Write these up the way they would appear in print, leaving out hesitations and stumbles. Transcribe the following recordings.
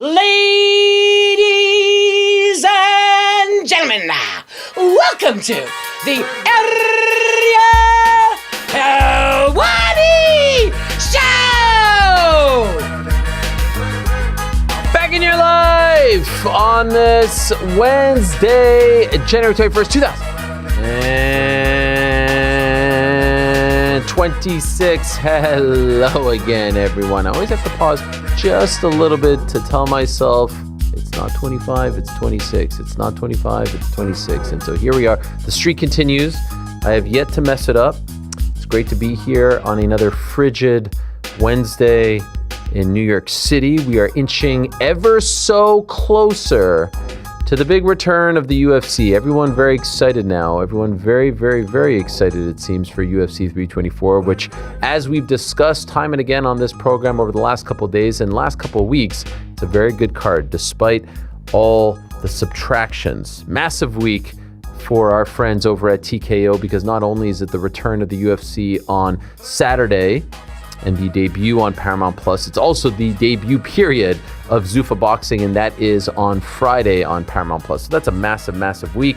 Ladies and gentlemen, welcome to the Ariel Helwani Show! Back in your life on this Wednesday, January 21st, 2026. Hello again, everyone. I always have to pause just a little bit to tell myself it's not 25, it's 26. It's not 25, it's 26. And so here we are. The streak continues. I have yet to mess it up. It's great to be here on another frigid Wednesday in New York City. We are inching ever so closer to the big return of the UFC. Everyone very excited now. Everyone very, very, very excited, it seems, for UFC 324, which, as we've discussed time and again on this program over the last couple of days and last couple of weeks, it's a very good card, despite all the subtractions. Massive week for our friends over at TKO, because not only is it the return of the UFC on Saturday and the debut on Paramount Plus, it's also the debut period of Zuffa Boxing, and that is on Friday on Paramount Plus. So that's a massive, massive week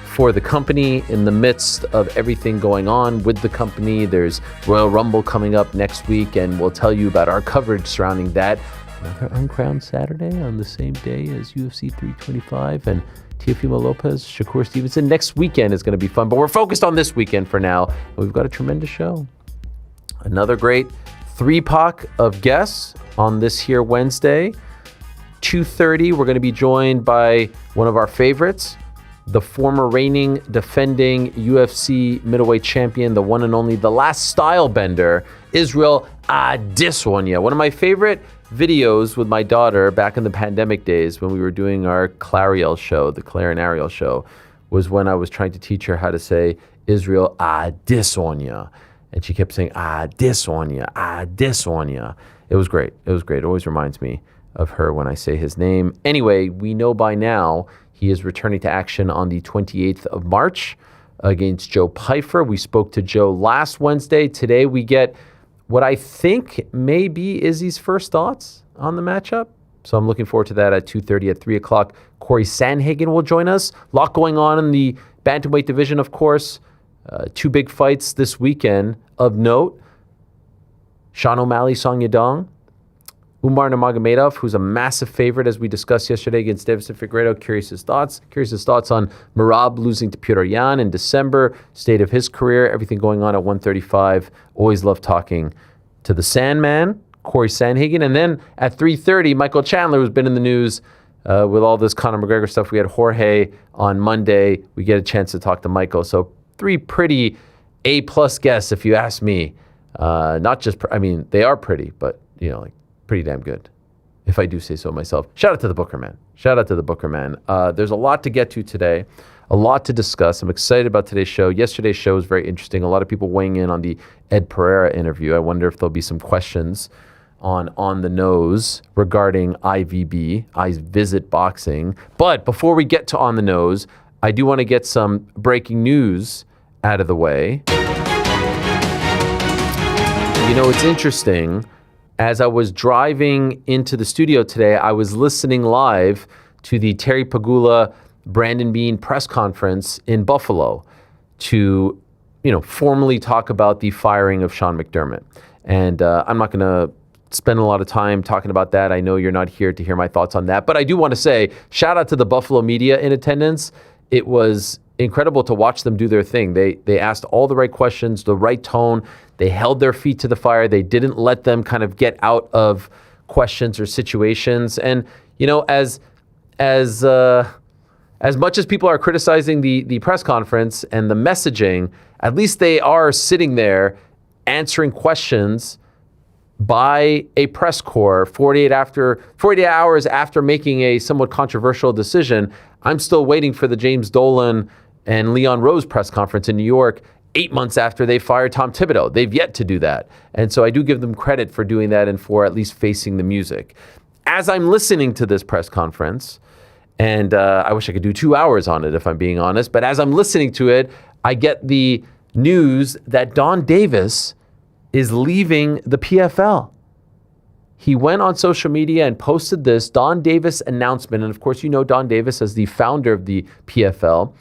for the company. In the midst of everything going on with the company, there's Royal Rumble coming up next week, and we'll tell you about our coverage surrounding that. Another Uncrowned Saturday on the same day as UFC 325, and Teofimo Lopez, Shakur Stevenson. Next weekend is going to be fun, but we're focused on this weekend for now, and we've got a tremendous show. Another great three-pack of guests on this here Wednesday. 2:30, we're going to be joined by one of our favorites, the former reigning, defending UFC middleweight champion, the one and only, the last style bender, Ariel Adesanya. One of my favorite videos with my daughter back in the pandemic days when we were doing our Clariel show, the Claire and Ariel show, was when I was trying to teach her how to say Ariel Adesanya. And she kept saying, Adesanya, Adesanya. It was great. It was great. It always reminds me of her when I say his name. Anyway, we know by now he is returning to action on the 28th of March against Joe Pyfer. We spoke to Joe last Wednesday. Today we get what I think may be Izzy's first thoughts on the matchup. So I'm looking forward to that at 2:30. At 3 o'clock, Cory Sandhagen will join us. A lot going on in the bantamweight division, of course. Two big fights this weekend of note. Sean O'Malley, Song Yadong. Umar Nurmagomedov, who's a massive favorite, as we discussed yesterday, against Davison Figueiredo. Curious his thoughts on Merab losing to Petr Yan in December, state of his career, everything going on at 135. Always love talking to the Sandman, Cory Sandhagen. And then at 3:30, Michael Chandler, who's been in the news with all this Conor McGregor stuff. We had Jorge on Monday. We get a chance to talk to Michael. So three pretty A-plus guests, if you ask me. Not just, they are pretty, but, pretty damn good, if I do say so myself. Shout out to the Booker man. There's a lot to get to today, a lot to discuss. I'm excited about today's show. Yesterday's show was very interesting. A lot of people weighing in on the Ed Pereira interview. I wonder if there'll be some questions on the nose regarding IVB, I Visit Boxing. But before we get to on the nose, I do want to get some breaking news out of the way. It's interesting. As I was driving into the studio today, I was listening live to the Terry Pagula, Brandon Bean press conference in Buffalo to, formally talk about the firing of Sean McDermott. And I'm not going to spend a lot of time talking about that. I know you're not here to hear my thoughts on that. But I do want to say, shout out to the Buffalo media in attendance. It was incredible to watch them do their thing. They asked all the right questions, the right tone. They held their feet to the fire. They didn't let them kind of get out of questions or situations. And, as much as people are criticizing the press conference and the messaging, at least they are sitting there answering questions by a press corps 48 hours after making a somewhat controversial decision. I'm still waiting for the James Dolan and Leon Rose press conference in New York 8 months after they fired Tom Thibodeau. They've yet to do that. And so I do give them credit for doing that and for at least facing the music. As I'm listening to this press conference, and I wish I could do 2 hours on it if I'm being honest, but as I'm listening to it, I get the news that Don Davis is leaving the PFL. he went on social media and posted this Don Davis announcement. And of course, you know Don Davis as the founder of the PFL.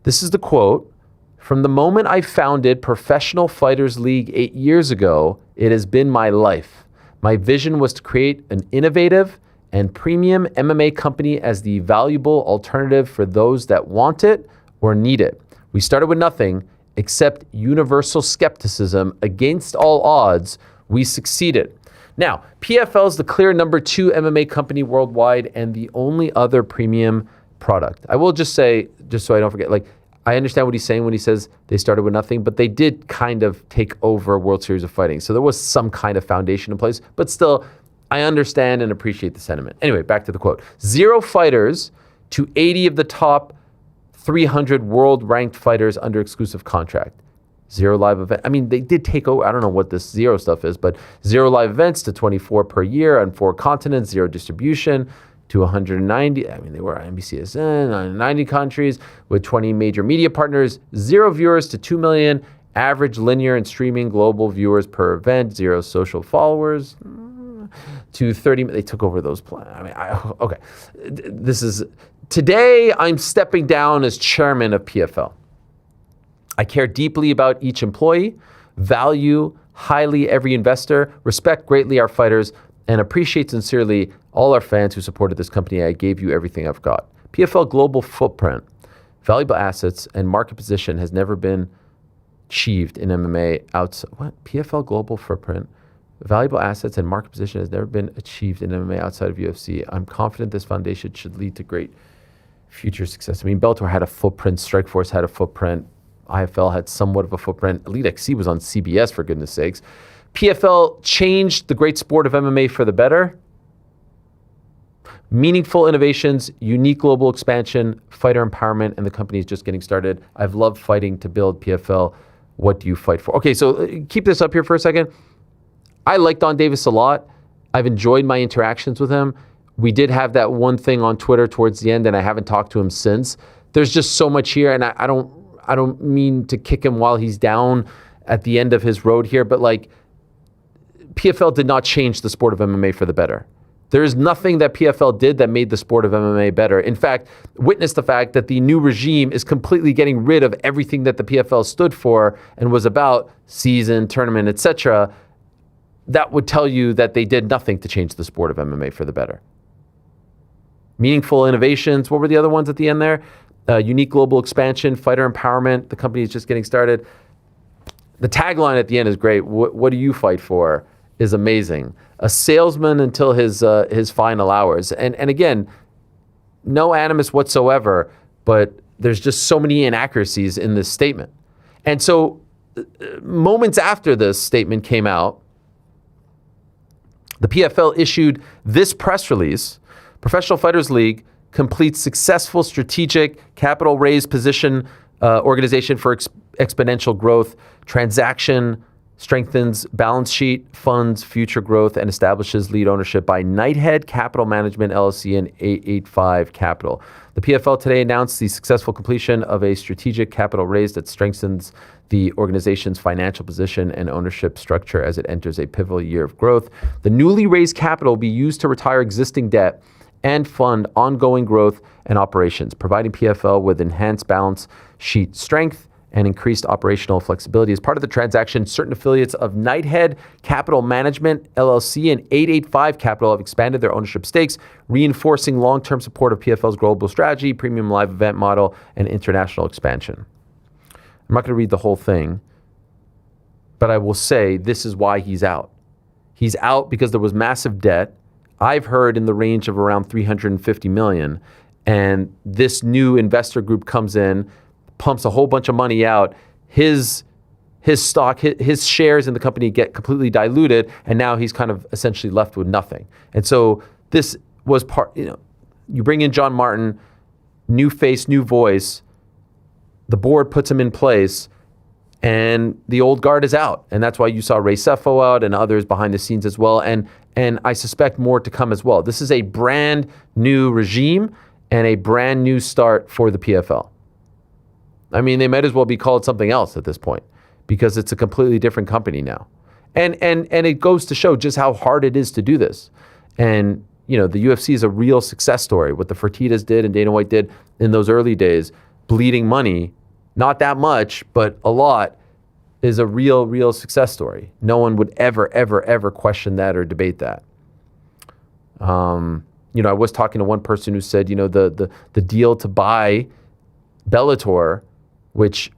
This is the quote. From the moment I founded Professional Fighters League 8 years ago, it has been my life. My vision was to create an innovative and premium MMA company as the valuable alternative for those that want it or need it. We started with nothing except universal skepticism. Against all odds, we succeeded. Now, PFL is the clear number 2 MMA company worldwide and the only other premium product. I will just say, just so I don't forget, like, I understand what he's saying when he says they started with nothing, but they did kind of take over World Series of Fighting. So there was some kind of foundation in place, but still, I understand and appreciate the sentiment. Anyway, back to the quote. 0 fighters to 80 of the top 300 world-ranked fighters under exclusive contract. 0 live event. I mean, they did take over. I don't know what this 0 stuff is, but 0 live events to 24 per year on 4 continents, 0 distribution to 190. I mean, they were on NBCSN, on 90 countries with 20 major media partners, 0 viewers to 2 million, average linear and streaming global viewers per event, 0 social followers to 30. They took over those plans. I mean, okay. This is, today I'm stepping down as chairman of PFL. I care deeply about each employee, value highly every investor, respect greatly our fighters, and appreciate sincerely all our fans who supported this company. I gave you everything I've got. PFL global footprint, valuable assets, and market position has never been achieved in MMA outside. What? PFL global footprint, valuable assets, and market position has never been achieved in MMA outside of UFC. I'm confident this foundation should lead to great future success. I mean, Bellator had a footprint, Strikeforce had a footprint, IFL had somewhat of a footprint. Elite XC was on CBS, for goodness sakes. PFL changed the great sport of MMA for the better. Meaningful innovations, unique global expansion, fighter empowerment, and the company is just getting started. I've loved fighting to build PFL. What do you fight for? Okay, so keep this up here for a second. I like Don Davis a lot. I've enjoyed my interactions with him. We did have that one thing on Twitter towards the end, and I haven't talked to him since. There's just so much here, and I don't mean to kick him while he's down at the end of his road here, but like, PFL did not change the sport of MMA for the better. There is nothing that PFL did that made the sport of MMA better. In fact, witness the fact that the new regime is completely getting rid of everything that the PFL stood for and was about, season, tournament, etc. That would tell you that they did nothing to change the sport of MMA for the better. Meaningful innovations. What were the other ones at the end there? Unique global expansion, fighter empowerment. The company is just getting started. The tagline at the end is great. What do you fight for? Is amazing. A salesman until his final hours. And again, no animus whatsoever, but there's just so many inaccuracies in this statement. And so moments after this statement came out, the PFL issued this press release. Professional Fighters League completes successful strategic capital raise position organization for exponential growth. Transaction strengthens balance sheet, funds future growth, and establishes lead ownership by Nighthead Capital Management LLC and 885 Capital. The PFL today announced the successful completion of a strategic capital raise that strengthens the organization's financial position and ownership structure as it enters a pivotal year of growth. The newly raised capital will be used to retire existing debt and fund ongoing growth and operations, providing PFL with enhanced balance sheet strength and increased operational flexibility. As part of the transaction, certain affiliates of Nighthead Capital Management LLC and 885 Capital have expanded their ownership stakes, reinforcing long-term support of PFL's global strategy, premium live event model, and international expansion. I'm not going to read the whole thing, but I will say this is why he's out. He's out because there was massive debt. I've heard in the range of around 350 million, and this new investor group comes in, pumps a whole bunch of money out. His stock, his shares in the company get completely diluted, and now he's kind of essentially left with nothing. And so this was part, you bring in John Martin, new face, new voice, the board puts him in place, and the old guard is out. And that's why you saw Ray Sefo out and others behind the scenes as well. And I suspect more to come as well. This is a brand new regime and a brand new start for the PFL. I mean, they might as well be called something else at this point because it's a completely different company now. And it goes to show just how hard it is to do this. And, the UFC is a real success story. What the Fertittas did and Dana White did in those early days, bleeding money, not that much, but a lot, is a real success story. No one would ever question that or debate that. I was talking to one person who said, the deal to buy Bellator, which,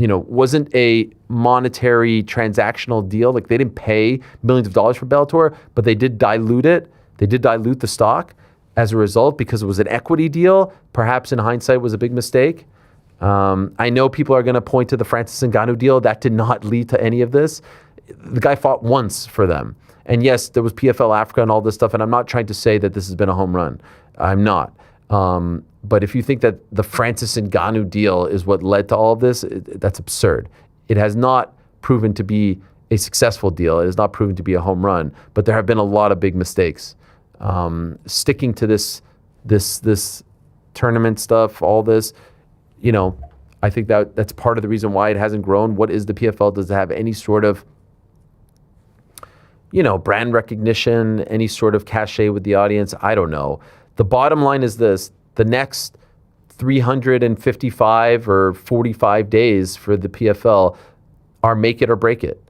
wasn't a monetary transactional deal. Like, they didn't pay millions of dollars for Bellator, but they did dilute it. They did dilute the stock as a result because it was an equity deal. Perhaps in hindsight was a big mistake. I know people are going to point to the Francis Ngannou deal. That did not lead to any of this. The guy fought once for them. And yes, there was PFL Africa and all this stuff, and I'm not trying to say that this has been a home run. I'm not. But if you think that the Francis Ngannou deal is what led to all of this, that's absurd. It has not proven to be a successful deal. It has not proven to be a home run, but there have been a lot of big mistakes. Sticking to this tournament stuff, all this, I think that's part of the reason why it hasn't grown. What is the PFL? Does it have any sort of brand recognition, any sort of cachet with the audience? I don't know. The bottom line is this: the next 355 or 45 days for the PFL are make it or break it.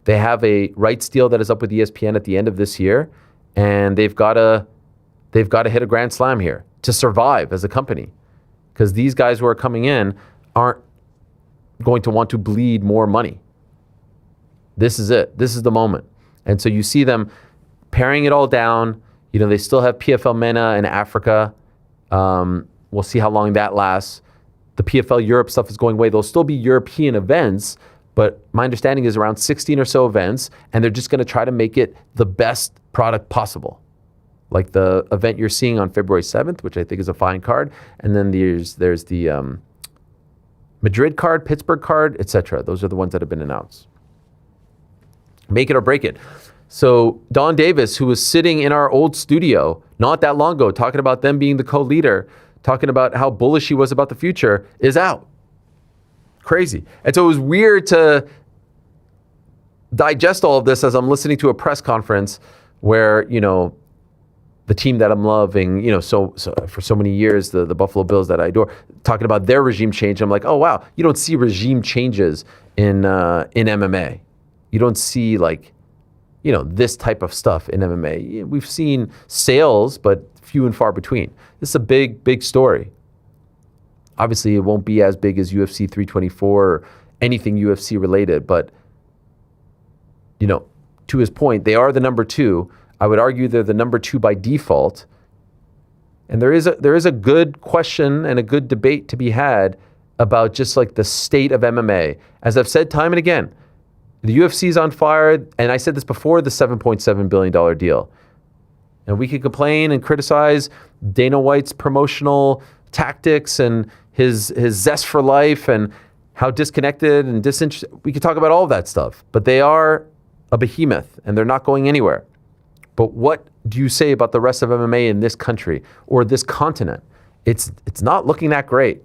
They have a rights deal that is up with ESPN at the end of this year, and they've got to hit a grand slam here to survive as a company, because these guys who are coming in aren't going to want to bleed more money. This is it. This is the moment. And so you see them paring it all down. They still have PFL MENA in Africa. We'll see how long that lasts. The PFL Europe stuff is going away. There'll still be European events, but my understanding is around 16 or so events, and they're just going to try to make it the best product possible. Like the event you're seeing on February 7th, which I think is a fine card. And then there's the Madrid card, Pittsburgh card, etc. Those are the ones that have been announced. Make it or break it. So Don Davis, who was sitting in our old studio not that long ago, talking about them being the co-leader, talking about how bullish he was about the future, is out. Crazy. And so it was weird to digest all of this as I'm listening to a press conference where, the team that I'm loving, so for so many years, the Buffalo Bills that I adore, talking about their regime change. I'm like, oh, wow, you don't see regime changes in MMA. You don't see this type of stuff in MMA. We've seen sales, but few and far between. This is a big story. Obviously, it won't be as big as UFC 324 or anything UFC related, but, to his point, they are the number 2. I would argue they're the number 2 by default. And there is a good question and a good debate to be had about just the state of MMA. As I've said time and again, the UFC is on fire, and I said this before the $7.7 billion deal. And we could complain and criticize Dana White's promotional tactics and his zest for life and how disconnected and disinterested. We could talk about all of that stuff, but they are a behemoth, and they're not going anywhere. But what do you say about the rest of MMA in this country or this continent? It's not looking that great.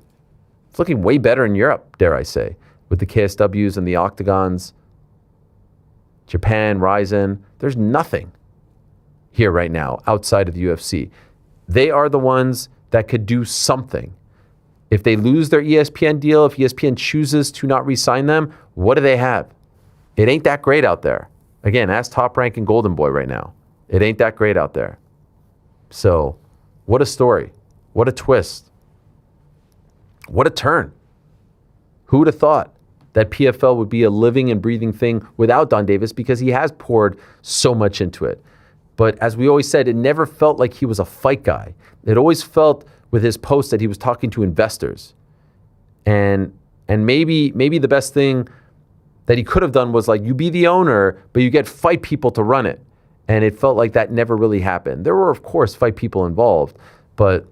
It's looking way better in Europe, dare I say, with the KSWs and the Octagons. Japan, Ryzen. There's nothing here right now outside of the UFC. They are the ones that could do something. If they lose their ESPN deal, if ESPN chooses to not re-sign them, what do they have? It ain't that great out there. Again, ask Top Rank and Golden Boy right now. It ain't that great out there. So, what a story. What a twist. What a turn. Who would have thought that PFL would be a living and breathing thing without Don Davis, because he has poured so much into it. But as we always said, it never felt like he was a fight guy. It always felt with his post that he was talking to investors. And maybe the best thing that he could have done was you be the owner, but you get fight people to run it. And it felt like that never really happened. There were, of course, fight people involved, but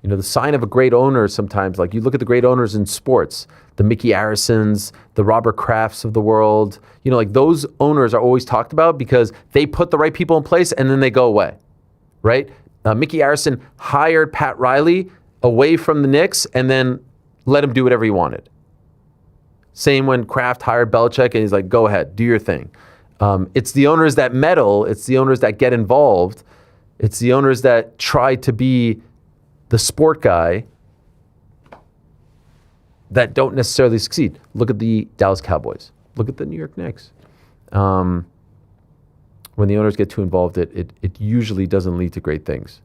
the sign of a great owner sometimes, you look at the great owners in sports, the Mickey Arisons, the Robert Krafts of the world, those owners are always talked about because they put the right people in place and then they go away, right? Mickey Arison hired Pat Riley away from the Knicks and then let him do whatever he wanted. Same when Kraft hired Belichick and he's like, go ahead, do your thing. It's the owners that meddle. It's the owners that get involved. It's the owners that try to be the sport guy that don't necessarily succeed. Look at the Dallas Cowboys. Look at the New York Knicks. When the owners get too involved, it usually doesn't lead to great things.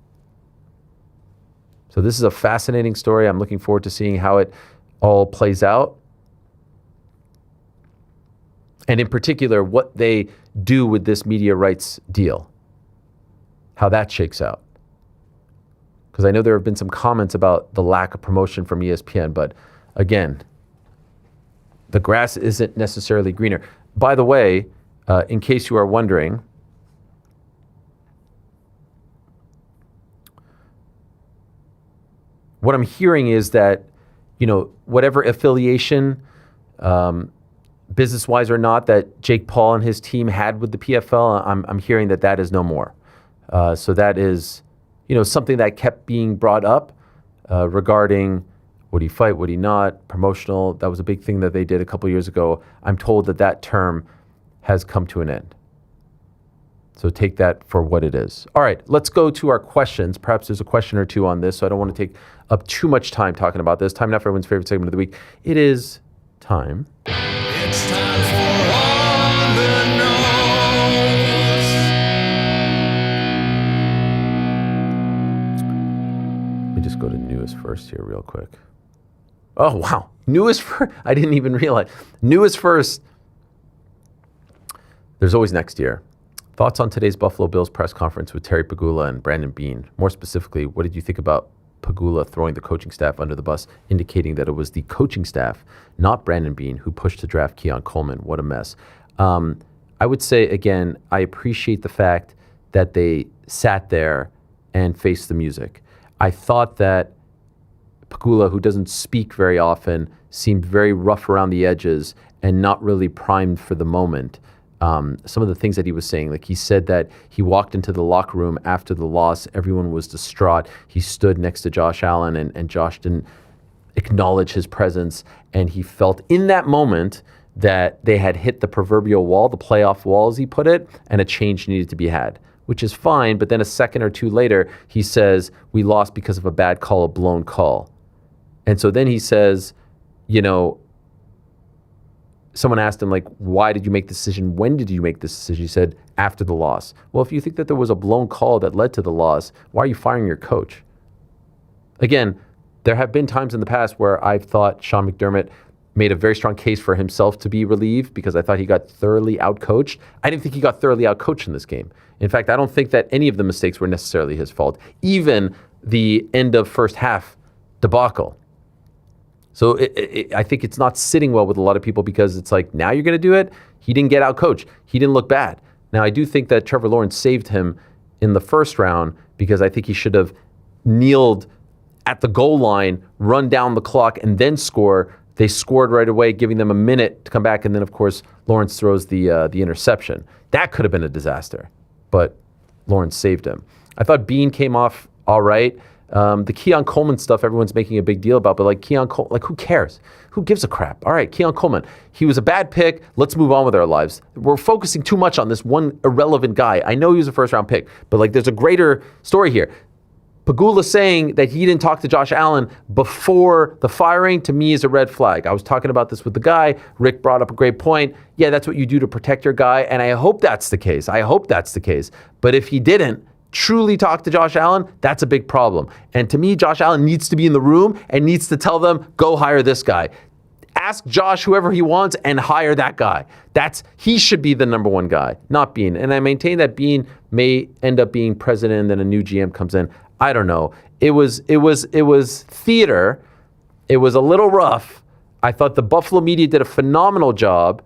So this is a fascinating story. I'm looking forward to seeing how it all plays out. And in particular, what they do with this media rights deal. How that shakes out. Because I know there have been some comments about the lack of promotion from ESPN, but again, the grass isn't necessarily greener. By the way, in case you are wondering, what I'm hearing is that, whatever affiliation, business-wise or not, that Jake Paul and his team had with the PFL, I'm hearing that is no more. So that is, something that kept being brought up regarding would he fight, would he not, promotional. That was a big thing that they did a couple years ago. I'm told that term has come to an end. So take that for what it is. All right, let's go to our questions. Perhaps there's a question or two on this, so I don't want to take up too much time talking about this. Time now for everyone's favorite segment of the week. It is time. It's time for On the Nose. Let me just go to newest first here real quick. Oh, wow. Newest first? I didn't even realize. Newest first. There's always next year. Thoughts on today's Buffalo Bills press conference with Terry Pegula and Brandon Beane? More specifically, what did you think about Pegula throwing the coaching staff under the bus, indicating that it was the coaching staff, not Brandon Beane, who pushed to draft Keon Coleman? What a mess. I would say, again, I appreciate the fact that they sat there and faced the music. I thought that Pegula, who doesn't speak very often, seemed very rough around the edges and not really primed for the moment. Some of the things that he was saying, like he said that he walked into the locker room after the loss, everyone was distraught. He stood next to Josh Allen and Josh didn't acknowledge his presence. And he felt in that moment that they had hit the proverbial wall, the playoff wall, as he put it, and a change needed to be had, which is fine. But then a second or two later, he says, we lost because of a bad call, a blown call. And so then he says, someone asked him, why did you make the decision? When did you make this decision? He said, after the loss. Well, if you think that there was a blown call that led to the loss, why are you firing your coach? Again, there have been times in the past where I've thought Sean McDermott made a very strong case for himself to be relieved because I thought he got thoroughly outcoached. I didn't think he got thoroughly outcoached in this game. In fact, I don't think that any of the mistakes were necessarily his fault, even the end of first half debacle. So I think it's not sitting well with a lot of people because it's like, now you're going to do it? He didn't get out coached. He didn't look bad. Now, I do think that Trevor Lawrence saved him in the first round because I think he should have kneeled at the goal line, run down the clock, and then score. They scored right away, giving them a minute to come back. And then, of course, Lawrence throws the interception. That could have been a disaster, but Lawrence saved him. I thought Beane came off all right. The Keon Coleman stuff, everyone's making a big deal about, but Keon Coleman, who cares? Who gives a crap? All right, Keon Coleman, he was a bad pick. Let's move on with our lives. We're focusing too much on this one irrelevant guy. I know he was a first-round pick, but there's a greater story here. Pegula saying that he didn't talk to Josh Allen before the firing, to me, is a red flag. I was talking about this with the guy. Rick brought up a great point. Yeah, that's what you do to protect your guy, and I hope that's the case. But if he didn't truly talk to Josh Allen, that's a big problem. And to me, Josh Allen needs to be in the room and needs to tell them, go hire this guy. Ask Josh whoever he wants and hire that guy. He should be the number one guy, not Beane. And I maintain that Beane may end up being president and then a new GM comes in. I don't know. It was theater. It was a little rough. I thought the Buffalo media did a phenomenal job,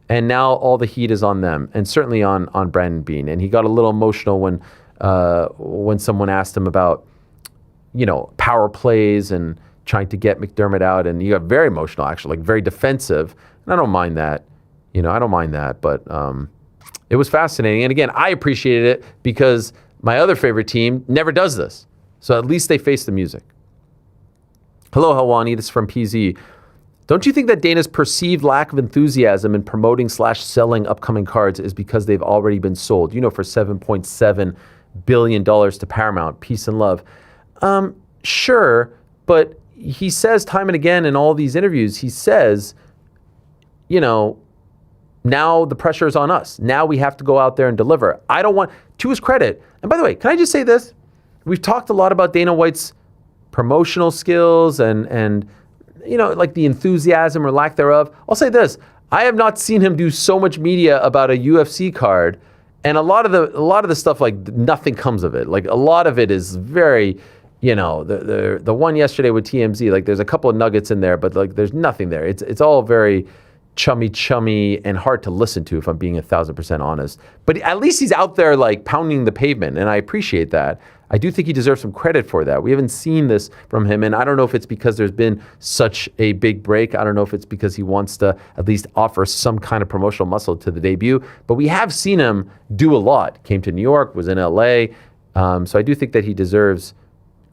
and now all the heat is on them, and certainly on Brandon Beane. And he got a little emotional when someone asked him about, power plays and trying to get McDermott out, and he got very emotional, actually, very defensive. And I don't mind that, but it was fascinating. And again, I appreciated it because my other favorite team never does this. So at least they face the music. Hello, Helwani. This is from PZ. Don't you think that Dana's perceived lack of enthusiasm in promoting / selling upcoming cards is because they've already been sold? For $7.7 billion to Paramount. Peace and love. Sure, but he says time and again in all these interviews, he says, now the pressure is on us. Now we have to go out there and deliver. I don't want, to his credit, and by the way, can I just say this? We've talked a lot about Dana White's promotional skills and like the enthusiasm or lack thereof. I'll say this. I have not seen him do so much media about a UFC card, and a lot of the stuff, like, nothing comes of it. Like, a lot of it is very, the one yesterday with TMZ, like, there's a couple of nuggets in there, but like there's nothing there. It's all very chummy and hard to listen to, if I'm being 1,000% honest. But at least he's out there like pounding the pavement, and I appreciate that. I do think he deserves some credit for that. We haven't seen this from him, and I don't know if it's because there's been such a big break. I don't know if it's because he wants to at least offer some kind of promotional muscle to the debut, but we have seen him do a lot. Came to New York, was in LA, so I do think that he deserves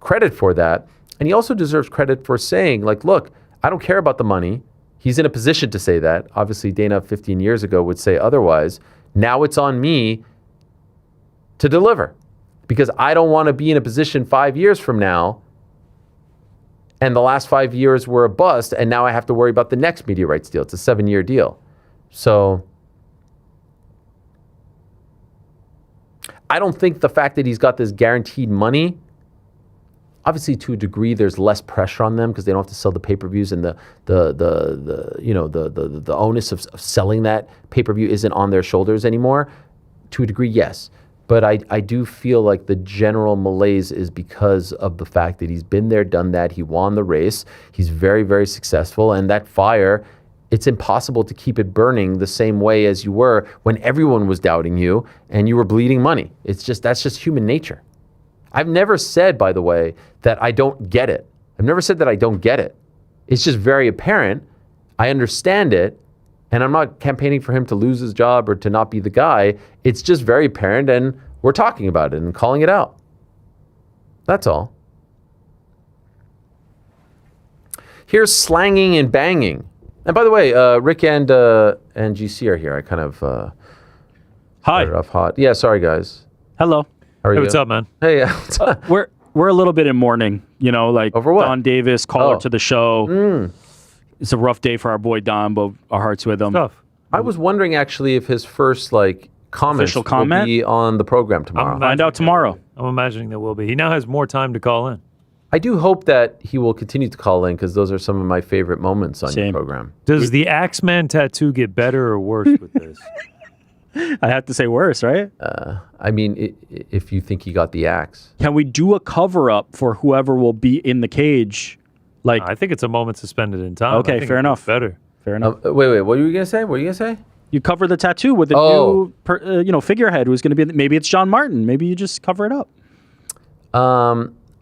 credit for that, and he also deserves credit for saying, like, look, I don't care about the money. He's in a position to say that. Obviously, Dana 15 years ago would say otherwise. Now it's on me to deliver, because I don't want to be in a position 5 years from now and the last 5 years were a bust, and now I have to worry about the next media rights deal. It's a 7-year deal. So I don't think the fact that he's got this guaranteed money, obviously to a degree there's less pressure on them because they don't have to sell the pay-per-views, and the onus of selling that pay-per-view isn't on their shoulders anymore. To a degree, yes. But I do feel like the general malaise is because of the fact that he's been there, done that. He won the race. He's very, very successful. And that fire, it's impossible to keep it burning the same way as you were when everyone was doubting you and you were bleeding money. That's just human nature. I've never said, by the way, that I don't get it. I've never said that I don't get it. It's just very apparent. I understand it. And I'm not campaigning for him to lose his job or to not be the guy. It's just very apparent, and we're talking about it and calling it out. That's all. Here's slanging and banging. And by the way, Rick and GC are here. I kind of Hi. started off hot. Yeah, sorry guys. Hello. How are Hey, you? what's up, man? Hey, what's up? We're a little bit in mourning, like Over what? Don Davis, caller Oh. to the show. It's a rough day for our boy Don, but our hearts with him. Tough. I was wondering actually if his first comments Official will comment? be on the program tomorrow. Find out tomorrow. I'm imagining there will be. He now has more time to call in. I do hope that he will continue to call in because those are some of my favorite moments on your Same. program. Does the Axeman tattoo get better or worse with this? I have to say worse, right? I mean, if you think he got the axe. Can we do a cover-up for whoever will be in the cage? I think it's a moment suspended in time. Okay, I think fair it enough. gets Better. Fair enough. Wait, what were you going to say? You cover the tattoo with a Oh. new, figurehead who's going to be. Maybe it's John Martin. Maybe you just cover it up.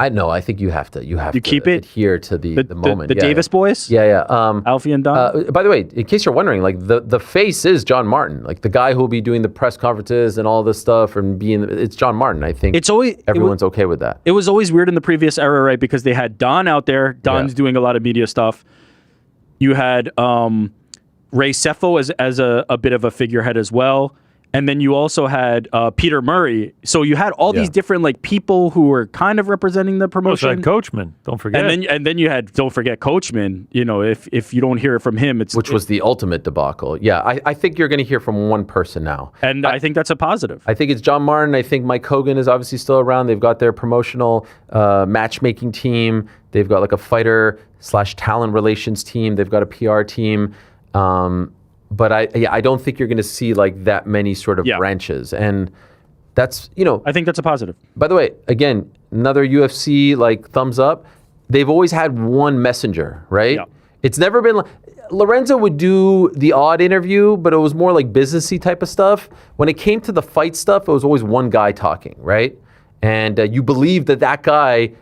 I think you have to keep it? adhere to the moment. The Yeah, Davis yeah. boys. Yeah. Alfie and Don. By the way, in case you're wondering, the face is John Martin, the guy who will be doing the press conferences and all this stuff and it's John Martin. I think It's always everyone's okay with that. It was always weird in the previous era, right? Because they had Don out there. Don's doing a lot of media stuff. You had Ray Sefo as a bit of a figurehead as well. And then you also had Peter Murray. So you had all these different people who were kind of representing the promotion. Also had Coachman. Don't forget. And then you had, don't forget, Coachman. If you don't hear it from him, Which was the ultimate debacle. Yeah, I think you're going to hear from one person now. And I think that's a positive. I think it's John Martin. I think Mike Hogan is obviously still around. They've got their promotional matchmaking team. They've got a fighter/talent relations team. They've got a PR team. But I don't think you're going to see that many sort of branches. And that's, I think that's a positive. By the way, again, another UFC thumbs up. They've always had one messenger, right? Yeah. It's never been Lorenzo would do the odd interview, but it was more businessy type of stuff. When it came to the fight stuff, it was always one guy talking, right? And you believe that guy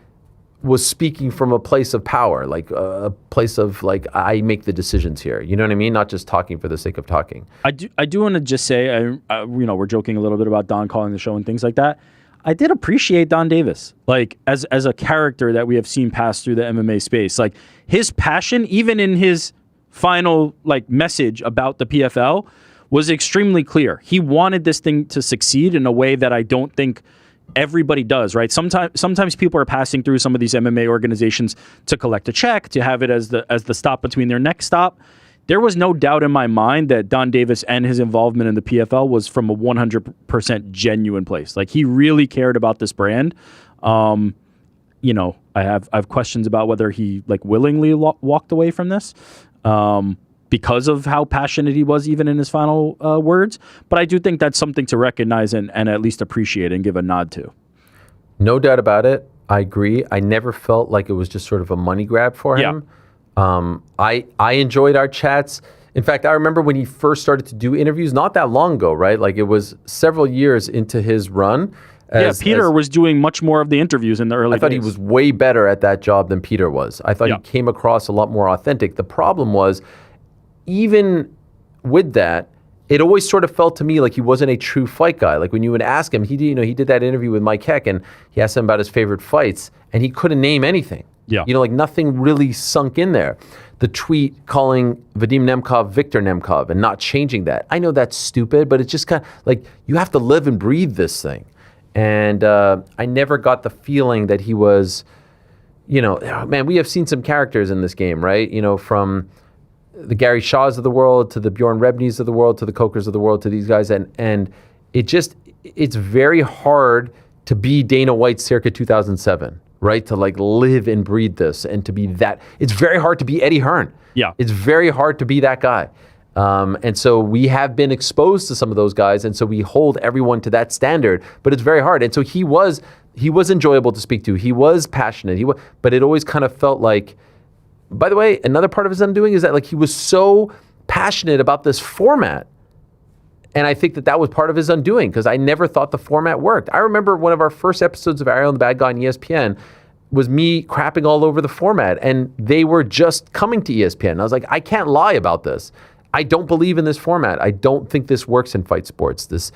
was speaking from a place of power, a place of I make the decisions here. You know what I mean? Not just talking for the sake of talking. I do want to just say, we're joking a little bit about Don calling the show and things like that. I did appreciate Don Davis, as a character that we have seen pass through the MMA space. His passion, even in his final like message about the PFL was extremely clear. He wanted this thing to succeed in a way that I don't think everybody does, right? Sometimes people are passing through some of these MMA organizations to collect a check, to have it as the stop between their next stop. There was no doubt in my mind that Don Davis and his involvement in the PFL was from a 100% genuine place. Like, he really cared about this brand. You know, I have questions about whether he like willingly walked away from this because of how passionate he was even in his final words. But I do think that's something to recognize and at least appreciate and give a nod to. No doubt about it. I agree. I never felt like it was just sort of a money grab for him. I enjoyed our chats. In fact, I remember when he first started to do interviews not that long ago, right? Like, it was several years into his run. Peter was doing much more of the interviews in the early days. I thought he was way better at that job than Peter was. I thought he came across a lot more authentic. The problem was, even with that, it always sort of felt to me like he wasn't a true fight guy. Like, when you would ask him, he did that interview with Mike Heck, and he asked him about his favorite fights, and he couldn't name anything. Yeah. Like, nothing really sunk in there. The tweet calling Vadim Nemkov Victor Nemkov and not changing that. I know that's stupid, but it's just kind of like, you have to live and breathe this thing. And I never got the feeling that he was, man, we have seen some characters in this game, right? From the Gary Shaws of the world to the Bjorn Rebneys of the world to the Cokers of the world to these guys. And it's very hard to be Dana White circa 2007, right? To like live and breathe this and to be that. It's very hard to be Eddie Hearn. Yeah. It's very hard to be that guy. And so we have been exposed to some of those guys, and so we hold everyone to that standard, but it's very hard. And so he was enjoyable to speak to. He was passionate. But it always kind of felt like, by the way, another part of his undoing is that like he was so passionate about this format. And I think that was part of his undoing, because I never thought the format worked. I remember one of our first episodes of Ariel and the Bad Guy on ESPN was me crapping all over the format, and they were just coming to ESPN. And I was like, I can't lie about this. I don't believe in this format. I don't think this works in fight sports, this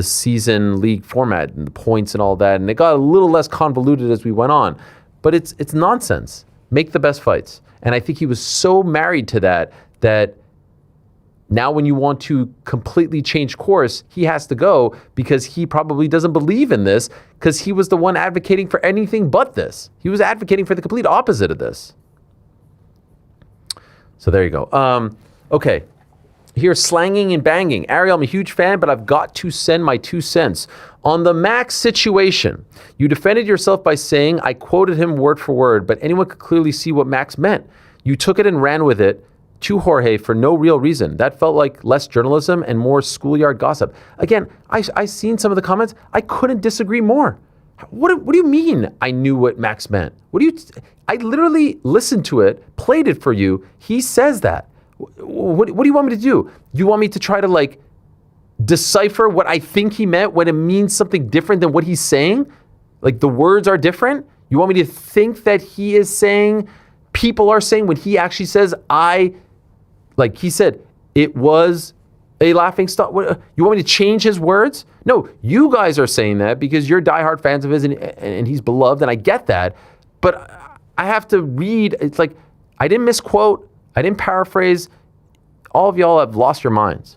season league format and the points and all that. And it got a little less convoluted as we went on. But it's nonsense. Make the best fights. And I think he was so married to that now when you want to completely change course, he has to go, because he probably doesn't believe in this, because he was the one advocating for anything but this. He was advocating for the complete opposite of this. So there you go. Okay, here's slanging and banging. Ariel, I'm a huge fan, but I've got to send my 2 cents. On the Max situation, you defended yourself by saying, I quoted him word for word, but anyone could clearly see what Max meant. You took it and ran with it to Jorge for no real reason. That felt like less journalism and more schoolyard gossip. Again, I seen some of the comments. I couldn't disagree more. What do you mean I knew what Max meant? I literally listened to it, played it for you. He says that. What do you want me to do? You want me to try to like decipher what I think he meant when it means something different than what he's saying? Like, the words are different? You want me to think that he is saying, people are saying, when he actually says, like he said, it was a laughing stock. You want me to change his words? No, you guys are saying that because you're diehard fans of his and he's beloved, and I get that. But I have to read, it's like, I didn't misquote, I didn't paraphrase. All of y'all have lost your minds.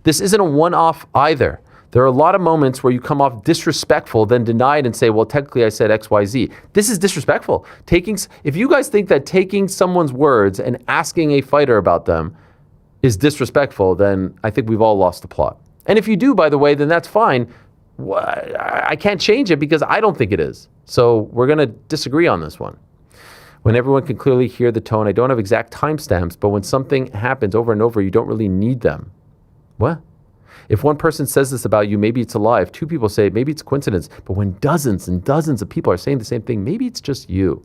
This isn't a one-off either. There are a lot of moments where you come off disrespectful, then deny it and say, well, technically I said X, Y, Z. This is disrespectful. If you guys think that taking someone's words and asking a fighter about them is disrespectful, then I think we've all lost the plot. And if you do, by the way, then that's fine. I can't change it because I don't think it is. So we're going to disagree on this one. When everyone can clearly hear the tone, I don't have exact timestamps, but when something happens over and over, you don't really need them. What? If one person says this about you, maybe it's a lie. If 2 people say it, maybe it's coincidence. But when dozens and dozens of people are saying the same thing, maybe it's just you.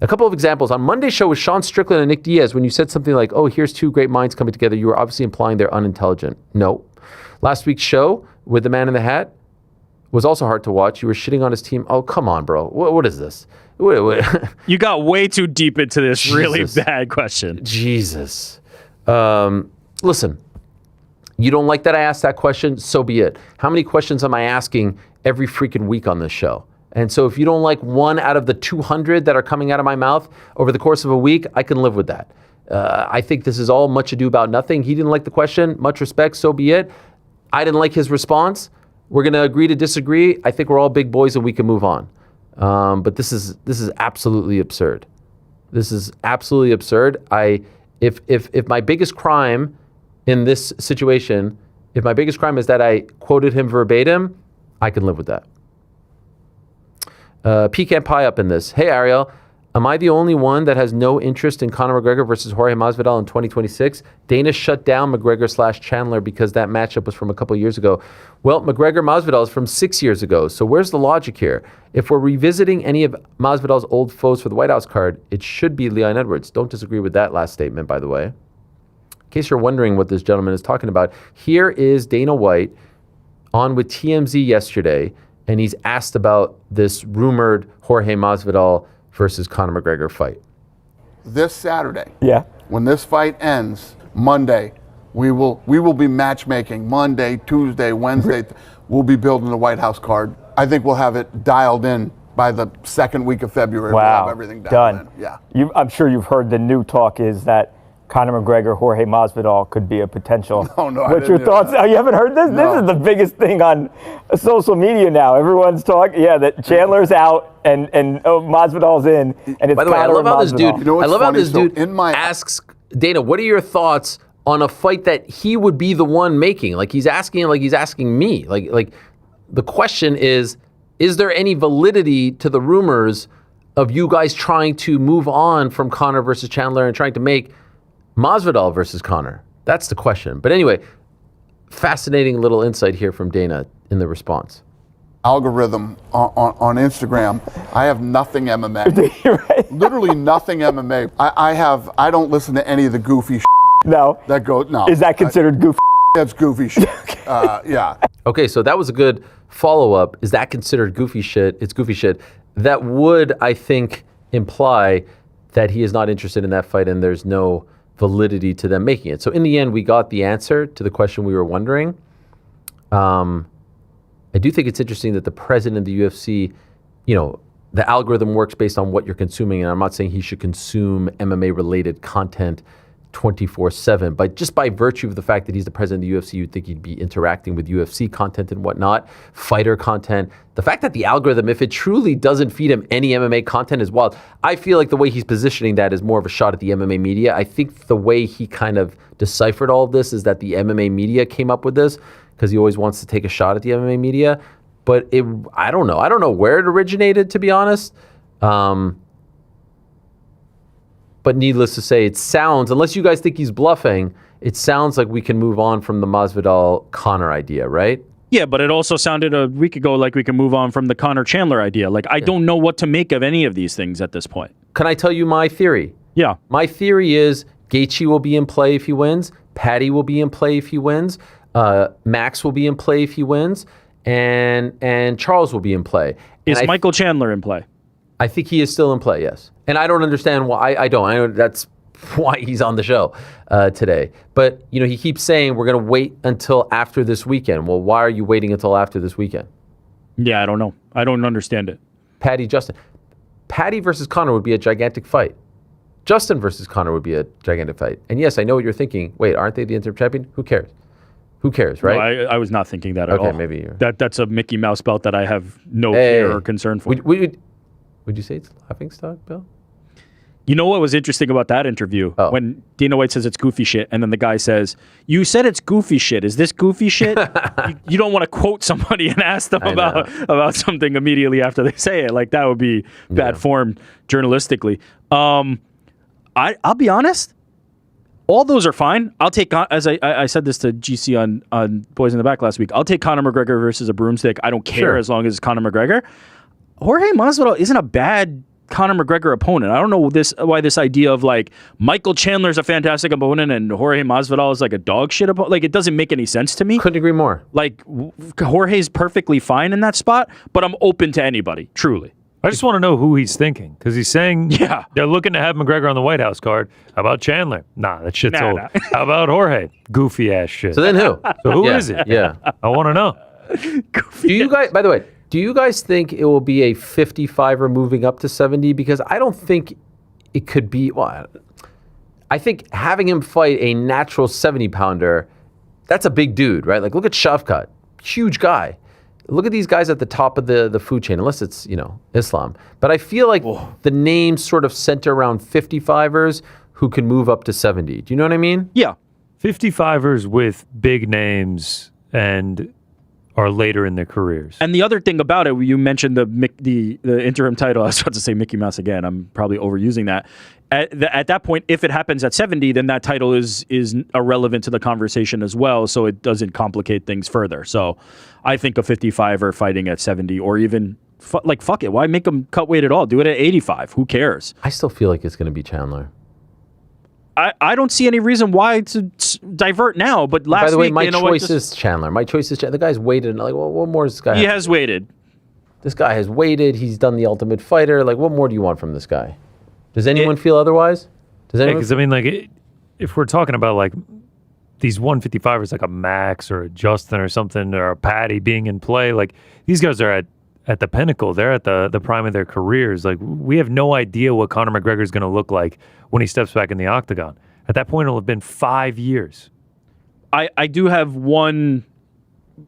A couple of examples. On Monday's show with Sean Strickland and Nick Diaz, when you said something like, oh, here's 2 great minds coming together, you were obviously implying they're unintelligent. No. Last week's show with the man in the hat was also hard to watch. You were shitting on his team. Oh, come on, bro. What is this? You got way too deep into this really bad question. Jesus. Listen, you don't like that I asked that question? So be it. How many questions am I asking every freaking week on this show? And so if you don't like one out of the 200 that are coming out of my mouth over the course of a week, I can live with that. I think this is all much ado about nothing. He didn't like the question. Much respect, so be it. I didn't like his response. We're going to agree to disagree. I think we're all big boys and we can move on. But this is absolutely absurd. This is absolutely absurd. If my biggest crime in this situation, if my biggest crime is that I quoted him verbatim, I can live with that. Pecan Pie up in this. Hey, Ariel. Am I the only one that has no interest in Conor McGregor versus Jorge Masvidal in 2026? Dana shut down McGregor/Chandler because that matchup was from a couple years ago. Well, McGregor-Masvidal is from 6 years ago, so where's the logic here? If we're revisiting any of Masvidal's old foes for the White House card, it should be Leon Edwards. Don't disagree with that last statement, by the way. In case you're wondering what this gentleman is talking about, here is Dana White on with TMZ yesterday, and he's asked about this rumored Jorge Masvidal versus Conor McGregor fight. This Saturday, when this fight ends, Monday, we will be matchmaking. Monday, Tuesday, Wednesday, we'll be building the White House card. I think we'll have it dialed in by the second week of February. We'll have everything done. In. Yeah. I'm sure you've heard the new talk is that Conor McGregor, Jorge Masvidal could be a potential. No, What's your thoughts? Oh, you haven't heard this? No. This is the biggest thing on social media now. Everyone's talking. Yeah, that Chandler's out and Masvidal's in, and it's By the way, I love how this dude. You know what's I love how funny? this So dude in my- asks Dana, "What are your thoughts on a fight that he would be the one making?" Like he's asking me. Like the question is there any validity to the rumors of you guys trying to move on from Conor versus Chandler and trying to make Masvidal versus Conor? That's the question. But anyway, fascinating little insight here from Dana in the response. Algorithm on Instagram, I have nothing MMA. Right? Literally nothing MMA. I don't listen to any of the goofy No. that goes. No. Is that considered goofy? That's goofy shit. Yeah. Okay, so that was a good follow-up. Is that considered goofy shit? It's goofy shit. That would, I think, imply that he is not interested in that fight and there's no validity to them making it. So in the end, we got the answer to the question we were wondering. I do think it's interesting that the president of the UFC, the algorithm works based on what you're consuming, and I'm not saying he should consume MMA-related content 24/7, but just by virtue of the fact that he's the president of the UFC, you'd think he'd be interacting with UFC content and whatnot, fighter content. The fact that the algorithm, if it truly doesn't feed him any MMA content, is wild. I feel like the way he's positioning that is more of a shot at the MMA media. I think the way he kind of deciphered all of this is that the MMA media came up with this because he always wants to take a shot at the MMA media. But I don't know. I don't know where it originated, to be honest. But needless to say, it sounds, unless you guys think he's bluffing, it sounds like we can move on from the Masvidal-Conor idea, right? Yeah, but it also sounded a week ago like we can move on from the Conor Chandler idea. Like, I don't know what to make of any of these things at this point. Can I tell you my theory? Yeah. My theory is Gaethje will be in play if he wins. Patty will be in play if he wins. Max will be in play if he wins. And Charles will be in play. Is Michael Chandler in play? I think he is still in play, yes. And I don't understand why. I don't. I know that's why he's on the show today. But, he keeps saying we're going to wait until after this weekend. Well, why are you waiting until after this weekend? Yeah, I don't know. I don't understand it. Justin. Patty versus Conor would be a gigantic fight. Justin versus Conor would be a gigantic fight. And yes, I know what you're thinking. Wait, aren't they the interim champion? Who cares? Who cares, right? No, I was not thinking that at all. Okay, maybe you're... That's a Mickey Mouse belt that I have no care or concern for. Would you say it's laughingstock, Bill? You know what was interesting about that interview? Oh. When Dana White says it's goofy shit, and then the guy says, "You said it's goofy shit. Is this goofy shit?" you don't want to quote somebody and ask them about something immediately after they say it. Like, that would be bad form journalistically. I'll be honest. All those are fine. I'll take, as I said this to GC on Boys in the Back last week, I'll take Conor McGregor versus a broomstick. I don't care as long as it's Conor McGregor. Jorge Masvidal isn't a bad Conor McGregor opponent. I don't know why this idea of like Michael Chandler's a fantastic opponent and Jorge Masvidal is like a dog shit opponent. Like, it doesn't make any sense to me. Couldn't agree more. Like, Jorge's perfectly fine in that spot, but I'm open to anybody, truly. I just want to know who he's thinking, because he's saying they're looking to have McGregor on the White House card. How about Chandler? Nah, that shit's old. Nah. How about Jorge? Goofy ass shit. So then who? So who is it? Yeah. I want to know. Do you guys, by the way, do you guys think it will be a 55er moving up to 70? Because I don't think it could be, well, I think having him fight a natural 70-pounder, that's a big dude, right? Like, look at Shavkat, huge guy. Look at these guys at the top of the food chain, unless it's, Islam. But I feel like the names sort of center around 55ers who can move up to 70. Do you know what I mean? Yeah. 55ers with big names and are later in their careers. And the other thing about it, you mentioned the interim title. I was about to say Mickey Mouse again. I'm probably overusing that. At that point, if it happens at 70, then that title is irrelevant to the conversation as well, so it doesn't complicate things further. So I think a 55er fighting at 70, or even, fuck it. Why make them cut weight at all? Do it at 85. Who cares? I still feel like it's going to be Chandler. I don't see any reason why to divert now, but last week... By the way, my choice is Chandler. My choice is Chandler. The guy's waited. Like, what more does this guy have? He has waited. This guy has waited. He's done the Ultimate Fighter. Like, what more do you want from this guy? Does anyone feel otherwise? Does anyone? Because, I mean, if we're talking about, like, these 155ers, like a Max or a Justin or something, or a Patty being in play, like, these guys are at the pinnacle. They're at the prime of their careers. Like, we have no idea what Conor McGregor is going to look like when he steps back in the octagon. At that point, it'll have been 5 years. I do have one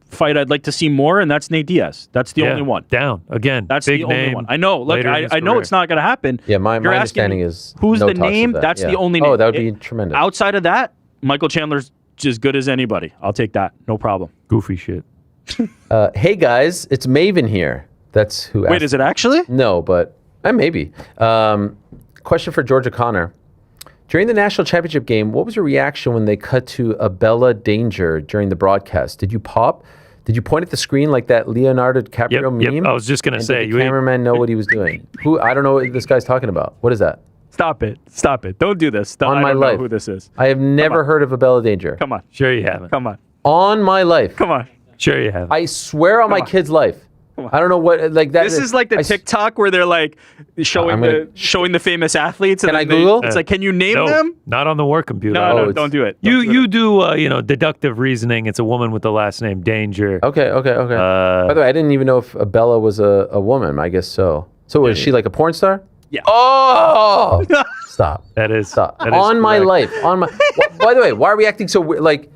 fight I'd like to see more, and that's Nate Diaz. That's the only one. Down. Again, that's big the only name, one. I know. Look, I know it's not going to happen. Yeah, my understanding is who's no the talks name? of that. That's Yeah. the only name. Oh, that would be tremendous. Outside of that, Michael Chandler's as good as anybody. I'll take that. No problem. Goofy shit. Hey, guys, it's Maven here. That's who asked. Wait, is it actually? No, but maybe. Question for Georgia Connor. During the national championship game, what was your reaction when they cut to Abella Danger during the broadcast? Did you pop? Did you point at the screen like that Leonardo DiCaprio meme? Yep. I was just going to say. Did the cameraman know what he was doing? I don't know what this guy's talking about. What is that? Stop it. Stop it. Don't do this. On I my don't life. know who this is. I have never heard of Abella Danger. Come on. Sure you haven't. Come on. On my life. Come on. Sure you haven't. I swear on my kid's life. I don't know what like that. This is like the TikTok where they're like showing the famous athletes. Can I Google? It's like, can you name No, them? not on the work computer. No, don't do it. You do deductive reasoning. It's a woman with the last name Danger. Okay. By the way, I didn't even know if Abella was a woman. I guess so. So is she like a porn star? Yeah. Oh! Stop. That is Stop. that is On my correct. life. On my. By the way, why are we acting so weird? Like,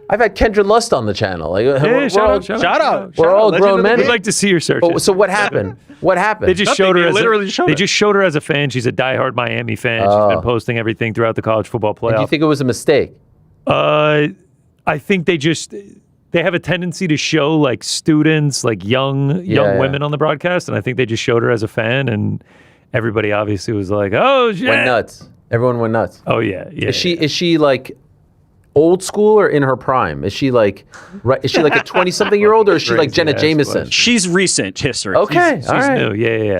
I've had Kendra Lust on the channel. Like, Shout out. We're all grown men. We'd like to see your searches. But, so what happened? What happened? They just showed her. They just showed her as a fan. She's a diehard Miami fan. She's been posting everything throughout the college football playoff. Do you think it was a mistake? I think they have a tendency to show like students, like young women on the broadcast, and I think they just showed her as a fan, and everybody obviously was like, "Oh shit!" Went nuts. Everyone went nuts. Oh yeah. Is she like old school or in her prime? Is she like right? Is she like a 20-something-year-old or is she like Jenna Jameson? She's recent history. Okay, She's all right. new. Yeah.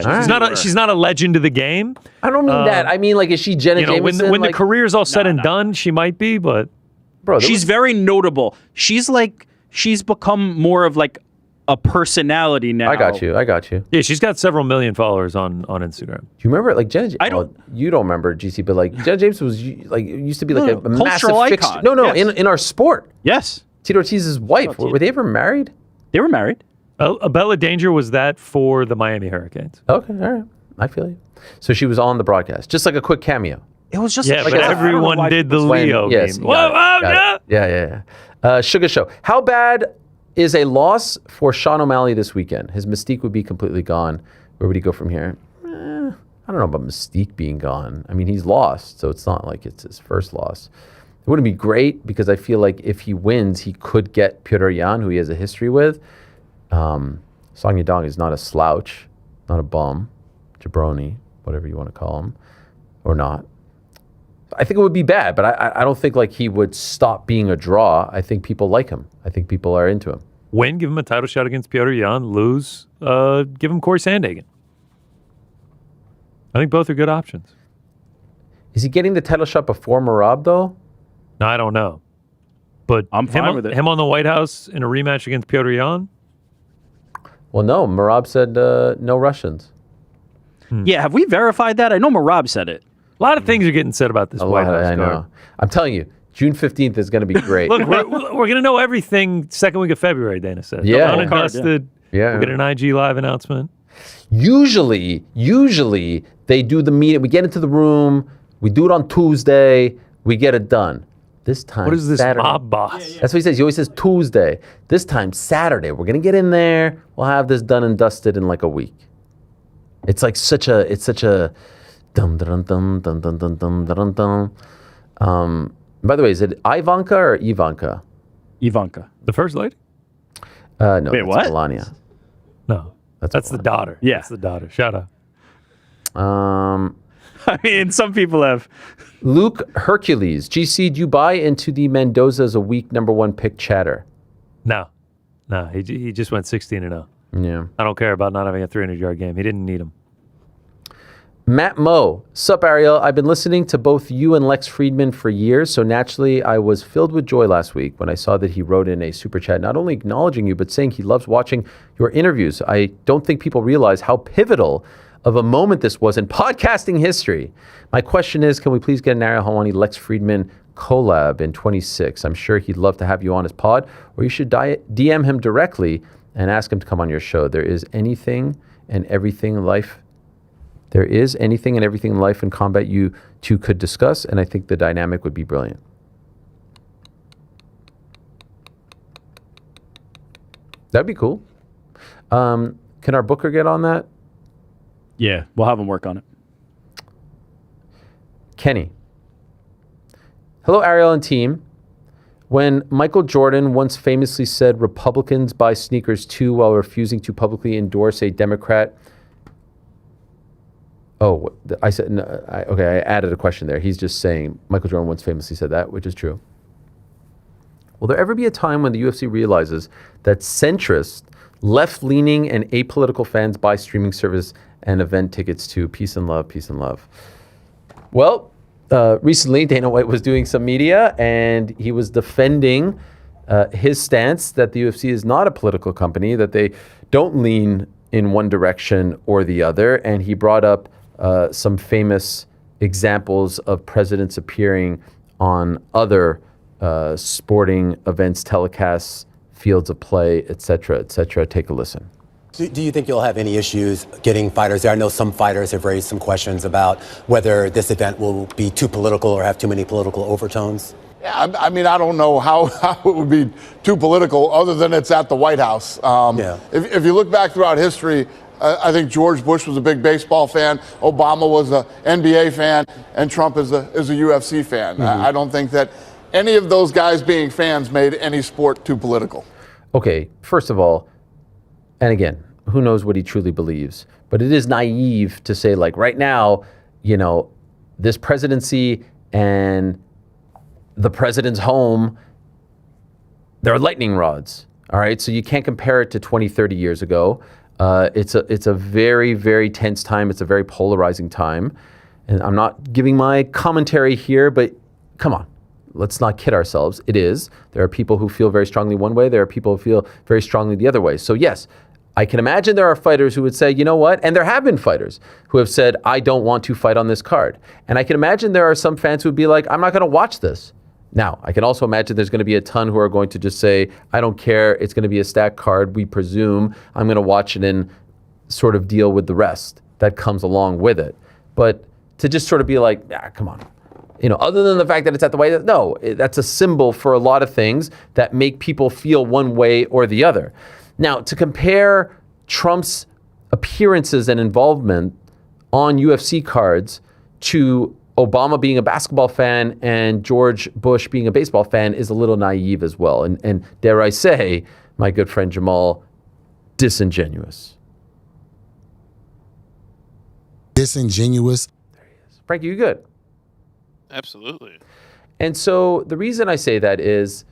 She's not a legend of the game. I don't mean that. I mean like, is she Jenna Jameson? When like, the career's all said and done, she might be, but bro, she's very notable. She's become more of like a personality now. I got you. yeah, she's got several million followers on Instagram. Do you remember like Jenna? You don't remember GC, but like Jenna Jameson was like used to be like a massive cultural fixture. icon. No, Yes. in our sport. Yes. Tito Ortiz's wife. Were they ever married? They were married. Abella Danger was that for the Miami Hurricanes. Okay, all right. I feel you. So she was on the broadcast, just like a quick cameo. It was just Yeah, like but I don't know everyone why did the people- Leo Yes, meme. got it. Yeah. Sugar Show. How bad is a loss for Sean O'Malley this weekend? His mystique would be completely gone. Where would he go from here? I don't know about mystique being gone. I mean, he's lost, so it's not like it's his first loss. It wouldn't be great because I feel like if he wins, he could get Petr Yan, who he has a history with. Song Yadong is not a slouch, not a bum, jabroni, whatever you want to call him, or not. I think it would be bad, but I don't think like he would stop being a draw. I think people like him. I think people are into him. Win, give him a title shot against Petr Yan. Lose, give him Cory Sandhagen. I think both are good options. Is he getting the title shot before Merab though? No, I don't know. But I'm fine with it. Him on the White House in a rematch against Petr Yan? Well, no. Merab said no Russians. Yeah, have we verified that? I know Merab said it. A lot of things are getting said about this White House. I know. card. I'm telling you, June 15th is going to be great. Look, we're going to know everything second week of February, Dana said. Yeah. Uninvested. Yeah. We'll get an IG Live announcement. Usually they do the meeting. We get into the room. We do it on Tuesday. We get it done. This time, What is this Saturday. mob boss? That's what he says. He always says Tuesday. This time, Saturday. We're gonna get in there. We'll have this done and dusted in like a week. It's like such a dum dum dum dum dum dum dum dum dum. By the way, is it Ivanka or Ivanka? Ivanka. The first lady? No, Wait, that's what? Melania. No. That's the daughter. Yeah. That's the daughter. Shout out. I mean, some people have. Luke Hercules. GC, do you buy into the Mendoza as a week #1 pick chatter? No. He just went 16-0. Yeah. I don't care about not having a 300-yard game. He didn't need him. Matt Moe. Sup, Ariel? I've been listening to both you and Lex Friedman for years, so naturally I was filled with joy last week when I saw that he wrote in a super chat, not only acknowledging you, but saying he loves watching your interviews. I don't think people realize how pivotal of a moment this was in podcasting history. My question is, can we please get an Ariel Helwani Lex Friedman collab in 26? I'm sure he'd love to have you on his pod, or you should DM him directly and ask him to come on your show. There is anything and everything in life in combat you two could discuss, and I think the dynamic would be brilliant. That'd be cool. Can our booker get on that? Yeah, we'll have him work on it. Kenny. Hello, Ariel and team. When Michael Jordan once famously said Republicans buy sneakers too while refusing to publicly endorse a Democrat. Oh, I said, no, I added a question there. He's just saying Michael Jordan once famously said that, which is true. Will there ever be a time when the UFC realizes that centrist, left-leaning, and apolitical fans buy streaming service and event tickets too? Peace and love, peace and love. Well, recently Dana White was doing some media and he was defending his stance that the UFC is not a political company, that they don't lean in one direction or the other. And he brought up some famous examples of presidents appearing on other sporting events, telecasts, fields of play, et cetera, et cetera. Take a listen. Do you think you'll have any issues getting fighters there? I know some fighters have raised some questions about whether this event will be too political or have too many political overtones. Yeah, I mean, I don't know how it would be too political other than it's at the White House. If you look back throughout history, I think George Bush was a big baseball fan, Obama was an NBA fan, and Trump is a UFC fan. Mm-hmm. I don't think that any of those guys being fans made any sport too political. Okay, first of all, and again, who knows what he truly believes, but it is naive to say, like, right now, you know, this presidency and the president's home, they're lightning rods, all right? So you can't compare it to 20, 30 years ago. It's a very, very tense time. It's a very polarizing time. And I'm not giving my commentary here, but come on. Let's not kid ourselves. It is. There are people who feel very strongly one way. There are people who feel very strongly the other way. So yes, I can imagine there are fighters who would say, you know what? And there have been fighters who have said, I don't want to fight on this card. And I can imagine there are some fans who would be like, I'm not going to watch this. Now, I can also imagine there's going to be a ton who are going to just say, I don't care. It's going to be a stacked card. We presume I'm going to watch it and sort of deal with the rest that comes along with it. But to just sort of be like, come on. You know, other than the fact that it's at the White House, no, that's a symbol for a lot of things that make people feel one way or the other. Now, to compare Trump's appearances and involvement on UFC cards to Obama being a basketball fan and George Bush being a baseball fan is a little naive as well. And dare I say, my good friend Jamal, disingenuous. Disingenuous. There he is. Frankie, you good? Absolutely. And so the reason I say that is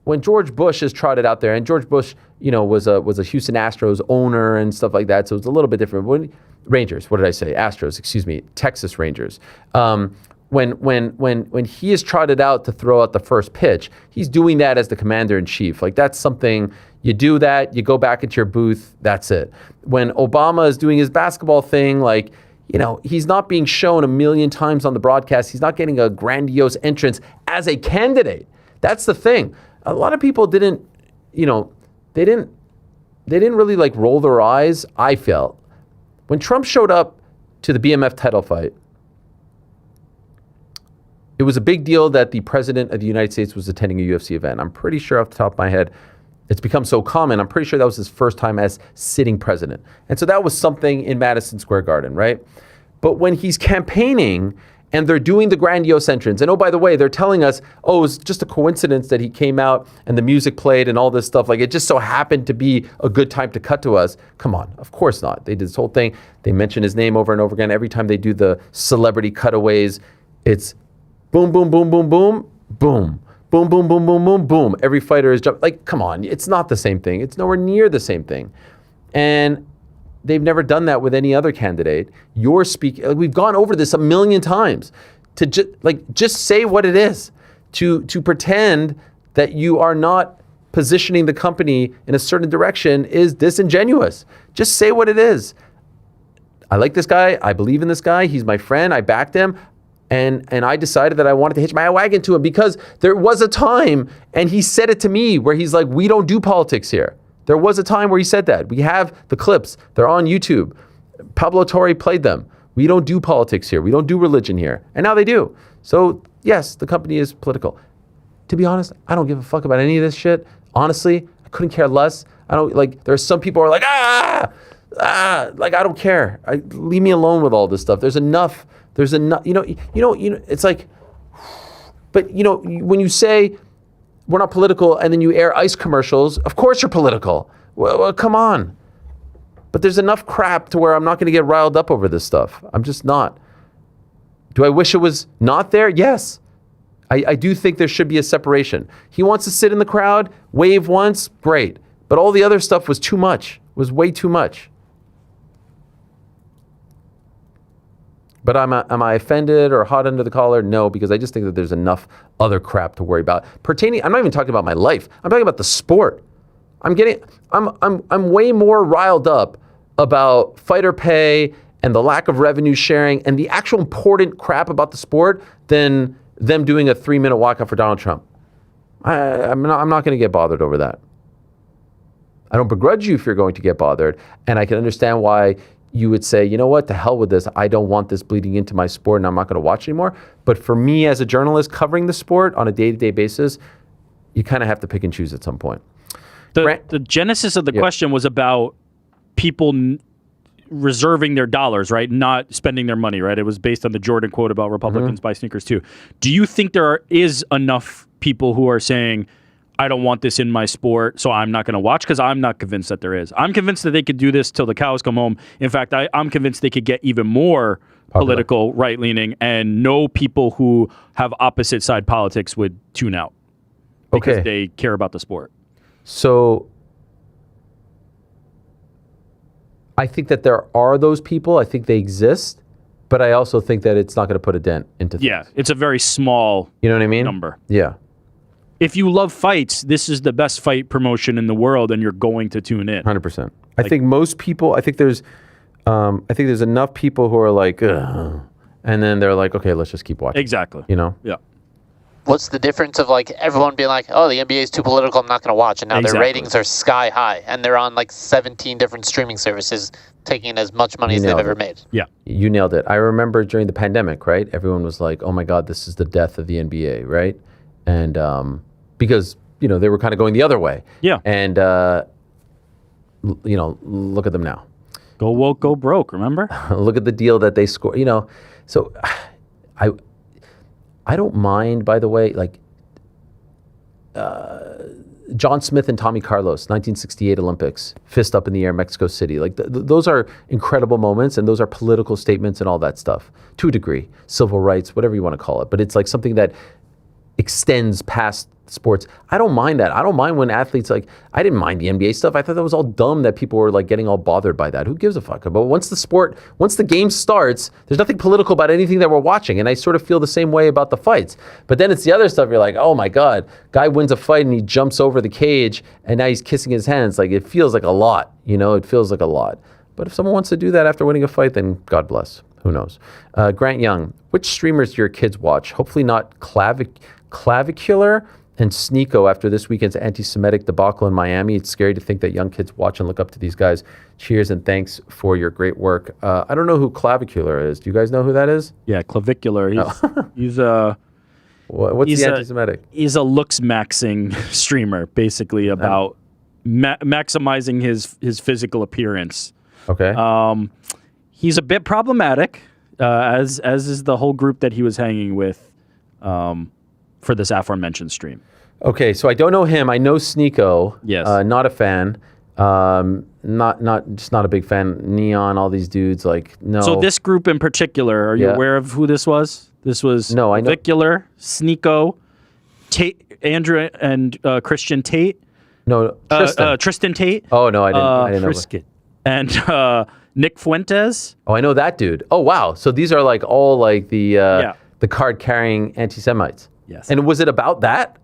when George Bush is trotted out there, and George Bush, you know, was a Houston Astros owner and stuff like that, so it's a little bit different. Rangers, what did I say? Astros, excuse me, Texas Rangers. When he is trotted out to throw out the first pitch, he's doing that as the commander-in-chief. Like, that's something, you do that, you go back into your booth, that's it. When Obama is doing his basketball thing, like, you know, he's not being shown a million times on the broadcast. He's not getting a grandiose entrance as a candidate. That's the thing. A lot of people didn't, you know, they didn't really like roll their eyes, I felt. When Trump showed up to the BMF title fight, it was a big deal that the president of the United States was attending a UFC event. I'm pretty sure off the top of my head, it's become so common. I'm pretty sure that was his first time as sitting president. And so that was something in Madison Square Garden, right? But when he's campaigning and they're doing the grandiose entrance, and oh, by the way, they're telling us, oh, it was just a coincidence that he came out and the music played and all this stuff. Like, it just so happened to be a good time to cut to us. Come on, of course not. They did this whole thing. They mention his name over and over again. Every time they do the celebrity cutaways, it's boom, boom, boom, boom, boom, boom. Boom, boom, boom, boom, boom, boom. Every fighter is jumping. Like, come on, it's not the same thing. It's nowhere near the same thing. And they've never done that with any other candidate. You're speaking, like, we've gone over this a million times. To just say what it is. To pretend that you are not positioning the company in a certain direction is disingenuous. Just say what it is. I like this guy. I believe in this guy. He's my friend. I backed him. And I decided that I wanted to hitch my wagon to him because there was a time, and he said it to me, where he's like, we don't do politics here. There was a time where he said that. We have the clips. They're on YouTube. Pablo Torre played them. We don't do politics here. We don't do religion here. And now they do. So yes, the company is political. To be honest, I don't give a fuck about any of this shit. Honestly, I couldn't care less. I don't, like, there are some people who are like, like, I don't care. Leave me alone with all this stuff. There's enough, you know, it's like, but you know, when you say we're not political and then you air ICE commercials, of course you're political. Well, come on. But there's enough crap to where I'm not going to get riled up over this stuff. I'm just not. Do I wish it was not there? Yes. I do think there should be a separation. He wants to sit in the crowd, wave once, great. But all the other stuff was too much, was way too much. But am I offended or hot under the collar? No, because I just think that there's enough other crap to worry about. I'm not even talking about my life. I'm talking about the sport. I'm way more riled up about fighter pay and the lack of revenue sharing and the actual important crap about the sport than them doing a 3-minute walkout for Donald Trump. I'm not going to get bothered over that. I don't begrudge you if you're going to get bothered, and I can understand why you would say, you know what, to hell with this. I don't want this bleeding into my sport and I'm not going to watch anymore. But for me as a journalist covering the sport on a day-to-day basis, you kind of have to pick and choose at some point. The genesis of the question was about people reserving their dollars, right? Not spending their money, right? It was based on the Jordan quote about Republicans buy sneakers too. Do you think there is enough people who are saying, I don't want this in my sport, so I'm not going to watch? Because I'm not convinced that there is. I'm convinced that they could do this till the cows come home. In fact, I'm convinced they could get even more political, right-leaning, and no people who have opposite side politics would tune out because they care about the sport. So I think that there are those people. I think they exist, but I also think that it's not going to put a dent into things. Yeah, it's a very small you know what I mean? Number. Yeah. If you love fights, this is the best fight promotion in the world, and you're going to tune in. 100%. I think most people. I think there's enough people who are like, ugh, and then they're like, okay, let's just keep watching. Exactly. You know? Yeah. What's the difference of like everyone being like, oh, the NBA is too political, I'm not going to watch, and now their ratings are sky high, and they're on like 17 different streaming services, taking as much money as they've ever made. Yeah. You nailed it. I remember during the pandemic, right? Everyone was like, oh my God, this is the death of the NBA, right? And because, you know, they were kind of going the other way. Yeah. And, you know, look at them now. Go woke, go broke, remember? Look at the deal that they scored, you know. So I don't mind, by the way, like John Smith and Tommy Carlos, 1968 Olympics, fist up in the air, Mexico City. Like those are incredible moments, and those are political statements and all that stuff, to a degree, civil rights, whatever you want to call it. But it's like something that extends past sports. I don't mind that. I don't mind when athletes, like, I didn't mind the NBA stuff. I thought that was all dumb that people were like getting all bothered by that. Who gives a fuck? But once the game starts, there's nothing political about anything that we're watching. And I sort of feel the same way about the fights. But then it's the other stuff. You're like, oh my God, guy wins a fight and he jumps over the cage and now he's kissing his hands. Like, it feels like a lot, you know, it feels like a lot. But if someone wants to do that after winning a fight, then God bless. Who knows? Grant Young, which streamers do your kids watch? Hopefully not Clavicular and Sneeko after this weekend's anti-Semitic debacle in Miami. It's scary to think that young kids watch and look up to these guys. Cheers and thanks for your great work. I don't know who Clavicular is. Do you guys know who that is? Yeah, Clavicular. He's What's the anti-Semitic? He's a looks maxing streamer, basically about maximizing his physical appearance. Okay. He's a bit problematic, as is the whole group that he was hanging with for this aforementioned stream. Okay, so I don't know him. I know Sneeko. Yes. Not a fan. Not a big fan. Neon, all these dudes, like, no. So this group in particular, are you aware of who this was? This was No, I know. Vicular, Sneeko, Andrew and Christian Tate. No, Tristan. Tristan Tate. Oh, no, I didn't know. Trisket. And Nick Fuentes. Oh, I know that dude. Oh, wow. So these are like all like the card-carrying anti-Semites. Yes. And was it about that?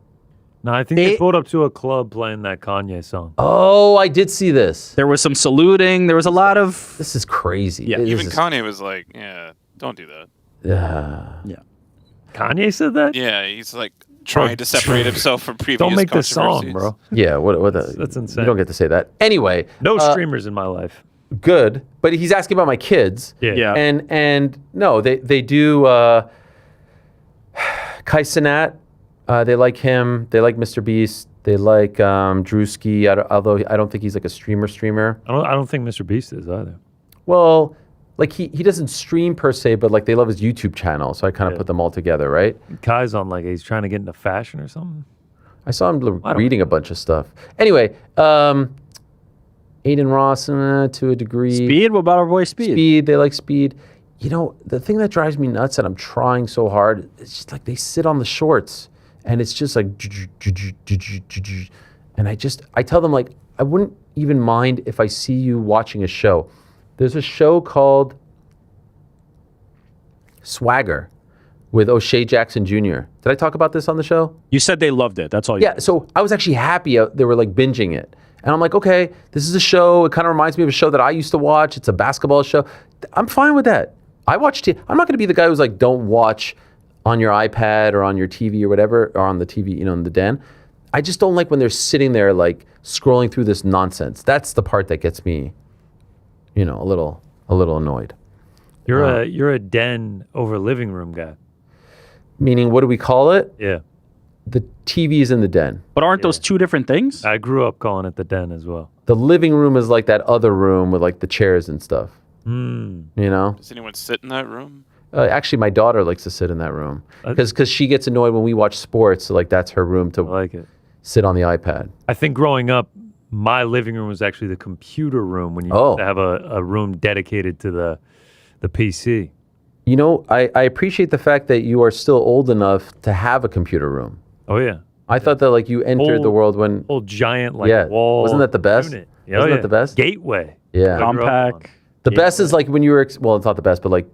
No, I think they pulled up to a club playing that Kanye song. Oh, I did see this. There was some saluting. There was a lot of... This is crazy. Yeah. Even Kanye was like, yeah, don't do that. Yeah. Kanye said that? Yeah, he's like trying to separate himself from previous Don't make this song, controversies. bro. Yeah, what That's insane. You don't get to say that. Anyway. No streamers in my life. Good, but he's asking about my kids. Yeah. And no, they do Kai Cenat, they like him, they like Mr. Beast, they like Drewski, although I don't think he's like a streamer. I don't think Mr. Beast is either. Well, like he doesn't stream per se, but like they love his YouTube channel, so I kind of put them all together, right? Kai's on like he's trying to get into fashion or something. I saw him reading a bunch of stuff. Anyway, Aiden Ross to a degree. Speed? What about our boy Speed? Speed, they like Speed. You know, the thing that drives me nuts, and I'm trying so hard, it's just like they sit on the shorts, and it's just like, and I tell them, like, I wouldn't even mind if I see you watching a show. There's a show called Swagger with O'Shea Jackson Jr. Did I talk about this on the show? You said they loved it. That's all you Yeah, so I was actually happy they were like binging it. And I'm like, okay, this is a show. It kind of reminds me of a show that I used to watch. It's a basketball show. I'm fine with that. I watch I'm not going to be the guy who's like, don't watch on your iPad or on your TV or whatever, or on the TV, in the den. I just don't like when they're sitting there like scrolling through this nonsense. That's the part that gets me, a little annoyed. You're a den over living room guy. Meaning, what do we call it? Yeah. The TV is in the den. But aren't those two different things? I grew up calling it the den as well. The living room is like that other room with like the chairs and stuff. Does anyone sit in that room? Actually, my daughter likes to sit in that room because she gets annoyed when we watch sports. So like that's her room to sit on the iPad. I think growing up, my living room was actually the computer room when you used to have a room dedicated to the PC. I appreciate the fact that you are still old enough to have a computer room. Oh yeah. I thought that like you entered the world when old giant wall. Wasn't that the best? Unit. Wasn't that the best? Gateway. Yeah. Compact. The best is like when you were well, it's not the best, but like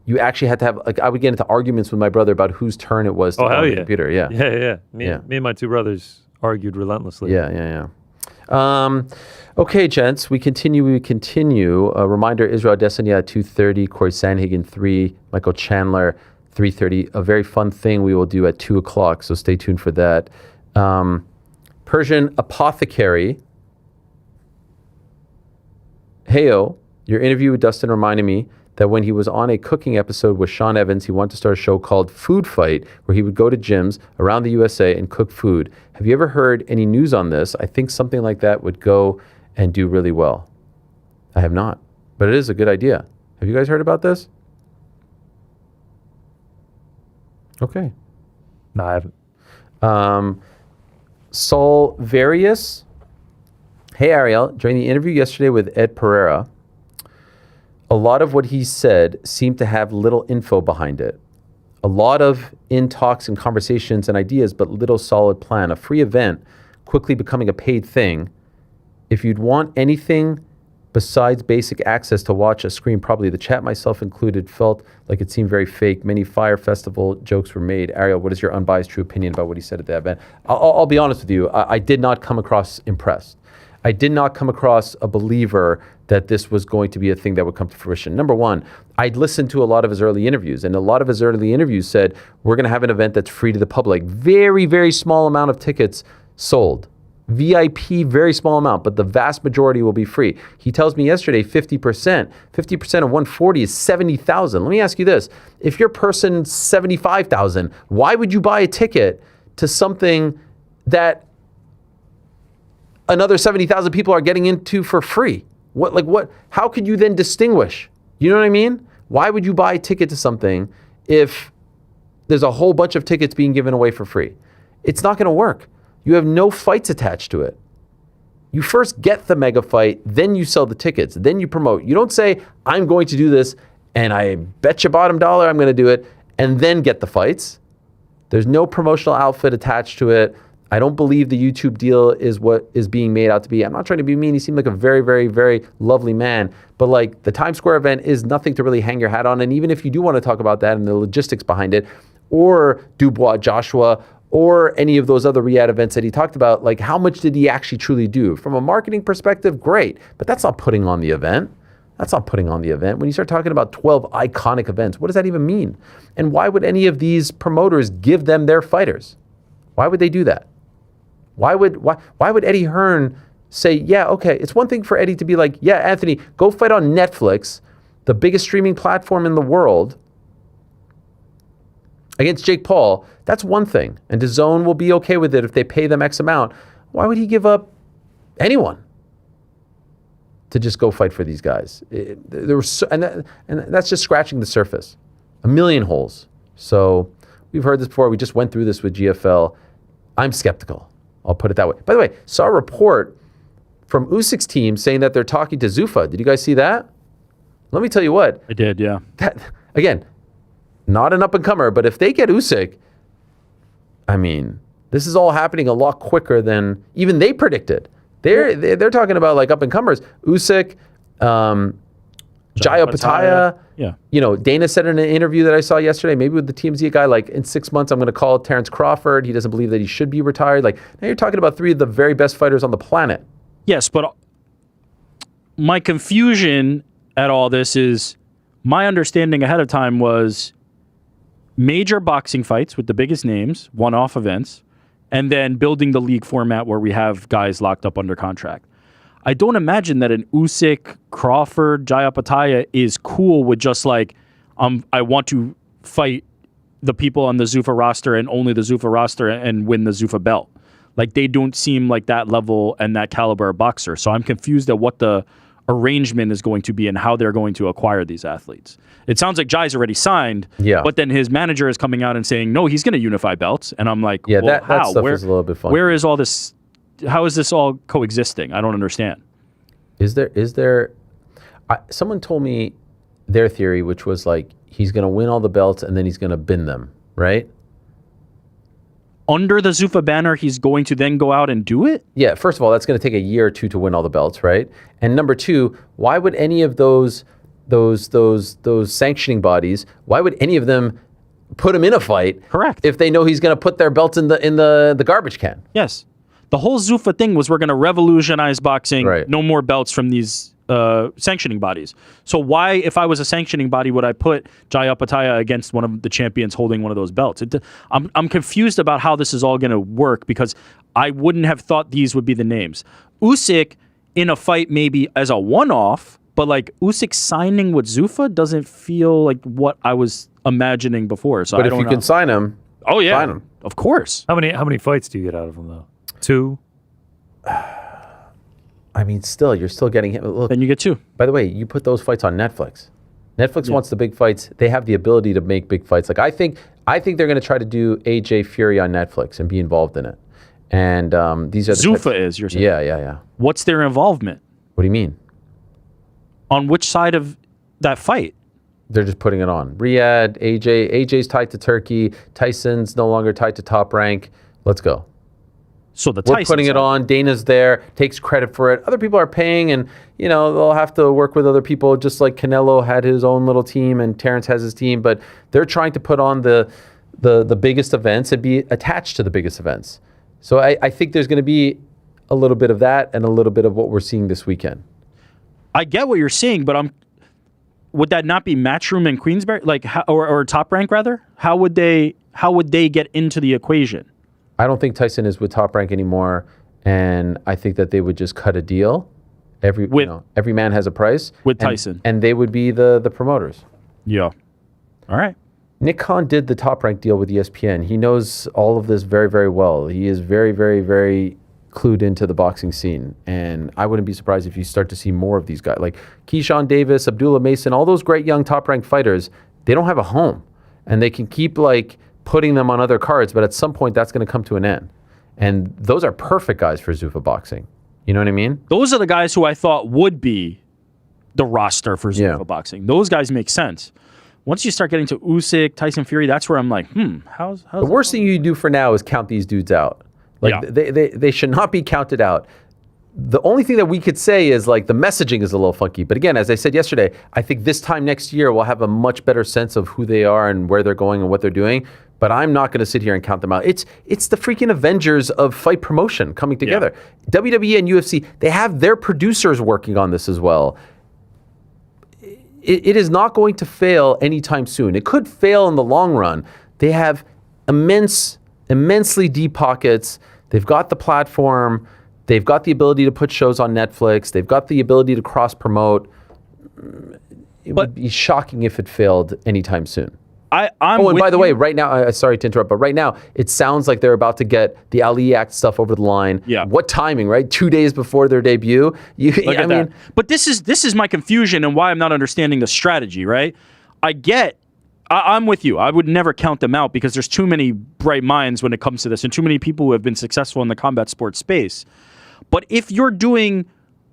you actually had to have like I would get into arguments with my brother about whose turn it was to go on the computer. Yeah. Yeah. Me and my two brothers argued relentlessly. Yeah. Okay, gents, we continue. A reminder, Israel Adesanya at 2:30, Cory Sandhagen 3, Michael Chandler 3:30. A very fun thing we will do at 2 o'clock, so stay tuned for that. Persian Apothecary. Heyo, your interview with Dustin reminded me that when he was on a cooking episode with Sean Evans, he wanted to start a show called Food Fight, where he would go to gyms around the USA and cook food. Have you ever heard any news on this? I think something like that would go and do really well. I have not, but it is a good idea. Have you guys heard about this? Okay. No, I haven't. Saul Various. Hey, Ariel. During the interview yesterday with Ed Pereira, a lot of what he said seemed to have little info behind it. A lot of in talks and conversations and ideas, but little solid plan. A free event quickly becoming a paid thing. If you'd want anything besides basic access to watch a screen, probably the chat, myself included, felt like it seemed very fake. Many Fire Festival jokes were made. Ariel, what is your unbiased true opinion about what he said at that event? I'll be honest with you. I did not come across impressed. I did not come across a believer that this was going to be a thing that would come to fruition. Number one, I'd listened to a lot of his early interviews, and a lot of his early interviews said, we're going to have an event that's free to the public. Very, very small amount of tickets sold. VIP, very small amount, but the vast majority will be free. He tells me yesterday 50%. 50% of 140 is 70,000. Let me ask you this. If your person's 75,000, why would you buy a ticket to something that another 70,000 people are getting into for free? How could you then distinguish? You know what I mean? Why would you buy a ticket to something if there's a whole bunch of tickets being given away for free? It's not going to work. You have no fights attached to it. You first get the mega fight, then you sell the tickets, then you promote. You don't say, I'm going to do this, and I bet you bottom dollar I'm going to do it, and then get the fights. There's no promotional outfit attached to it. I don't believe the YouTube deal is what is being made out to be. I'm not trying to be mean. He seemed like a very, very, very lovely man. But like the Times Square event is nothing to really hang your hat on. And even if you do want to talk about that and the logistics behind it, or Dubois, Joshua, or any of those other Riyadh events that he talked about, like how much did he actually truly do? From a marketing perspective, great. But that's not putting on the event. That's not putting on the event. When you start talking about 12 iconic events, what does that even mean? And why would any of these promoters give them their fighters? Why would they do that? Why would Eddie Hearn say, yeah, okay, it's one thing for Eddie to be like, yeah, Anthony, go fight on Netflix, the biggest streaming platform in the world, against Jake Paul. That's one thing. And DAZN will be okay with it if they pay them X amount. Why would he give up anyone to just go fight for these guys? There was and that's just scratching the surface. A million holes. So we've heard this before. We just went through this with GFL. I'm skeptical. I'll put it that way. By the way, saw a report from Usyk's team saying that they're talking to Zuffa. Did you guys see that? Let me tell you what. I did, yeah. That, again, not an up-and-comer, but if they get Usyk, I mean, this is all happening a lot quicker than even they predicted. They're talking about like up-and-comers. Usyk, Jaya Pataya. Yeah. You know, Dana said in an interview that I saw yesterday, maybe with the TMZ guy, like in 6 months, I'm going to call Terrence Crawford. He doesn't believe that he should be retired. Like now you're talking about three of the very best fighters on the planet. Yes, but my confusion at all this is my understanding ahead of time was major boxing fights with the biggest names, one-off events, and then building the league format where we have guys locked up under contract. I don't imagine that an Usyk, Crawford, Jaya Pataya is cool with just like, I want to fight the people on the Zuffa roster and only the Zuffa roster and win the Zuffa belt. Like they don't seem like that level and that caliber of boxer. So I'm confused at what the arrangement is going to be and how they're going to acquire these athletes. It sounds like Jai's already signed, but then his manager is coming out and saying, no, he's going to unify belts. And I'm like, yeah, well, that how? stuff is a little bit funny. Where is all this? How is this all coexisting? I don't understand. Is there someone told me their theory, which was like he's going to win all the belts and then he's going to bin them, right? Under the Zuffa banner, he's going to then go out and do it? Yeah, first of all, that's going to take a year or two to win all the belts, right? And number two, why would any of those sanctioning bodies, why would any of them put him in a fight? Correct. If they know he's going to put their belts in the garbage can. Yes. The whole Zuffa thing was we're going to revolutionize boxing. Right. No more belts from these sanctioning bodies. So why, if I was a sanctioning body, would I put Jaya Pataya against one of the champions holding one of those belts? I'm confused about how this is all going to work because I wouldn't have thought these would be the names. Usyk in a fight maybe as a one-off, but like Usyk signing with Zuffa doesn't feel like what I was imagining before. So but I if don't you know. can sign him, oh yeah, sign him. Of course. How many fights do you get out of him though? 2? I mean, still, you're still getting him. Look, then you get 2. By the way, you put those fights on Netflix. Netflix wants the big fights. They have the ability to make big fights. Like I think they're going to try to do AJ Fury on Netflix and be involved in it. And these are the Zuffa is, you're saying? Yeah. What's their involvement? What do you mean? On which side of that fight? They're just putting it on. Riyadh, AJ's tied to Turkey. Tyson's no longer tied to Top Rank. Let's go. So we're putting it on. Dana's there, takes credit for it. Other people are paying, and they'll have to work with other people. Just like Canelo had his own little team, and Terrence has his team. But they're trying to put on the biggest events and be attached to the biggest events. So I think there's going to be a little bit of that and a little bit of what we're seeing this weekend. I get what you're saying, but would that not be Matchroom and Queensberry, or Top Rank rather? How would they get into the equation? I don't think Tyson is with Top Rank anymore, and I think that they would just cut a deal. Every man has a price with Tyson, and they would be the promoters. Yeah. All right. Nick Khan did the Top Rank deal with ESPN. He knows all of this very, very well. He is very, very, very clued into the boxing scene. And I wouldn't be surprised if you start to see more of these guys. Like Keyshawn Davis, Abdullah Mason, all those great young Top Rank fighters, they don't have a home. And they can keep like putting them on other cards, but at some point that's going to come to an end. And those are perfect guys for Zuffa Boxing. You know what I mean? Those are the guys who I thought would be the roster for Zuffa Boxing. Those guys make sense. Once you start getting to Usyk, Tyson Fury, that's where I'm like, how's the worst thing you do for now is count these dudes out. Like they should not be counted out. The only thing that we could say is like the messaging is a little funky. But again, as I said yesterday, I think this time next year we'll have a much better sense of who they are and where they're going and what they're doing. But I'm not going to sit here and count them out. It's the freaking Avengers of fight promotion coming together. Yeah. WWE and UFC, they have their producers working on this as well. It is not going to fail anytime soon. It could fail in the long run. They have immensely deep pockets. They've got the platform. They've got the ability to put shows on Netflix. They've got the ability to cross-promote. It would be shocking if it failed anytime soon. And by the way, right now, sorry to interrupt, but right now, it sounds like they're about to get the Ali Act stuff over the line. Yeah. What timing, right? 2 days before their debut. But this is my confusion and why I'm not understanding the strategy, right? I'm with you. I would never count them out because there's too many bright minds when it comes to this and too many people who have been successful in the combat sports space. But if you're doing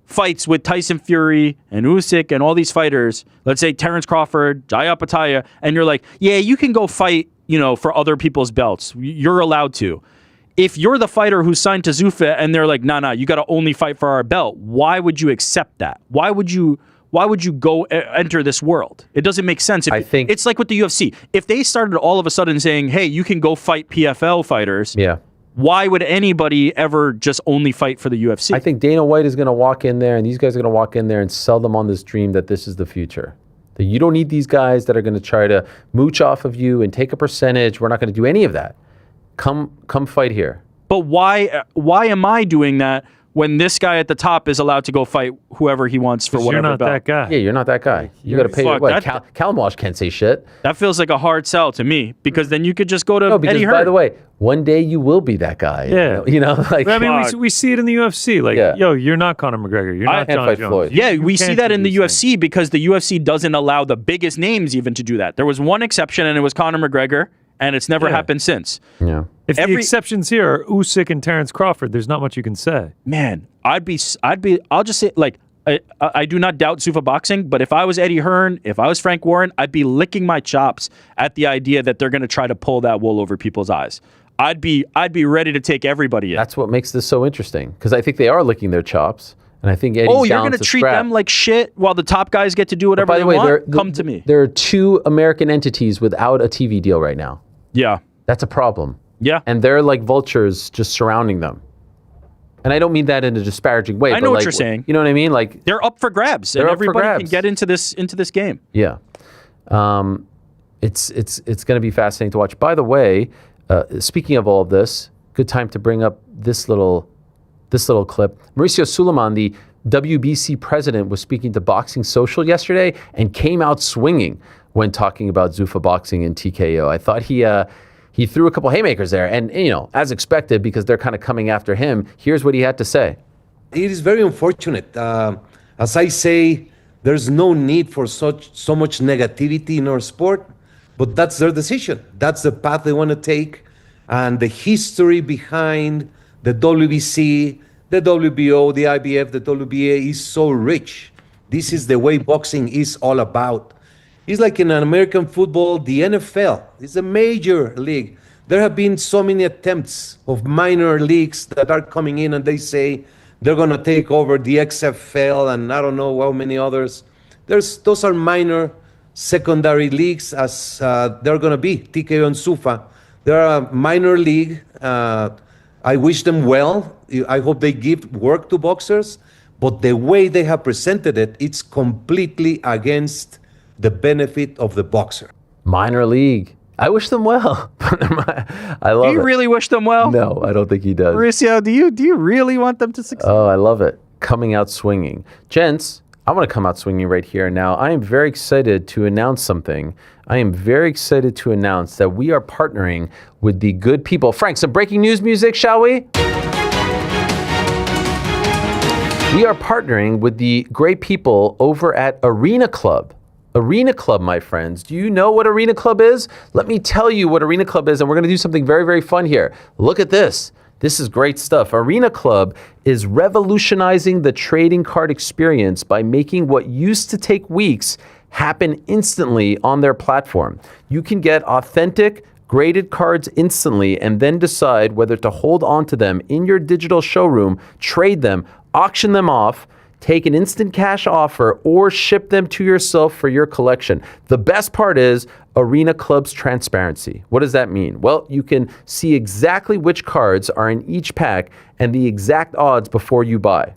fights with Tyson Fury and Usyk and all these fighters, let's say Terrence Crawford, Jaya Pataya, and you're like, yeah, you can go fight, for other people's belts. You're allowed to. If you're the fighter who's signed to Zuffa and they're like, nah, you got to only fight for our belt, why would you accept that? Why would you go enter this world? It doesn't make sense. I think it's like with the UFC. If they started all of a sudden saying, hey, you can go fight PFL fighters. Yeah. Why would anybody ever just only fight for the UFC? I think Dana White is going to walk in there and these guys are going to walk in there and sell them on this dream that this is the future. That you don't need these guys that are going to try to mooch off of you and take a percentage. We're not going to do any of that. Come fight here. But why am I doing that when this guy at the top is allowed to go fight whoever he wants for whatever belt? You're not that guy. Yeah, you're not that guy. You got to pay. Callum Walsh can't say shit. That feels like a hard sell to me because then you could just go to Eddie Hearn. By the way, one day you will be that guy. Yeah. We see it in the UFC. Like, you're not Conor McGregor. You're not John Jones. Floyd. Yeah, we see that in the UFC because the UFC doesn't allow the biggest names even to do that. There was one exception, and it was Conor McGregor, and it's never happened since. Yeah. If the exceptions here are Usyk and Terrence Crawford, there's not much you can say. Man, I'll just say, like, I do not doubt Zuffa Boxing, but if I was Eddie Hearn, if I was Frank Warren, I'd be licking my chops at the idea that they're going to try to pull that wool over people's eyes. I'd be ready to take everybody in. That's what makes this so interesting because I think they are licking their chops, and I think Eddie's down to you're going to treat them like shit while the top guys get to do whatever they want? Come to me. There are 2 American entities without a TV deal right now. Yeah. That's a problem. Yeah. And they're like vultures just surrounding them. And I don't mean that in a disparaging way. I know what you're saying. You know what I mean? Like they're up for grabs, and everybody can get into this game. Yeah. It's going to be fascinating to watch. By the way, speaking of all of this, good time to bring up this little clip. Mauricio Suleiman, the WBC president, was speaking to Boxing Social yesterday and came out swinging when talking about Zuffa Boxing and TKO. I thought he threw a couple haymakers there, and as expected, because they're kind of coming after him. Here's what he had to say. It is very unfortunate. As I say, there's no need for so much negativity in our sport, but that's their decision. That's the path they want to take, and the history behind the WBC, the WBO, the IBF, the WBA is so rich. This is the way boxing is all about. It's like in American football, the NFL is a major league. There have been so many attempts of minor leagues that are coming in and they say they're going to take over the XFL and I don't know how many others. Those are minor secondary leagues as they're going to be, TKO and Zuffa. They're a minor league. I wish them well. I hope they give work to boxers. But the way they have presented it, it's completely against the benefit of the boxer. Minor league. I wish them well. I love it. Do you really wish them well? No, I don't think he does. Mauricio, do you really want them to succeed? Oh, I love it. Coming out swinging. Gents, I want to come out swinging right here and now. I am very excited to announce something. I am very excited to announce that we are partnering with the good people. Frank, some breaking news music, shall we? We are partnering with the great people over at Arena Club. Arena Club, my friends. Do you know what Arena Club is? Let me tell you what Arena Club is, and we're going to do something very, very fun here. Look at this. This is great stuff. Arena Club is revolutionizing the trading card experience by making what used to take weeks happen instantly on their platform. You can get authentic, graded cards instantly and then decide whether to hold on to them in your digital showroom, trade them, auction them off, take an instant cash offer, or ship them to yourself for your collection. The best part is Arena Club's transparency. What does that mean? Well, you can see exactly which cards are in each pack and the exact odds before you buy.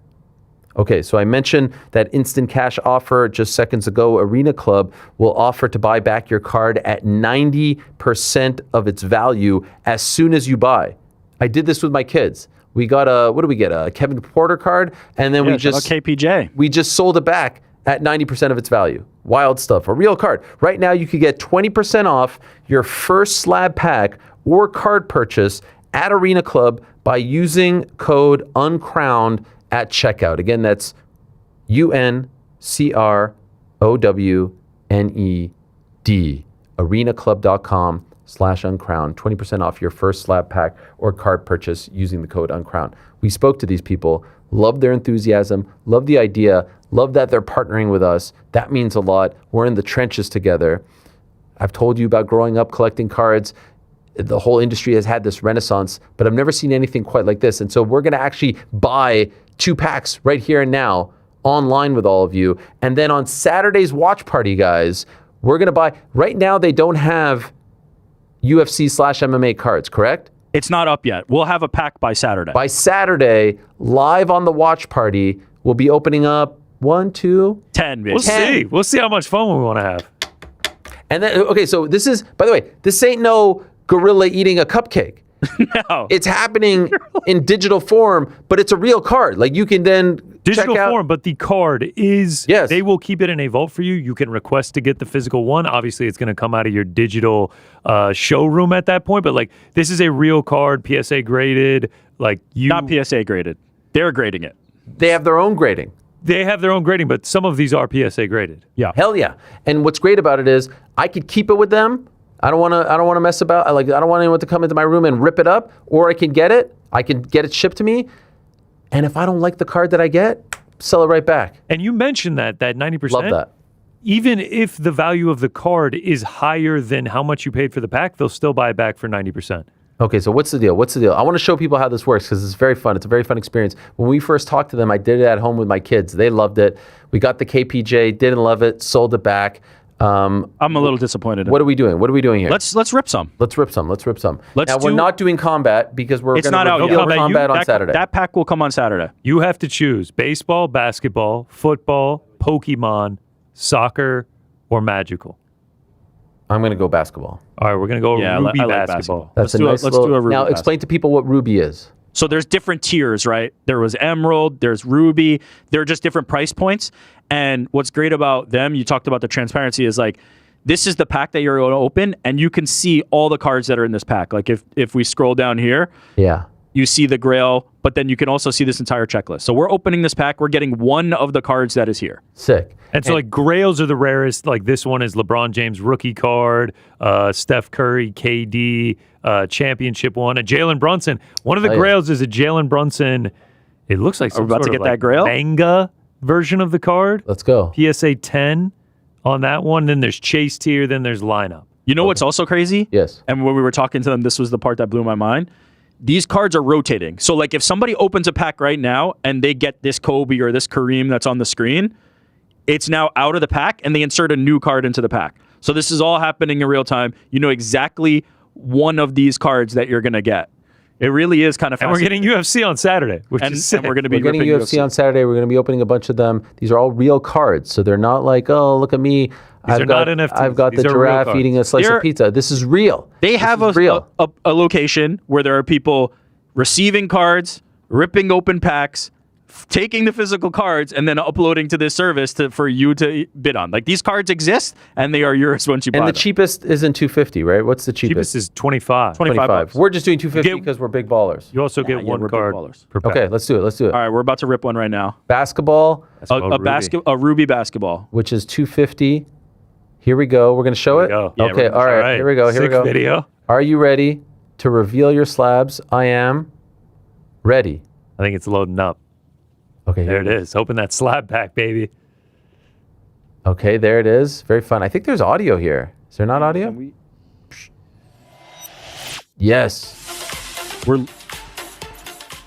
Okay, so I mentioned that instant cash offer just seconds ago. Arena Club will offer to buy back your card at 90% of its value as soon as you buy. I did this with my kids. We got what do we get? A Kevin Porter card, and then we just KPJ. We just sold it back at 90% of its value. Wild stuff. A real card. Right now, you could get 20% off your first slab pack or card purchase at Arena Club by using code UNCROWNED at checkout. Again, that's UNCROWNED. arenaclub.com/uncrowned. 20% off your first slab pack or card purchase using the code UNCROWNED. We spoke to these people, love their enthusiasm, love the idea, love that they're partnering with us. That means a lot. We're in the trenches together. I've told you about growing up collecting cards. The whole industry has had this renaissance, but I've never seen anything quite like this. And so we're going to actually buy 2 packs right here and now online with all of you. And then on Saturday's watch party, guys, we're going to buy. Right now, they don't have UFC/MMA cards, correct? It's not up yet. We'll have a pack by Saturday. By Saturday, live on the watch party, we'll be opening up 1, 2, 10. We'll see. We'll see how much fun we want to have. And then, okay, so this is, by the way, this ain't no gorilla eating a cupcake. No. It's happening in digital form, but it's a real card. Like you can then digital check out. form, but the card is, yes. They will keep it in a vault for you. You can request to get the physical one. Obviously, it's going to come out of your digital showroom at that point, but like this is a real card, PSA graded. Like you, not PSA graded. They're grading it. They have their own grading. They have their own grading, but some of these are PSA graded. Yeah. Hell yeah. And what's great about it is I could keep it with them. I don't want to mess about. I don't want anyone to come into my room and rip it up, or I can get it. I can get it shipped to me. And if I don't like the card that I get, sell it right back. And you mentioned that 90%. Love that. Even if the value of the card is higher than how much you paid for the pack, they'll still buy it back for 90%. Okay, so what's the deal? I want to show people how this works because it's very fun. It's a very fun experience. When we first talked to them, I did it at home with my kids. They loved it. We got the KPJ, didn't love it, sold it back. I'm a little disappointed. What are we doing? What are we doing here? Let's rip some. Let's rip some. Now we're not doing combat because we're going to reveal combat on Saturday. That pack will come on Saturday. You have to choose baseball, basketball, football, Pokemon, soccer, or magical. I'm going to go basketball. All right, we're going to go Ruby I like basketball. That's let's do a Ruby. Now explain to people what Ruby is. So there's different tiers, right? There was Emerald, there's Ruby. There are just different price points. And what's great about them, you talked about the transparency, is like, this is the pack that you're going to open, and you can see all the cards that are in this pack. Like if we scroll down here, you see the Grail, but then you can also see this entire checklist. So we're opening this pack. We're getting one of the cards that is here. Sick. And so like Grails are the rarest. Like this one is LeBron James rookie card, Steph Curry, KD, championship one, a Jalen Brunson. One of the Grails is a Jalen Brunson. It looks like some about to get that Grail manga version of the card. Let's go. PSA 10 on that one. Then there's chase tier. Then there's lineup. You know what's also crazy? Yes. And when we were talking to them, this was the part that blew my mind. These cards are rotating. So like if somebody opens a pack right now and they get this Kobe or this Kareem that's on the screen, it's now out of the pack and they insert a new card into the pack. So this is all happening in real time. You know exactly one of these cards that you're going to get. It really is kind of fascinating. And we're getting UFC on Saturday, which is sick. And we're going to be getting UFC on Saturday. We're going to be opening a bunch of them. These are all real cards. So they're not like, oh, look at me. These are not NFTs. I've got These the are real giraffe cards. eating a slice They're- of pizza. This is real. They have a location where there are people receiving cards, ripping open packs, taking the physical cards, and then uploading to this service for you to bid on. Like, these cards exist, and they are yours once you buy And the them. cheapest isn't $250, right? What's the cheapest? Cheapest is 25. 25 bucks. We're just doing $250 Get- because we're big ballers. You also get yeah, one we're big card ballers. per pack. Okay, let's do it. Let's do it. All right, we're about to rip one right now. Basketball, A Ruby basketball. which is $250. Here we go. We're going to show it. go. Yeah, Okay, we're all right. Here we go. Here we Sick go. video. Are you ready to reveal your slabs? I am ready. I think it's loading up. Okay, There it is. Open that slab pack, baby. Okay, there it is. Very fun. I think there's audio here. Is there not audio? Yes. We're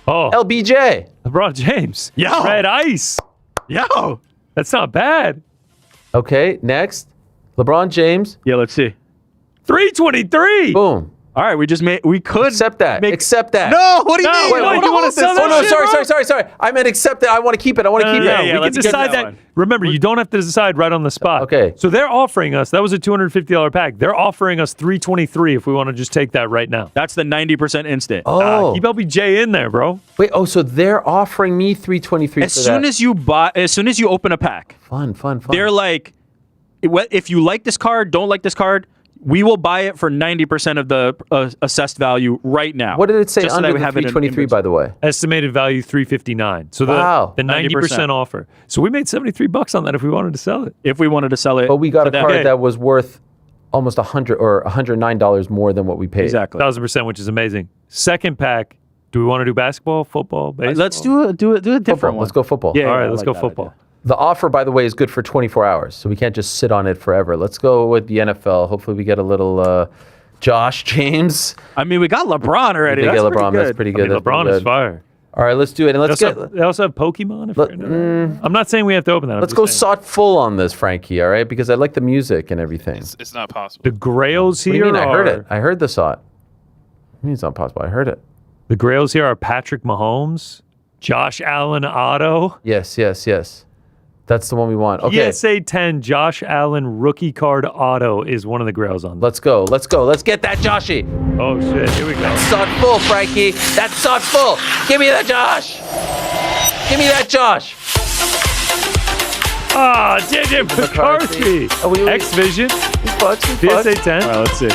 Oh, LBJ. LeBron James. Yo. Red ice. yo. That's not bad. Okay, next. LeBron James. Yeah, let's see. 323. Boom. All right, we could Accept that. make- Accept that. No, what do you No, mean? wait, Hold you on, wanna hold sell on. that Oh, no, shit, sorry. I meant accept it. I want to keep it. I want to keep it. Yeah, we we can can get decide that that. one. Remember, you don't have to decide right on the spot. Okay. So they're offering us, that was a $250 pack. They're offering us 323 if we want to just take that right now. That's the 90% instant. Oh. Keep LBJ in there, bro. Wait, so they're offering me $323 As for soon that. as soon as you open a pack, Fun. they're like, if you like this card, don't like this card, we will buy it for 90% of the assessed value right now. What did it say Just so under that we the have it in 323, by the way? Estimated value 359. So Wow. the 90% offer. So we made 73 bucks on that if we wanted to sell it. If we wanted to sell it. But we got to a them. card Okay. that was worth almost $100 or $109 more than what we paid. Exactly. 1,000%, which is amazing. Second pack. Do we want to do basketball, football, baseball? Let's do a different Football. one. Let's go football. Yeah, All right, I let's like go that football. idea. The offer, by the way, is good for 24 hours, so we can't just sit on it forever. Let's go with the NFL. Hopefully, we get a little Josh James. I mean, we got LeBron already. We did That's get LeBron. pretty That's good. pretty I good. mean, That's pretty LeBron is good. fire. All right, let's do it. And let's They also have Pokemon. I'm not saying we have to open that. I'm let's just go saying. sot full on this, Frankie. All right, because I like the music and everything. It's not possible. The Grails What do here you mean? I heard are- it. I heard the sot. I mean, it's not possible. I heard it. The Grails here are Patrick Mahomes, Josh Allen auto, Yes. That's the one we want. Okay, PSA 10 Josh Allen rookie card auto is one of the Grails on. let's go. Let's get that Joshy. Oh shit! Here we go. Sot full, Frankie. That's sot full. Give me that Josh. Give me that Josh. Ah, JJ McCarthy. Oh, we- X Vision. PSA 10 All right, let's see.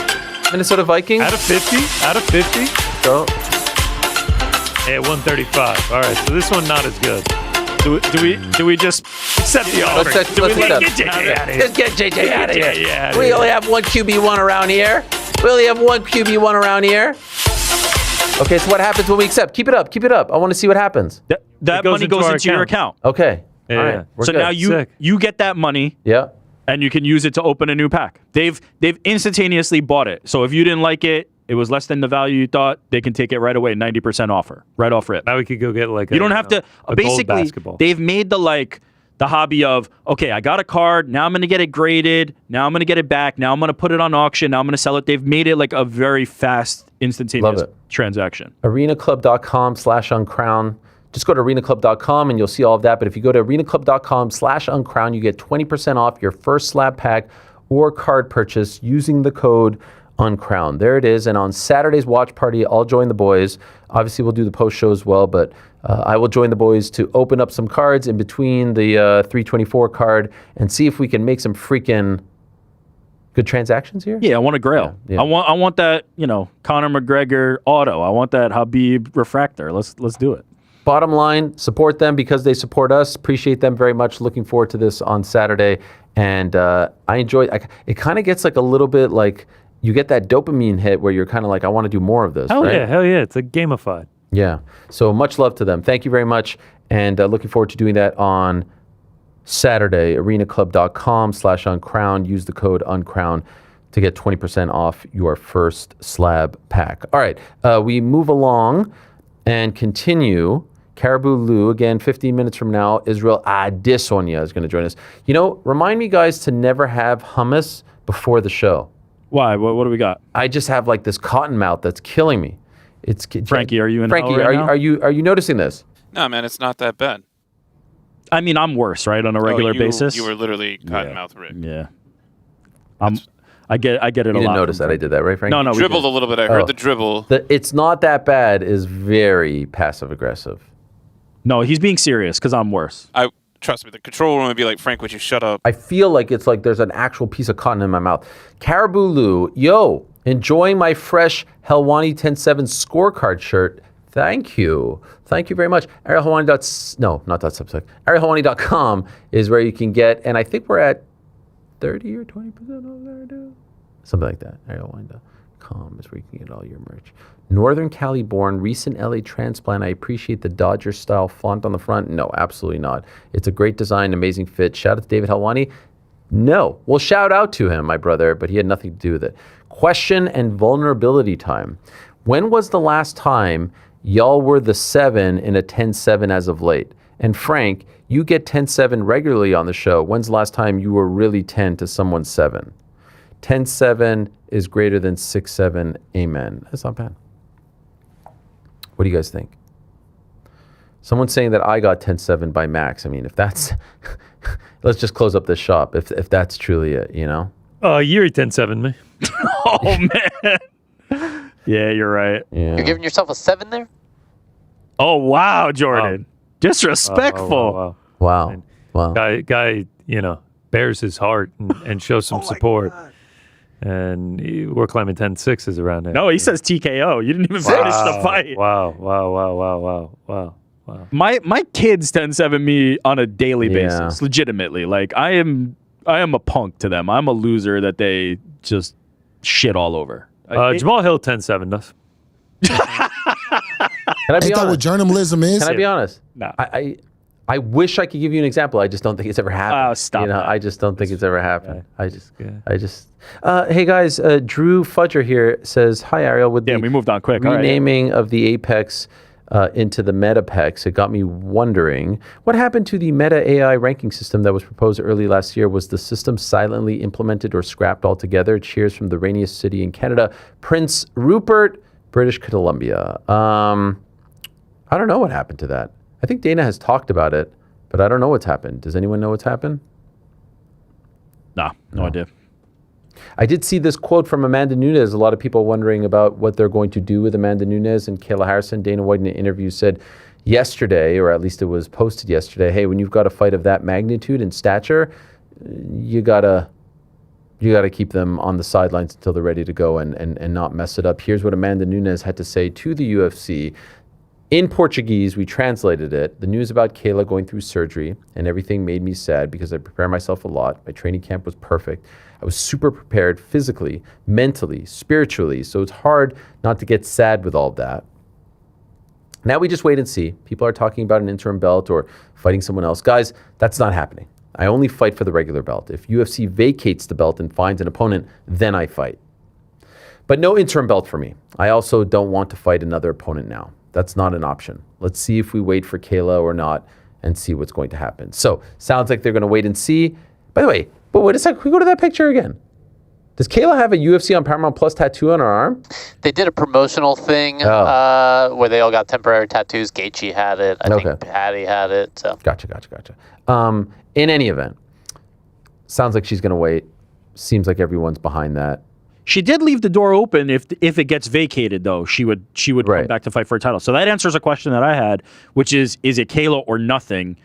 Minnesota Vikings. out of 50. Out of 50. Go. At 135. All right, so this one not as good. Do we just Accept the offer. Let's Do we accept. get JJ out of here? Let's get JJ out of JJ here. outta We here. only have one QB1 around here. We only have one QB1 around here. Okay, so what happens when we accept? Keep it up. Keep it up. I want to see what happens. that goes money into goes our into your account. account. Okay. Yeah, All right. yeah. We're So good. now Sick. you get that money Yeah. and you can use it to open a new pack. They've instantaneously bought it. So if you didn't like it, it was less than the value you thought, they can take it right away, 90% offer, right off rip. Now we could go get like You don't have to. a gold Basically, basketball. they've made the hobby of, okay, I got a card. Now I'm going to get it graded. Now I'm going to get it back. Now I'm going to put it on auction. Now I'm going to sell it. They've made it like a very fast, instantaneous Love it. transaction. arenaclub.com/uncrown. Just go to arenaclub.com and you'll see all of that. But if you go to arenaclub.com/uncrown, you get 20% off your first slab pack or card purchase using the code uncrown. There it is. And on Saturday's watch party, I'll join the boys. Obviously, we'll do the post show as well, but I will join the boys to open up some cards in between the 324 card and see if we can make some freaking good transactions here. Yeah, I want a Grail. Yeah. I want that, Conor McGregor auto. I want that Habib refractor. Let's do it. Bottom line, support them because they support us. Appreciate them very much. Looking forward to this on Saturday. And I enjoy it. It kind of gets like a little bit like you get that dopamine hit where you're kind of like, I want to do more of this. Hell right? yeah, hell yeah. It's like gamified. Yeah. So much love to them. Thank you very much. And looking forward to doing that on Saturday. arenaclub.com/uncrown. Use the code uncrown to get 20% off your first slab pack. All right. We move along and continue. Caribou Lou, again, 15 minutes from now, Israel Adesanya is going to join us. Remind me, guys, to never have hummus before the show. Why? What do we got? I just have like this cotton mouth that's killing me. It's Frankie, are you in Frankie, hell right now? are you noticing this? No, man, it's not that bad. I mean, I'm worse, right, on a regular basis. You were literally cottonmouth Rick. Yeah. I get it a lot. You didn't notice that I did that, right, Frank? No, we Dribbled did. a little bit. I heard the dribble. It's not that bad is very passive aggressive. No, he's being serious because I'm worse. Trust me, the control room would be like, Frank, would you shut up? I feel like it's like there's an actual piece of cotton in my mouth. Caribou Lou, yo, enjoying my fresh Helwani 10-7 scorecard shirt. Thank you. Thank you very much. Ariel Helwani. No, not that subject. ArielHelwani.com is where you can get, and I think we're at 30 or 20% off there, dude. Something like that. ArielHelwani.com is where you can get all your merch. Northern Cali born, recent LA transplant. I appreciate the Dodger style font on the front. No, absolutely not. It's a great design, amazing fit. Shout out to David Helwani. No. Well, shout out to him, my brother, but he had nothing to do with it. Question and vulnerability time. When was the last time y'all were the 7 in a 10-7 as of late? And Frank, you get 10-7 regularly on the show. When's the last time you were really 10 to someone's 7? 10-7 is greater than 6-7. Amen. That's not bad. What do you guys think? Someone's saying that I got 10-7 by Max. I mean, if that's... let's just close up this shop if that's truly it, you know? You're 10-7, me. Oh, man. Yeah, you're right. Yeah. You're giving yourself a 7 there? Oh, wow, Jordan. Disrespectful. Wow. Guy, bears his heart and shows some support. And we're claiming 10-6s around there. No, he says TKO. You didn't even finish the fight. Wow. My kids 10-7 me on a daily basis, legitimately. Like, I am a punk to them. I'm a loser that they just shit all over. Jamal Hill 10-7 us. Can I be Ain't that what honest? journalism is? Can I be honest? No. I wish I could give you an example. I just don't think it's ever happened. Oh, stop that. I just don't think it's ever happened. Hey guys, Drew Fudger here says, hi Ariel, with the we moved on quick. renaming of the Apex into the Metapex, it got me wondering, what happened to the Meta AI ranking system that was proposed early last year? Was the system silently implemented or scrapped altogether? Cheers from the rainiest city in Canada, Prince Rupert, British Columbia. I don't know what happened to that. I think Dana has talked about it, but I don't know what's happened. Does anyone know what's happened? No idea. I did see this quote from Amanda Nunes. A lot of people wondering about what they're going to do with Amanda Nunes and Kayla Harrison. Dana White in an interview said yesterday, or at least it was posted yesterday, hey, when you've got a fight of that magnitude and stature, you gotta keep them on the sidelines until they're ready to go and not mess it up. Here's what Amanda Nunes had to say to the UFC. In Portuguese, we translated it. The news about Kayla going through surgery and everything made me sad because I prepare myself a lot. My training camp was perfect. I was super prepared physically, mentally, spiritually. So it's hard not to get sad with all of that. Now we just wait and see. People are talking about an interim belt or fighting someone else. Guys, that's not happening. I only fight for the regular belt. If UFC vacates the belt and finds an opponent, then I fight. But no interim belt for me. I also don't want to fight another opponent now. That's not an option. Let's see if we wait for Kayla or not and see what's going to happen. So, sounds like they're going to wait and see. By the way, but wait a second, can we go to that picture again? Does Kayla have a UFC on Paramount Plus tattoo on her arm? They did a promotional thing where they all got temporary tattoos. Gaethje had it. I think Patty had it. So. Gotcha. In any event, sounds like she's going to wait. Seems like everyone's behind that. She did leave the door open if it gets vacated, though. She would come back to fight for a title. So that answers a question that I had, which is it Kayla or nothing?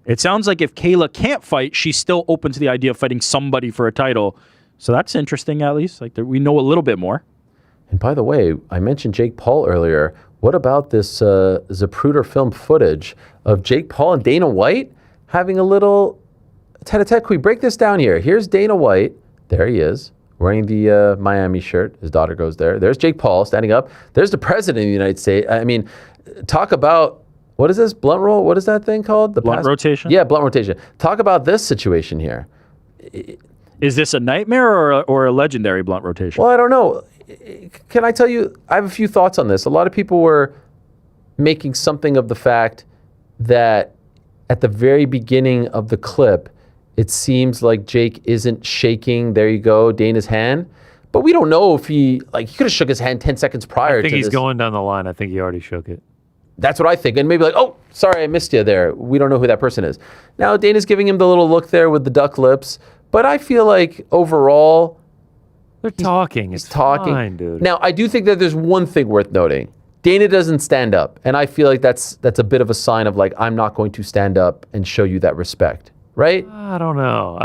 It sounds like if Kayla can't fight, she's still open to the idea of fighting somebody for a title. So that's interesting, at least. Like we know a little bit more. And by the way, I mentioned Jake Paul earlier. What about this Zapruder film footage of Jake Paul and Dana White having a little tete-a-tete? Can we break this down here? Here's Dana White. There he is, wearing the Miami shirt. His daughter goes there. There's Jake Paul standing up. There's the president of the United States. I mean, talk about, what is this? Blunt roll? What is that thing called? Blunt rotation? Yeah, blunt rotation. Talk about this situation here. Is this a nightmare or a legendary blunt rotation? Well, I don't know. Can I tell you, I have a few thoughts on this. A lot of people were making something of the fact that at the very beginning of the clip, it seems like Jake isn't shaking, there you go, Dana's hand. But we don't know if he could have shook his hand 10 seconds prior to I think he's this. going down the line. I think he already shook it. That's what I think. And maybe oh, sorry, I missed you there. We don't know who that person is. Now, Dana's giving him the little look there with the duck lips. But I feel like overall, they're talking. He's It's talking. fine, dude. Now, I do think that there's one thing worth noting. Dana doesn't stand up, and I feel like that's a bit of a sign of like, I'm not going to stand up and show you that respect, right? I don't know.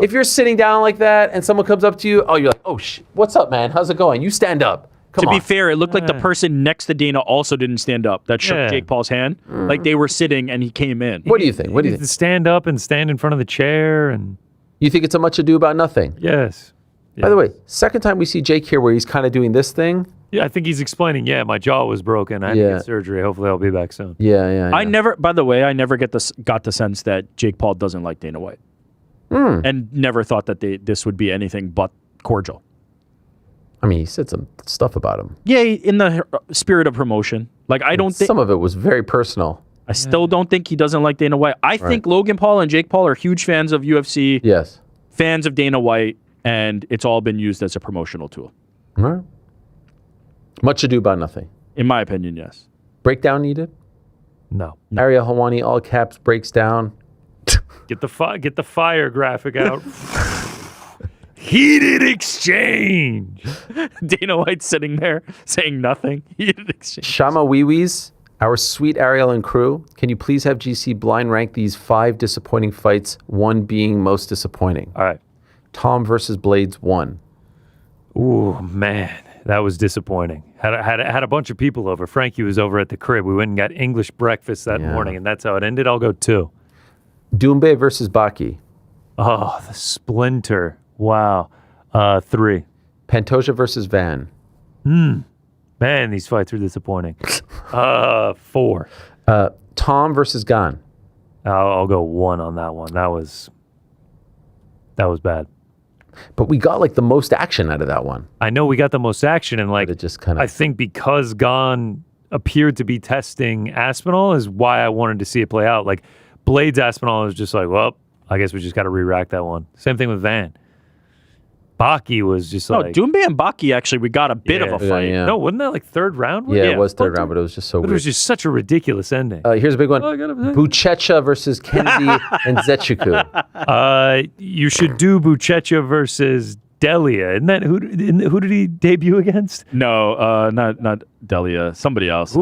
If you're sitting down like that and someone comes up to you, you're like, oh shit, what's up, man? How's it going? You stand up. Come to on. be fair, it looked like the person next to Dana also didn't stand up. That shook Jake Paul's hand. Like they were sitting and he came in. What do you think? What do you think? Stand up and stand in front of the chair and. You think it's a much ado about nothing? Yes. By the way, second time we see Jake here where he's kind of doing this thing. Yeah, I think he's explaining, my jaw was broken. I had to get surgery. Hopefully I'll be back soon. Yeah. I never got the sense that Jake Paul doesn't like Dana White. And never thought that this would be anything but cordial. I mean, he said some stuff about him. Yeah, in the spirit of promotion. Like, I don't think... Some of it was very personal. I still don't think he doesn't like Dana White. I think Logan Paul and Jake Paul are huge fans of UFC. Yes. Fans of Dana White, and it's all been used as a promotional tool. All right. Much ado about nothing. In my opinion, yes. Breakdown needed? No. Ariel Helwani, all caps, breaks down. Get the fire graphic out. Heated exchange. Dana White sitting there saying nothing. Heated exchange. Shama Wiwis, our sweet Ariel and crew, can you please have GC blind rank these 5 disappointing fights, 1 being most disappointing? All right. Tom versus Blades 1. Ooh, man. That was disappointing. Had a bunch of people over. Frankie was over at the crib. We went and got English breakfast that morning, and that's how it ended. I'll go 2. Doombe versus Baki. Oh, the splinter. Wow. 3. Pantoja versus Van. Man, these fights are disappointing. 4. Tom versus Gan. I'll go 1 on that one. That was bad. But we got like the most action out of that one. I know we got the most action, and like it just kind of. I think because Gon appeared to be testing Aspinall is why I wanted to see it play out. Like Blades Aspinall was just like, well, I guess we just got to re-rack that one. Same thing with Van. Baki was just like... No, Doombe and Baki, actually, we got a bit of a fight. Yeah. No, wasn't that like third round? Yeah, it was third round, but it was just so weird. It was just such a ridiculous ending. Here's a big one. Buchecha versus Kennedy and Zechiku. You should do Buchecha versus Delia. Isn't that who did he debut against? No, not Delia. Somebody else.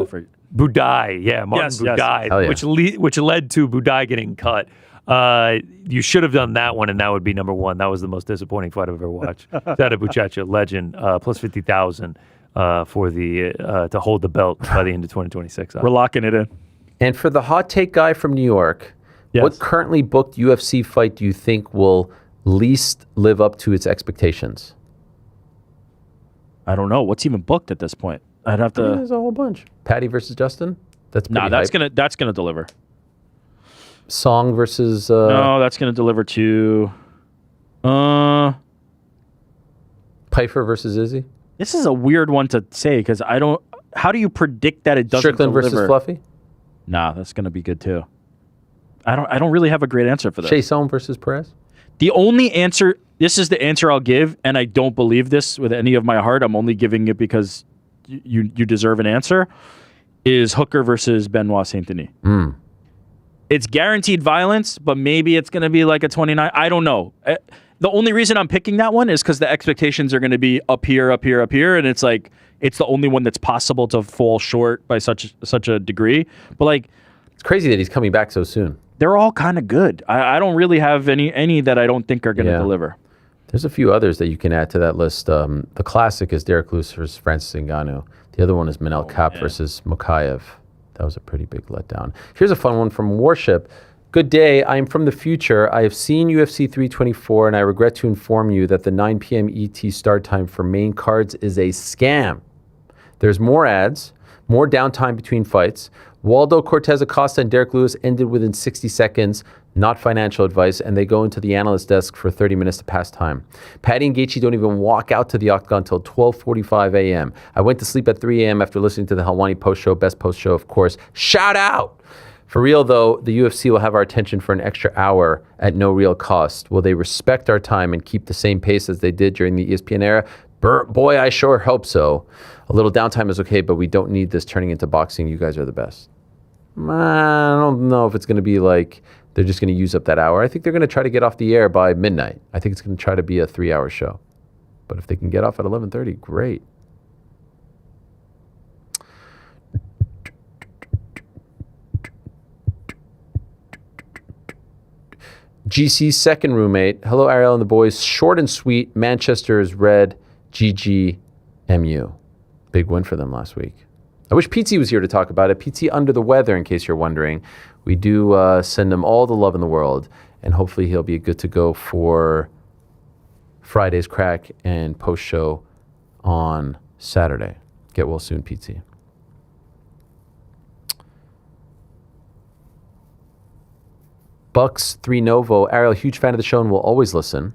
Budai. Yeah, Martin Budai, which led to Budai getting cut. You should have done that one, and that would be number 1. That was the most disappointing fight I've ever watched. That of Buchecha, legend, plus 50,000 for the to hold the belt by the end of 2026. We're locking it in. And for the hot take guy from New York, what currently booked UFC fight do you think will least live up to its expectations? I don't know. What's even booked at this point? I'd have to. There's a whole bunch. Patty versus Justin. That's pretty hype. that's gonna deliver. Song versus. No, that's gonna deliver too. Pyfer versus Izzy. This is a weird one to say because I don't. How do you predict that it doesn't Strickland deliver? versus Fluffy. Nah, that's gonna be good too. I don't really have a great answer for that. Chason versus Perez. The only answer. This is the answer I'll give, and I don't believe this with any of my heart. I'm only giving it because you deserve an answer. Is Hooker versus Benoit Saint-Denis. It's guaranteed violence, but maybe it's going to be like a 29. I don't know. The only reason I'm picking that one is because the expectations are going to be up here, and it's like it's the only one that's possible to fall short by such a degree. But like, it's crazy that he's coming back so soon. They're all kind of good. I don't really have any that I don't think are going to deliver. There's a few others that you can add to that list. The classic is Derek Lewis versus Francis Ngannou. The other one is Manel Kape versus Mokaev. That was a pretty big letdown. Here's a fun one from Warship. Good day. I am from the future. I have seen UFC 324, and I regret to inform you that the 9 p.m. ET start time for main cards is a scam. There's more ads, more downtime between fights. Waldo Cortez Acosta and Derek Lewis ended within 60 seconds. Not financial advice, and they go into the analyst desk for 30 minutes to pass time. Patty and Gaethje don't even walk out to the octagon until 12:45 a.m. I went to sleep at 3 a.m. after listening to the Helwani post show, best post show, of course. Shout out! For real, though, the UFC will have our attention for an extra hour at no real cost. Will they respect our time and keep the same pace as they did during the ESPN era? Boy, I sure hope so. A little downtime is okay, but we don't need this turning into boxing. You guys are the best. I don't know if it's going to be like they're just going to use up that hour. I think they're going to try to get off the air by midnight. I think it's going to try to be a 3-hour show. But if they can get off at 11:30, great. GC's second roommate. Hello, Ariel and the boys. Short and sweet. Manchester is red. GGMU. Big win for them last week. I wish PT was here to talk about it. PT under the weather, in case you're wondering. We do send him all the love in the world, and hopefully he'll be good to go for Friday's crack and post-show on Saturday. Get well soon, PT. Bucks 3 Novo. Ariel, huge fan of the show and will always listen.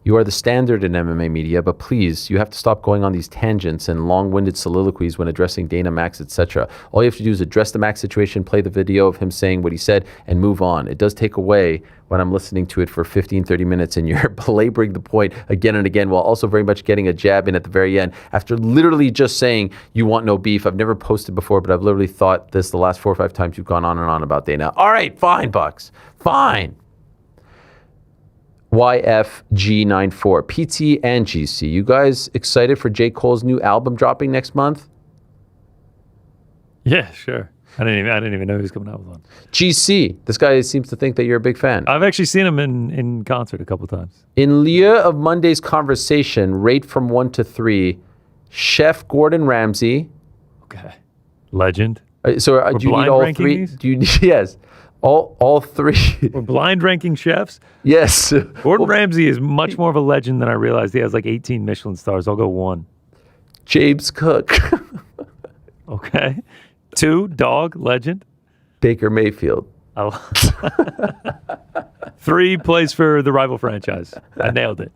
You are the standard in MMA media, but please, you have to stop going on these tangents and long-winded soliloquies when addressing Dana, Max, etc. All you have to do is address the Max situation, play the video of him saying what he said, and move on. It does take away when I'm listening to it for 15, 30 minutes and you're belaboring the point again and again while also very much getting a jab in at the very end after literally just saying you want no beef. I've never posted before, but I've literally thought this the last 4 or 5 times you've gone on and on about Dana. All right, fine, Bucks. Fine. YFG94, PT and GC. You guys excited for J. Cole's new album dropping next month? Yeah, sure. I didn't even know he was coming out with one. GC, this guy seems to think that you're a big fan. I've actually seen him in concert a couple times. In lieu of Monday's conversation, rate from 1 to 3, Chef Gordon Ramsay. Okay. Legend. So do you need all 3? Do you yes. All 3. We're blind ranking chefs? Yes. Gordon Ramsay is much more of a legend than I realized. He has like 18 Michelin stars. I'll go 1. James Cook. Okay. 2, Dog, legend. Baker Mayfield. 3, plays for the rival franchise. I nailed it.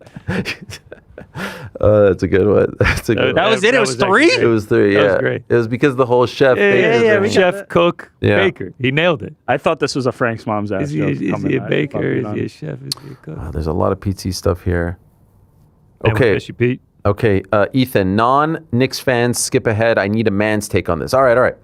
That's a good one. That's a good that one. was it? It was 3? It was 3, yeah. That was great. It was because the whole chef, Baker thing. Chef, cook, baker. He nailed it. I thought this was a Frank's mom's ass. Is he a baker? Is he a chef? Is he a cook? There's a lot of PT stuff here. And Okay. we miss you, Pete. Okay, Ethan, non-Knicks fans, skip ahead. I need a man's take on this. All right.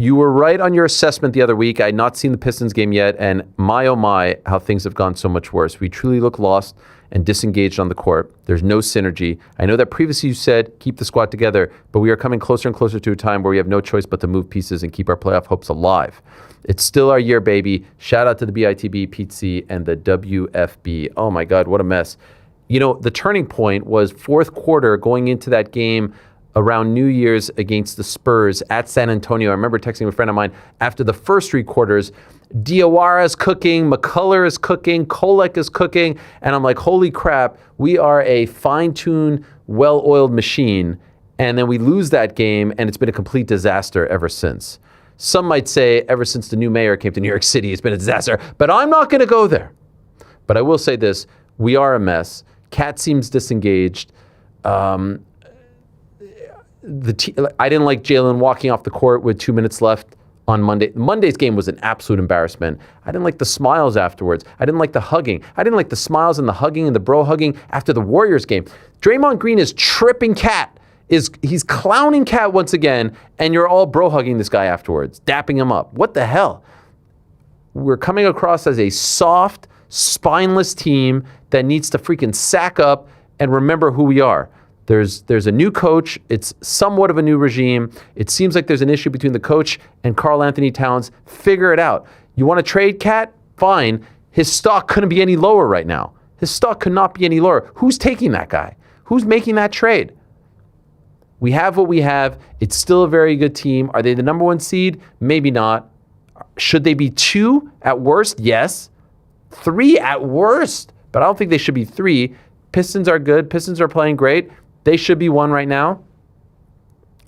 You were right on your assessment the other week. I had not seen the Pistons game yet, and my oh my, how things have gone so much worse. We truly look lost and disengaged on the court. There's no synergy. I know that previously you said keep the squad together, but we are coming closer and closer to a time where we have no choice but to move pieces and keep our playoff hopes alive. It's still our year, baby. Shout out to the BITB, Pete C, and the WFB. Oh my God, what a mess. You know, the turning point was fourth quarter going into that game around New Year's against the Spurs at San Antonio. I remember texting a friend of mine after the first 3 quarters, Diawara is cooking, McCullough is cooking, Kolek is cooking, and I'm like, holy crap, we are a fine-tuned, well-oiled machine, and then we lose that game, and it's been a complete disaster ever since. Some might say ever since the new mayor came to New York City, it's been a disaster, but I'm not going to go there. But I will say this, we are a mess. Cat seems disengaged. I didn't like Jalen walking off the court with 2 minutes left on Monday. Monday's game was an absolute embarrassment. I didn't like the smiles afterwards. I didn't like the hugging. I didn't like the smiles and the hugging and the bro hugging after the Warriors game. Draymond Green is tripping Cat. He's clowning Cat once again, and you're all bro hugging this guy afterwards, dapping him up. What the hell? We're coming across as a soft, spineless team that needs to freaking sack up and remember who we are. There's a new coach. It's somewhat of a new regime. It seems like there's an issue between the coach and Karl Anthony Towns. Figure it out. You want to trade Cat? Fine. His stock couldn't be any lower right now. His stock could not be any lower. Who's taking that guy? Who's making that trade? We have what we have. It's still a very good team. Are they the number 1 seed? Maybe not. Should they be 2 at worst? Yes. 3 at worst. But I don't think they should be 3. Pistons are good. Pistons are playing great. They should be 1 right now.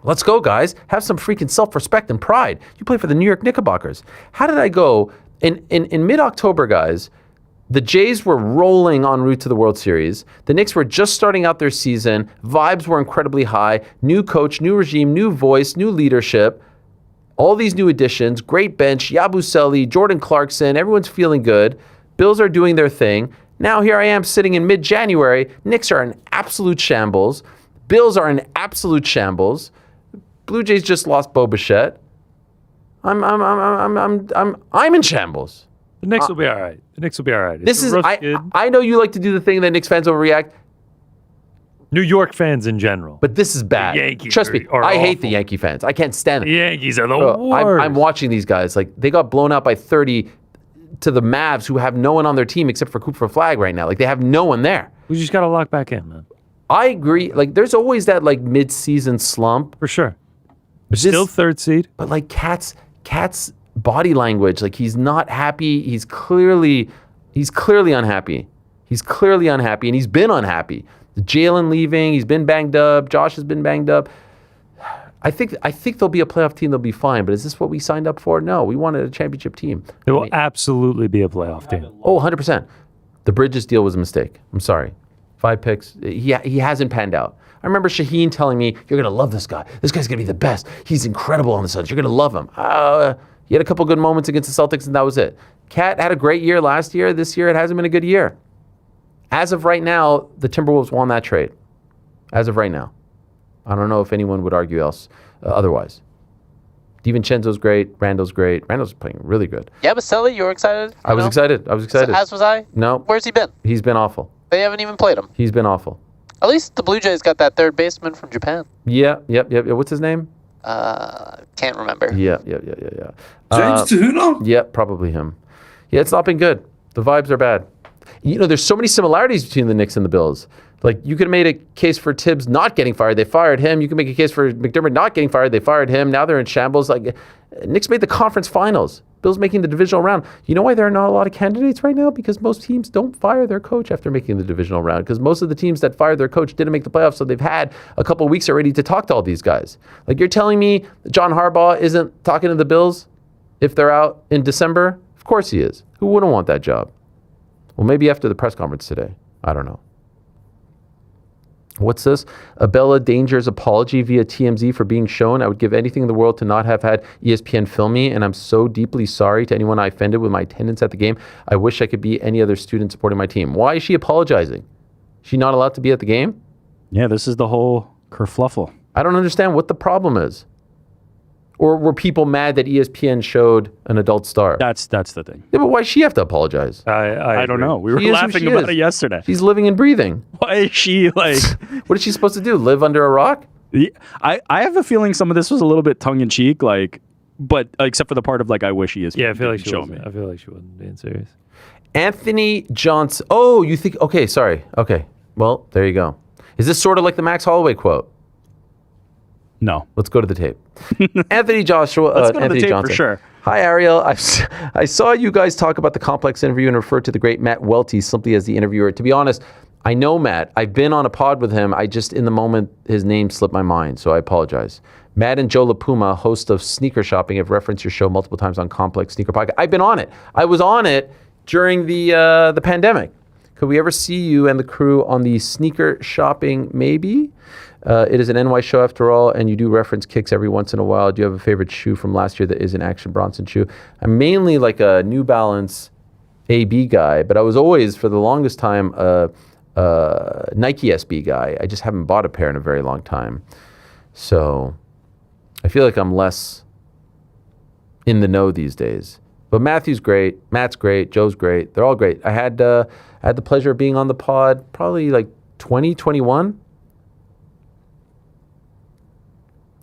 Let's go, guys. Have some freaking self-respect and pride. You play for the New York Knickerbockers. How did I go? In mid-October, guys, the Jays were rolling en route to the World Series. The Knicks were just starting out their season. Vibes were incredibly high. New coach, new regime, new voice, new leadership. All these new additions. Great bench. Yabusele, Jordan Clarkson. Everyone's feeling good. Bills are doing their thing. Now here I am sitting in mid-January. Knicks are in absolute shambles. Bills are in absolute shambles. Blue Jays just lost Bo Bichette. I'm in shambles. The Knicks will be all right. The Knicks will be all right. This is I know you like to do the thing that Knicks fans overreact. New York fans in general. But this is bad. The Yankees Trust me, are I hate awful. the Yankee fans. I can't stand them. The Yankees are the Bro, worst. I'm watching these guys. Like, they got blown out by 30 to the Mavs, who have no one on their team except for Cooper Flag right now. Like, they have no one there. We just got to lock back in, man. I agree. Like, there's always that, like, mid-season slump. For sure. But Still third seed. But, like, Cat's body language, like, he's not happy. He's clearly unhappy. He's clearly unhappy, and he's been unhappy. Jalen leaving, he's been banged up. Josh has been banged up. I think they'll be a playoff team. They'll be fine. But is this what we signed up for? No, we wanted a championship team. They will absolutely be a playoff team. Oh, 100%. The Bridges deal was a mistake. I'm sorry. 5 picks. He hasn't panned out. I remember Shaheen telling me, "You're gonna love this guy. This guy's gonna be the best. He's incredible on the Suns. You're gonna love him." He had a couple good moments against the Celtics, and that was it. Cat had a great year last year. This year, it hasn't been a good year. As of right now, the Timberwolves won that trade. As of right now. I don't know if anyone would argue otherwise. DiVincenzo's great. Randall's great. Randall's playing really good. Yabusele, you were excited? I was excited. As was I? No. Where's he been? He's been awful. They haven't even played him. He's been awful. At least the Blue Jays got that third baseman from Japan. Yep. What's his name? Can't remember. Yeah. James Tahuna? Yep, probably him. Yeah, it's not been good. The vibes are bad. You know, there's so many similarities between the Knicks and the Bills. Like, you could have made a case for Tibbs not getting fired. They fired him. You can make a case for McDermott not getting fired. They fired him. Now they're in shambles. Like, Knicks made the conference finals. Bills making the divisional round. You know why there are not a lot of candidates right now? Because most teams don't fire their coach after making the divisional round. Because most of the teams that fired their coach didn't make the playoffs, so they've had a couple of weeks already to talk to all these guys. Like, you're telling me John Harbaugh isn't talking to the Bills if they're out in December? Of course he is. Who wouldn't want that job? Well, maybe after the press conference today. I don't know. What's this? Abella Danger's apology via TMZ for being shown. I would give anything in the world to not have had ESPN film me, and I'm so deeply sorry to anyone I offended with my attendance at the game. I wish I could be any other student supporting my team. Why is she apologizing? Is she not allowed to be at the game? Yeah, this is the whole kerfluffle. I don't understand what the problem is. Or were people mad that ESPN showed an adult star? That's the thing. Yeah, but why does she have to apologize? I don't know. We were She is who laughing she about is. it yesterday. She's living and breathing. Why is she like... What is she supposed to do? Live under a rock? I have a feeling some of this was a little bit tongue in cheek, like, but except for the part of like, I wish he is. Yeah, I feel like show me. I feel like she wasn't being serious. Anthony Johnson. Oh, you think? Okay, sorry. Okay, well, there you go. Is this sort of like the Max Holloway quote? No. Let's go to the tape. Anthony Joshua. Let's go to Anthony the tape Johnson. for sure. Hi, Ariel. I saw you guys talk about the complex interview and refer to the great Matt Welty simply as the interviewer. To be honest, I know Matt. I've been on a pod with him. I just, in the moment, his name slipped my mind, so I apologize. Matt and Joe LaPuma, host of Sneaker Shopping, have referenced your show multiple times on Complex Sneaker Podcast. I've been on it. I was on it during the pandemic. Could we ever see you and the crew on the Sneaker Shopping, maybe? It is an NY show after all, and you do reference kicks every once in a while. Do you have a favorite shoe from last year that is an Action Bronson shoe? I'm mainly like a New Balance AB guy, but I was always, for the longest time, a Nike SB guy. I just haven't bought a pair in a very long time. So I feel like I'm less in the know these days. But Matthew's great. Matt's great. Joe's great. They're all great. I had the pleasure of being on the pod probably like 2021.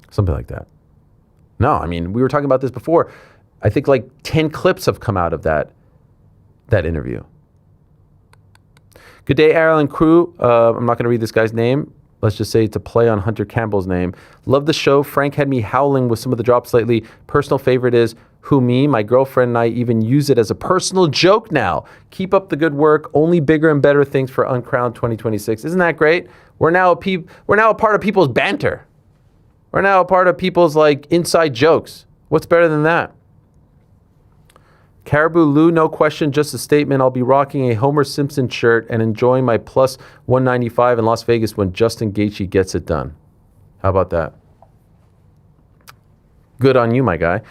Something like that. No, I mean, we were talking about this before. I think like 10 clips have come out of that interview. Good day, Ariel and crew. I'm not going to read this guy's name. Let's just say it's a play on Hunter Campbell's name. Love the show. Frank had me howling with some of the drops lately. Personal favorite is Who Me? My girlfriend and I even use it as a personal joke now. Keep up the good work. Only bigger and better things for Uncrowned 2026. Isn't that great? We're now a part of people's banter. We're now a part of people's like inside jokes. What's better than that? Caribou Lou, no question, just a statement. I'll be rocking a Homer Simpson shirt and enjoying my plus 195 in Las Vegas when Justin Gaethje gets it done. How about that? Good on you, my guy.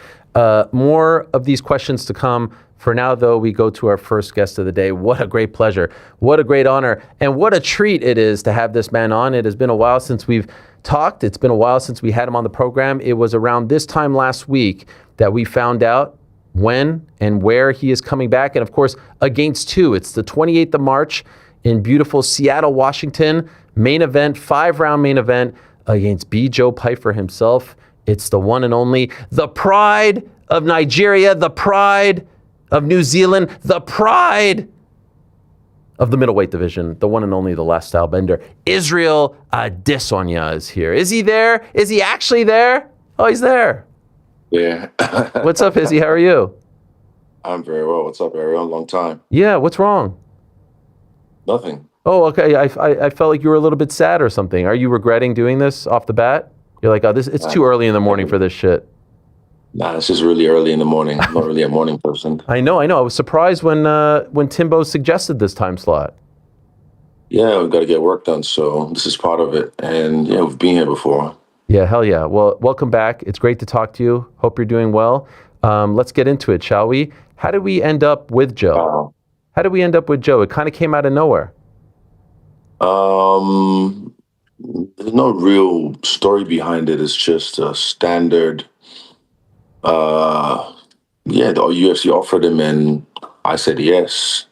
More of these questions to come. For now, though, we go to our first guest of the day. What a great pleasure. What a great honor. And what a treat it is to have this man on. It has been a while since we've talked. It's been a while since we had him on the program. It was around this time last week that we found out when and where he is coming back. And of course, against two. It's the 28th of March in beautiful Seattle, Washington. Main event, 5-round main event against Joe Pyfer himself. It's the one and only, the pride of Nigeria, the pride of New Zealand, the pride of the middleweight division, the one and only, the last style bender. Ariel Adesanya is here. Is he there? Is he actually there? Oh, he's there. Yeah. What's up, Izzy? How are you? I'm very well. What's up, Ariel? Long time. Yeah, what's wrong? Nothing. Oh, okay. I felt like you were a little bit sad or something. Are you regretting doing this off the bat? You're like, oh, it's too early in the morning for this shit. Nah, it's just really early in the morning. I'm not really a morning person. I know. I was surprised when Timbo suggested this time slot. Yeah, we've got to get work done, so this is part of it. And yeah, we've been here before. Yeah, hell yeah. Well, welcome back. It's great to talk to you. Hope you're doing well. Let's get into it, shall we? How did we end up with Joe? How did we end up with Joe? It kind of came out of nowhere. There's no real story behind it. It's just a standard. The UFC offered him, and I said yes.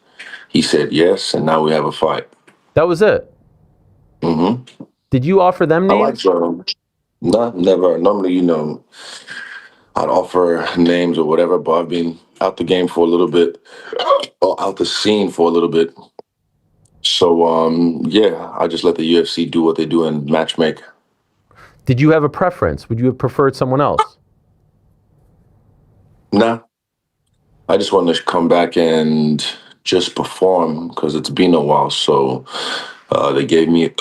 He said yes, and now we have a fight. That was it. Mm-hmm. Did you offer them names? I like Joe. No, never. Normally, I'd offer names or whatever, but I've been out the game for a little bit, or out the scene for a little bit. So, I just let the UFC do what they do and matchmake. Did you have a preference? Would you have preferred someone else? Nah. I just wanted to come back and just perform because it's been a while. So they gave me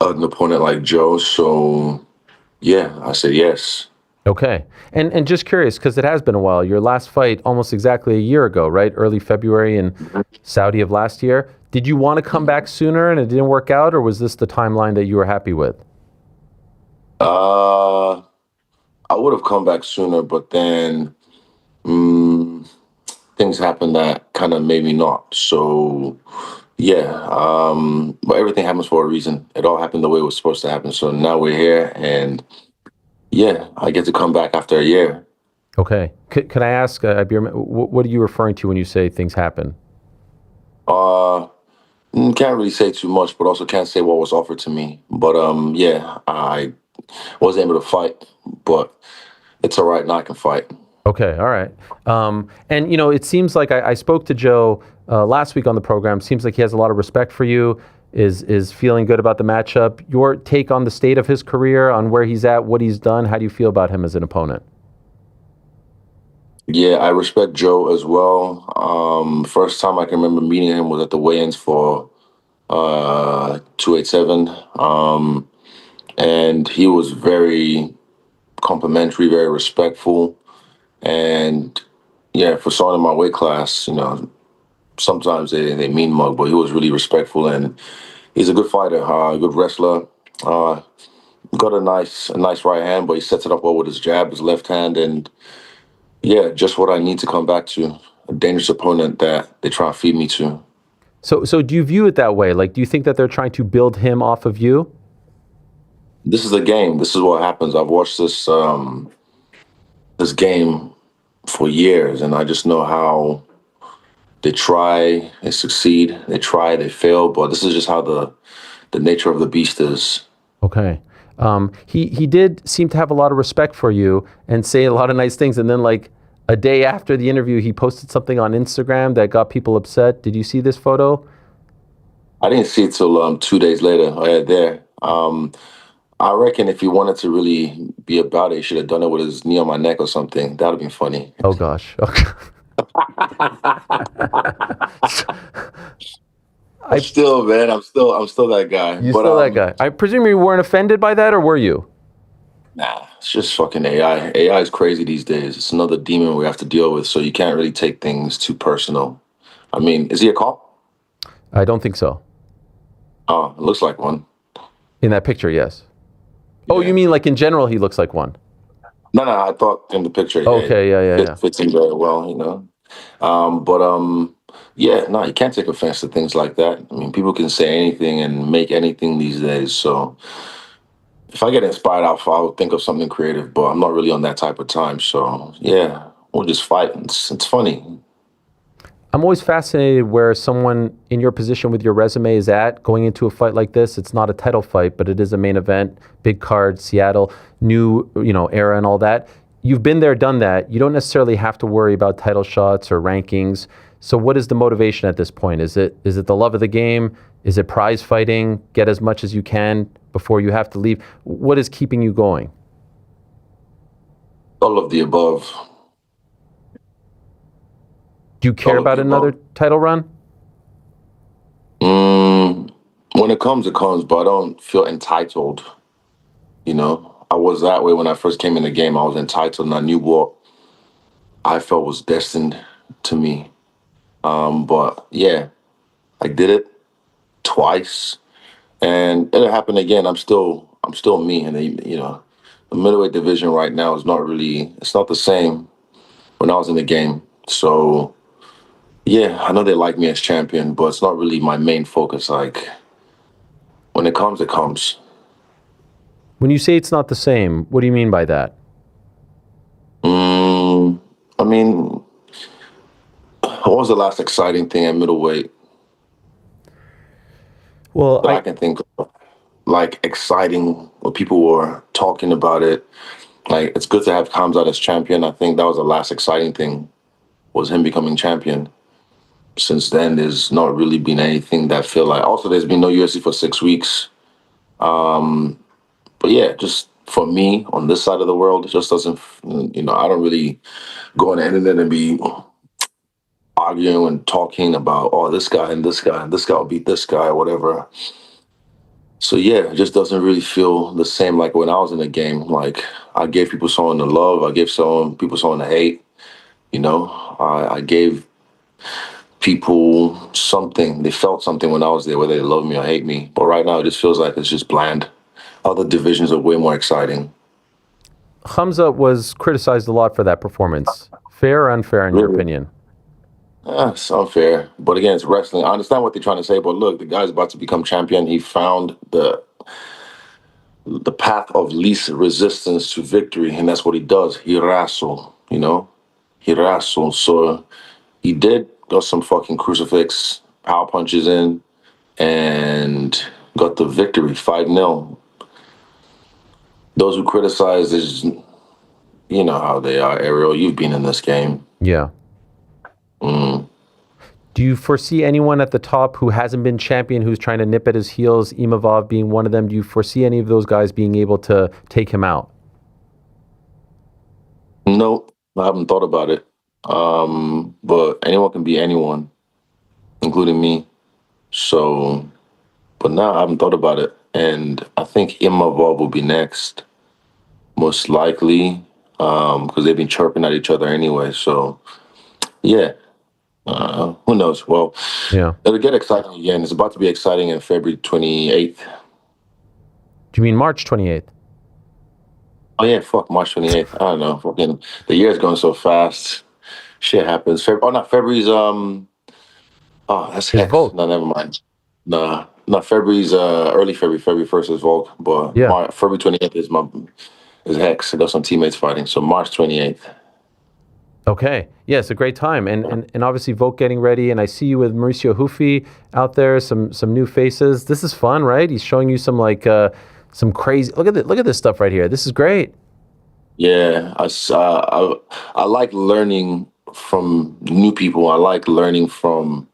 an opponent like Joe. So, yeah, I said yes. Okay. And just curious, because it has been a while. Your last fight almost exactly a year ago, right? Early February in Saudi of last year. Did you want to come back sooner and it didn't work out, or was this the timeline that you were happy with? I would have come back sooner, but then things happened that kind of made me not. So, but everything happens for a reason. It all happened the way it was supposed to happen. So now we're here, and I get to come back after a year. Okay. Can I ask, what are you referring to when you say things happen? Can't really say too much, but also can't say what was offered to me. But I wasn't able to fight, but it's all right now. I can fight. Okay, all right. And it seems like I spoke to Joe last week on the program. Seems like he has a lot of respect for you. Is feeling good about the matchup. Your take on the state of his career, on where he's at, what he's done. How do you feel about him as an opponent? Yeah, I respect Joe as well. First time I can remember meeting him was at the weigh-ins for 287. And he was very complimentary, very respectful. And for someone in my weight class, sometimes they mean mug, but he was really respectful, and he's a good fighter, a good wrestler. Got a nice right hand, but he sets it up well with his jab, his left hand, and just what I need to come back to. A dangerous opponent that they try to feed me to. So do you view it that way? Like, do you think that they're trying to build him off of you? This is a game. This is what happens. I've watched this this game for years, and I just know how they try, they succeed, they try, they fail, but this is just how the nature of the beast is. Okay. He did seem to have a lot of respect for you and say a lot of nice things, and then like a day after the interview, he posted something on Instagram that got people upset. Did you see this photo? I didn't see it till 2 days later. I reckon if he wanted to really be about it, he should have done it with his knee on my neck or something. That would have been funny. Oh gosh. Okay. I'm still that guy. You're still that guy. I presume you weren't offended by that, or were you? Nah, it's just fucking AI. AI is crazy these days. It's another demon we have to deal with, so you can't really take things too personal. I mean, is he a cop? I don't think so. Oh, it looks like one. In that picture, yes. Yeah. Oh, you mean like in general he looks like one? No, I thought in the picture. Okay, yeah. Fits in very well, you can't take offense to things like that. I mean, people can say anything and make anything these days. So if I get inspired, I'll think of something creative, but I'm not really on that type of time. So, we'll just fight. It's funny. I'm always fascinated where someone in your position with your resume is at going into a fight like this. It's not a title fight, but it is a main event, big card, Seattle, new, era and all that. You've been there, done that. You don't necessarily have to worry about title shots or rankings. So what is the motivation at this point? Is it the love of the game? Is it prize fighting? Get as much as you can before you have to leave? What is keeping you going? All of the above. Do you care about another title run? When it comes, but I don't feel entitled. I was that way when I first came in the game. I was entitled, and I knew what I felt was destined to me. But yeah, I did it twice, and it'll happen again. I'm still me, and the middleweight division right now is it's not the same when I was in the game. So yeah, I know they like me as champion, but it's not really my main focus. Like, when it comes, it comes. When you say it's not the same, what do you mean by that? I mean, what was the last exciting thing at middleweight? Well, I can think of, like, exciting, where people were talking about it. Like, it's good to have Khamzat as champion. I think that was the last exciting thing, was him becoming champion. Since then, there's not really been anything that feel like. Also, there's been no UFC for 6 weeks. But yeah, just for me on this side of the world, it just doesn't. I don't really go on the internet and be arguing and talking about this guy and this guy and this guy will beat this guy or whatever. So yeah, it just doesn't really feel the same like when I was in the game. Like, I gave people someone to love, I gave people someone to hate. I gave people something. They felt something when I was there, whether they love me or hate me. But right now, it just feels like it's just bland. Other divisions are way more exciting. Khamzat was criticized a lot for that performance. Fair or unfair, in your opinion? It's unfair. But again, it's wrestling. I understand what they're trying to say, but look, the guy's about to become champion. He found the path of least resistance to victory, and that's what he does. He wrestle, He wrestle. So he got some fucking crucifix, power punches in, and got the victory, 5-0. Those who criticize you know how they are, Ariel. You've been in this game. Yeah. Do you foresee anyone at the top who hasn't been champion, who's trying to nip at his heels, Imavov being one of them? Do you foresee any of those guys being able to take him out? No, I haven't thought about it. But anyone can be anyone, including me. So, but now I haven't thought about it. And I think Imavov will be next, most likely, because they've been chirping at each other anyway. So, yeah. Who knows? Well, yeah, it'll get exciting again. It's about to be exciting on February 28th. Do you mean March 28th? Oh, yeah, March 28th. I don't know. Fucking, the year's going so fast. Shit happens. Not February's, that's Hex. No, never mind. No, February's, early February 1st is Volk, but yeah. February 28th is Hex. I got some teammates fighting, so March 28th. Okay. Yeah, it's a great time. And obviously Volk getting ready, and I see you with Mauricio Hufi out there, some new faces. This is fun, right? He's showing you some some crazy, look at this stuff right here. This is great. Yeah, I like learning from new people. I like learning from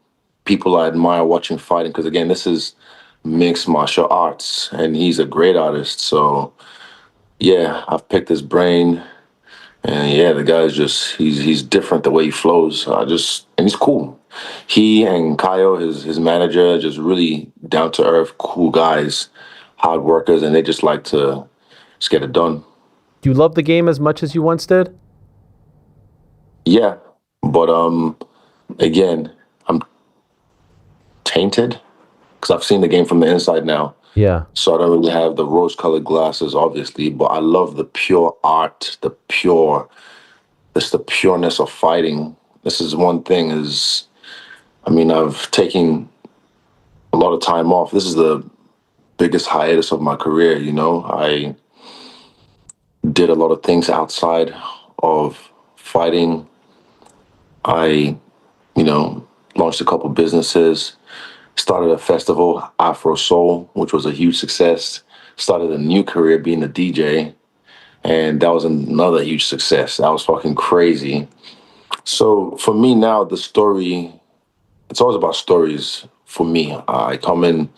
people I admire watching fighting, because again, this is mixed martial arts and he's a great artist. So yeah, I've picked his brain. And yeah, the guy's he's different the way he flows. And he's cool. He and Kaio, his manager, just really down to earth, cool guys, hard workers, and they just like to just get it done. Do you love the game as much as you once did? Yeah, but again, I'm tainted because I've seen the game from the inside now. Yeah. So I don't really have the rose-colored glasses, obviously, but I love the pure art, the pureness of fighting. This is one thing I've taken a lot of time off. This is the biggest hiatus of my career, I did a lot of things outside of fighting. I, launched a couple businesses, started a festival, Afro Soul, which was a huge success. Started a new career being a DJ, and that was another huge success. That was fucking crazy. So for me now, the story, it's always about stories for me. I come in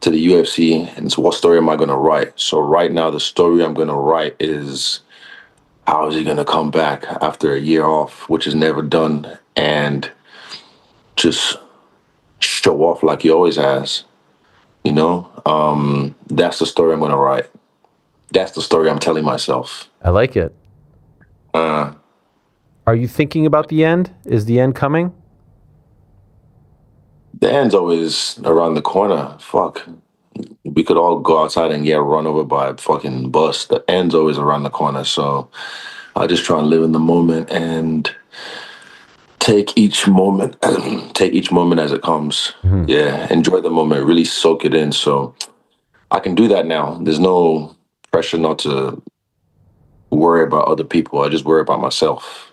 to the UFC, and it's what story am I going to write? So right now, the story I'm going to write is how is he going to come back after a year off, which is never done, and just show off like he always has. That's the story I'm going to write. That's the story I'm telling myself. I like it. Are you thinking about the end? Is the end coming? The end's always around the corner. Fuck. We could all go outside and get run over by a fucking bus. The end's always around the corner. So I just try and live in the moment and take each moment as it comes. Mm-hmm. Yeah, enjoy the moment, really soak it in. So I can do that now. There's no pressure not to worry about other people. I just worry about myself.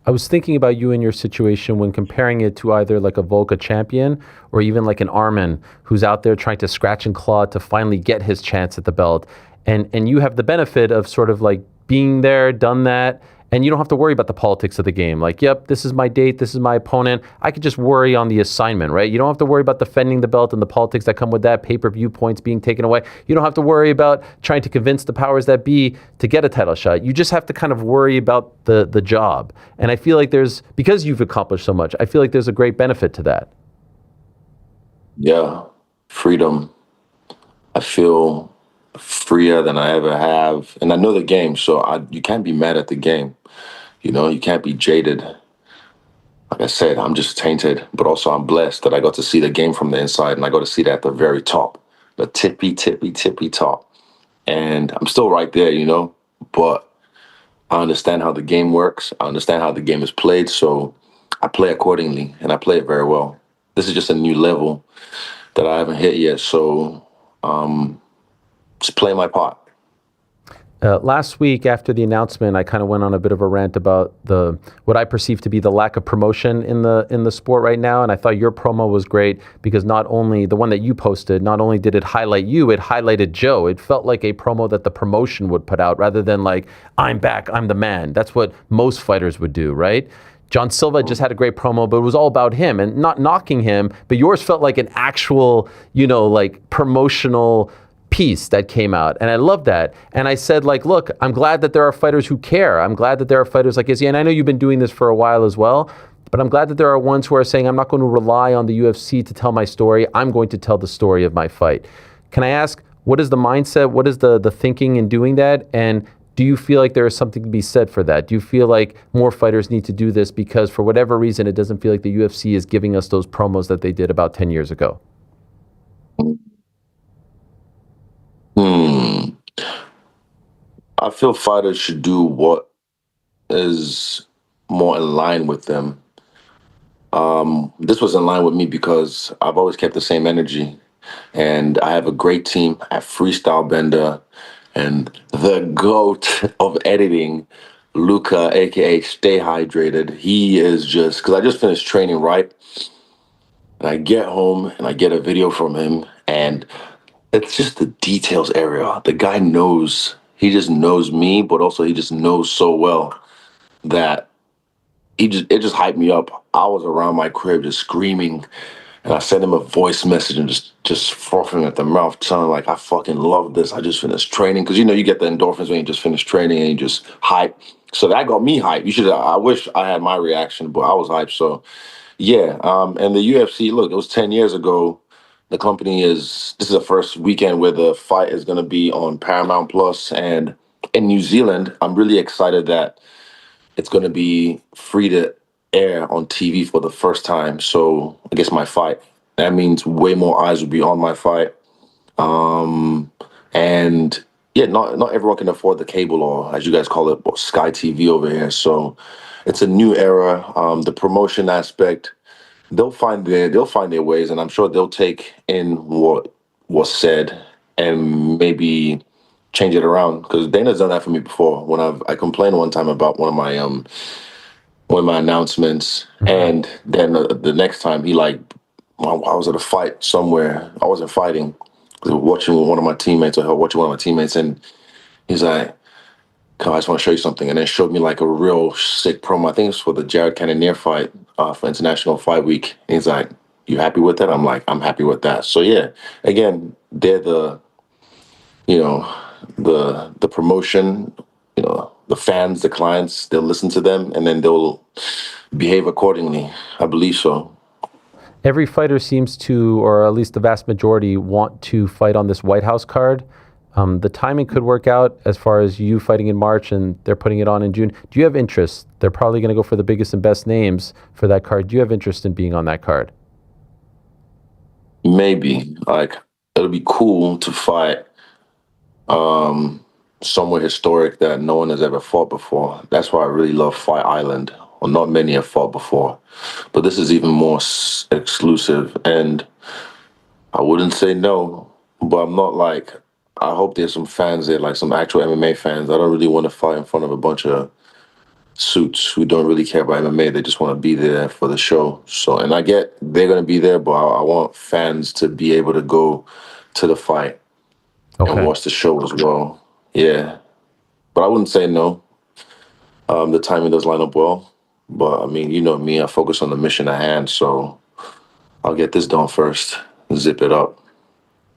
I was thinking about you and your situation when comparing it to either like a Volka champion or even like an Arman who's out there trying to scratch and claw to finally get his chance at the belt. And you have the benefit of sort of like being there, done that, and you don't have to worry about the politics of the game. Like, yep, this is my date, this is my opponent. I could just worry on the assignment, right? You don't have to worry about defending the belt and the politics that come with that, pay-per-view points being taken away. You don't have to worry about trying to convince the powers that be to get a title shot. You just have to kind of worry about the job. And I feel like because you've accomplished so much, I feel like there's a great benefit to that. Yeah, freedom. I feel freer than I ever have. And I know the game, so you can't be mad at the game. You can't be jaded. Like I said, I'm just tainted, but also I'm blessed that I got to see the game from the inside, and I got to see that at the very top, the tippy top. And I'm still right there, but I understand how the game works. I understand how the game is played, so I play accordingly, and I play it very well. This is just a new level that I haven't hit yet, so just play my part. Last week, after the announcement, I kind of went on a bit of a rant about what I perceive to be the lack of promotion in the sport right now. And I thought your promo was great because not only the one that you posted, not only did it highlight you, it highlighted Joe. It felt like a promo that the promotion would put out rather than like, I'm back, I'm the man. That's what most fighters would do, right? John Silva just had a great promo, but it was all about him and not knocking him. But yours felt like an actual, like promotional piece that came out, and I love that. And I said, like, look, I'm glad that there are fighters who care. I'm glad that there are fighters like Izzy, and I know you've been doing this for a while as well, but I'm glad that there are ones who are saying, I'm not going to rely on the UFC to tell my story. I'm going to tell the story of my fight. Can I ask, what is the mindset? What is the thinking in doing that? And do you feel like there is something to be said for that? Do you feel like more fighters need to do this because for whatever reason, it doesn't feel like the UFC is giving us those promos that they did about 10 years ago? I feel fighters should do what is more in line with them. This was in line with me because I've always kept the same energy, and I have a great team at Freestyle Bender, and the GOAT of editing, Luca, aka Stay Hydrated. He is just, because I just finished training, right? And I get home and I get a video from him, and it's just the details area. The guy knows, he just knows me, but also he just knows so well that it just hyped me up. I was around my crib just screaming, and I sent him a voice message and just frothing at the mouth, telling like, I fucking love this. I just finished training. Because you get the endorphins when you just finish training and you just hype. So that got me hyped. I wish I had my reaction, but I was hyped. So yeah. And the UFC, look, it was 10 years ago. The company this is the first weekend where the fight is going to be on Paramount Plus. And in New Zealand, I'm really excited that it's going to be free to air on TV for the first time. So I guess my fight, that means way more eyes will be on my fight. And yeah, not everyone can afford the cable, or as you guys call it, Sky TV over here. So it's a new era. The promotion aspect, they'll find their ways, and I'm sure they'll take in what was said and maybe change it around, because Dana's done that for me before. When I complained one time about one of my announcements, and then the next time he I was at a fight somewhere. I wasn't fighting. I was watching one of my teammates, and he's like, "Come, I just want to show you something," and then showed me like a real sick promo. I think it's for the Jared Cannonier fight for International Fight Week. And he's like, "You happy with that?" I'm like, "I'm happy with that." So yeah, again, they're the promotion, the fans, the clients. They'll listen to them, and then they'll behave accordingly. I believe so. Every fighter seems to, or at least the vast majority, want to fight on this White House card. The timing could work out as far as you fighting in March and they're putting it on in June. Do you have interest? They're probably going to go for the biggest and best names for that card. Do you have interest in being on that card? Maybe. It'll be cool to fight somewhere historic that no one has ever fought before. That's why I really love Fight Island. Well, not many have fought before, but this is even more exclusive, and I wouldn't say no, but I'm not I hope there's some fans there, like some actual MMA fans. I don't really want to fight in front of a bunch of suits who don't really care about MMA. They just want to be there for the show. So, and I get they're going to be there, but I want fans to be able to go to the fight and watch the show as well. Yeah. But I wouldn't say no. The timing does line up well. But, I mean, you know me, I focus on the mission at hand, so I'll get this done first, zip it up.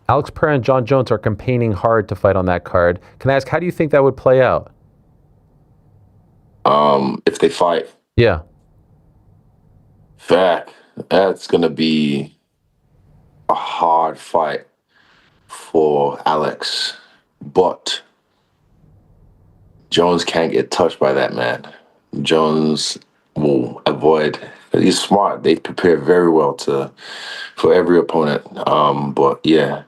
Alex Pereira and John Jones are campaigning hard to fight on that card. Can I ask, how do you think that would play out? If they fight? Yeah. That's going to be a hard fight for Alex. But Jones can't get touched by that man. Jones will avoid. He's smart. They prepare very well for every opponent. But yeah,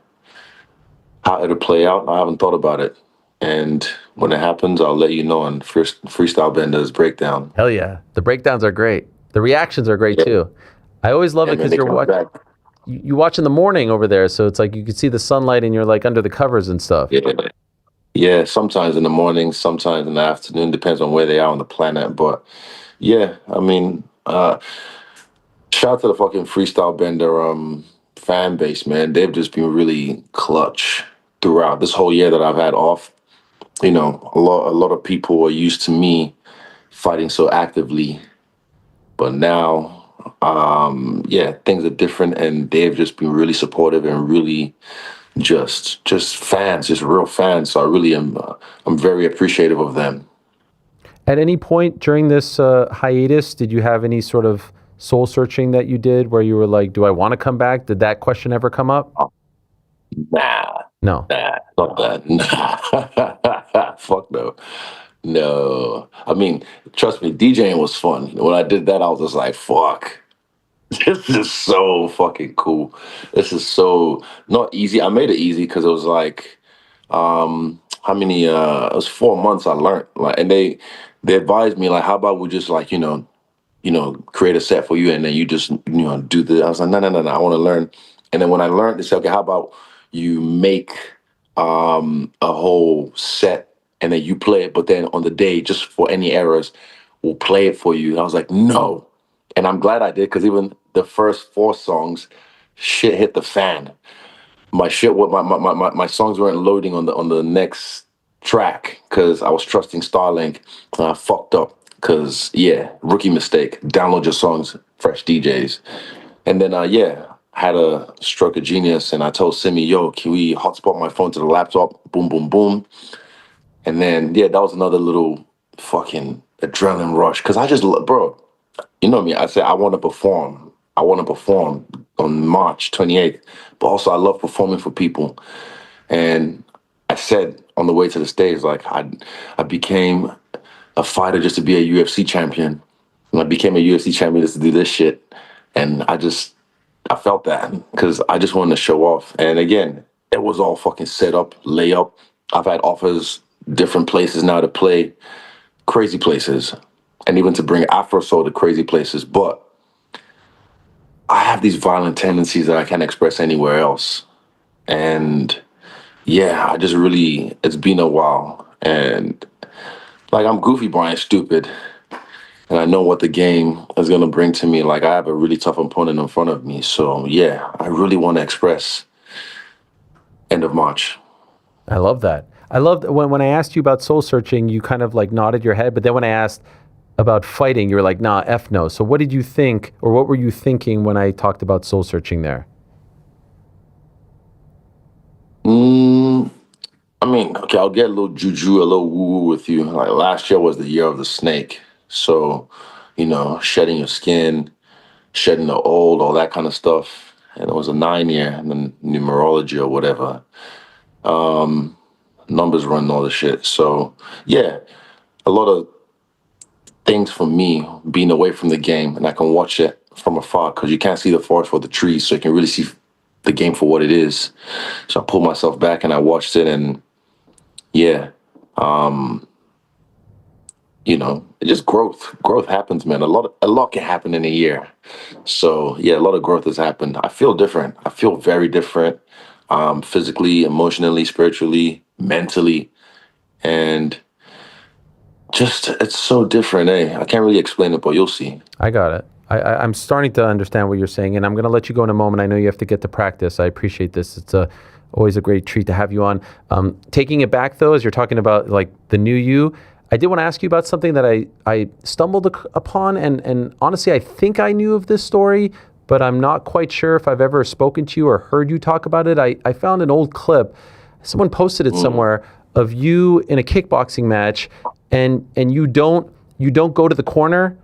how it'll play out, I haven't thought about it. And when it happens, I'll let you know on Freestyle Bender's breakdown. Hell yeah. The breakdowns are great. The reactions are great too. I always love it because you're watching. You watch in the morning over there, so it's like you can see the sunlight and you're like under the covers and stuff. Yeah, sometimes in the morning, sometimes in the afternoon, depends on where they are on the planet. But yeah, I mean, shout out to the fucking Freestyle Bender fan base, man. They've just been really clutch throughout this whole year that I've had off. You know, a lot of people are used to me fighting so actively, but now, things are different, and they've just been really supportive and really just fans, just real fans. So I really am, I'm very appreciative of them. At any point during this hiatus, did you have any sort of soul searching that you did where you were like, do I want to come back? Did that question ever come up? Nah, not that. Nah. Fuck no. No. I mean, trust me, DJing was fun. When I did that, I was just like, fuck. This is so fucking cool. This is so not easy. I made it easy because it was like, how many, it was 4 months I learned. And they advised me, how about we just create a set for you and then you just, do the, I was like, no, I want to learn. And then when I learned, they said, okay, how about you make a whole set and then you play it, but then on the day, just for any errors, we'll play it for you. And I was like, no. And I'm glad I did, because even the first 4 songs, shit hit the fan. My songs weren't loading on the next track because I was trusting Starlink. And I fucked up because, rookie mistake. Download your songs, fresh DJs. And then, had a stroke of genius, and I told Simi, yo, can we hotspot my phone to the laptop? Boom, boom, boom. And then, that was another little fucking adrenaline rush. Because I just, bro, you know me, I said I want to perform. I want to perform on March 28th. But also I love performing for people. And I said on the way to the stage, I became a fighter just to be a UFC champion. And I became a UFC champion just to do this shit. And I felt that because I just wanted to show off. And again, it was all fucking set up, lay up. I've had offers different places now to play, crazy places, and even to bring Afro Soul to crazy places. But I have these violent tendencies that I can't express anywhere else. And yeah, it's been a while. And like, I'm goofy, Brian, stupid. And I know what the game is going to bring to me. Like, I have a really tough opponent in front of me. So, yeah, I really want to express end of March. I love that. I loved when I asked you about soul searching, you kind of like nodded your head. But then when I asked about fighting, you were like, nah, F no. So what did you think, or what were you thinking when I talked about soul searching there? I mean, okay, I'll get a little juju, a little woo-woo with you. Like, last year was the year of the snake. So, shedding your skin, shedding the old, all that kind of stuff. And it was a 9-year, and then numerology or whatever. Numbers run all the shit. So, yeah, a lot of things for me being away from the game, and I can watch it from afar because you can't see the forest for the trees, so you can really see the game for what it is. So I pulled myself back and I watched it, and yeah, it just growth happens, man. A lot can happen in a year. So yeah, a lot of growth has happened. I feel different. I feel very different, physically, emotionally, spiritually, mentally, and just it's so different. I can't really explain it, but you'll see. I got it. I'm starting to understand what you're saying, and I'm going to let you go in a moment. I know you have to get to practice. I appreciate this. It's always a great treat to have you on. Taking it back, though, as you're talking about like the new you, I did want to ask you about something that I stumbled upon, and honestly, I think I knew of this story, but I'm not quite sure if I've ever spoken to you or heard you talk about it. I found an old clip. Someone posted it somewhere of you in a kickboxing match, and you don't go to the corner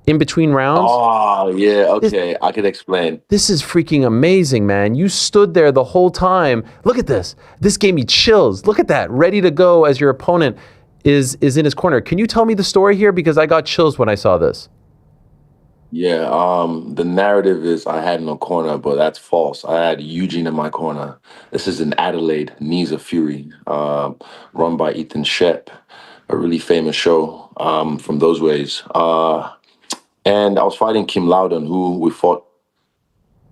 in between rounds. Oh, yeah, okay, I can explain. This is freaking amazing, man. You stood there the whole time. Look at this. This gave me chills. Look at that. Ready to go as your opponent is in his corner. Can you tell me the story here? Because I got chills when I saw this. Yeah, the narrative is I had no corner, but that's false. I had Eugene in my corner. This is in Adelaide, Knees of Fury, run by Ethan Shep, a really famous show from those ways. And I was fighting Kim Loudon, who we fought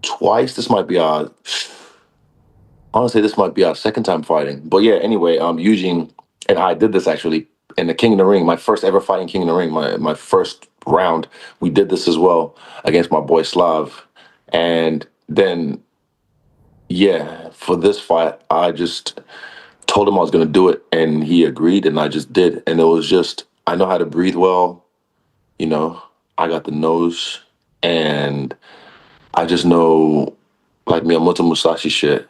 twice. This might be our second time fighting. But yeah, anyway, Eugene and I did this actually in the King of the Ring, my first ever fight in King of the Ring, my first round. We did this as well against my boy Slav. And then, yeah, for this fight, I just told him I was going to do it, and he agreed, and I just did. And it was just, I know how to breathe well, I got the nose, and I just know, like Miyamoto Musashi shit,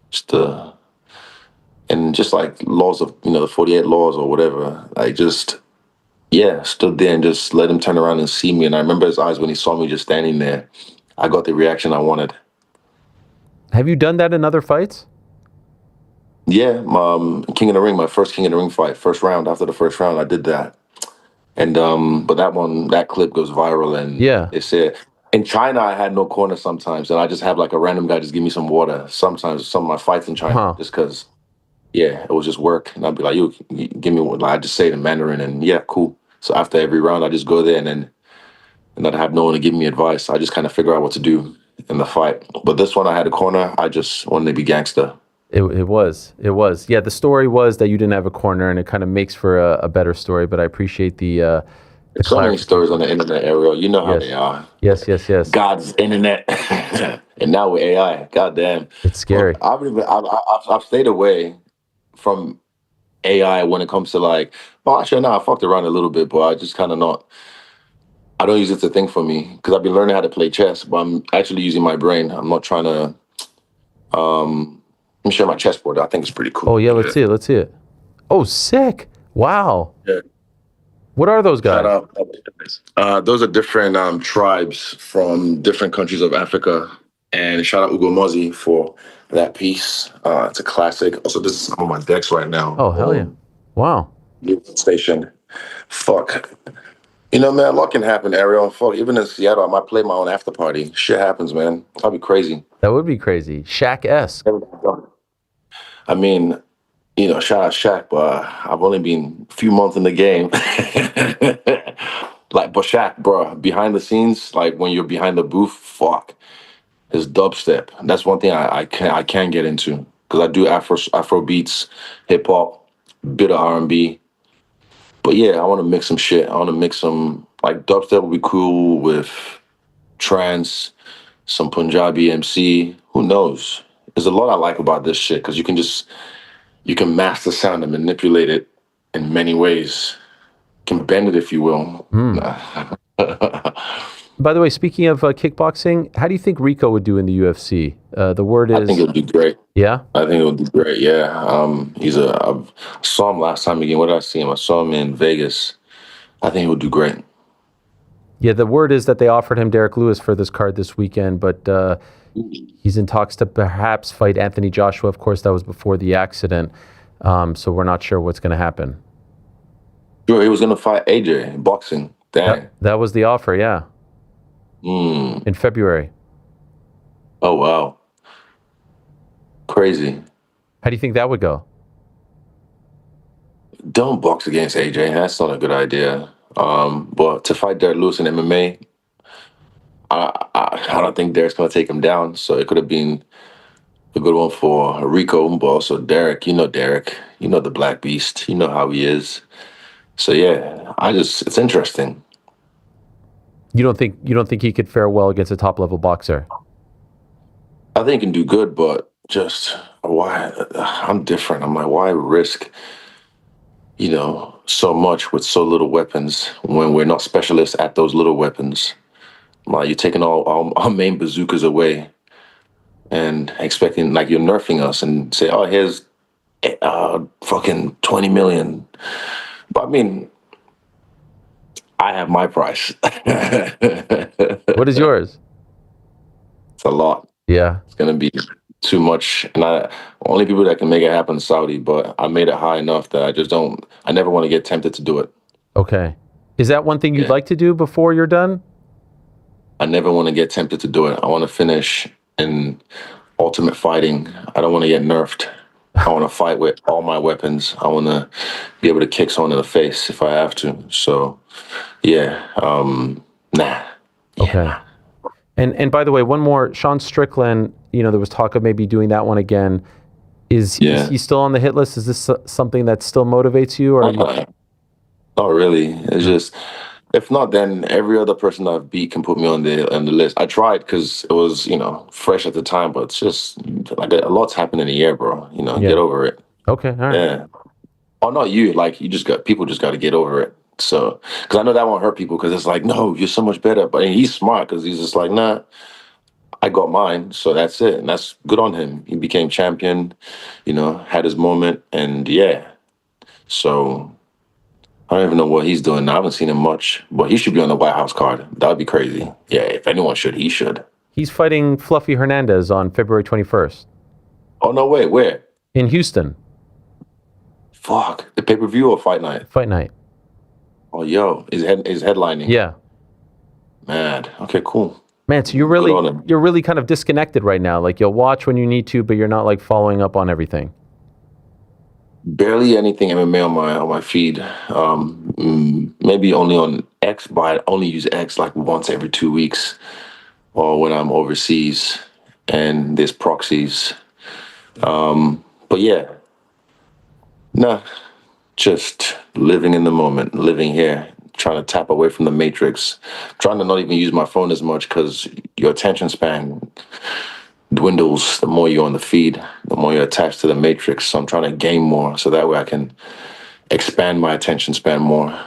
just like laws of, the 48 laws or whatever. I just, stood there and just let him turn around and see me. And I remember his eyes when he saw me just standing there. I got the reaction I wanted. Have you done that in other fights? Yeah, King of the Ring, my first King of the Ring fight, first round. After the first round, I did that. And but that clip goes viral, and it said in China I had no corner sometimes, and I just have like a random guy just give me some water. Sometimes some of my fights in China, just because, it was just work, and I'd be like, "You give me what?" I just say it in Mandarin, and cool. So after every round, I just go there, and I'd have no one to give me advice. I just kind of figure out what to do in the fight. But this one, I had a corner. I just wanted to be gangster. It was. Yeah, the story was that you didn't have a corner, and it kind of makes for a better story, but I appreciate the so many stories on the internet, Ariel. You know how they are. Yes. God's internet. And now with AI, goddamn. It's scary. I've stayed away from AI when it comes to like, actually, no, I fucked around a little bit, but I just kind of I don't use it to think for me, because I've been learning how to play chess, but I'm actually using my brain. I'm not trying to, let me share my chessboard. I think it's pretty cool. Oh, yeah, let's see it. Oh, sick. Wow. Yeah. What are those guys? Those are different tribes from different countries of Africa. And shout out Ugo Mozzi for that piece. It's a classic. Also, this is on my decks right now. Oh, hell yeah. Wow. Station. Fuck. Man, a lot can happen, Ariel. Fuck, even in Seattle, I might play my own after party. Shit happens, man. I'll be crazy. That would be crazy. Shaq-esque. I mean, shout out Shaq, but I've only been a few months in the game. But Shaq, bro, behind the scenes, like when you're behind the booth, fuck, his dubstep. That's one thing I can't get into. because I do Afro beats, hip hop, bit of R&B. But yeah, I want to mix some shit. I want to mix some, like, dubstep would be cool with trance, some Punjabi MC. Who knows? There's a lot I like about this shit because you can master sound and manipulate it in many ways. You can bend it, if you will. By the way, speaking of kickboxing, how do you think Rico would do in the UFC? The word is... I think it would do great. Yeah? I think it would do great, yeah. I saw him last time again. What did I see him? I saw him in Vegas. I think he would do great. Yeah, the word is that they offered him Derek Lewis for this card this weekend, but he's in talks to perhaps fight Anthony Joshua. Of course, that was before the accident, so we're not sure what's going to happen. Sure, he was going to fight AJ in boxing. Dang. That was the offer, yeah. In February. Oh, wow. Crazy. How do you think that would go? Don't box against AJ. That's not a good idea. But to fight Derek Lewis in MMA, I don't think Derek's going to take him down. So it could have been a good one for Rico, but also Derek. You know Derek. You know the Black Beast. You know how he is. So yeah, it's interesting. You don't think he could fare well against a top level boxer? I think he can do good, but just why? I'm different. I'm like, why risk, so much with so little weapons when we're not specialists at those little weapons? Like, you're taking all our main bazookas away and expecting, like, you're nerfing us and say, oh, here's fucking 20 million. But I mean, I have my price. What is yours? It's a lot. Yeah. It's going to be too much. And only people that can make it happen is Saudi, but I made it high enough that I never want to get tempted to do it. Okay. Is that one thing you'd like to do before you're done? I never want to get tempted to do it. I want to finish in Ultimate Fighting. I don't want to get nerfed. I want to fight with all my weapons. I want to be able to kick someone in the face if I have to. So, yeah, nah. Okay. And by the way, one more. Sean Strickland, there was talk of maybe doing that one again. Is he still on the hit list? Is this something that still motivates you? Or not really. It's just, if not, then every other person I've beat can put me on the list. I tried because it was, fresh at the time, but it's just like a lot's happened in a year, bro. Get over it. Okay, all right. Yeah. Oh, not you. Like, people just got to get over it. So, because I know that won't hurt people because it's like, no, you're so much better. But he's smart because he's just like, nah, I got mine. So that's it. And that's good on him. He became champion, had his moment. And yeah. So I don't even know what he's doing. I haven't seen him much, but he should be on the White House card. That would be crazy. Yeah, if anyone should, he should. He's fighting Fluffy Hernandez on February 21st. Oh, no way. Where? In Houston. Fuck. The pay-per-view or fight night? Fight night. Oh, yo. Is headlining? Yeah. Mad. Okay, cool. Man, so you're really kind of disconnected right now. Like, you'll watch when you need to, but you're not, like, following up on everything. Barely anything MMA on my feed. Maybe only on X, but I only use X like once every 2 weeks, or when I'm overseas and there's proxies. But yeah, just living in the moment, living here, trying to tap away from the matrix, trying to not even use my phone as much because your attention span dwindles the more you're on the feed, the more you're attached to the matrix. So I'm trying to gain more so that way I can expand my attention span more.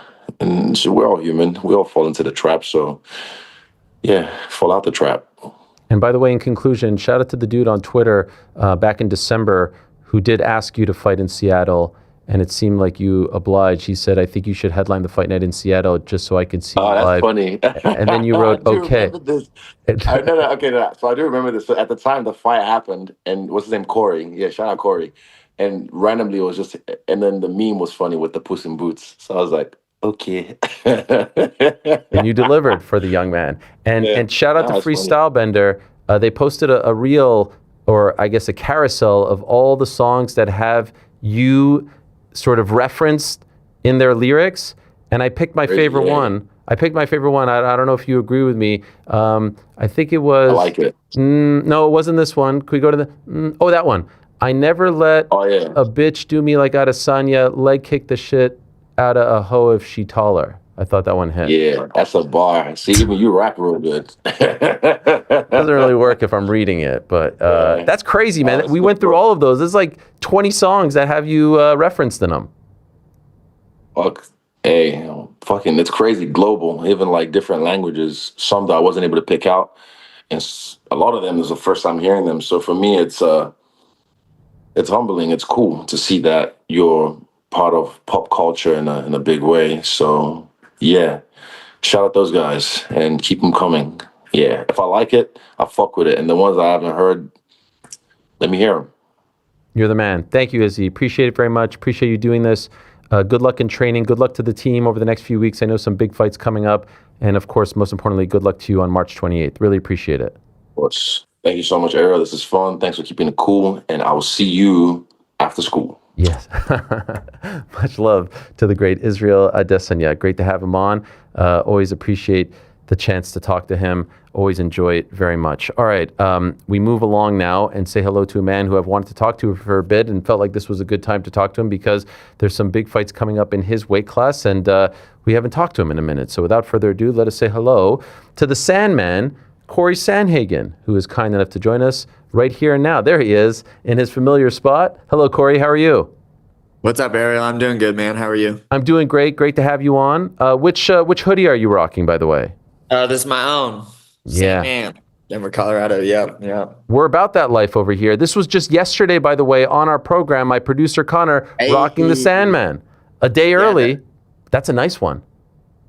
And so we're all human. We all fall into the trap. So yeah, fall out the trap. And by the way, in conclusion, shout out to the dude on Twitter back in December who did ask you to fight in Seattle. And it seemed like you obliged. He said, I think you should headline the fight night in Seattle just so I can see you live. Oh, that's funny. And then you wrote, okay. No. So I do remember this. So at the time the fight happened, and what's his name? Cory. Yeah, shout out Cory. And randomly it was just, and then the meme was funny with the Puss in Boots. So I was like, okay. And you delivered for the young man. And shout out to Freestyle Bender. They posted a reel, or I guess a carousel, of all the songs that have you sort of referenced in their lyrics, and I picked my favorite one. I don't know if you agree with me. I think it was... I like it. No, it wasn't this one. Could we go to the... that one. I never let Oh yeah. a bitch do me like Adesanya, leg kick the shit out of a hoe if she taller. I thought that one hit. Yeah, that's a bar. See, even you rap real good. Doesn't really work if I'm reading it, but that's crazy, man. That's We went through all of those. There's like 20 songs that have you referenced in them. Fuck. Hey, fucking, it's crazy. Global, even like different languages. Some that I wasn't able to pick out, and a lot of them is the first time hearing them. So for me, it's humbling. It's cool to see that you're part of pop culture in a big way. So yeah, shout out those guys and keep them coming. Yeah, if I like it, I fuck with it. And the ones I haven't heard, let me hear them. You're the man. Thank you, Izzy. Appreciate it very much. Appreciate you doing this. Good luck in training. Good luck to the team over the next few weeks. I know some big fights coming up. And of course, most importantly, good luck to you on March 28th. Really appreciate it. Of course. Thank you so much, Ariel. This is fun. Thanks for keeping it cool. And I will see you after school. Yes. Much love to the great Israel Adesanya. Great to have him on. Always appreciate the chance to talk to him. Always enjoy it very much. All right. We move along now and say hello to a man who I've wanted to talk to for a bit and felt like this was a good time to talk to him because there's some big fights coming up in his weight class and we haven't talked to him in a minute. So without further ado, let us say hello to the Sandman, Cory Sandhagen, who is kind enough to join us right here and now. There he is in his familiar spot. Hello, Cory. How are you? What's up, Ariel? I'm doing good, man. How are you? I'm doing great. Great to have you on. Which hoodie are you rocking, by the way? This is my own. Yeah. Sandman, Denver, Colorado. Yep. We're about that life over here. This was just yesterday, by the way, on our program. My producer, Connor, rocking the Sandman. A day early. That's a nice one.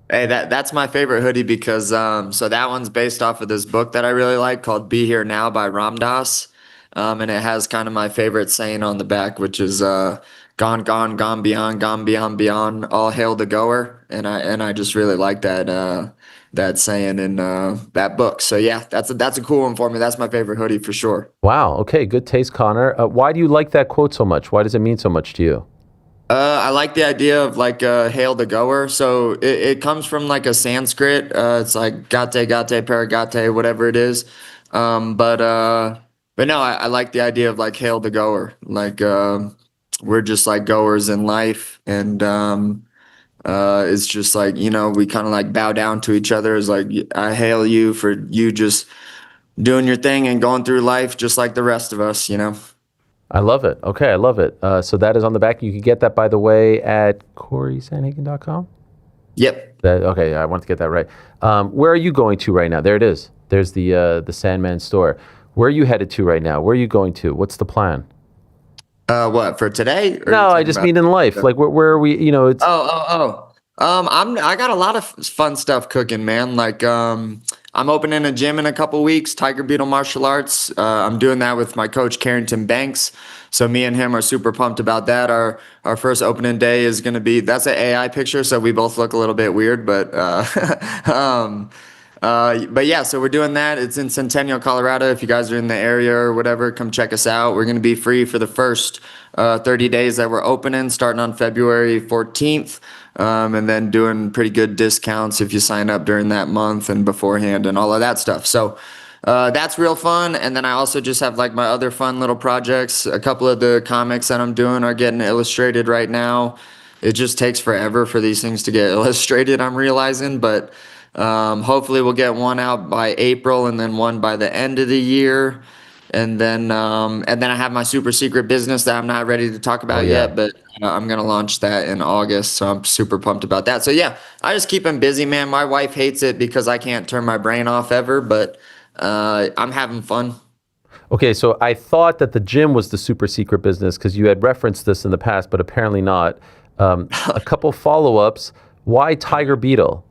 Hey, that's my favorite hoodie because so that one's based off of this book that I really like called Be Here Now by Ram Dass. And it has kind of my favorite saying on the back, which is gone, gone, gone beyond, beyond, all hail the goer. And I just really like that saying in that book. So yeah, that's a cool one for me. That's my favorite hoodie for sure. Wow. Okay. Good taste, Connor. Why do you like that quote so much? Why does it mean so much to you? I like the idea of like hail the goer. So it comes from like a Sanskrit. It's like gate, paragate, whatever it is. But no, I like the idea of like hail the goer. Like we're just like goers in life, and it's just like, you know, we kind of like bow down to each other. It's like I hail you for you just doing your thing and going through life just like the rest of us, you know. I love it. Okay, I love it. So that is on the back. You can get that, by the way, at CorySandhagen.com? Yep. Okay, I want to get that right. Where are you going to right now? There it is. There's the Sandman store. Where are you headed to right now? Where are you going to? What's the plan? What, for today? No, I just mean in life. Like, where are we, you know, it's... I got a lot of fun stuff cooking, man. Like, I'm opening a gym in a couple weeks, Tiger Beetle Martial Arts. I'm doing that with my coach, Carrington Banks. So me and him are super pumped about that. Our first opening day is going to be, that's an AI picture, so we both look a little bit weird, but yeah, so we're doing that. It's in Centennial, Colorado. If you guys are in the area or whatever, come check us out. We're going to be free for the first 30 days that we're opening, starting on February 14th. And then doing pretty good discounts if you sign up during that month and beforehand and all of that stuff. So that's real fun. And then I also just have like my other fun little projects. A couple of the comics that I'm doing are getting illustrated right now. It just takes forever for these things to get illustrated, I'm realizing. But hopefully we'll get one out by April and then one by the end of the year. And then I have my super secret business that I'm not ready to talk about yet, but I'm going to launch that in August. So I'm super pumped about that. So yeah, I just keep him busy, man. My wife hates it because I can't turn my brain off ever, but I'm having fun. Okay, so I thought that the gym was the super secret business because you had referenced this in the past, but apparently not. A couple follow-ups. Why Tiger Beetle?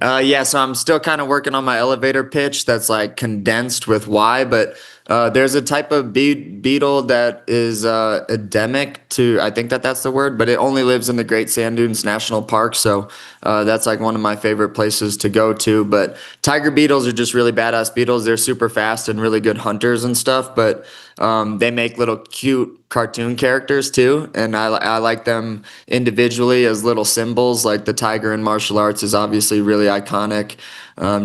Yeah, so I'm still kind of working on my elevator pitch that's like condensed with why, but there's a type of beetle that is endemic to, I think that's the word, but it only lives in the Great Sand Dunes National Park. So that's like one of my favorite places to go to. But tiger beetles are just really badass beetles. They're super fast and really good hunters and stuff. But they make little cute cartoon characters too, and I like them individually as little symbols. Like the tiger in martial arts is obviously really iconic,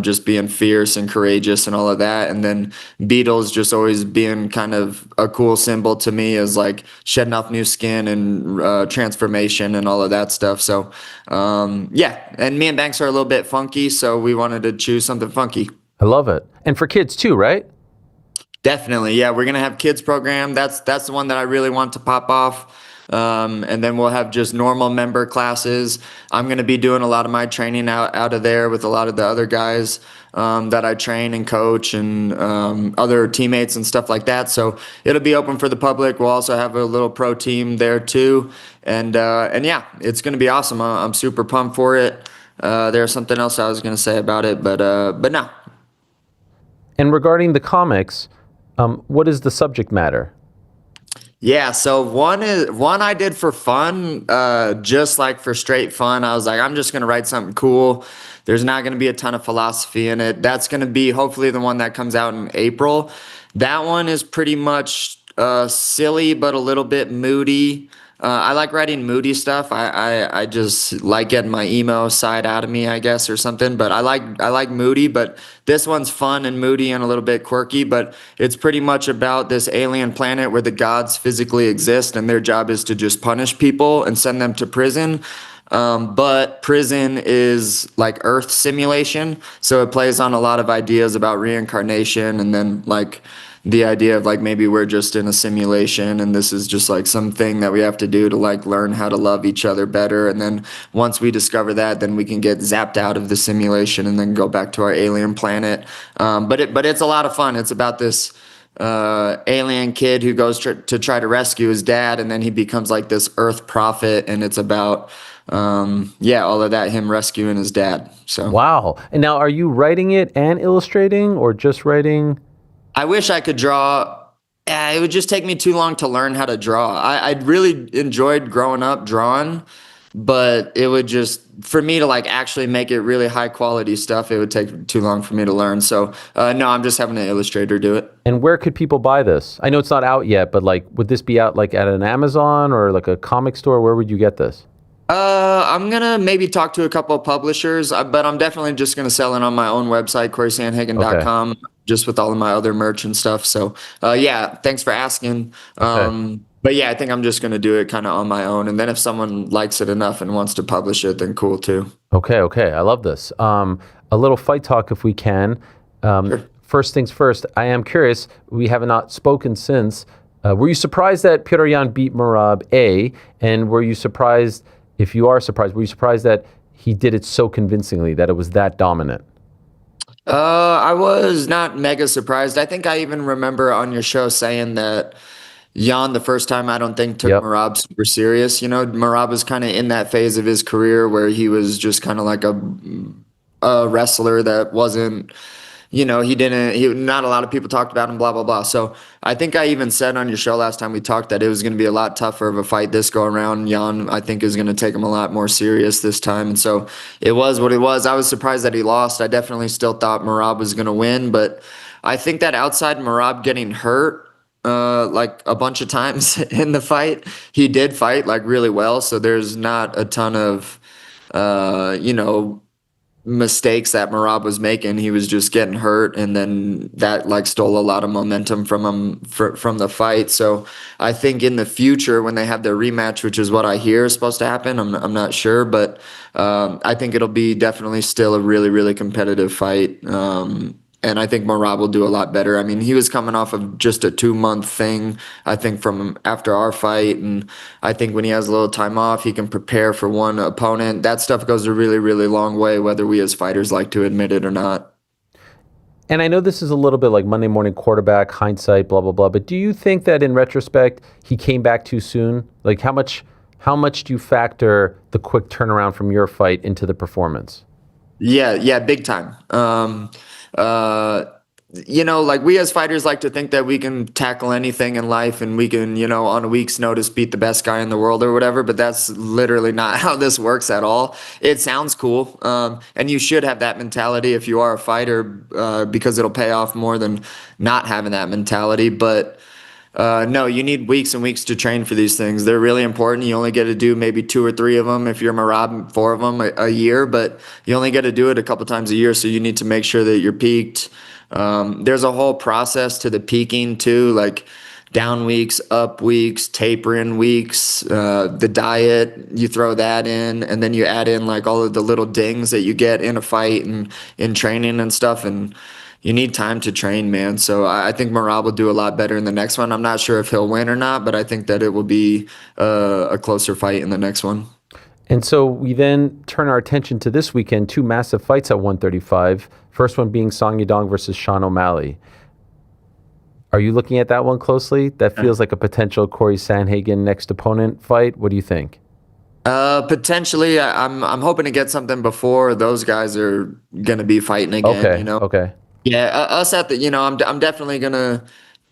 just being fierce and courageous and all of that. And then beetles just always being kind of a cool symbol to me, as like shedding off new skin and transformation and all of that stuff. So yeah, and me and Banks are a little bit funky, so we wanted to choose something funky. I love it. And for kids too, right? Definitely, yeah. We're gonna have kids program. That's the one that I really want to pop off. And then we'll have just normal member classes. I'm gonna be doing a lot of my training out of there with a lot of the other guys that I train and coach, and other teammates and stuff like that. So it'll be open for the public. We'll also have a little pro team there too, and yeah, it's gonna be awesome. I'm super pumped for it. There's something else I was gonna say about it, but no. And regarding the comics, what is the subject matter? Yeah, so one I did for fun, just like for straight fun. I was like, I'm just gonna write something cool. There's not gonna be a ton of philosophy in it. That's gonna be hopefully the one that comes out in April. That one is pretty much silly but a little bit moody. I like writing moody stuff. I just like getting my emo side out of me, I guess, or something. But I like moody. But this one's fun and moody and a little bit quirky. But it's pretty much about this alien planet where the gods physically exist, and their job is to just punish people and send them to prison. But prison is like Earth simulation, so it plays on a lot of ideas about reincarnation, and then like the idea of like maybe we're just in a simulation and this is just like something that we have to do to like learn how to love each other better. And then once we discover that, then we can get zapped out of the simulation and then go back to our alien planet. But it's a lot of fun. It's about this alien kid who goes to try to rescue his dad, and then he becomes like this Earth prophet, and it's about all of that, him rescuing his dad. So wow. And now, are you writing it and illustrating, or just writing? I wish I could draw. It would just take me too long to learn how to draw. I really enjoyed growing up drawing, but it would just, for me to like actually make it really high quality stuff, it would take too long for me to learn. So no, I'm just having an illustrator do it. And where could people buy this? I know it's not out yet, but like, would this be out like at an Amazon or like a comic store? Where would you get this? I'm gonna maybe talk to a couple of publishers, but I'm definitely just gonna sell it on my own website, CorySandhagen.com, just with all of my other merch and stuff. So yeah, thanks for asking. But yeah, I think I'm just gonna do it kind of on my own, and then if someone likes it enough and wants to publish it, then cool too. Okay, I love this. A little fight talk if we can. Sure. First things first, I am curious, we have not spoken since. Were you surprised that Petr Yan beat Merab, A? And were you surprised, if you are surprised, were you surprised that he did it so convincingly, that it was that dominant? I was not mega surprised. I think I even remember on your show saying that Yan, the first time, I don't think took Merab super serious. You know, Merab was kind of in that phase of his career where he was just kind of like a wrestler that wasn't, you know, not a lot of people talked about him, blah, blah, blah. So I think I even said on your show last time we talked that it was going to be a lot tougher of a fight this go around. Yan, I think, is going to take him a lot more serious this time. And so it was what it was. I was surprised that he lost. I definitely still thought Merab was going to win, but I think that outside Merab getting hurt, like a bunch of times in the fight, he did fight like really well. So there's not a ton of, mistakes that Merab was making. He was just getting hurt, and then that like stole a lot of momentum from him from the fight. So I think in the future when they have their rematch, which is what I hear is supposed to happen, I'm not sure, but I think it'll be definitely still a really, really competitive fight. And I think Merab will do a lot better. I mean, he was coming off of just a 2-month thing, I think, from after our fight. And I think when he has a little time off, he can prepare for one opponent. That stuff goes a really, really long way, whether we as fighters like to admit it or not. And I know this is a little bit like Monday morning quarterback, hindsight, blah, blah, blah. But do you think that in retrospect, he came back too soon? Like how much do you factor the quick turnaround from your fight into the performance? Yeah, big time. Like we as fighters like to think that we can tackle anything in life and we can, on a week's notice beat the best guy in the world or whatever, but that's literally not how this works at all. It sounds cool. And you should have that mentality if you are a fighter, because it'll pay off more than not having that mentality. But No, you need weeks and weeks to train for these things. They're really important. You only get to do maybe 2 or 3 of them. If you're Merab, 4 of them a year, but you only get to do it a couple times a year. So you need to make sure that you're peaked. There's a whole process to the peaking too, like down weeks, up weeks, tapering weeks, the diet, you throw that in, and then you add in like all of the little dings that you get in a fight and in training and stuff. And you need time to train, man. So I think Merab will do a lot better in the next one. I'm not sure if he'll win or not, but I think that it will be a closer fight in the next one. And so we then turn our attention to this weekend, 2 massive fights at 135. First one being Song Yadong versus Sean O'Malley. Are you looking at that one closely? That feels like a potential Cory Sandhagen next opponent fight. What do you think? Potentially, I'm hoping to get something before those guys are gonna be fighting again. Okay. You know. Okay. Yeah, us at the, I'm definitely gonna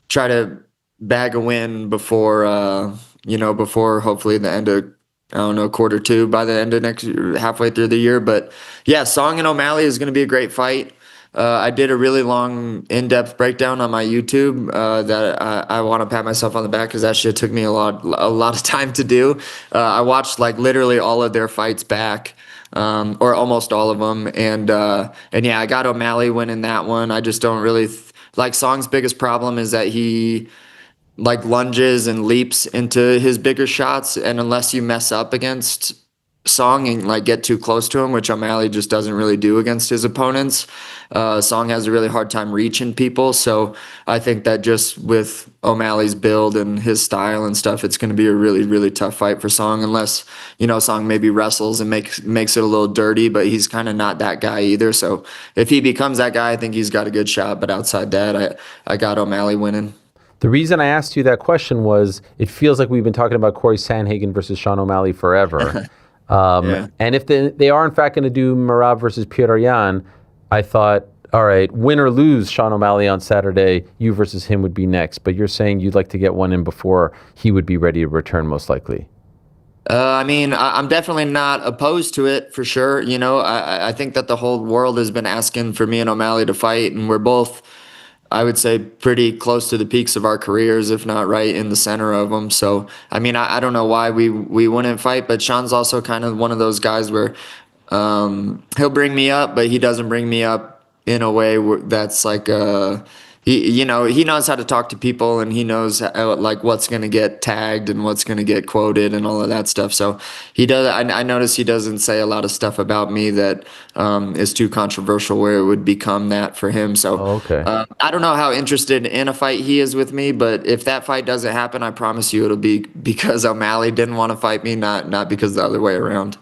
try to bag a win before, before hopefully the end of, I don't know, quarter 2 by the end of next year, halfway through the year. But yeah, Song and O'Malley is gonna be a great fight. I did a really long, in-depth breakdown on my YouTube that I want to pat myself on the back because that shit took me a lot of time to do. I watched like literally all of their fights back. Or almost all of them, and yeah, I got O'Malley winning that one. I just don't really like Song's biggest problem is that he like lunges and leaps into his bigger shots, and unless you mess up against Song and like get too close to him, which O'Malley just doesn't really do against his opponents, Song has a really hard time reaching people. So I think that just with O'Malley's build and his style and stuff, it's going to be a really, really tough fight for Song, unless, Song maybe wrestles and makes it a little dirty, but he's kind of not that guy either. So if he becomes that guy, I think he's got a good shot. But outside that, I got O'Malley winning. The reason I asked you that question was it feels like we've been talking about Cory Sandhagen versus Sean O'Malley forever. Yeah. And if they are in fact going to do Merab versus Petr Yan, I thought, all right, win or lose Sean O'Malley on Saturday, you versus him would be next. But you're saying you'd like to get one in before he would be ready to return, most likely. I'm definitely not opposed to it for sure. I think that the whole world has been asking for me and O'Malley to fight, and we're both, I would say, pretty close to the peaks of our careers, if not right in the center of them. So, I don't know why we wouldn't fight, but Sean's also kind of one of those guys where he'll bring me up, but he doesn't bring me up in a way that's like he knows how to talk to people, and he knows how, like what's going to get tagged and what's going to get quoted and all of that stuff. So he does. I notice he doesn't say a lot of stuff about me that is too controversial where it would become that for him. So I don't know how interested in a fight he is with me, but if that fight doesn't happen, I promise you it'll be because O'Malley didn't want to fight me, not because the other way around.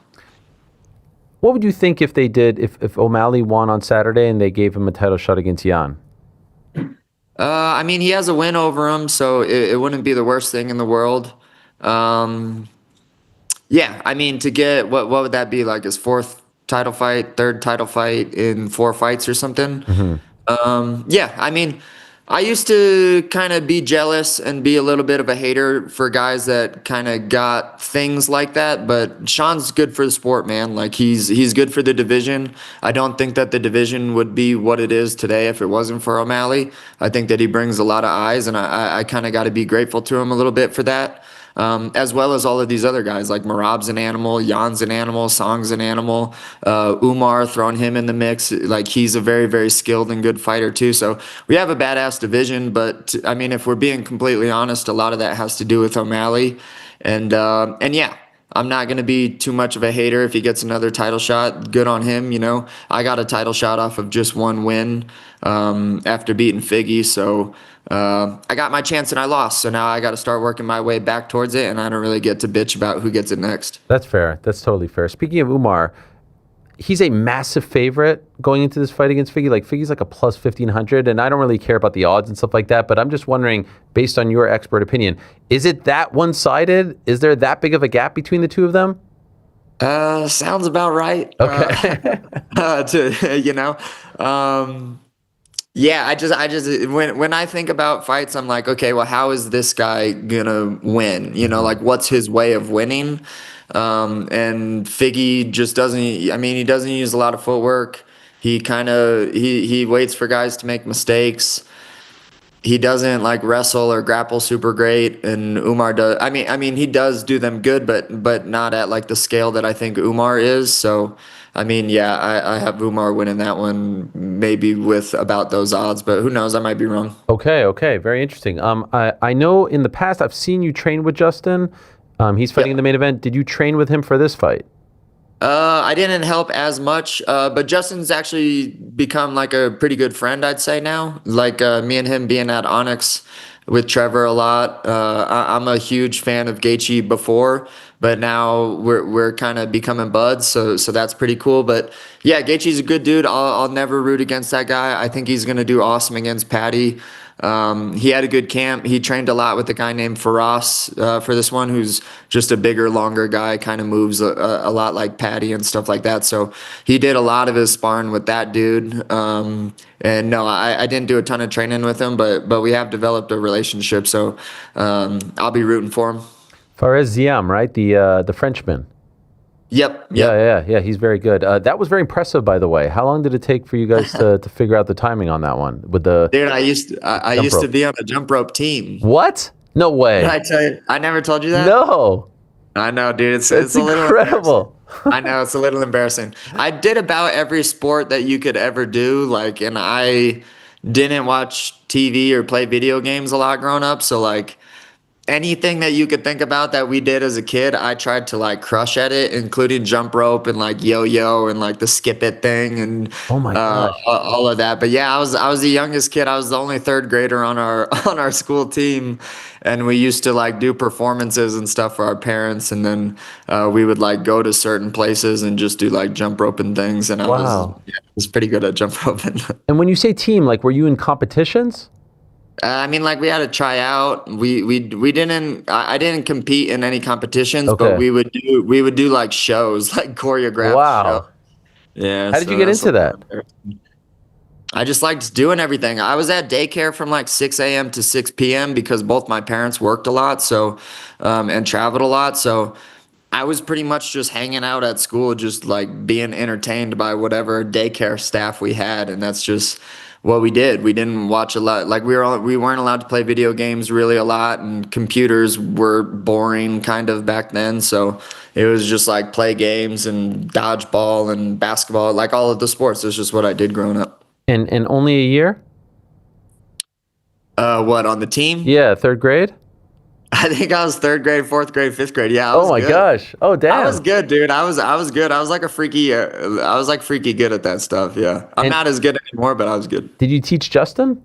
What would you think if they did, if O'Malley won on Saturday and they gave him a title shot against Yan? He has a win over him, so it wouldn't be the worst thing in the world. To get, what would that be, like his 4th title fight, 3rd title fight in 4 fights or something? I used to kind of be jealous and be a little bit of a hater for guys that kind of got things like that, but Sean's good for the sport, man. Like he's good for the division. I don't think that the division would be what it is today if it wasn't for O'Malley. I think that he brings a lot of eyes, and I kind of got to be grateful to him a little bit for that. As well as all of these other guys, like Merab's an animal, Jan's an animal, Song's an animal, Umar, throwing him in the mix. Like, he's a very, very skilled and good fighter too. So we have a badass division, but if we're being completely honest, a lot of that has to do with O'Malley. And yeah, I'm not going to be too much of a hater if he gets another title shot. Good on him. I got a title shot off of just one win after beating Figgy. So I got my chance and I lost. So now I got to start working my way back towards it, and I don't really get to bitch about who gets it next. That's fair. That's totally fair. Speaking of Umar, he's a massive favorite going into this fight against Figgy. Like, Figgy's like a plus 1,500, and I don't really care about the odds and stuff like that, but I'm just wondering, based on your expert opinion, is it that one-sided? Is there that big of a gap between the two of them? Sounds about right. Okay. Yeah, I just when I think about fights, I'm like, okay, well, how is this guy gonna win? Like, what's his way of winning? And Figgy just doesn't. He doesn't use a lot of footwork. He waits for guys to make mistakes. he doesn't like wrestle or grapple super great, and Umar does. I mean, he does do them good, but not at like the scale that I think Umar is. So, I mean, yeah, I have Umar winning that one, maybe with about those odds, but who knows? I might be wrong. Okay, very interesting. I know in the past I've seen you train with Justin. He's fighting in the main event. Did you train with him for this fight? I didn't help as much, but Justin's actually become like a pretty good friend, I'd say now. Like me and him being at Onyx with Trevor a lot. I'm a huge fan of Gaethje before, but now we're kind of becoming buds, so that's pretty cool. But yeah, Gaethje's a good dude. I'll never root against that guy. I think he's gonna do awesome against Patty. He had a good camp. He trained a lot with a guy named Faraz for this one, who's just a bigger, longer guy, kind of moves a lot like Patty and stuff like that. So he did a lot of his sparring with that dude. And no, I didn't do a ton of training with him, but we have developed a relationship. So I'll be rooting for him. Faraz Ziam, right? The Frenchman. Yep. Yeah. He's very good. That was very impressive, by the way. How long did it take for you guys to figure out the timing on that one with the? Dude, I used to be on a jump rope team. What? No way. Did I tell you? I never told you that. No. I know, dude. It's a little incredible. I know, it's a little embarrassing. I did about every sport that you could ever do, like, and I didn't watch TV or play video games a lot growing up, so like anything that you could think about that we did as a kid, I tried to like crush at it, including jump rope and like yo-yo and like the skip it thing and oh my gosh. All of that. But yeah, I was the youngest kid. I was the only third grader on our school team, and we used to like do performances and stuff for our parents, and then we would like go to certain places and just do like jump rope and things. And I was pretty good at jump roping. And when you say team, like were you in competitions? I mean, like we had to try out. We didn't. I didn't compete in any competitions, Okay. but we would do like shows, like choreographed. Wow. Shows. Yeah. How did you get into that? I just liked doing everything. I was at daycare from like 6 a.m. to 6 p.m. because both my parents worked a lot, so and traveled a lot. So I was pretty much just hanging out at school, just like being entertained by whatever daycare staff we had, and that's just what we did. We didn't watch a lot. Like we weren't allowed to play video games really a lot, and computers were boring kind of back then. So it was just like play games and dodgeball and basketball, like all of the sports. That's just what I did growing up. And only a year? What, on the team? Yeah, third grade? I think I was third grade, fourth grade, fifth grade. Yeah. Oh my gosh. Oh damn. I was good, dude. I was good. I was like freaky good at that stuff. Yeah. I'm not as good anymore, but I was good. Did you teach Justin?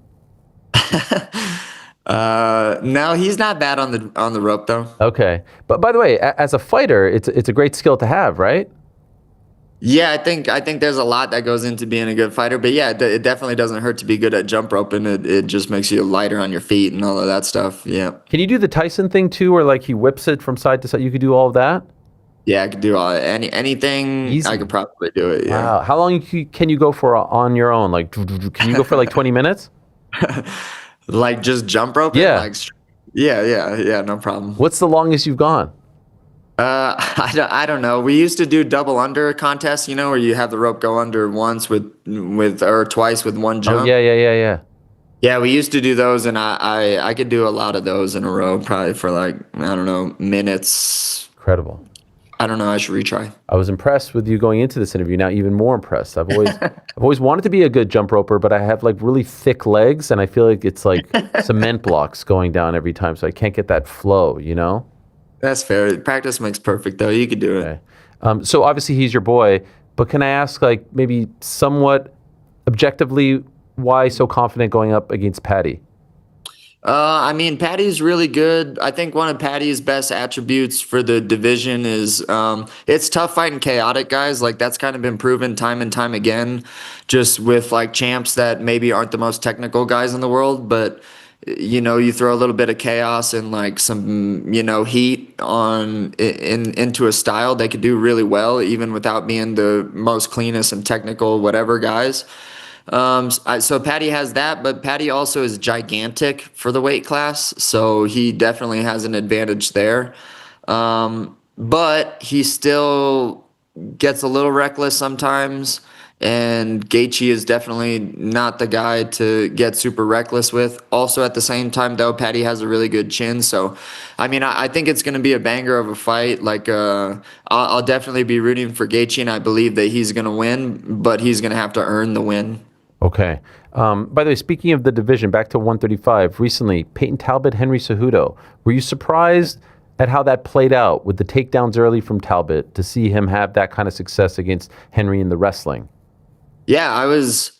No, he's not bad on the rope though. Okay. But by the way, as a fighter, it's a great skill to have, right? Yeah, I think there's a lot that goes into being a good fighter, but yeah, it definitely doesn't hurt to be good at jump rope, and it just makes you lighter on your feet and all of that stuff. Yeah. Can you do the Tyson thing too, where like he whips it from side to side? You could do all of that? Yeah, I could do anything. Easy. I could probably do it. Yeah. Wow. How long can you go for on your own? Like, can you go for like 20 minutes? Like just jump rope? Yeah. Like, yeah, no problem. What's the longest you've gone? I don't know. We used to do double under contests, where you have the rope go under once with or twice with one jump. Oh, yeah. Yeah, we used to do those, and I could do a lot of those in a row, probably for like, I don't know, minutes. Incredible. I don't know. I should retry. I was impressed with you going into this interview. Now even more impressed. I've always wanted to be a good jump roper, but I have like really thick legs, and I feel like it's like cement blocks going down every time, so I can't get that flow. That's fair. Practice makes perfect, though. You could do it. Okay. So obviously he's your boy, but can I ask, like, maybe somewhat objectively, why so confident going up against Patty? I mean, Patty's really good. I think one of Patty's best attributes for the division is it's tough fighting chaotic guys. Like, that's kind of been proven time and time again, just with, like, champs that maybe aren't the most technical guys in the world, but you throw a little bit of chaos and like some, heat into a style, they could do really well, even without being the most cleanest and technical whatever guys. So Patty has that, but Patty also is gigantic for the weight class, so he definitely has an advantage there. But he still gets a little reckless sometimes. and Gaethje is definitely not the guy to get super reckless with. Also, at the same time, though, Paddy has a really good chin. So, I mean, I think it's going to be a banger of a fight. Like, I'll definitely be rooting for Gaethje, and I believe that he's going to win, but he's going to have to earn the win. Okay. By the way, speaking of the division, back to 135, recently, Peyton Talbot, Henry Cejudo. Were you surprised at how that played out with the takedowns early from Talbot to see him have that kind of success against Henry in the wrestling? Yeah, I was.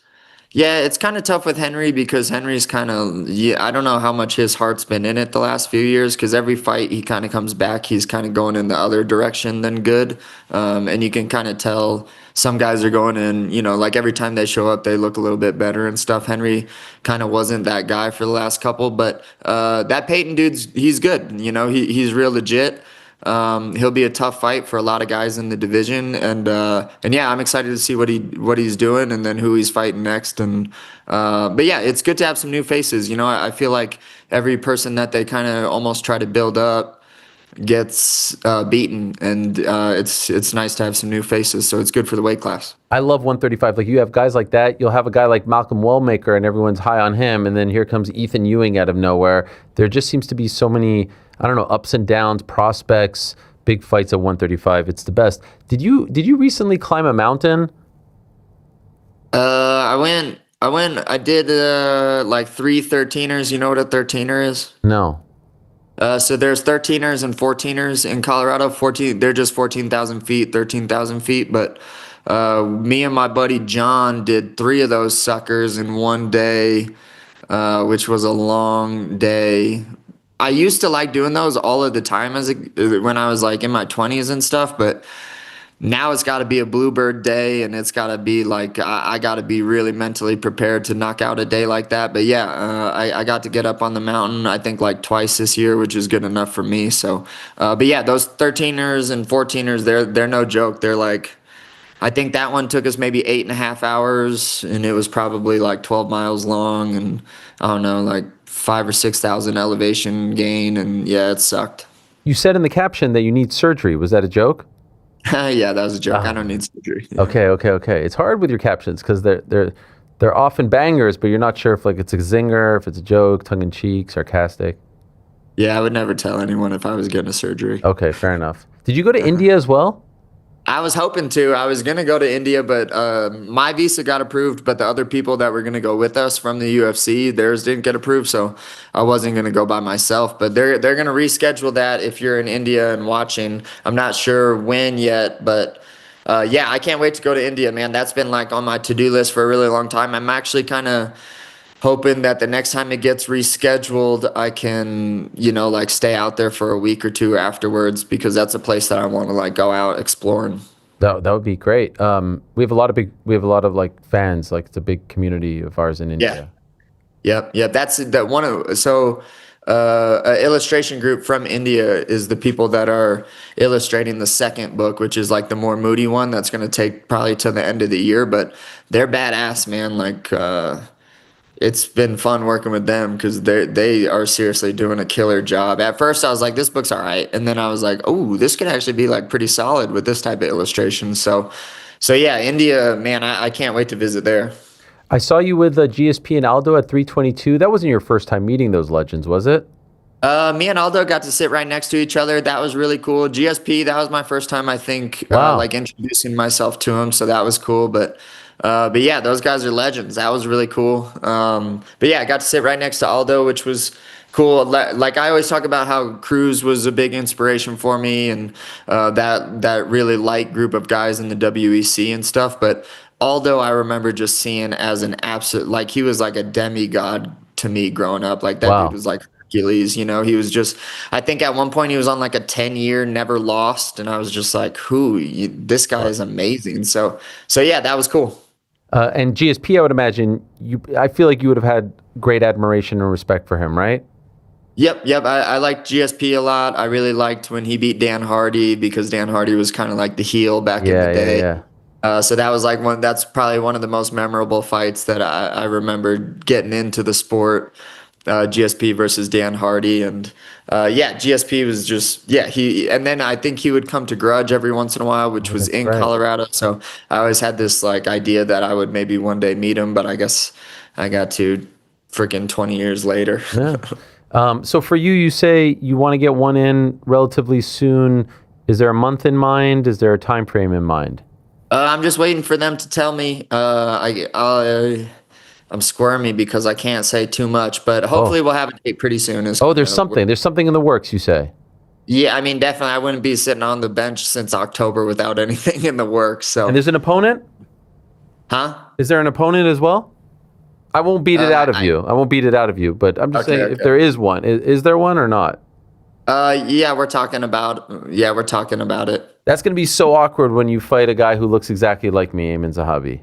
Yeah, it's kind of tough with Henry because Henry's kind of, I don't know how much his heart's been in it the last few years because every fight he kind of comes back, he's kind of going in the other direction than good. And you can kind of tell some guys are going in, like every time they show up, they look a little bit better and stuff. Henry kind of wasn't that guy for the last couple, but that Peyton dude's, he's good. He's real legit. He'll be a tough fight for a lot of guys in the division, and yeah, I'm excited to see what he's doing and then who he's fighting next. And but yeah, it's good to have some new faces. I feel like every person that they kind of almost try to build up gets beaten, and it's nice to have some new faces. So it's good for the weight class. I love 135. Like, you have guys like that. You'll have a guy like Malcolm Wellmaker, and everyone's high on him, and then here comes Ethan Ewing out of nowhere. There just seems to be so many, I don't know, ups and downs, prospects, big fights at 135. It's the best. Did you recently climb a mountain? I did like 3 13ers. You know what a 13er is? No. So there's 13ers and 14ers in Colorado. They're just 14,000 feet, 13,000 feet. But me and my buddy John did 3 of those suckers in one day, which was a long day. I used to like doing those all of the time when I was like in my 20s and stuff, but now it's got to be a bluebird day, and it's got to be like I got to be really mentally prepared to knock out a day like that. But yeah, I got to get up on the mountain, I think like twice this year, which is good enough for me. So, but yeah, those 13ers and 14ers, they're no joke. They're like, I think that one took us maybe 8.5 hours, and it was probably like 12 miles long, and I don't know, like 5,000 or 6,000 elevation gain, and yeah, it sucked. You said in the caption that you need surgery. Was that a joke? Yeah, that was a joke. I don't need surgery. Okay. It's hard with your captions because they're often bangers, but you're not sure if like it's a zinger, if it's a joke, tongue in cheek, sarcastic. Yeah, I would never tell anyone if I was getting a surgery. Okay, fair enough. Did you go to India as well? I was hoping to. I was going to go to India, but my visa got approved, but the other people that were going to go with us from the UFC, theirs didn't get approved, so I wasn't going to go by myself. But they're going to reschedule that if you're in India and watching. I'm not sure when yet, but yeah, I can't wait to go to India, man. That's been like on my to-do list for a really long time. I'm actually kind of hoping that the next time it gets rescheduled, I can, like stay out there for a week or 2 afterwards, because that's a place that I want to like go out exploring. That would be great. We have a lot of like fans. Like, it's a big community of ours in India. Yeah. Yep. That's that one of an illustration group from India is the people that are illustrating the second book, which is like the more moody one. That's going to take probably to the end of the year, but they're badass, man. Like, it's been fun working with them because they are seriously doing a killer job. At first, I was like, this book's all right. And then I was like, oh, this could actually be like pretty solid with this type of illustration. So yeah, India, man, I can't wait to visit there. I saw you with GSP and Aldo at 322. That wasn't your first time meeting those legends, was it? Me and Aldo got to sit right next to each other. That was really cool. GSP, that was my first time, I think, like introducing myself to him. So that was cool. But yeah, those guys are legends. That was really cool. But yeah, I got to sit right next to Aldo, which was cool. Like I always talk about how Cruz was a big inspiration for me, and that really light group of guys in the WEC and stuff. But Aldo, I remember just seeing as an absolute, like he was like a demigod to me growing up. Like that dude was like Hercules, he was just, I think at one point he was on like a 10-year never lost, and I was just like, this guy is amazing. So yeah, that was cool. And GSP, I would imagine I feel like you would have had great admiration and respect for him, right? Yep. I liked GSP a lot. I really liked when he beat Dan Hardy, because Dan Hardy was kind of like the heel back in the day. Yeah. So that was like that's probably one of the most memorable fights that I remember getting into the sport. GSP versus Dan Hardy, and GSP was just and then I think he would come to Grudge every once in a while, which was in Colorado. So I always had this like idea that I would maybe one day meet him, but I guess I got to freaking 20 years later. Yeah. So for you, you say you want to get one in relatively soon. Is there a month in mind? Is there a time frame in mind? I'm just waiting for them to tell me. I'm squirmy because I can't say too much, but hopefully we'll have a date pretty soon. There's something. There's something in the works, you say? Yeah, I mean, definitely. I wouldn't be sitting on the bench since October without anything in the works. So. And there's an opponent? Huh? Is there an opponent as well? I won't beat it out of you. I won't beat it out of you, but I'm just saying if there is one. Is there one or not? We're talking about it. That's going to be so awkward when you fight a guy who looks exactly like me, Ayman Zahabi.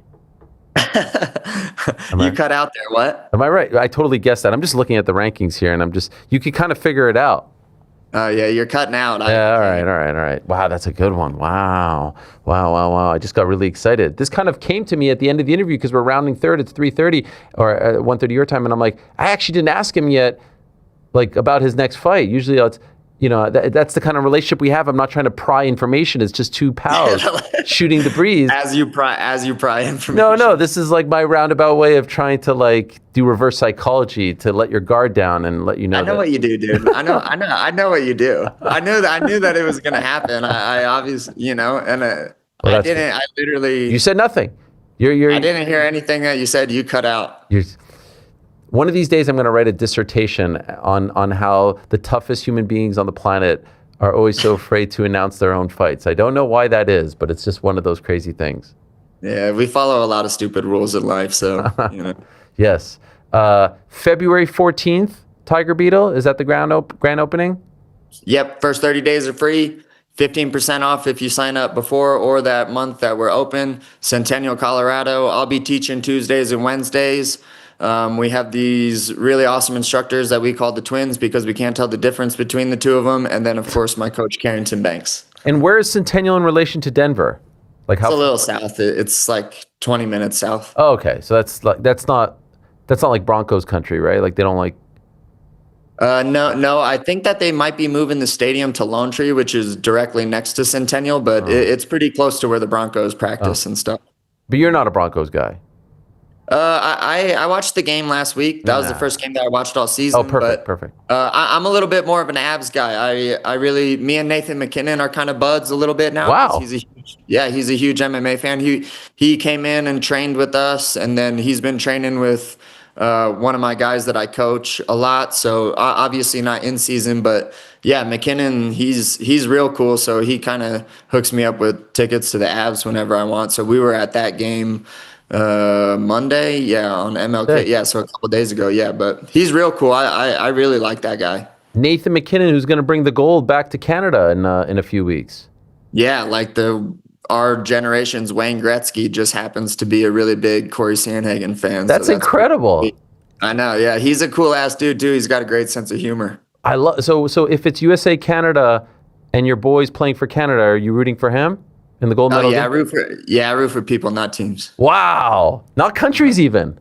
You cut out there, what? Am I right? I totally guessed that. I'm just looking at the rankings here, and you can kind of figure it out. Oh, yeah, you're cutting out. All right. Wow, that's a good one. Wow. I just got really excited. This kind of came to me at the end of the interview because we're rounding third. It's 3:30 or 1:30 your time, and I'm like, I actually didn't ask him yet, like about his next fight. Usually, it's that's the kind of relationship we have. I'm not trying to pry information. It's just two pals shooting the breeze. As you pry information. No. This is like my roundabout way of trying to like do reverse psychology to let your guard down and let you know. I know what you do, dude. I know what you do. I knew that it was gonna happen. I obviously, and I didn't. I literally. You said nothing. I didn't hear anything that you said. You cut out. One of these days, I'm going to write a dissertation on how the toughest human beings on the planet are always so afraid to announce their own fights. I don't know why that is, but it's just one of those crazy things. Yeah, we follow a lot of stupid rules in life, so, Yes. February 14th, Tiger Beetle, is that the grand opening? Yep, first 30 days are free. 15% off if you sign up before or that month that we're open. Centennial, Colorado. I'll be teaching Tuesdays and Wednesdays. We have these really awesome instructors that we call the twins because we can't tell the difference between the two of them. And then, of course, my coach, Carrington Banks. And where is Centennial in relation to Denver? Like it's a little south. It's like 20 minutes south. Oh, okay. So that's not like Broncos country, right? Like they don't like. No. I think that they might be moving the stadium to Lone Tree, which is directly next to Centennial, but it's pretty close to where the Broncos practice and stuff. But you're not a Broncos guy. I watched the game last week. That was the first game that I watched all season. Oh, perfect. I'm a little bit more of an Avs guy. Me and Nathan McKinnon are kind of buds a little bit now. Wow. He's a huge MMA fan. He came in and trained with us, and then he's been training with one of my guys that I coach a lot. So obviously not in season, but yeah, McKinnon, he's real cool. So he kind of hooks me up with tickets to the Avs whenever I want. So we were at that game Monday, on MLK, so a couple of days ago, but he's real cool. I really like that guy. Nathan McKinnon, who's going to bring the gold back to Canada in a few weeks. Yeah, like our generation's Wayne Gretzky just happens to be a really big Cory Sandhagen fan. That's incredible. Cool. I know, yeah, he's a cool ass dude too. He's got a great sense of humor. I love so if it's USA Canada and your boy's playing for Canada, are you rooting for him? In the gold medal? I root for people, not teams. Wow. Not countries even.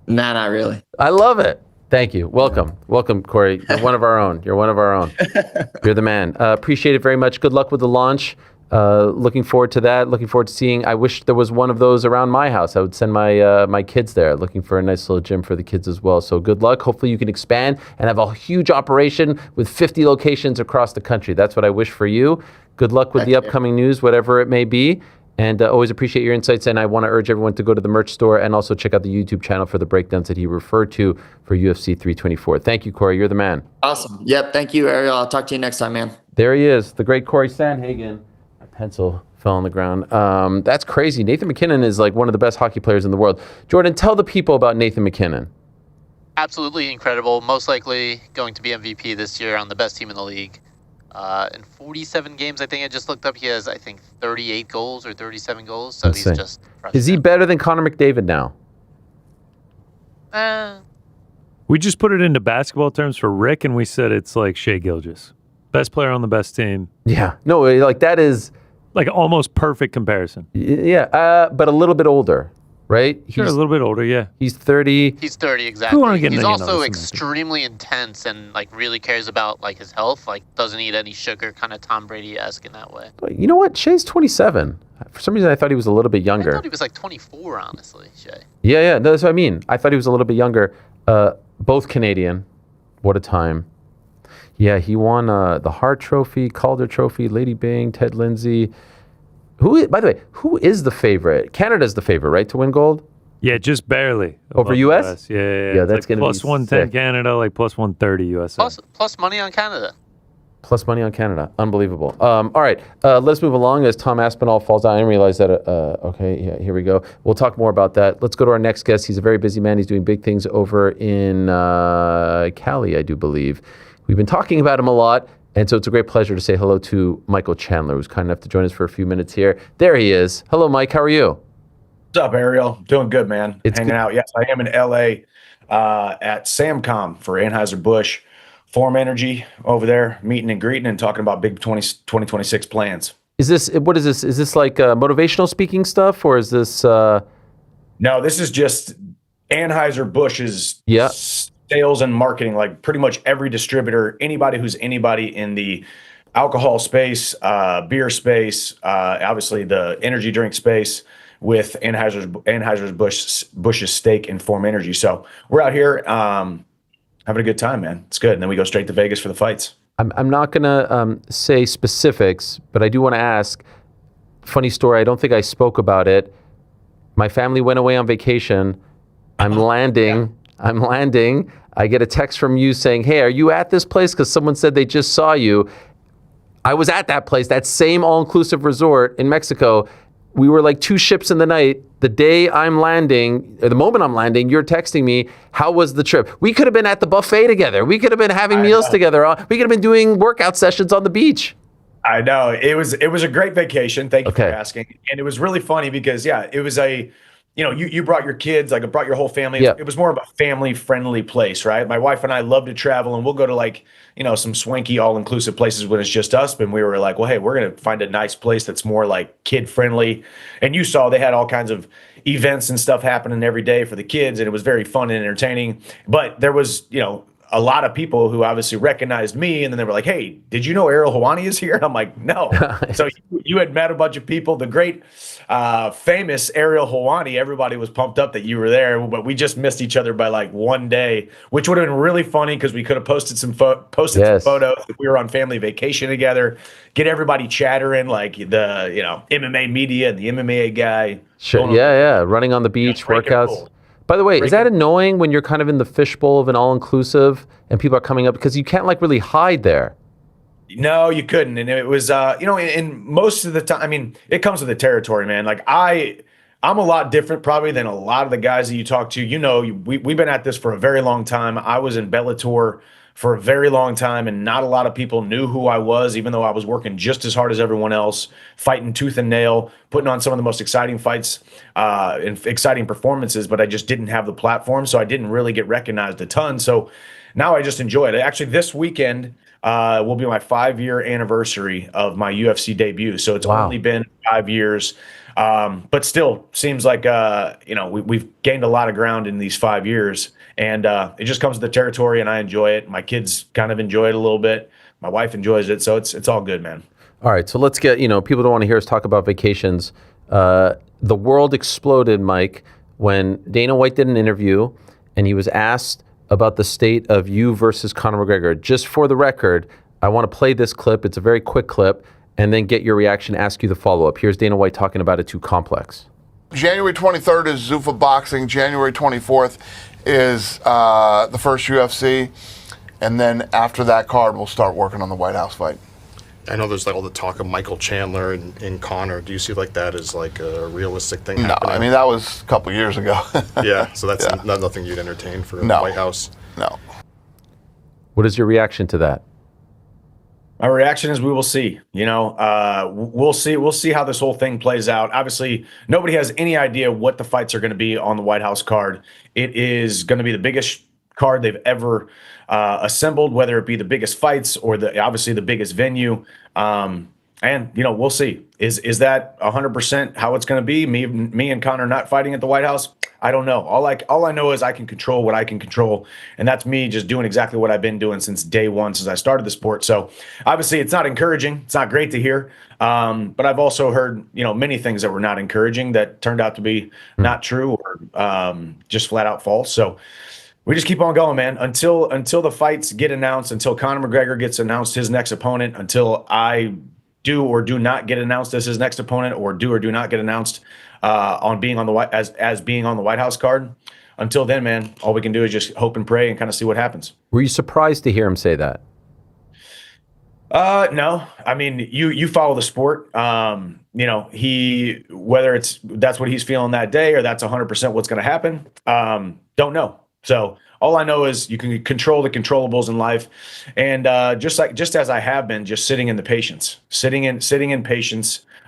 Nah, not really. I love it. Thank you. Welcome, Cory. You're one of our own. You're the man. Appreciate it very much. Good luck with the launch. Looking forward to that. Looking forward to seeing. I wish there was one of those around my house. I would send my kids there. Looking for a nice little gym for the kids as well. So good luck. Hopefully you can expand and have a huge operation with 50 locations across the country. That's what I wish for you. Good luck with the upcoming news, whatever it may be. And always appreciate your insights. And I want to urge everyone to go to the merch store and also check out the YouTube channel for the breakdowns that he referred to for UFC 324. Thank you, Cory. You're the man. Awesome. Yep. Thank you, Ariel. I'll talk to you next time, man. There he is, the great Cory Sandhagen. My pencil fell on the ground. That's crazy. Nathan McKinnon is like one of the best hockey players in the world. Jordan, tell the people about Nathan McKinnon. Absolutely incredible. Most likely going to be MVP this year on the best team in the league. In 47 games, I think I just looked up, he has, 38 goals or 37 goals. So he's just impressive. Is he better than Connor McDavid now? We just put it into basketball terms for Rick, and we said it's like Shea Gilgeous. Best player on the best team. Yeah. No, like that is... Like almost perfect comparison. Yeah, but a little bit older. right? Sure, a little bit older, yeah. He's 30. He's 30 exactly. wanna get He's into, also some- extremely intense and like really cares about like his health. Like doesn't eat any sugar, kind of Tom Brady-esque in that way. But you know what? Shay's 27. For some reason, I thought he was a little bit I younger. thought he was like 24, honestly, Shay. Yeah, no, that's what I mean. I thought he was a little bit younger. Both Canadian. What a time. Yeah, he won the Hart Trophy, Calder Trophy, Lady Byng, Ted Lindsay. By the way, who is the favorite? Canada's the favorite, right, to win gold? Yeah, just barely. Over above US? Yeah, Yeah, It's that's like gonna be plus 110 sick. Canada, like plus 130 USA. Plus money on Canada. Plus money on Canada. Unbelievable. All right, let's move along as Tom Aspinall falls down. I didn't realize that. Okay, yeah, here we go. We'll talk more about that. Let's go to our next guest. He's a very busy man. He's doing big things over in Cali, I do believe. We've been talking about him a lot, and so it's a great pleasure to say hello to Michael Chandler, who's kind enough to join us for a few minutes here. There he is. Hello, Mike. How are you? What's up, Ariel? Doing good, man. It's Hanging good. out. Yes, I am in LA at Samcom for Anheuser-Busch Form Energy over there, meeting and greeting and talking about big 2026 plans. What is this? Is this like motivational speaking stuff, or is this? No, this is just Anheuser-Busch's sales and marketing. Like pretty much every distributor, anybody who's anybody in the alcohol space, beer space, obviously the energy drink space, with Anheuser-Busch's stake in Form Energy. So we're out here having a good time, man. It's good. And then we go straight to Vegas for the fights. I'm not going to say specifics, but I do want to ask. Funny story. I don't think I spoke about it. My family went away on vacation. I'm landing. I get a text from you saying, hey, are you at this place? Because someone said they just saw you. I was at that place, that same all-inclusive resort in Mexico. We were like two ships in the night. The day I'm landing, or the moment I'm landing, you're texting me, how was the trip? We could have been at the buffet together. We could have been having meals together. We could have been doing workout sessions on the beach. I know. It was a great vacation. Thank you for asking. And it was really funny because, it was you brought your kids, like brought your whole family. Yeah. It was more of a family-friendly place, right? My wife and I love to travel, and we'll go to some swanky all-inclusive places when it's just us. But we were like, well, hey, we're going to find a nice place that's more like kid-friendly. And you saw they had all kinds of events and stuff happening every day for the kids, and it was very fun and entertaining. But there was, a lot of people who obviously recognized me, and then they were like, hey, did you know Ariel Helwani is here? And I'm like, no. So you had met a bunch of people, the great famous Ariel Helwani. Everybody was pumped up that you were there, but we just missed each other by like one day, which would have been really funny because we could have posted some photos. We were on family vacation together, get everybody chattering, like the MMA media and the MMA guy. Sure. Yeah. Running on the beach, workouts. By the way, is that annoying when you're kind of in the fishbowl of an all-inclusive and people are coming up because you can't like really hide there? No, you couldn't. And it was, in most of the time, I mean, it comes with the territory, man. Like I'm a lot different probably than a lot of the guys that you talk to. We've been at this for a very long time. I was in Bellator for a very long time, and not a lot of people knew who I was, even though I was working just as hard as everyone else, fighting tooth and nail, putting on some of the most exciting fights and exciting performances, but I just didn't have the platform, so I didn't really get recognized a ton. So now I just enjoy it. Actually, this weekend will be my 5-year anniversary of my UFC debut, so it's only been 5 years. But still seems like, we've gained a lot of ground in these 5 years, and it just comes with the territory, and I enjoy it. My kids kind of enjoy it a little bit. My wife enjoys it. So it's all good, man. All right. So let's get, people don't want to hear us talk about vacations. The world exploded, Mike, when Dana White did an interview and he was asked about the state of you versus Conor McGregor. Just for the record, I want to play this clip. It's a very quick clip, and then get your reaction, ask you the follow-up. Here's Dana White talking about it too complex. January 23rd is Zuffa Boxing. January 24th is the first UFC. And then after that card, we'll start working on the White House fight. I know there's like all the talk of Michael Chandler and Conor. Do you see like that as like a realistic thing No, happening? I mean, that was a couple years ago. Yeah, so that's not nothing you'd entertain for the White House? No. What is your reaction to that? My reaction is we will see. We'll see. We'll see how this whole thing plays out. Obviously, nobody has any idea what the fights are going to be on the White House card. It is going to be the biggest card they've ever assembled, whether it be the biggest fights or obviously the biggest venue. And we'll see. Is that 100% how it's going to be? Me and Connor not fighting at the White House? I don't know. All I know is I can control what I can control, and that's me just doing exactly what I've been doing since day one, since I started the sport. So obviously, it's not encouraging. It's not great to hear. But I've also heard many things that were not encouraging that turned out to be not true or just flat out false. So we just keep on going, man, until the fights get announced, until Conor McGregor gets announced his next opponent, until I do or do not get announced as his next opponent, or do or do not get announced on being on the as being on the White House card. Until then, man, all we can do is just hope and pray and kind of see what happens. Were you surprised to hear him say that? No. I mean, you follow the sport. Whether that's what he's feeling that day or that's 100% what's going to happen. Don't know. So all I know is you can control the controllables in life, and just as I have been, just sitting in patience,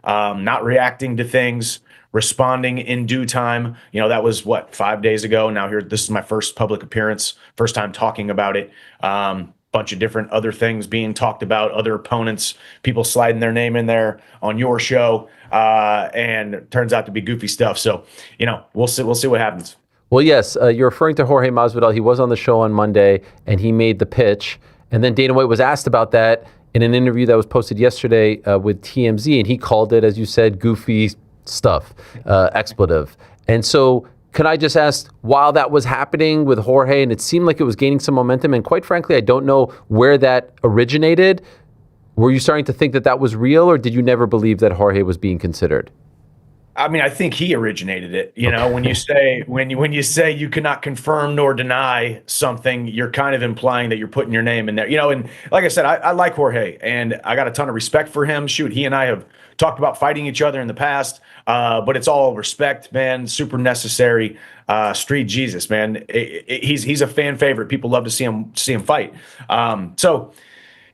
not reacting to things, responding in due time. That was 5 days ago. Now this is my first public appearance, first time talking about it. Bunch of different other things being talked about, other opponents, people sliding their name in there on your show, and it turns out to be goofy stuff. So we'll see what happens. Well, yes, you're referring to Jorge Masvidal. He was on the show on Monday, and he made the pitch. And then Dana White was asked about that in an interview that was posted yesterday with TMZ, and he called it, as you said, goofy stuff, expletive. And so can I just ask, while that was happening with Jorge, and it seemed like it was gaining some momentum, and quite frankly, I don't know where that originated, were you starting to think that was real, or did you never believe that Jorge was being considered? I mean, I think he originated it. When you say when you cannot confirm nor deny something, you're kind of implying that you're putting your name in there. And like I said, I like Jorge, and I got a ton of respect for him. Shoot, he and I have talked about fighting each other in the past, but it's all respect, man. Super necessary. Street Jesus, man. He's a fan favorite. People love to see him fight.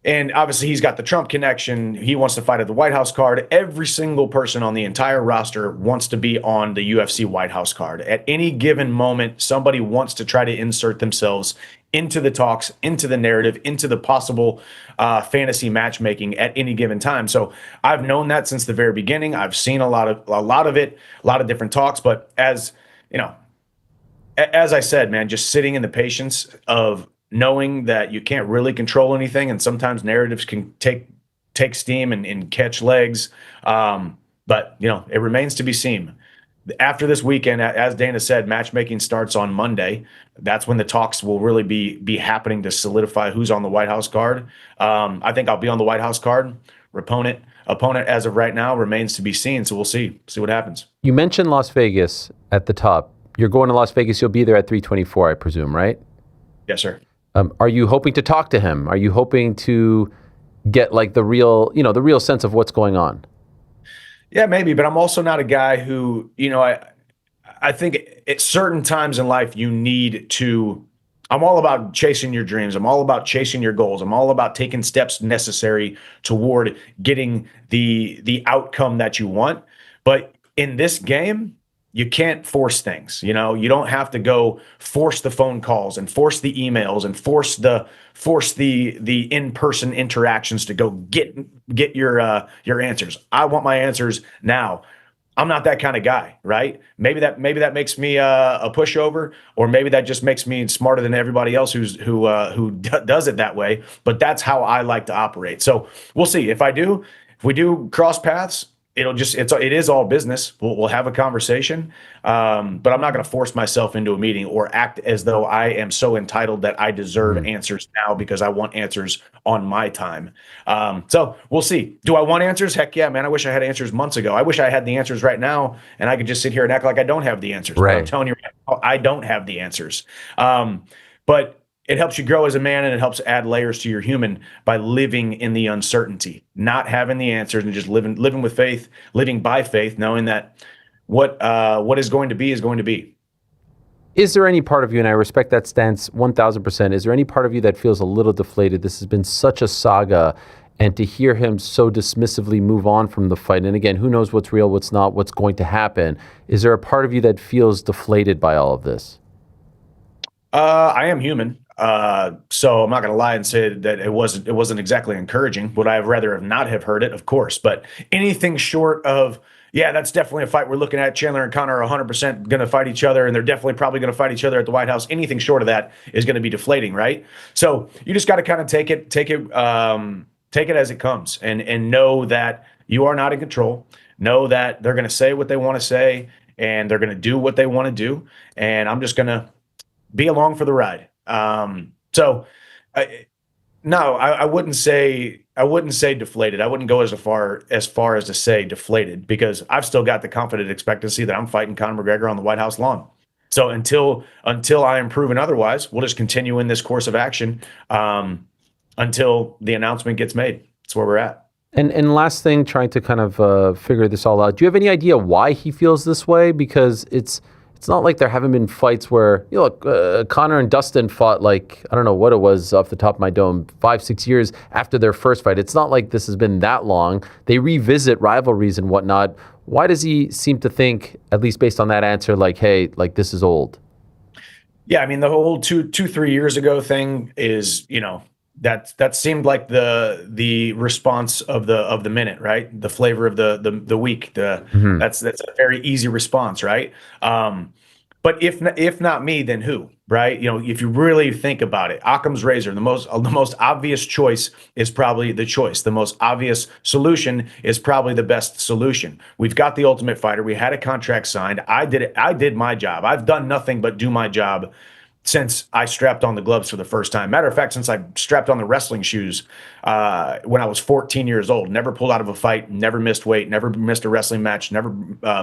And obviously, he's got the Trump connection. He wants to fight at the White House card. Every single person on the entire roster wants to be on the UFC White House card. At any given moment, somebody wants to try to insert themselves into the talks, into the narrative, into the possible fantasy matchmaking at any given time. So I've known that since the very beginning. I've seen a lot of it, a lot of different talks. But as I said, man, just sitting in the patience of knowing that you can't really control anything, and sometimes narratives can take steam and catch legs. But it remains to be seen. After this weekend, as Dana said, matchmaking starts on Monday. That's when the talks will really be happening to solidify who's on the White House card. I think I'll be on the White House card. Opponent as of right now remains to be seen. So we'll see what happens. You mentioned Las Vegas at the top. You're going to Las Vegas. You'll be there at 324, I presume, right? Yes, sir. Are you hoping to talk to him? Are you hoping to get the real sense of what's going on? Yeah, maybe, but I'm also not a guy who, I think at certain times in life you need to, I'm all about chasing your dreams. I'm all about chasing your goals. I'm all about taking steps necessary toward getting the outcome that you want. But in this game, you can't force things. You don't have to go force the phone calls and force the emails and force the in-person interactions to go get your answers. I want my answers now. I'm not that kind of guy, right? Maybe that makes me a pushover, or maybe that just makes me smarter than everybody else who does it that way. But that's how I like to operate. So we'll see. If we do cross paths, it is all business. We'll have a conversation, but I'm not going to force myself into a meeting or act as though I am so entitled that I deserve answers now because I want answers on my time. So we'll see. Do I want answers? Heck yeah, man. I wish I had answers months ago. I wish I had the answers right now, and I could just sit here and act like I don't have the answers. Right. But I'm telling you, I don't have the answers. But it helps you grow as a man, and it helps add layers to your human by living in the uncertainty, not having the answers, and just living with faith, living by faith, knowing that what is going to be is going to be. Is there any part of you, and I respect that stance 1,000%, is there any part of you that feels a little deflated? This has been such a saga, and to hear him so dismissively move on from the fight, and again, who knows what's real, what's not, what's going to happen. Is there a part of you that feels deflated by all of this? I am human. So I'm not going to lie and say that it wasn't exactly encouraging. Would I have rather have not have heard it? Of course, but anything short of, yeah, that's definitely a fight we're looking at. Chandler and Conor are 100% going to fight each other, and they're definitely probably going to fight each other at the White House. Anything short of that is going to be deflating, right? So you just got to kind of take it as it comes, and know that you are not in control. Know that they're going to say what they want to say, and they're going to do what they want to do, and I'm just going to be along for the ride. No, I wouldn't say deflated. I wouldn't go as far as to say deflated, because I've still got the confident expectancy that I'm fighting Conor McGregor on the White House lawn. So until I am proven otherwise, we'll just continue in this course of action until the announcement gets made. That's where we're at. And last thing, trying to kind of figure this all out. Do you have any idea why he feels this way? Because it's not like there haven't been fights where, look, Conor and Dustin fought, like, I don't know what it was off the top of my dome, 5-6 years after their first fight. It's not like this has been that long. They revisit rivalries and whatnot. Why does he seem to think, at least based on that answer, like, hey, like, this is old? Yeah, I mean, the whole 3 years ago thing is, that seemed like the response of the minute, right? The flavor of the week. That's a very easy response, right? But if not me, then who, right? If you really think about it, Occam's razor, the most obvious choice is probably the choice. The most obvious solution is probably the best solution. We've got the Ultimate Fighter. We had a contract signed. I did it. I did my job. I've done nothing but do my job since I strapped on the gloves for the first time. Matter of fact, since I strapped on the wrestling shoes when I was 14 years old. Never pulled out of a fight, never missed weight, never missed a wrestling match, never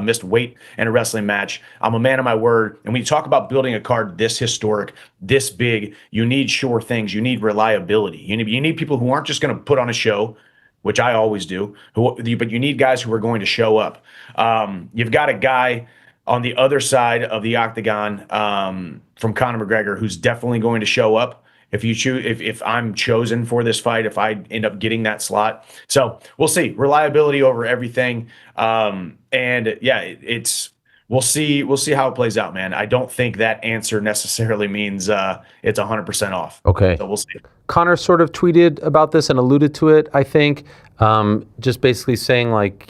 missed weight in a wrestling match. I'm a man of my word. And when you talk about building a card this historic, this big, you need sure things. You need reliability. You need people who aren't just going to put on a show, which I always do, but you need guys who are going to show up. You've got a guy on the other side of the octagon from Conor McGregor, who's definitely going to show up if I'm chosen for this fight, if I end up getting that slot. So we'll see. Reliability over everything. And yeah, we'll see how it plays out, man. I don't think that answer necessarily means it's 100% off. Okay. So we'll see. Conor sort of tweeted about this and alluded to it, I think, just basically saying, like,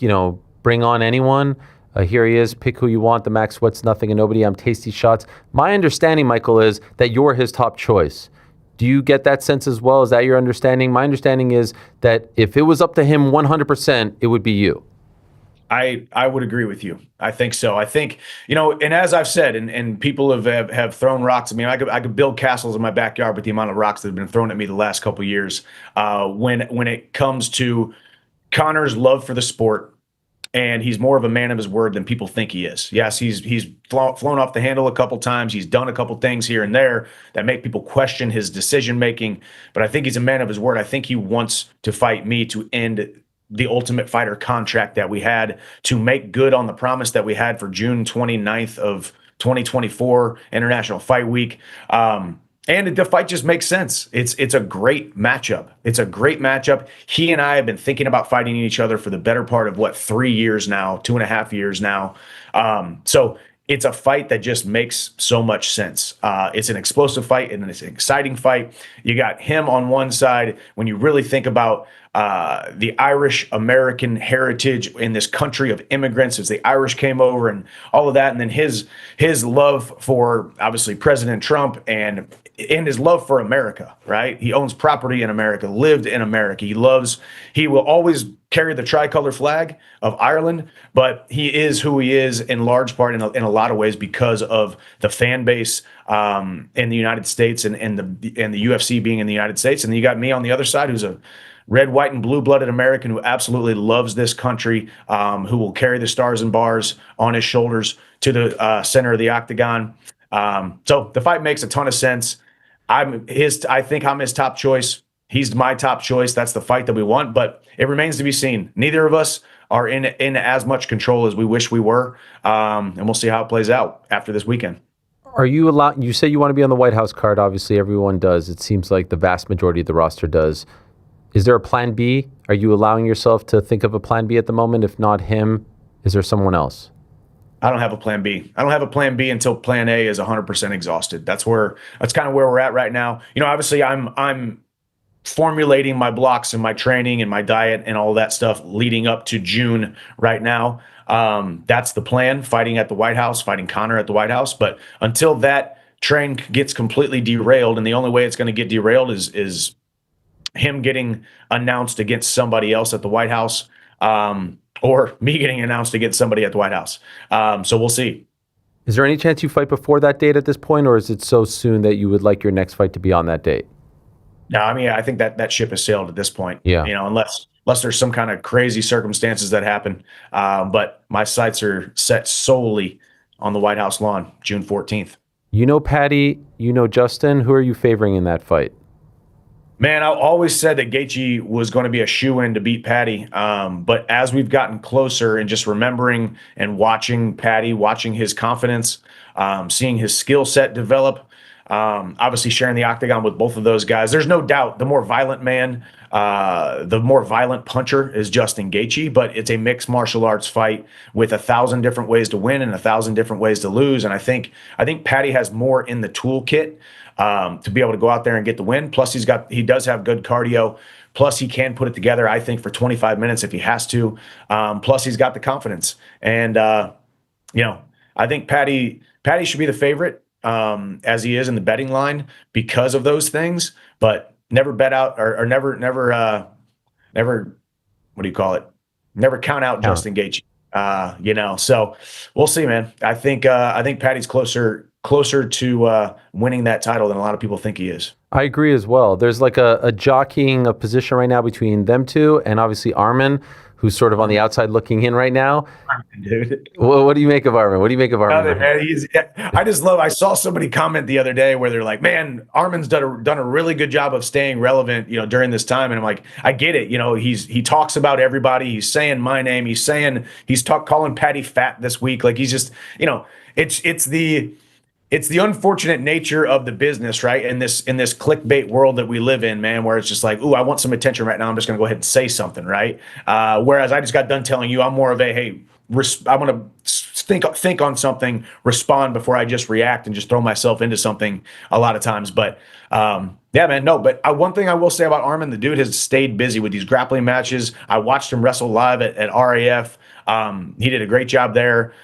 bring on anyone. Here he is, pick who you want, the Max Sweat's nothing and nobody, I'm tasty shots. My understanding, Michael, is that you're his top choice. Do you get that sense as well? Is that your understanding? My understanding is that if it was up to him 100%, it would be you. I would agree with you. I think so. I think, and as I've said, and people have thrown rocks at me. I could build castles in my backyard with the amount of rocks that have been thrown at me the last couple of years. When it comes to Conor's love for the sport, and he's more of a man of his word than people think he is. Yes, he's flown off the handle a couple times. He's done a couple things here and there that make people question his decision making. But I think he's a man of his word. I think he wants to fight me to end the Ultimate Fighter contract that we had, to make good on the promise that we had for June 29th of 2024 International Fight Week. And the fight just makes sense. It's a great matchup. It's a great matchup. He and I have been thinking about fighting each other for the better part of 3 years now, 2.5 years now. So it's a fight that just makes so much sense. It's an explosive fight and it's an exciting fight. You got him on one side. When you really think about the Irish American heritage in this country of immigrants, as the Irish came over and all of that, and then his love for obviously President Trump and his love for America, right? He owns property in America, lived in America. He will always carry the tricolor flag of Ireland, but he is who he is in large part in a lot of ways because of the fan base in the United States and the UFC being in the United States. And then you got me on the other side, who's a red, white, and blue-blooded American who absolutely loves this country, who will carry the stars and bars on his shoulders to the center of the octagon. So the fight makes a ton of sense. I think I'm his top choice. He's my top choice. That's the fight that we want, but it remains to be seen. Neither of us are in as much control as we wish we were, and we'll see how it plays out after this weekend. Are you allowed? You say you want to be on the White House card. Obviously, everyone does. It seems like the vast majority of the roster does. Is there a plan B? Are you allowing yourself to think of a plan B at the moment? If not him, is there someone else? I don't have a plan B. I don't have a plan B until plan A is 100% exhausted. That's kind of where we're at right now. Obviously I'm formulating my blocks and my training and my diet and all that stuff leading up to June right now. That's the plan, fighting at the White House, fighting Conor at the White House. But until that train gets completely derailed, and the only way it's going to get derailed is him getting announced against somebody else at the White House, or me getting announced against somebody at the White House. So we'll see. Is there any chance you fight before that date at this point, or is it so soon that you would like your next fight to be on that date? No, I mean, I think that ship has sailed at this point. Yeah. Unless there's some kind of crazy circumstances that happen. But my sights are set solely on the White House lawn, June 14th. You know Patty, you know Justin. Who are you favoring in that fight? Man, I always said that Gaethje was going to be a shoo-in to beat Patty. But as we've gotten closer and just remembering and watching Patty, watching his confidence, seeing his skill set develop, obviously sharing the octagon with both of those guys, there's no doubt the more violent man, the more violent puncher is Justin Gaethje, but it's a mixed martial arts fight with 1,000 different ways to win and 1,000 different ways to lose. And I think Patty has more in the toolkit to be able to go out there and get the win. Plus he does have good cardio. Plus he can put it together, I think, for 25 minutes if he has to. Plus he's got the confidence. And, I think Patty should be the favorite, as he is in the betting line because of those things, but never bet out or never, what do you call it? Never count out Justin Gaethje. So we'll see, man. I think Patty's closer to winning that title than a lot of people think he is. I agree as well. There's like a jockeying of position right now between them two and obviously Arman, who's sort of on the outside looking in right now. Dude. What do you make of Arman? What do you make of Arman? Man, I saw somebody comment the other day where they're like, man, Arman's done a really good job of staying relevant, during this time. And I'm like, I get it. He talks about everybody. He's saying my name. He's calling Patty fat this week. Like he's just, it's the unfortunate nature of the business, right? In this clickbait world that we live in, man, where it's just like, ooh, I want some attention right now. I'm just going to go ahead and say something, right? Whereas I just got done telling you I'm more of a, hey, I'm going to think on something, respond before I just react and just throw myself into something a lot of times. But yeah, man, no. But one thing I will say about Arman, the dude has stayed busy with these grappling matches. I watched him wrestle live at RAF. He did a great job there.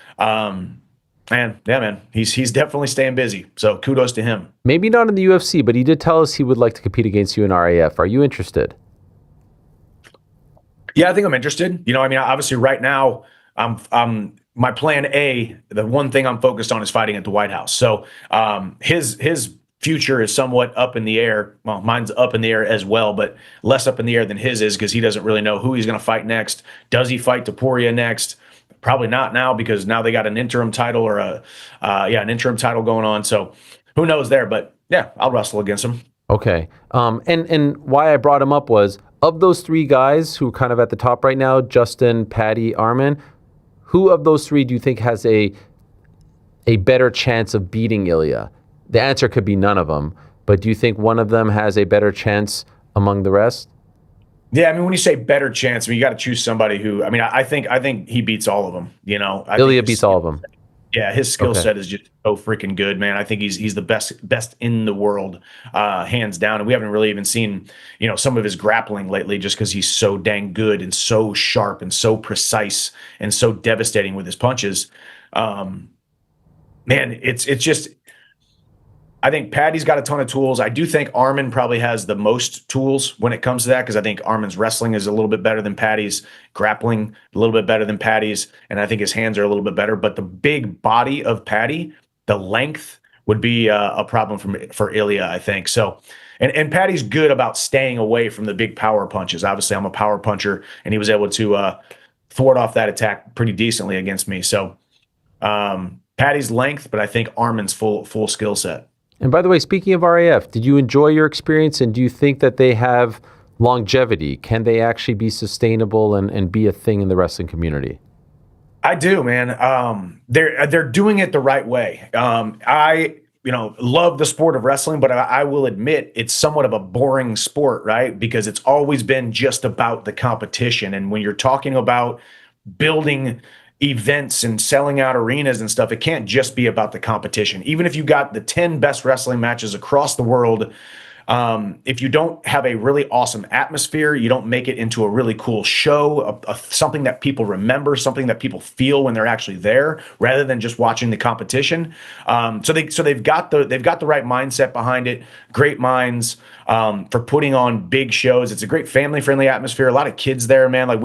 And yeah, man, he's definitely staying busy. So kudos to him. Maybe not in the UFC, but he did tell us he would like to compete against you in RAF. Are you interested? Yeah, I think I'm interested. Obviously right now, my plan A, the one thing I'm focused on is fighting at the White House. So his future is somewhat up in the air. Well, mine's up in the air as well, but less up in the air than his is because he doesn't really know who he's going to fight next. Does he fight Topuria next? Probably not now because now they got an interim title or an interim title going on. So who knows there? But yeah, I'll wrestle against him. Okay. And why I brought him up was of those three guys who are kind of at the top right now, Justin, Patty, Arman, who of those three do you think has a better chance of beating Ilya? The answer could be none of them, but do you think one of them has a better chance among the rest? Yeah, when you say better chance, you got to choose somebody who. I think he beats all of them. Ilya beats all of them. Yeah, his skill set is just so freaking good, man. I think he's the best in the world, hands down. And we haven't really even seen some of his grappling lately, just because he's so dang good and so sharp and so precise and so devastating with his punches. Man, it's just. I think Patty's got a ton of tools. I do think Arman probably has the most tools when it comes to that because I think Arman's wrestling is a little bit better than Patty's, grappling a little bit better than Patty's, and I think his hands are a little bit better. But the big body of Patty, the length would be a problem for Ilya, I think. So, and Patty's good about staying away from the big power punches. Obviously, I'm a power puncher, and he was able to thwart off that attack pretty decently against me. So, Patty's length, but I think Arman's full skill set. And by the way, speaking of RAF, did you enjoy your experience and do you think that they have longevity? Can they actually be sustainable and be a thing in the wrestling community? I do, man. They're doing it the right way. I love the sport of wrestling, but I will admit it's somewhat of a boring sport, right? Because it's always been just about the competition. And when you're talking about building events and selling out arenas and stuff, it can't just be about the competition. Even if you got the 10 best wrestling matches across the world, if you don't have a really awesome atmosphere, you don't make it into a really cool show, something that people remember, something that people feel when they're actually there, rather than just watching the competition. So they've got the right mindset behind it. Great minds for putting on big shows. It's a great family-friendly atmosphere. A lot of kids there, man. Like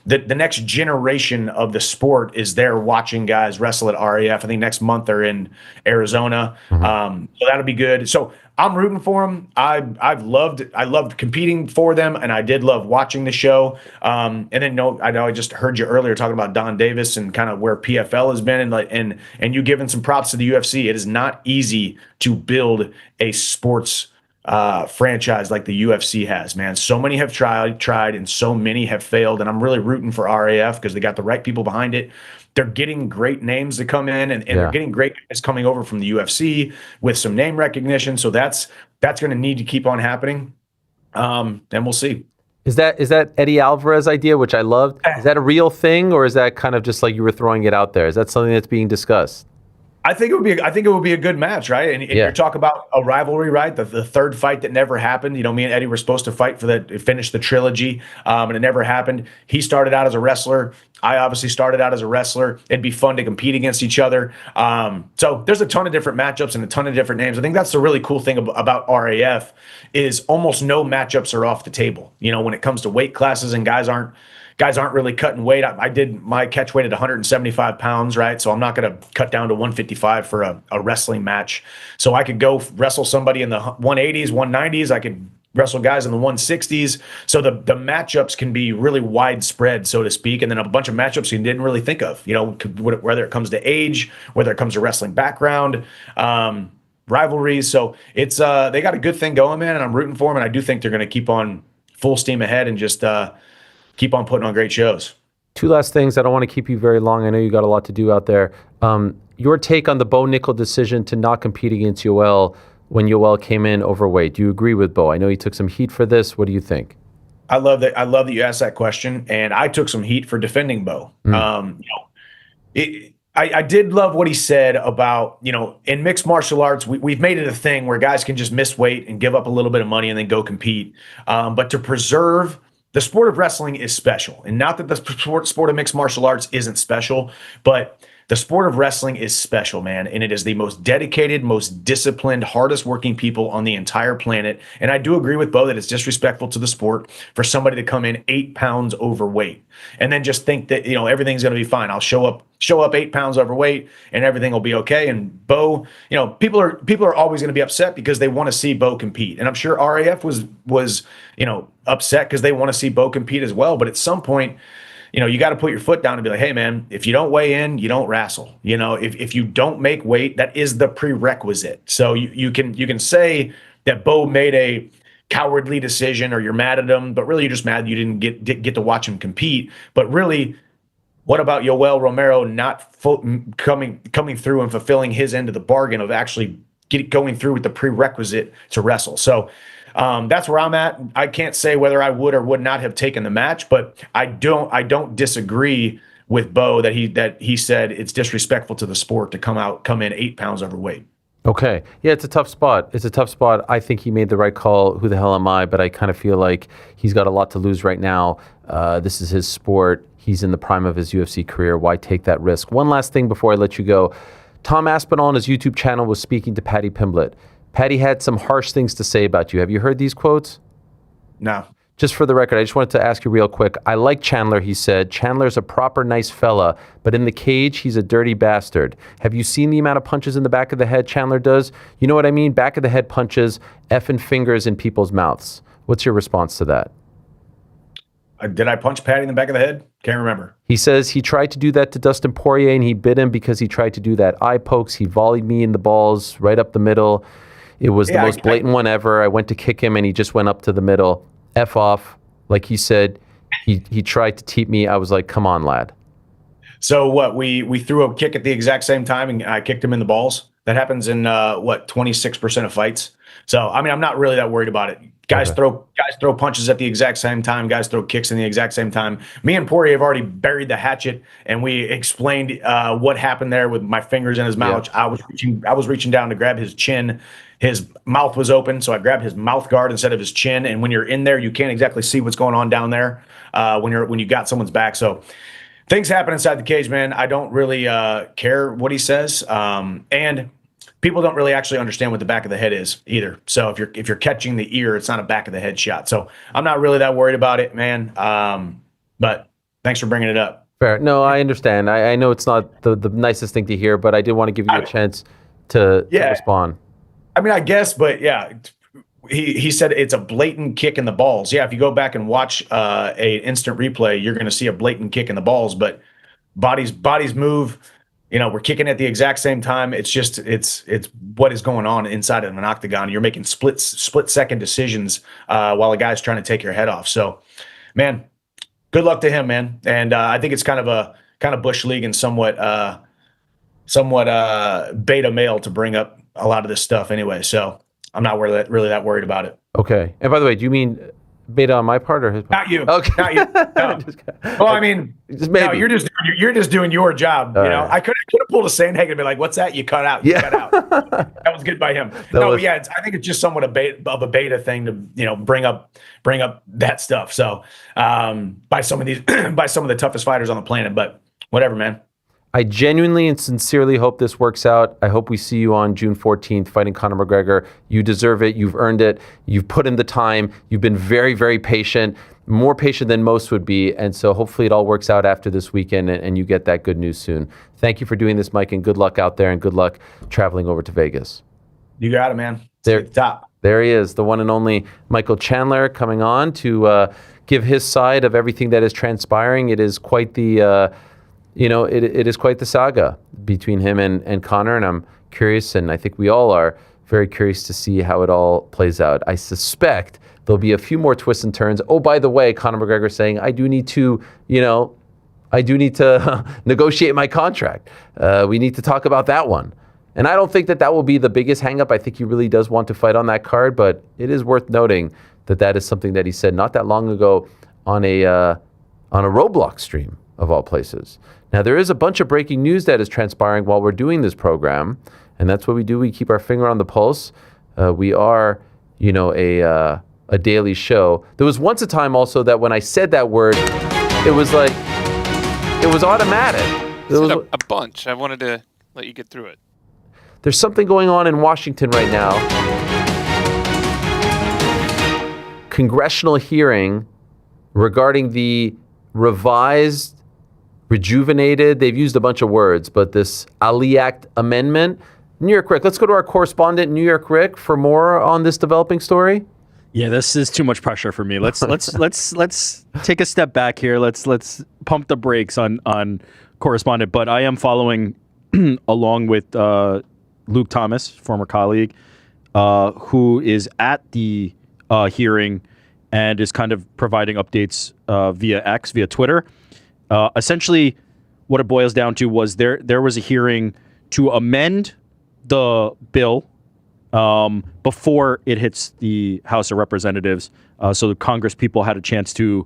the next generation of the sport is there watching guys wrestle at REF. I think next month they're in Arizona. So that'll be good. So I'm rooting for them. I loved competing for them, and I did love watching the show. And then I know I just heard you earlier talking about Don Davis and kind of where PFL has been, and you giving some props to the UFC. It is not easy to build a sports franchise like the UFC has, man. So many have tried, and so many have failed. And I'm really rooting for RAF because they got the right people behind it. They're getting great names to come in, and they're getting great guys coming over from the UFC with some name recognition. So that's going to need to keep on happening. And we'll see. Is that Eddie Alvarez idea, which I loved? Is that a real thing, or is that kind of just like you were throwing it out there? Is that something that's being discussed? I think it would be a good match, right? And you talk about a rivalry, right? The third fight that never happened. You know, me and Eddie were supposed to fight finish the trilogy, and it never happened. He started out as a wrestler. I obviously started out as a wrestler. It'd be fun to compete against each other. So there's a ton of different matchups and a ton of different names. I think that's the really cool thing about RAF is almost no matchups are off the table. You know, when it comes to weight classes and guys aren't really cutting weight. I did my catch weight at 175 pounds, right? So I'm not going to cut down to 155 for a wrestling match. So I could go wrestle somebody in the 180s, 190s. I could wrestle guys in the 160s. So the matchups can be really widespread, so to speak. And then a bunch of matchups you didn't really think of, you know, whether it comes to age, whether it comes to wrestling background, rivalries. So it's they got a good thing going, man, and I'm rooting for them. And I do think they're going to keep on full steam ahead and just keep on putting on great shows. Two last things. I don't want to keep you very long. I know you got a lot to do out there. Your take on the Bo Nickel decision to not compete against Yoel when Yoel came in overweight. Do you agree with Bo? I know he took some heat for this. What do you think? I love that you asked that question, and I took some heat for defending Bo. I did love what he said about, you know, in mixed martial arts, we've made it a thing where guys can just miss weight and give up a little bit of money and then go compete. But to preserve the sport of wrestling is special. And not that the sport of mixed martial arts isn't special, but the sport of wrestling is special, man. And it is the most dedicated, most disciplined, hardest working people on the entire planet. And I do agree with Bo that it's disrespectful to the sport for somebody to come in 8 pounds overweight and then just think that, you know, everything's going to be fine. I'll show up 8 pounds overweight and everything will be okay. And Bo, you know, people are always going to be upset because they want to see Bo compete. And I'm sure RAF was, you know, upset because they want to see Bo compete as well. But at some point, you know, you got to put your foot down and be like, hey, man, if you don't weigh in, you don't wrestle. You know, if you don't make weight, that is the prerequisite. So you can say that Bo made a cowardly decision or you're mad at him, but really you're just mad you didn't get to watch him compete. But really, what about Yoel Romero not coming through and fulfilling his end of the bargain of actually going through with the prerequisite to wrestle? So that's where I'm at. I can't say whether I would or would not have taken the match, but I don't disagree with Bo that he said it's disrespectful to the sport to come in 8 pounds overweight. Okay. Yeah, it's a tough spot. I think he made the right call. Who the hell am I? But I kind of feel like he's got a lot to lose right now. This is his sport. He's in the prime of his UFC career. Why take that risk? One last thing before I let you go. Tom Aspinall on his YouTube channel was speaking to Paddy Pimblett. Paddy had some harsh things to say about you. Have you heard these quotes? No. Just for the record, I just wanted to ask you real quick. I like Chandler, he said. Chandler's a proper nice fella, but in the cage, he's a dirty bastard. Have you seen the amount of punches in the back of the head Chandler does? You know what I mean? Back of the head punches, effing fingers in people's mouths. What's your response to that? Did I punch Paddy in the back of the head? Can't remember. He says he tried to do that to Dustin Poirier, and he bit him because he tried to do that eye pokes. He volleyed me in the balls right up the middle. It was the most blatant one ever. I went to kick him, and he just went up to the middle. F off. Like he said, he tried to teep me. I was like, come on, lad. So what? We threw a kick at the exact same time, and I kicked him in the balls. That happens in 26% of fights. So I mean, I'm not really that worried about it. Guys throw punches at the exact same time. Guys throw kicks in the exact same time. Me and Poirier have already buried the hatchet, and we explained what happened there with my fingers in his mouth. Yeah. I was reaching down to grab his chin. His mouth was open, so I grabbed his mouth guard instead of his chin. And when you're in there, you can't exactly see what's going on down there when you got someone's back. So things happen inside the cage, man. I don't really care what he says, and people don't really actually understand what the back of the head is either. So if you're catching the ear, it's not a back of the head shot. So I'm not really that worried about it, man. But thanks for bringing it up. Fair. No, I understand. I know it's not the nicest thing to hear, but I did want to give you a chance to respond. I mean, I guess, but yeah, he said it's a blatant kick in the balls. Yeah, if you go back and watch a instant replay, you're going to see a blatant kick in the balls. But bodies move. We're kicking at the exact same time. It's just it's what is going on inside of an octagon. You're making split second decisions while a guy's trying to take your head off. So, man, good luck to him, man. And I think it's kind of bush league and somewhat beta male to bring up a lot of this stuff anyway. So I'm not really that worried about it. Okay. And by the way, do you mean beta on my part or his part? Not you. Okay. Not you. No. Well, I mean, no, you're just doing your job. Right. I could have pulled a Sandhagen and be like, "What's that? You cut out. You cut out." That was good by him. I think it's just somewhat of a beta thing to bring up that stuff. So by some of the toughest fighters on the planet, but whatever, man. I genuinely and sincerely hope this works out. I hope we see you on June 14th fighting Conor McGregor. You deserve it. You've earned it. You've put in the time. You've been very, very patient, more patient than most would be. And so hopefully it all works out after this weekend and you get that good news soon. Thank you for doing this, Mike, and good luck out there and good luck traveling over to Vegas. You got it, man. Top. There he is, the one and only Michael Chandler coming on to give his side of everything that is transpiring. It is quite the... it is quite the saga between him and Conor, and I'm curious, and I think we all are very curious to see how it all plays out. I suspect there'll be a few more twists and turns. Oh, by the way, Conor McGregor saying, I do need to negotiate my contract. We need to talk about that one. And I don't think that will be the biggest hang-up. I think he really does want to fight on that card, but it is worth noting that is something that he said not that long ago on a Roblox stream, of all places. Now, there is a bunch of breaking news that is transpiring while we're doing this program, and that's what we do. We keep our finger on the pulse. We are, a daily show. There was once a time also that when I said that word, it was automatic. It was a bunch. I wanted to let you get through it. There's something going on in Washington right now. Congressional hearing regarding the rejuvenated, they've used a bunch of words, but this Ali Act amendment. New York Rick, let's go to our correspondent, New York Rick, for more on this developing story. Yeah, this is too much pressure for me. Let's take a step back here. Let's pump the brakes on correspondent. But I am following along with Luke Thomas, former colleague, who is at the hearing and is kind of providing updates via Twitter. Essentially, what it boils down to was there was a hearing to amend the bill before it hits the House of Representatives. So the Congress people had a chance to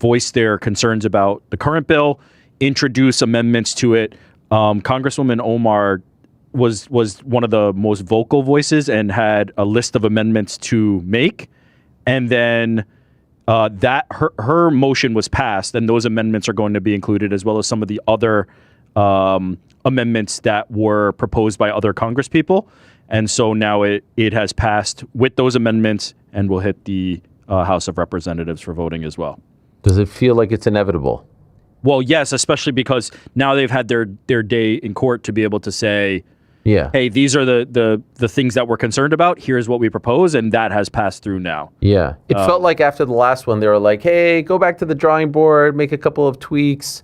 voice their concerns about the current bill, introduce amendments to it. Congresswoman Omar was one of the most vocal voices and had a list of amendments to make. And then that her motion was passed, and those amendments are going to be included, as well as some of the other amendments that were proposed by other Congress people. And so now it has passed with those amendments and will hit the House of Representatives for voting as well. Does it feel like it's inevitable? Well, yes, especially because now they've had their day in court to be able to say, hey, these are the things that we're concerned about. Here's what we propose, and that has passed through now. Yeah. It felt like after the last one, they were like, hey, go back to the drawing board, make a couple of tweaks,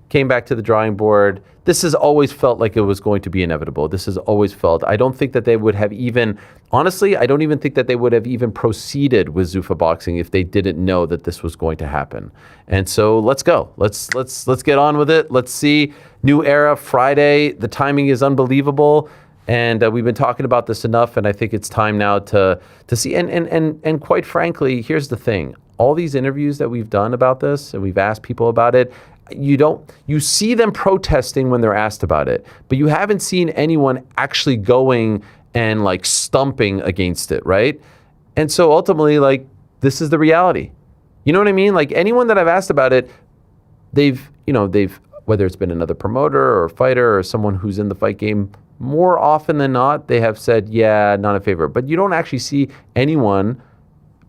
came back to the drawing board. This has always felt like it was going to be inevitable. This has always felt. I don't think that they would have even, honestly, I don't even think that they would have even proceeded with Zuffa Boxing if they didn't know that this was going to happen. And so let's go. Let's get on with it. Let's see. New era, Friday. The timing is unbelievable. And we've been talking about this enough, and I think it's time now to see. And quite frankly, here's the thing: all these interviews that we've done about this, and we've asked people about it, you see them protesting when they're asked about it, but you haven't seen anyone actually going and like stumping against it, right? And so ultimately, like, this is the reality. You know what I mean? Like, anyone that I've asked about it, they've whether it's been another promoter or a fighter or someone who's in the fight game, more often than not, they have said, yeah, not in favor. But you don't actually see anyone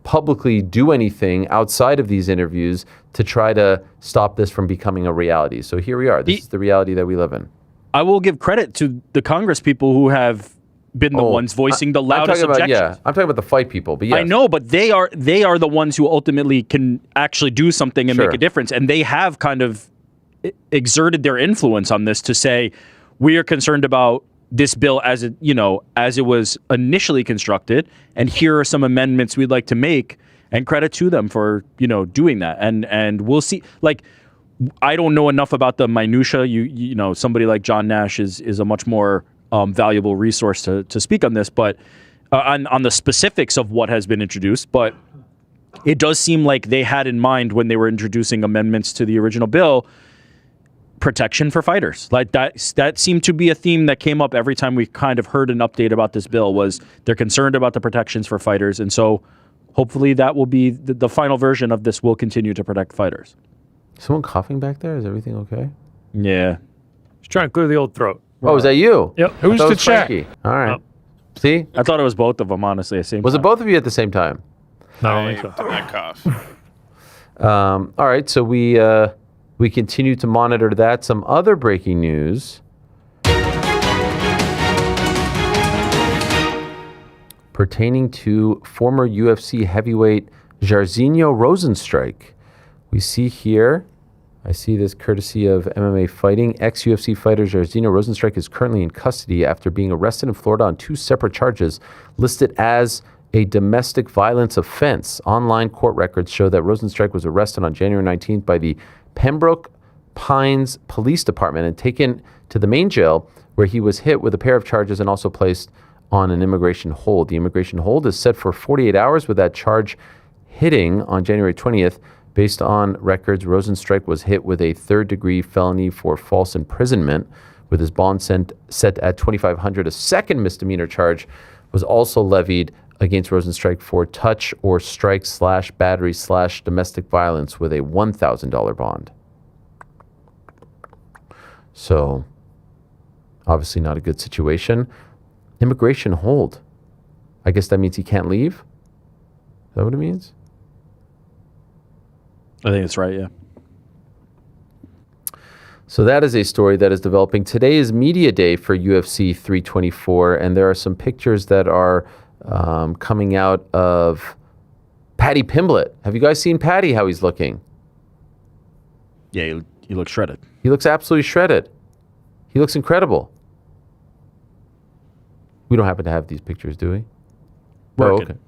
publicly do anything outside of these interviews to try to stop this from becoming a reality. So here we are. This is the reality that we live in. I will give credit to the Congress people who have been the ones voicing the loudest objections. I'm talking about the fight people. But yes. I know, but they are the ones who ultimately can actually do something and make a difference. And they have kind of exerted their influence on this to say, we are concerned about this bill as it was initially constructed, and here are some amendments we'd like to make, and credit to them for doing that. And we'll see. Like, I don't know enough about the minutia. You know, somebody like John Nash is a much more valuable resource to speak on this, but on the specifics of what has been introduced. But it does seem like they had in mind when they were introducing amendments to the original bill, protection for fighters. Like that seemed to be a theme that came up every time we kind of heard an update about this bill, was they're concerned about the protections for fighters. And so hopefully that will be the final version of this will continue to protect fighters. Someone coughing back there? Is everything okay? Yeah. Just trying to clear the old throat. Oh, is that you? Yep. Who's the check? All right. See? I thought it was both of them, honestly. Was it both of you at the same time? No, I don't think so. That cough. All right, so we continue to monitor that. Some other breaking news. Pertaining to former UFC heavyweight Jairzinho Rozenstruik. We see here, I see this courtesy of MMA Fighting. Ex-UFC fighter Jairzinho Rozenstruik is currently in custody after being arrested in Florida on 2 separate charges listed as a domestic violence offense. Online court records show that Rozenstruik was arrested on January 19th by the Pembroke Pines Police Department and taken to the main jail, where he was hit with a pair of charges and also placed on an immigration hold. The immigration hold is set for 48 hours, with that charge hitting on January 20th. Based on records, Rozenstruik was hit with a 3rd-degree felony for false imprisonment, with his bond set at $2,500. A second misdemeanor charge was also levied against Rozenstruik for touch or strike / battery / domestic violence with a $1,000 bond. So, obviously not a good situation. Immigration hold. I guess that means he can't leave? Is that what it means? I think that's right, yeah. So that is a story that is developing. Today is media day for UFC 324, and there are some pictures that are coming out of Paddy Pimblett. Have you guys seen Paddy, how he's looking? Yeah, he looks shredded. He looks absolutely shredded. He looks incredible. We don't happen to have these pictures, do we? Working.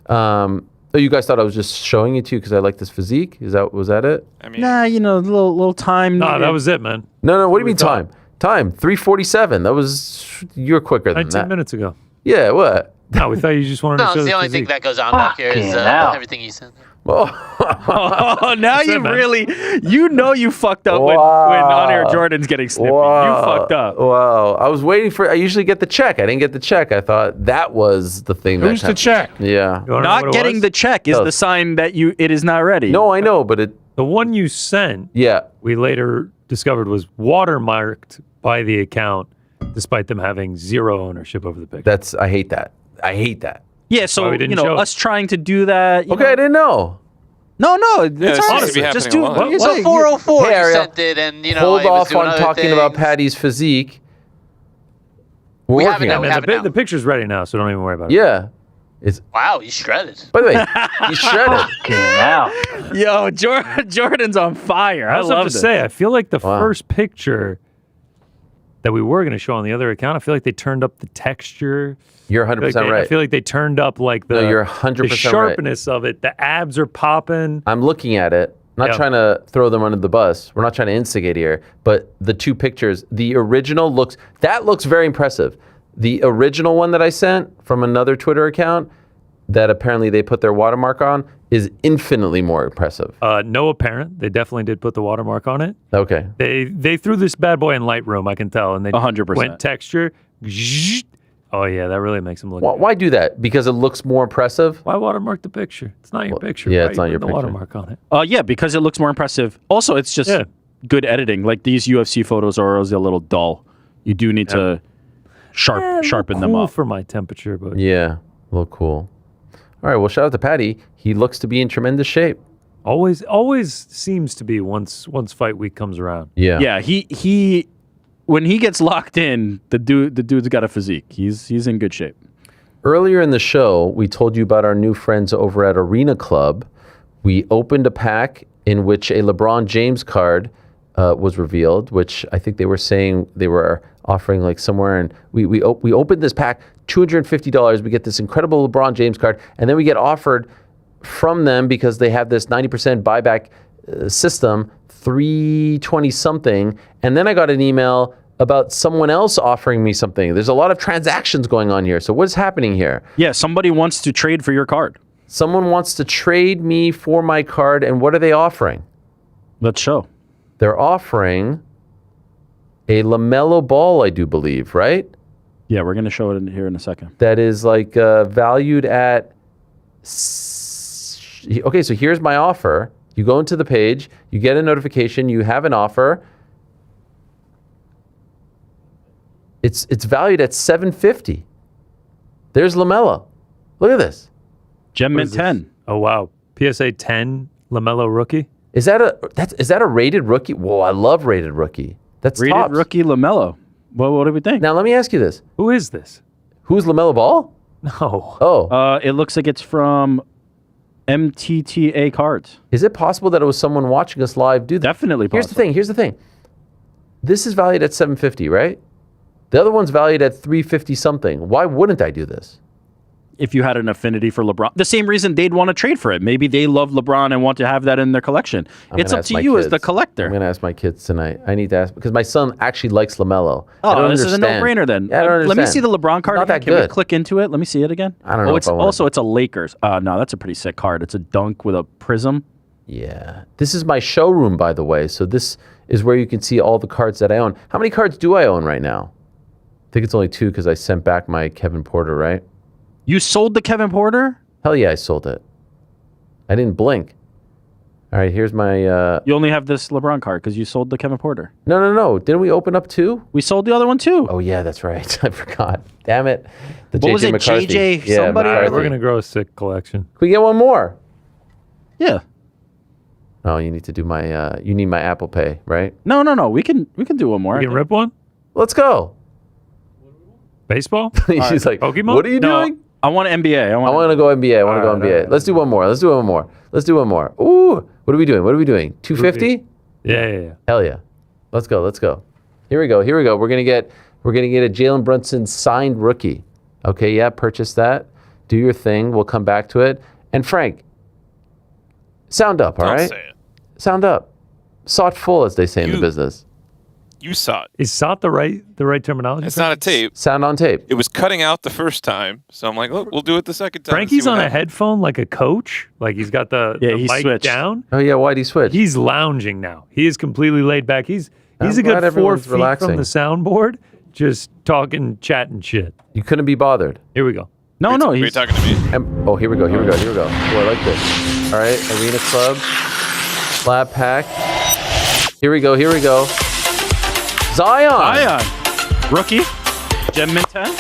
Oh, okay. Oh, you guys thought I was just showing it to you because I like this physique? Was that it? I mean, Nah, little time. No, that was it, man. No. What do you mean time? Time 3:47. That was you're quicker than 19 that. minutes ago. Yeah. What? No, we thought you just wanted to show No, the the only thing physique. that goes on back here is everything you said. Oh, now That's you it, man. really, you fucked up when on-air Jordan's getting snippy. You fucked up. Wow. I usually get the check. I didn't get the check. I thought that was the thing. Who's the check? Yeah. You wanna know Not what it getting was? the check is Oh. the sign that it is not ready. No, I know, but it. The one you sent, Yeah. we later discovered was watermarked by the account, despite them having 0 ownership over the picture. I hate that. Yeah, why so we didn't show it. us trying to do that. Okay, I didn't know. No, this it's all seems to be right. Just happening do. a lot. It's a 404 Hey, you Ariel, sent it, and Hold it was off doing on other talking about things. Paddy's physique. We're We have working it on now. it. We have it now. The picture's ready now, so don't even worry about it. Yeah. It's. Wow, he's shredded. By the way, he's shredded. Yo, Jordan's on fire. I I also love have to it. say, I feel like the Wow. first picture that we were going to show on the other account, I feel like they turned up the texture. You're 100% right. I feel like they turned up like the, No, you're 100% the right. sharpness of it. The abs are popping. I'm looking at it. Not Yeah. trying to throw them under the bus. We're not trying to instigate here. But the two pictures, the original looks very impressive. The original one that I sent from another Twitter account that apparently they put their watermark on is infinitely more impressive. No apparent. They definitely did put the watermark on it. Okay. They threw this bad boy in Lightroom, I can tell, and they 100%. went texture. Oh yeah, that really makes them look. Why do that? Because it looks more impressive? Why watermark the picture? It's not your picture. Yeah, right? it's not your Put picture. the watermark on it. Yeah, because it looks more impressive. Also, it's just good editing. Like these UFC photos are always a little dull. You do need to sharpen them Cool up. for my temperature, but Yeah, a little cool. All right, well, shout out to Patty. He looks to be in tremendous shape. always seems to be once fight week comes around. Yeah. Yeah, he when he gets locked in, the dude's got a physique. He's in good shape. Earlier in the show, we told you about our new friends over at Arena Club. We opened a pack in which a LeBron James card was revealed, which I think they were saying they were offering like somewhere. And we opened this pack, $250. We get this incredible LeBron James card, and then we get offered from them because they have this 90% buyback system, $320 something. And then I got an email about someone else offering me something. There's a lot of transactions going on here. So what's happening here? Yeah, somebody wants to trade for your card. Someone wants to trade me for my card, and what are they offering? Let's show. They're offering a LaMelo Ball, I do believe, right? Yeah, we're going to show it here in a second. That is like valued at... Okay, so here's my offer. You go into the page, you get a notification, you have an offer. It's valued at $750. There's LaMelo. Look at this. Gem Mint 10. Oh wow. PSA 10 LaMelo rookie. Is that a rated rookie? Whoa, I love rated rookie. That's Rated tops. rookie LaMelo. Well, what do we think? Now let me ask you this. Who is this? Who's LaMelo Ball? No. Oh. It looks like it's from MTTA Cards. Is it possible that it was someone watching us live do that? Definitely possible. Here's the thing. This is valued at $750, right? The other one's valued at $350 something. Why wouldn't I do this? If you had an affinity for LeBron, the same reason they'd want to trade for it. Maybe they love LeBron and want to have that in their collection. It's up to you as the collector. I'm going to ask my kids tonight. I need to ask because my son actually likes LaMelo. I Oh, don't this understand. is a no-brainer then. Yeah, I don't Let me understand. see the LeBron card. Not again. that Can we good. click into it? Let me see it again. I don't know. It's it's a Lakers. No, that's a pretty sick card. It's a dunk with a prism. Yeah. This is my showroom, by the way. So this is where you can see all the cards that I own. How many cards do I own right now? I think it's only 2 because I sent back my Kevin Porter, right? You sold the Kevin Porter? Hell yeah, I sold it. I didn't blink. All right, here's my... You only have this LeBron card because you sold the Kevin Porter. No. Didn't we open up 2? We sold the other one too. Oh, yeah, that's right. I forgot. Damn it. The What was it, McCarthy. JJ Yeah, somebody? McCarthy. We're going to grow a sick collection. Can we get one more? Yeah. Oh, you need to do my... you need my Apple Pay, right? No. We can do one more. You can rip one? Let's go. Baseball? She's like, Pokemon? what are you doing? I want NBA. I want to go NBA. I want to go NBA. Let's do one more. Let's do one more. Ooh, what are we doing? 250? Yeah. Hell yeah. Let's go. Here we go. We're gonna get a Jalen Brunson signed rookie. Okay, yeah, purchase that. Do your thing. We'll come back to it. And Frank, sound up, all right? Don't say it. Sound up. Saw it full, as they say in the business. You saw it. Is SOT the right terminology? It's not a tape. Sound on tape. It was cutting out the first time, so I'm like, look, we'll do it the second time. Frankie's on a headphone like a coach. Like he's got the he mic switched. down. Oh yeah, why'd he switch? He's lounging now. He is completely laid back. He's I'm a glad good 4 everyone's feet relaxing. from the soundboard, just talking, chatting shit. You couldn't be bothered. Here we go. No, Are you he's talking to me? Oh, here we go. Oh, I like this. All right, Arena Club, slab pack. Here we go. Zion. Rookie. Gem Mint 10.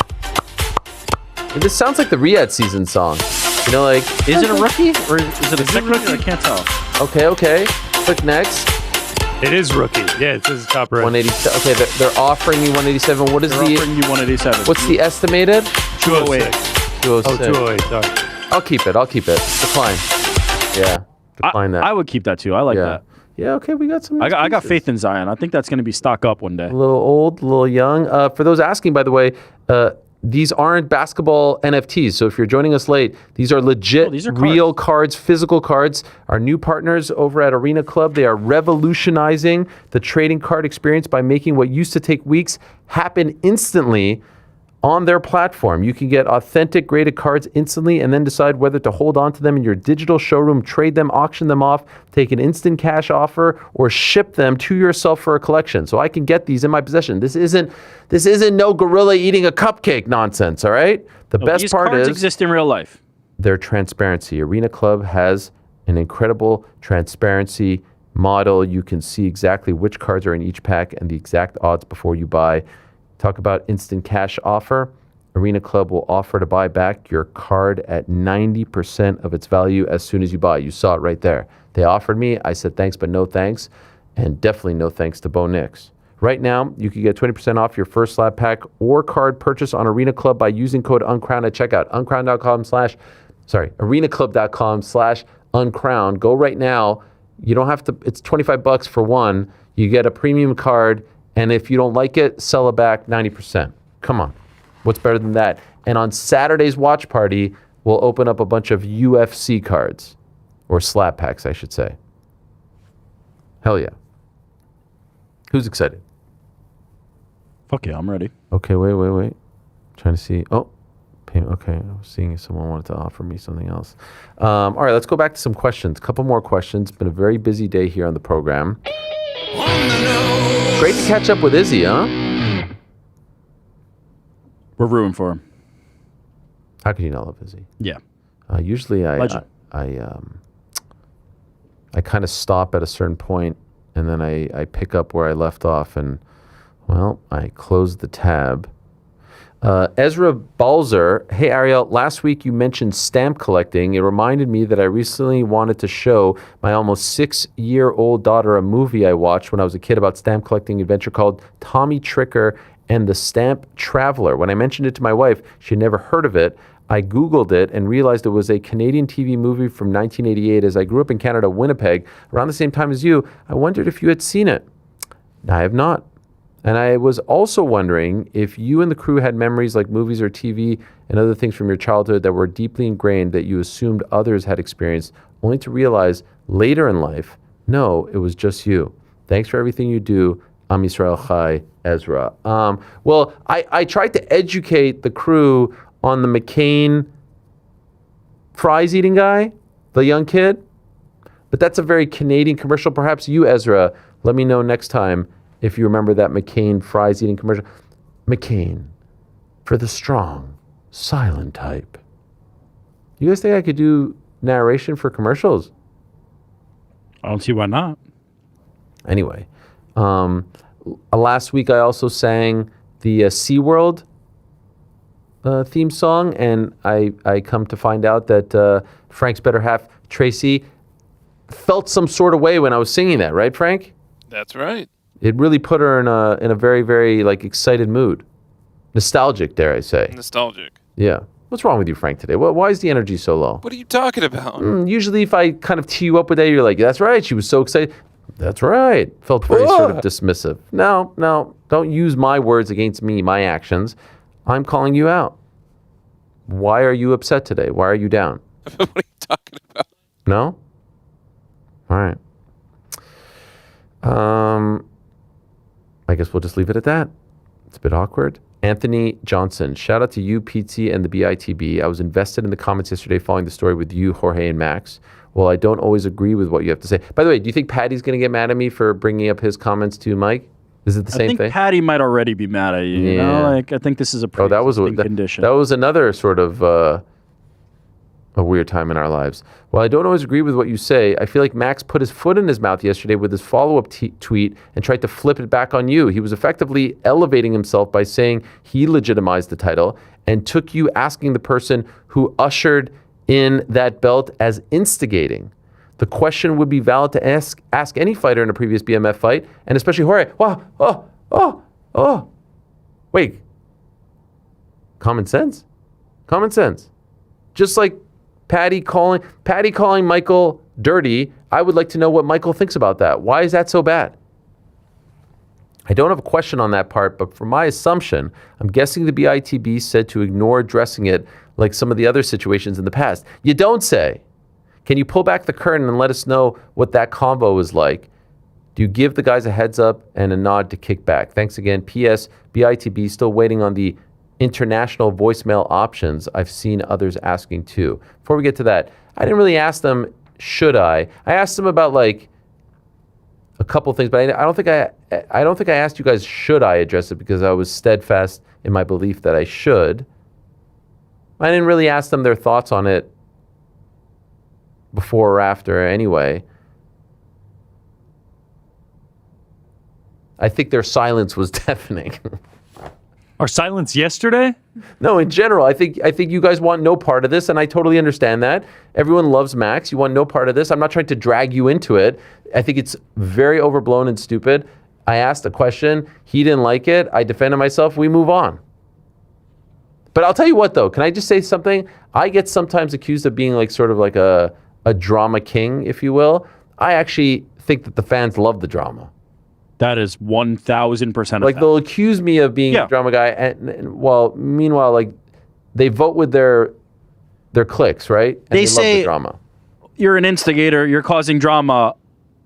This sounds like the Riyadh season song. You know, like... Is it a rookie or is it a second rookie? I can't tell. Okay. Click next. It is rookie. Yeah, it says top right. 187. Okay, they're offering me 187. What is They're offering you 187. What's the estimated? 206. 206. 208, sorry. I'll keep it. Decline. Yeah. Decline that. I would keep that too. I like that. Yeah, okay, we got some nice I got pieces. faith in Zion. I think that's going to be stock up one day. A little old, a little young. For those asking, by the way, these aren't basketball NFTs. So if you're joining us late, these are legit, these are real cards, physical cards. Our new partners over at Arena Club, they are revolutionizing the trading card experience by making what used to take weeks happen instantly on their platform. You can get authentic graded cards instantly and then decide whether to hold on to them in your digital showroom, trade them, auction them off, take an instant cash offer, or ship them to yourself for a collection. So I can get these in my possession. This isn't no gorilla eating a cupcake nonsense, all right? The best part cards is exist in real life. Their transparency. Arena Club has an incredible transparency model. You can see exactly which cards are in each pack and the exact odds before you buy. Talk about instant cash offer. Arena Club will offer to buy back your card at 90% of its value as soon as you buy. You saw it right there. They offered me. I said thanks, but no thanks. And definitely no thanks to Bo Nix. Right now, you can get 20% off your first slab pack or card purchase on Arena Club by using code UNCROWNED at checkout. arenaclub.com/uncrowned. Go right now. You don't have to, it's $25 for one. You get a premium card, and if you don't like it, sell it back 90%. Come on. What's better than that? And on Saturday's watch party, we'll open up a bunch of UFC cards, or slab packs, I should say. Hell yeah. Who's excited? Fuck yeah, I'm ready. Okay, wait. Trying to see. Oh, payment. Okay, I was seeing if someone wanted to offer me something else. All right, let's go back to some questions. A couple more questions. It's been a very busy day here on the program. Great to catch up with Izzy, huh? We're rooting for him. How can you not love Izzy? Yeah. Usually I kind of stop at a certain point and then I pick up where I left off and, well, I close the tab. Ezra Balzer, hey Ariel, last week you mentioned stamp collecting. It reminded me that I recently wanted to show my almost 6-year-old daughter a movie I watched when I was a kid about stamp collecting adventure called Tommy Tricker and the Stamp Traveler. When I mentioned it to my wife, she had never heard of it. I Googled it and realized it was a Canadian TV movie from 1988. As I grew up in Canada, Winnipeg, around the same time as you, I wondered if you had seen it. I have not. And I was also wondering if you and the crew had memories like movies or TV and other things from your childhood that were deeply ingrained that you assumed others had experienced, only to realize later in life, no, it was just you. Thanks for everything you do. Am Yisrael Chai, Ezra. Well, I tried to educate the crew on the McCain fries eating guy, the young kid. But that's a very Canadian commercial. Perhaps you, Ezra, let me know next time if you remember that McCain fries eating commercial. McCain, for the strong, silent type. You guys think I could do narration for commercials? I don't see why not. Anyway, last week I also sang the SeaWorld theme song, and I come to find out that Frank's better half, Tracy, felt some sort of way when I was singing that, right, Frank? That's right. It really put her in a very, very like excited mood. Nostalgic, dare I say. Nostalgic. Yeah. What's wrong with you, Frank, today? Why is the energy so low? What are you talking about? Usually if I kind of tee you up with that, you're like, that's right, she was so excited. That's right. Felt very sort of dismissive. No, don't use my words against me, my actions. I'm calling you out. Why are you upset today? Why are you down? What are you talking about? No? All right. I guess we'll just leave it at that. It's a bit awkward. Anthony Johnson, shout out to you, Pizzi, and the BITB. I was invested in the comments yesterday following the story with you, Jorge, and Max. Well, I don't always agree with what you have to say. By the way, do you think Patty's going to get mad at me for bringing up his comments to Mike? Is it the same thing? I think Patty might already be mad at you. You know, like I think this is a pre-existing condition. That was another sort of a weird time in our lives. While I don't always agree with what you say, I feel like Max put his foot in his mouth yesterday with his follow-up tweet and tried to flip it back on you. He was effectively elevating himself by saying he legitimized the title and took you asking the person who ushered in that belt as instigating. The question would be valid to ask any fighter in a previous BMF fight, and especially Jorge. Wow, wait. Common sense? Common sense. Just like Patty calling Michael dirty, I would like to know what Michael thinks about that. Why is that so bad? I don't have a question on that part, but for my assumption, I'm guessing the BITB said to ignore addressing it like some of the other situations in the past. You don't say. Can you pull back the curtain and let us know what that combo is like? Do you give the guys a heads up and a nod to kick back? Thanks again. P.S. BITB still waiting on the international voicemail options. I've seen others asking too. Before we get to that, I didn't really ask them, should I? I asked them about like a couple things, but I don't think I asked you guys, should I address it, because I was steadfast in my belief that I should. I didn't really ask them their thoughts on it before or after anyway. I think their silence was deafening. Our silence yesterday? No, in general, I think you guys want no part of this, and I totally understand that. Everyone loves Max. You want no part of this. I'm not trying to drag you into it. I think it's very overblown and stupid. I asked a question. He didn't like it. I defended myself. We move on. But I'll tell you what, though. Can I just say something? I get sometimes accused of being like sort of like a drama king, if you will. I actually think that the fans love the drama. That is 1,000%. Like they'll accuse me of being a drama guy, and well, meanwhile, like they vote with their clicks, right? And they say love the drama. You're an instigator. You're causing drama.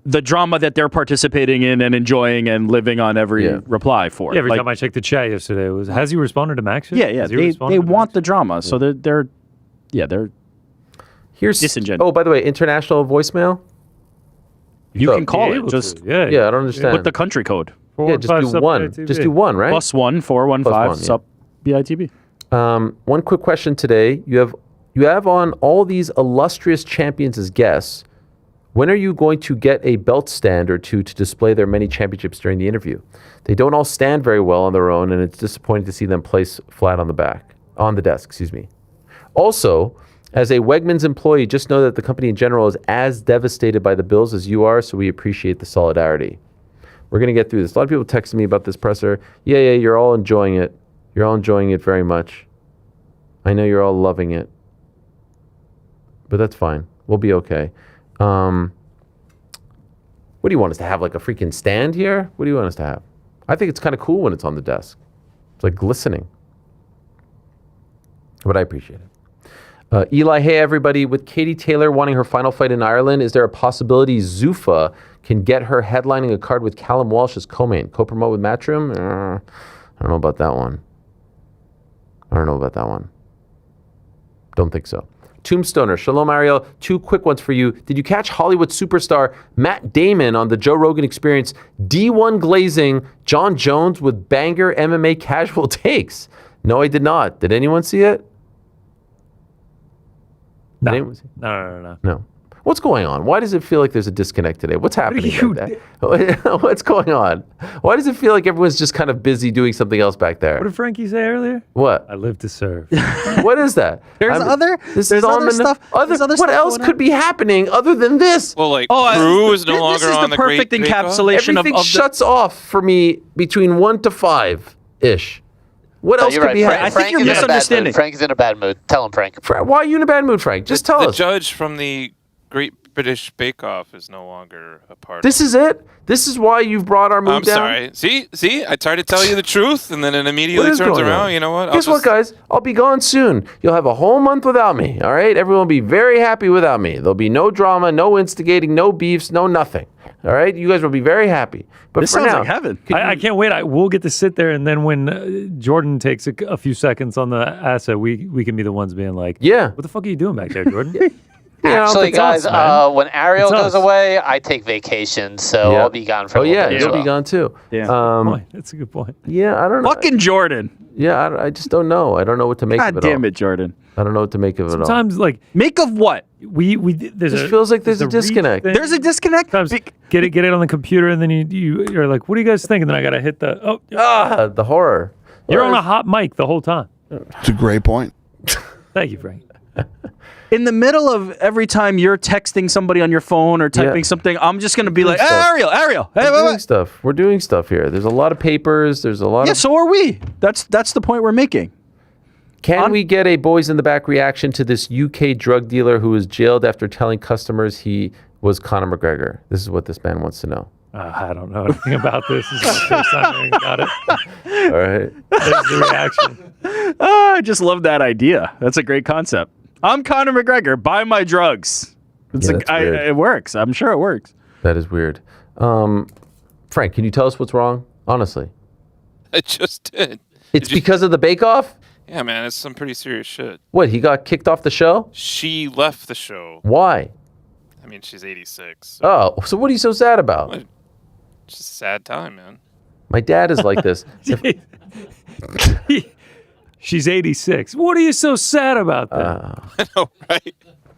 The drama that they're participating in and enjoying and living on every reply for. Yeah, every time I checked the chat yesterday, it was, has he responded to Max yet? Yeah. Has he They responded to want the drama, so they're Here's disingenuous. Oh, by the way, international voicemail. You can call it. Just I don't understand. Put the country code. Just do one. Just do one, right? +1 415 sup BITB. One quick question today. You have on all these illustrious champions as guests. When are you going to get a belt stand or two to display their many championships during the interview? They don't all stand very well on their own, and it's disappointing to see them place flat on the desk, excuse me. Also, as a Wegmans employee, just know that the company in general is as devastated by the bills as you are, so we appreciate the solidarity. We're going to get through this. A lot of people texting me about this presser. Yeah, you're all enjoying it. You're all enjoying it very much. I know you're all loving it. But that's fine. We'll be okay. What do you want us to have, like a freaking stand here? What do you want us to have? I think it's kind of cool when it's on the desk. It's like glistening. But I appreciate it. Eli, hey everybody. With Katie Taylor wanting her final fight in Ireland, is there a possibility Zuffa can get her headlining a card with Callum Walsh as co-main? Co-promote with Matchroom? I don't know about that one. Don't think so. Tombstoner, Shalom Ariel, 2 quick ones for you. Did you catch Hollywood superstar Matt Damon on the Joe Rogan Experience D1 glazing John Jones with banger MMA casual takes? No, I did not. Did anyone see it? No. No. What's going on? Why does it feel like there's a disconnect today? What's happening? What's going on? Why does it feel like everyone's just kind of busy doing something else back there? What did Frankie say earlier? What? I live to serve. What is that? There's other stuff. What else could be happening other than this? Well, like Crew is no longer on the Great Bake Off. Everything shuts off for me between 1 to 5-ish. What else could be happening? I think you're misunderstanding. Frank is in a bad mood. Tell him, Frank. Why are you in a bad mood, Frank? Just tell us. The judge from the Great British Bake Off is no longer a part This is it? This is why you've brought our mood I'm down? sorry. See? I tried to tell you the truth, and then it immediately turns around. You know what? Guess what, guys? I'll be gone soon. You'll have a whole month without me, all right? Everyone will be very happy without me. There'll be no drama, no instigating, no beefs, no nothing. All right? You guys will be very happy. But this for sounds now, like heaven. I can't wait. We'll get to sit there, and then when Jordan takes a few seconds on the asset, we can be the ones being like, yeah, what the fuck are you doing back there, Jordan? Actually, guys, when Ariel It's goes us. away, I take vacation, so I'll be gone for a little bit as you'll well. be gone too. Yeah, that's a good point. Yeah, I don't know. Fucking Jordan. Yeah, I just don't know. I don't know what to make of it all. God damn it, Jordan. I don't know what to make of it all. Sometimes, like, make of what? There's It feels like there's a disconnect. There's a disconnect. Sometimes get it on the computer, and then you're like, what do you guys think? And then I gotta hit the the horror. You're on a hot mic the whole time. It's a great point. Thank you, Frank. In the middle of every time you're texting somebody on your phone or typing something, I'm just going to be like, hey, Ariel, hey, We're doing stuff. We're doing stuff here. There's a lot of papers. There's a lot Yeah, of... so are we. That's the point we're making. Can we get a boys in the back reaction to this UK drug dealer who was jailed after telling customers he was Conor McGregor? This is what this man wants to know. I don't know anything about this. This is the first time hearing about it. All right. There's the reaction. I just love that idea. That's a great concept. I'm Conor McGregor. Buy my drugs. It works. I'm sure it works. That is weird. Frank, can you tell us what's wrong? Honestly. I just did. It's because of the Bake Off? Yeah, man, it's some pretty serious shit. What, he got kicked off the show? She left the show. Why? I mean, she's 86. Oh, so what are you so sad about? It's just a sad time, man. My dad is like this. She's 86. What are you so sad about that? I know, right?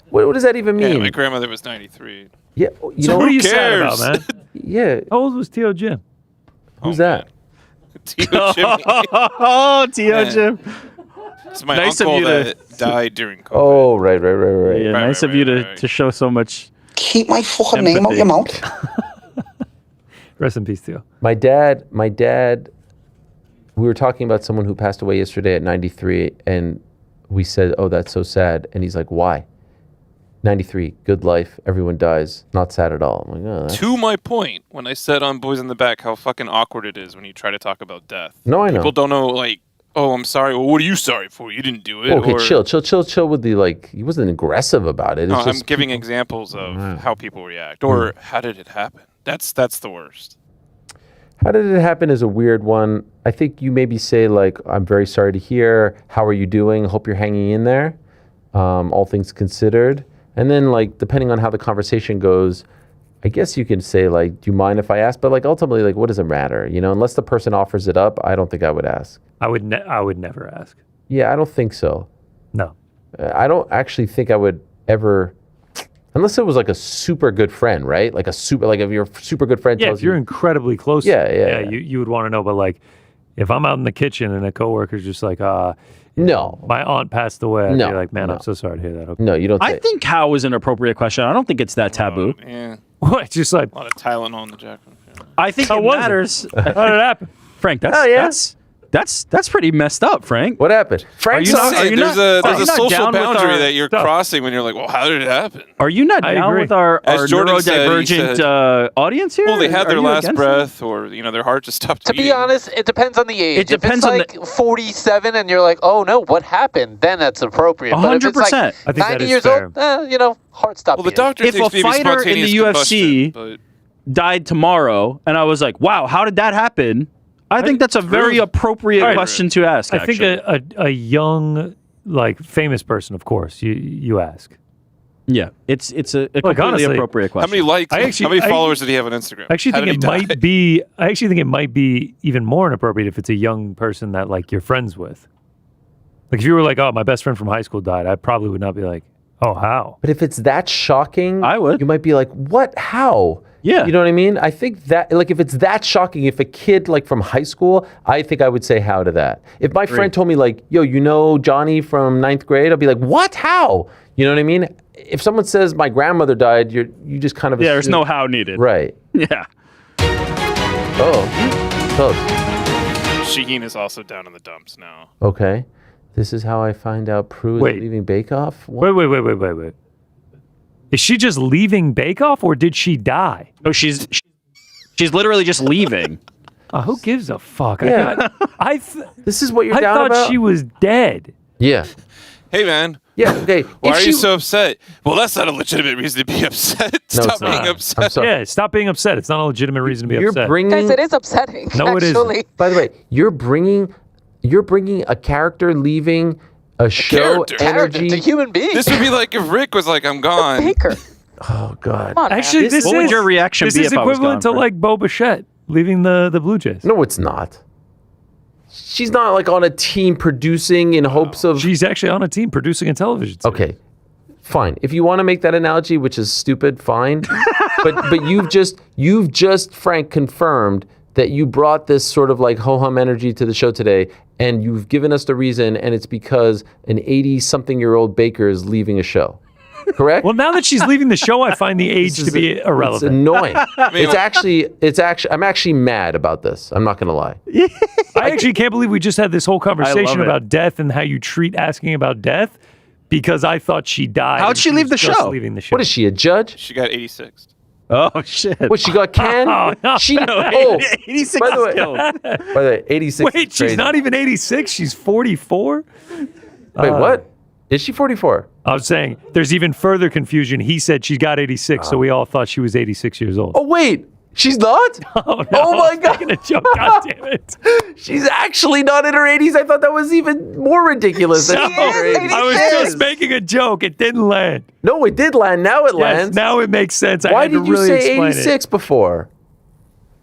What does that even mean? Yeah, my grandmother was 93. Yeah, you So know what are you cares? sad about, man? Yeah. How old was T.O. Jim? Who's that? T.O. Jim. Oh, T.O. Yeah. Jim. It's my Nice of uncle you to- that died during COVID. Oh, right. Yeah, Right, nice of right, you to, right. to show so much. Keep my fucking name out your mouth. Rest in peace, Theo. My dad, we were talking about someone who passed away yesterday at 93, and we said, oh, that's so sad. And he's like, why? 93, good life, everyone dies, not sad at all. I'm like, oh, that's... To my point, when I said on Boys in the Back how fucking awkward it is when you try to talk about death. No, I know. People don't know, like, oh, I'm sorry. Well, what are you sorry for? You didn't do it. Okay, or, chill with the, like, he wasn't aggressive about it. It's No, I'm just giving people- examples of how people react, or how did it happen? That's the worst. How did it happen is a weird one. I think you maybe say, like, I'm very sorry to hear. How are you doing? Hope you're hanging in there. All things considered. And then, like, depending on how the conversation goes, I guess you can say, like, do you mind if I ask? But, like, ultimately, like, what does it matter? You know, unless the person offers it up, I don't think I would ask. I would never ask. Yeah, I don't think so. No. I don't actually think I would ever, unless it was like a super good friend, right? Like if your super good friend Yeah, tells if you're you. incredibly close. Yeah. You would want to know. But like, if I'm out in the kitchen and a coworker's just like, no, my aunt passed away, I'd No, be like, man, no. I'm so sorry to hear that. Okay. No, you don't. I think how is an appropriate question. I don't think it's that taboo. Yeah. What? Just like A lot of Tylenol in the jacket. I think How it was it? matters. How did it happen? Frank, Oh, yeah. that's pretty messed up, Frank. What happened? Frank, Are you not- are you There's not- are a you not social down with boundary our- that you're crossing when you're like, well, how did it happen? Are you not I down agree. with our As Jordan said, he neurodivergent said- audience here? Well, they had Are their you last against breath, or their heart just stopped To beating. be honest, it depends on the age. It depends if on it's like 47 and you're like, oh no, what happened? Then that's appropriate. But if it's 100%. like I think that 90 is years fair. old, heart stopped Well, the beating. doctor If thinks a maybe fighter in spontaneous the UFC combustion, died tomorrow, and I was like, wow, how did that happen? I think that's a very appropriate Right. question to ask. I think a young, like, famous person, of course, you ask. Yeah, it's a completely honestly, appropriate How question. many likes? I actually- how many I- followers did he have on Instagram? I actually How think did it he die? might be. I actually think it might be even more inappropriate if it's a young person that like you're friends with. Like if you were like, "Oh, my best friend from high school died," I probably would not be like, "Oh, how?" But if it's that shocking, I would. You might be like, what? How? Yeah. You know what I mean? I think that, like, if it's that shocking, if a kid, like, from high school, I think I would say how to that. If my friend told me, like, yo, you know Johnny from 9th grade, I'll be like, what? How? You know what I mean? If someone says my grandmother died, you just kind of there's assume- no how needed. Right. Yeah. Oh. Close. Shaheen is also down in the dumps now. Okay. This is how I find out Prue is Wait. leaving Bake Off? Wait. Is she just leaving Bake Off or did she die? No, she's literally just leaving. Who gives a fuck? Yeah. This is what you're I down thought about? she was dead. Yeah. Hey, man. Yeah, okay. Why If are she- you so upset? Well, that's not a legitimate reason to be upset. No, Stop it's not. being I'm upset. sorry. Yeah, stop being upset. It's not a legitimate reason to be You're upset. bringing... Guys, it is upsetting. No, it isn't. actually. By the way, you're bringing a character leaving a show character. energy. It's a human being. This would be like if Rick was like, I'm gone. Baker. Oh God. Come on, Actually, man. this What is would your reaction this be is if I was equivalent gone, to Frank? like Bo Bichette leaving the Blue Jays. No, it's not. She's not like on a team producing in hopes of. She's actually on a team producing a television series. Okay, fine. If you want to make that analogy, which is stupid, fine. but you've just Frank confirmed that you brought this sort of like ho-hum energy to the show today, and you've given us the reason, and it's because an 80-something-year-old baker is leaving a show. Correct? Well, now that she's leaving the show, I find the age to be It's irrelevant. annoying. I'm actually mad about this. I'm not going to lie. I actually can't believe we just had this whole conversation it. about death and how you treat asking about death because I thought she died. How'd and she leave was the just show? Leaving the show. What is she, a judge? She got 86th. Oh shit! What, she got canned? Oh, no. She, No, oh, 86 by the way, is killed. by the way, 86 Wait, is she's crazy. not even 86. She's 44. Wait, what? Is she 44? I was saying there's even further confusion. He said she got 86, so we all thought she was 86 years old. Oh, wait. She's not? Oh, no. Oh my God. Making a joke. God damn it. She's actually not in her 80s. I thought that was even more ridiculous. Than she's in her 80s. I was just making a joke. It didn't land. No, it did land. Now it lands. Now it makes sense. Why I had did to you really say explain 86 before?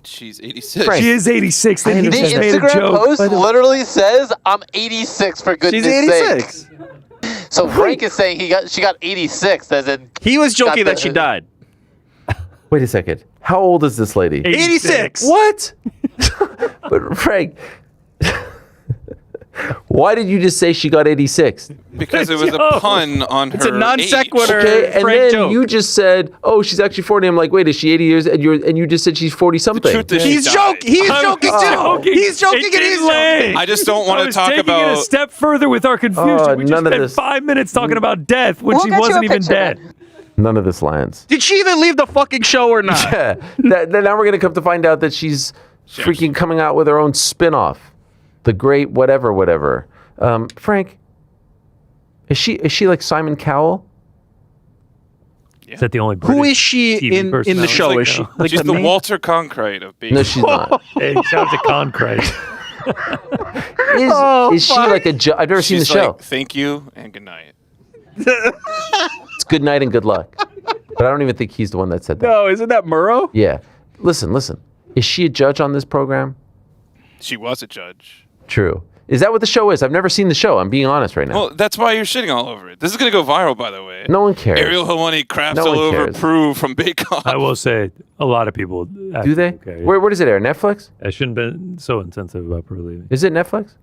She's 86. Frank. She is 86. Then he The just made a Instagram joke. post literally says, "I'm 86 for goodness She's sake." 86. So Frank is saying she got 86, as in He was joking got that she died. Wait a second. How old is this lady? 86. What? But Frank, why did you just say she got 86? Because it was a pun on her It's a non age. sequitur. Okay, and Frank then joke. you just said, "Oh, she's actually 40." I'm like, "Wait, is she 80 years?" And you just said she's 40 something. truth is He's she joking. died. He's joking too. He's joking and he's joking. I just don't want to talk taking it a about. step further with our confusion. We just none of spent this. 5 minutes talking about death when We'll she get you wasn't a even picture, dead. man. None of this lands. Did she even leave the fucking show or not? Yeah. Now we're gonna come to find out that she's freaking coming out with her own spin-off, the Great Whatever. Frank, is she like Simon Cowell? Is that the only Who British is she TV in the personality? show? Like, Is she no. like She's the main- Walter Cronkite of being. No, she's not. Hey, sounds like Concrete. Is she like a? I've never seen the She's show. like, thank you and good night. It's good night and good luck. But I don't even think he's the one that said that. No, isn't that Murrow? Yeah. Listen. Is she a judge on this program? She was a judge. True. Is that what the show is? I've never seen the show. I'm being honest right now. Well, that's why you're shitting all over it. This is gonna go viral, by the way. No one cares. Ariel Helwani craps No all one over cares. Prue from Bake Off. I will say a lot of people Do they? Okay. Where does it air? Netflix? I shouldn't have been so insensitive about her leaving. Is it Netflix?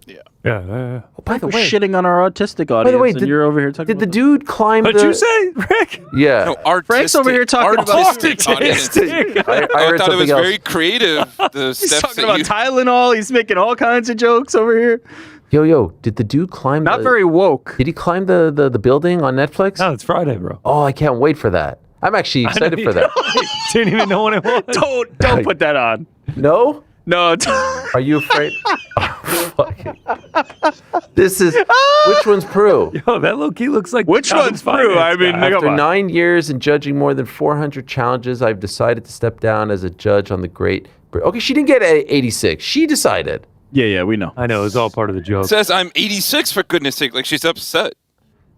Yeah. Oh, by the We're way, shitting on our autistic audience, by the way, and you're over here talking. did the about dude climb What'd the? you say, Rick? Yeah. No, artistic, Frank's over here talking about artistic audience. I I heard thought it something was else. very creative. The He's steps talking that about you. Tylenol. He's making all kinds of jokes over here. Yo, did the dude climb? Not very woke. Did he climb the building on Netflix? No, it's Friday, bro. Oh, I can't wait for that. I'm actually excited for that. Didn't even know what it was. Don't put that on. No? No. Are you afraid? This is which one's Prue? Yo, that low key looks like Which Calvin one's Prue? Finance I mean, guy. After come on. 9 years and judging more than 400 challenges, I've decided to step down as a judge on the Great. Okay, she didn't get 86. She decided. Yeah, we know. I know, it was all part of the joke. Says I'm 86 for goodness sake. Like she's upset.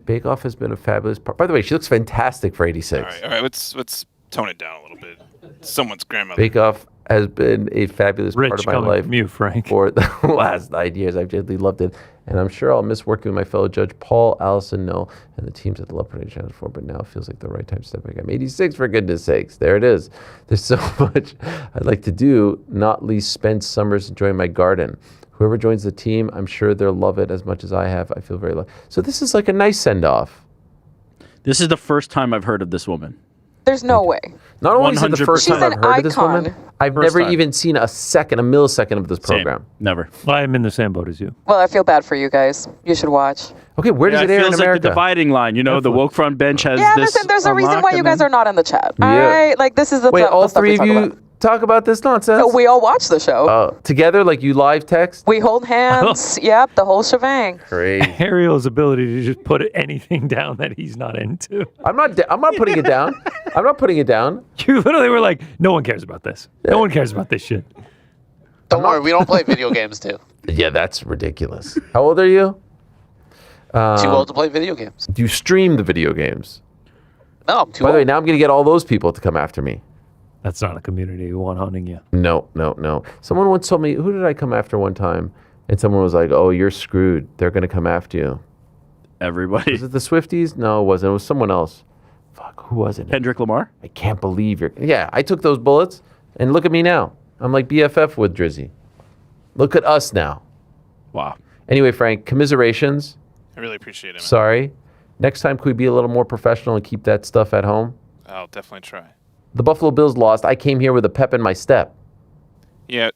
Bake Off has been a fabulous part. By the way, she looks fantastic for 86. All right. Let's tone it down a little bit. Someone's grandmother. Bake Off has been a fabulous Rich part of my coming life from you, Frank. for the last 9 years. I've genuinely loved it, and I'm sure I'll miss working with my fellow judge Paul, Allison, Noel, and the teams at the Love Parade Channel 4. But now it feels like the right time to step back. I'm 86 for goodness sakes. There it is. There's so much I'd like to do, not least spend summers enjoying my garden. Whoever joins the team, I'm sure they'll love it as much as I have. I feel very lucky. So this is like a nice send-off. This is the first time I've heard of this woman. There's no way. Not only is it the 100%. first time She's I've an heard of this woman, icon. I've First never time. even seen a millisecond of this program. Never. Well, I'm in the same boat as you. Well, I feel bad for you guys. You should watch. Okay, where does Yeah, it air in feels like America? the dividing line. You know, the woke front bench has Yeah, this. listen, there's a reason unlocked why you and guys then- are not in the chat. All Yeah. right? Like, this is the Wait, stuff, all the stuff three we of talk you about. talk about this nonsense? We all watch the show. Together, like you live text? We hold hands. Yep, the whole shebang. Great. Ariel's ability to just put anything down that he's not into. I'm not putting it down. I'm not putting it down. You literally were like, no one cares about this. No one cares about this shit. Don't worry, we don't play video games too. Yeah, that's ridiculous. How old are you? Too old to play video games. Do you stream the video games? No, I'm too By the way, old. now I'm going to get all those people to come after me. That's not a community who want hunting you. No. Someone once told me, who did I come after one time? And someone was like, oh, you're screwed. They're going to come after you. Everybody. Was it the Swifties? No, it wasn't. It was someone else. Fuck, who was it? Kendrick Lamar? I can't believe you're... Yeah, I took those bullets, and look at me now. I'm like BFF with Drizzy. Look at us now. Wow. Anyway, Frank, commiserations. I really appreciate it, man. Sorry. Next time, could we be a little more professional and keep that stuff at home? I'll definitely try. The Buffalo Bills lost. I came here with a pep in my step. Yeah.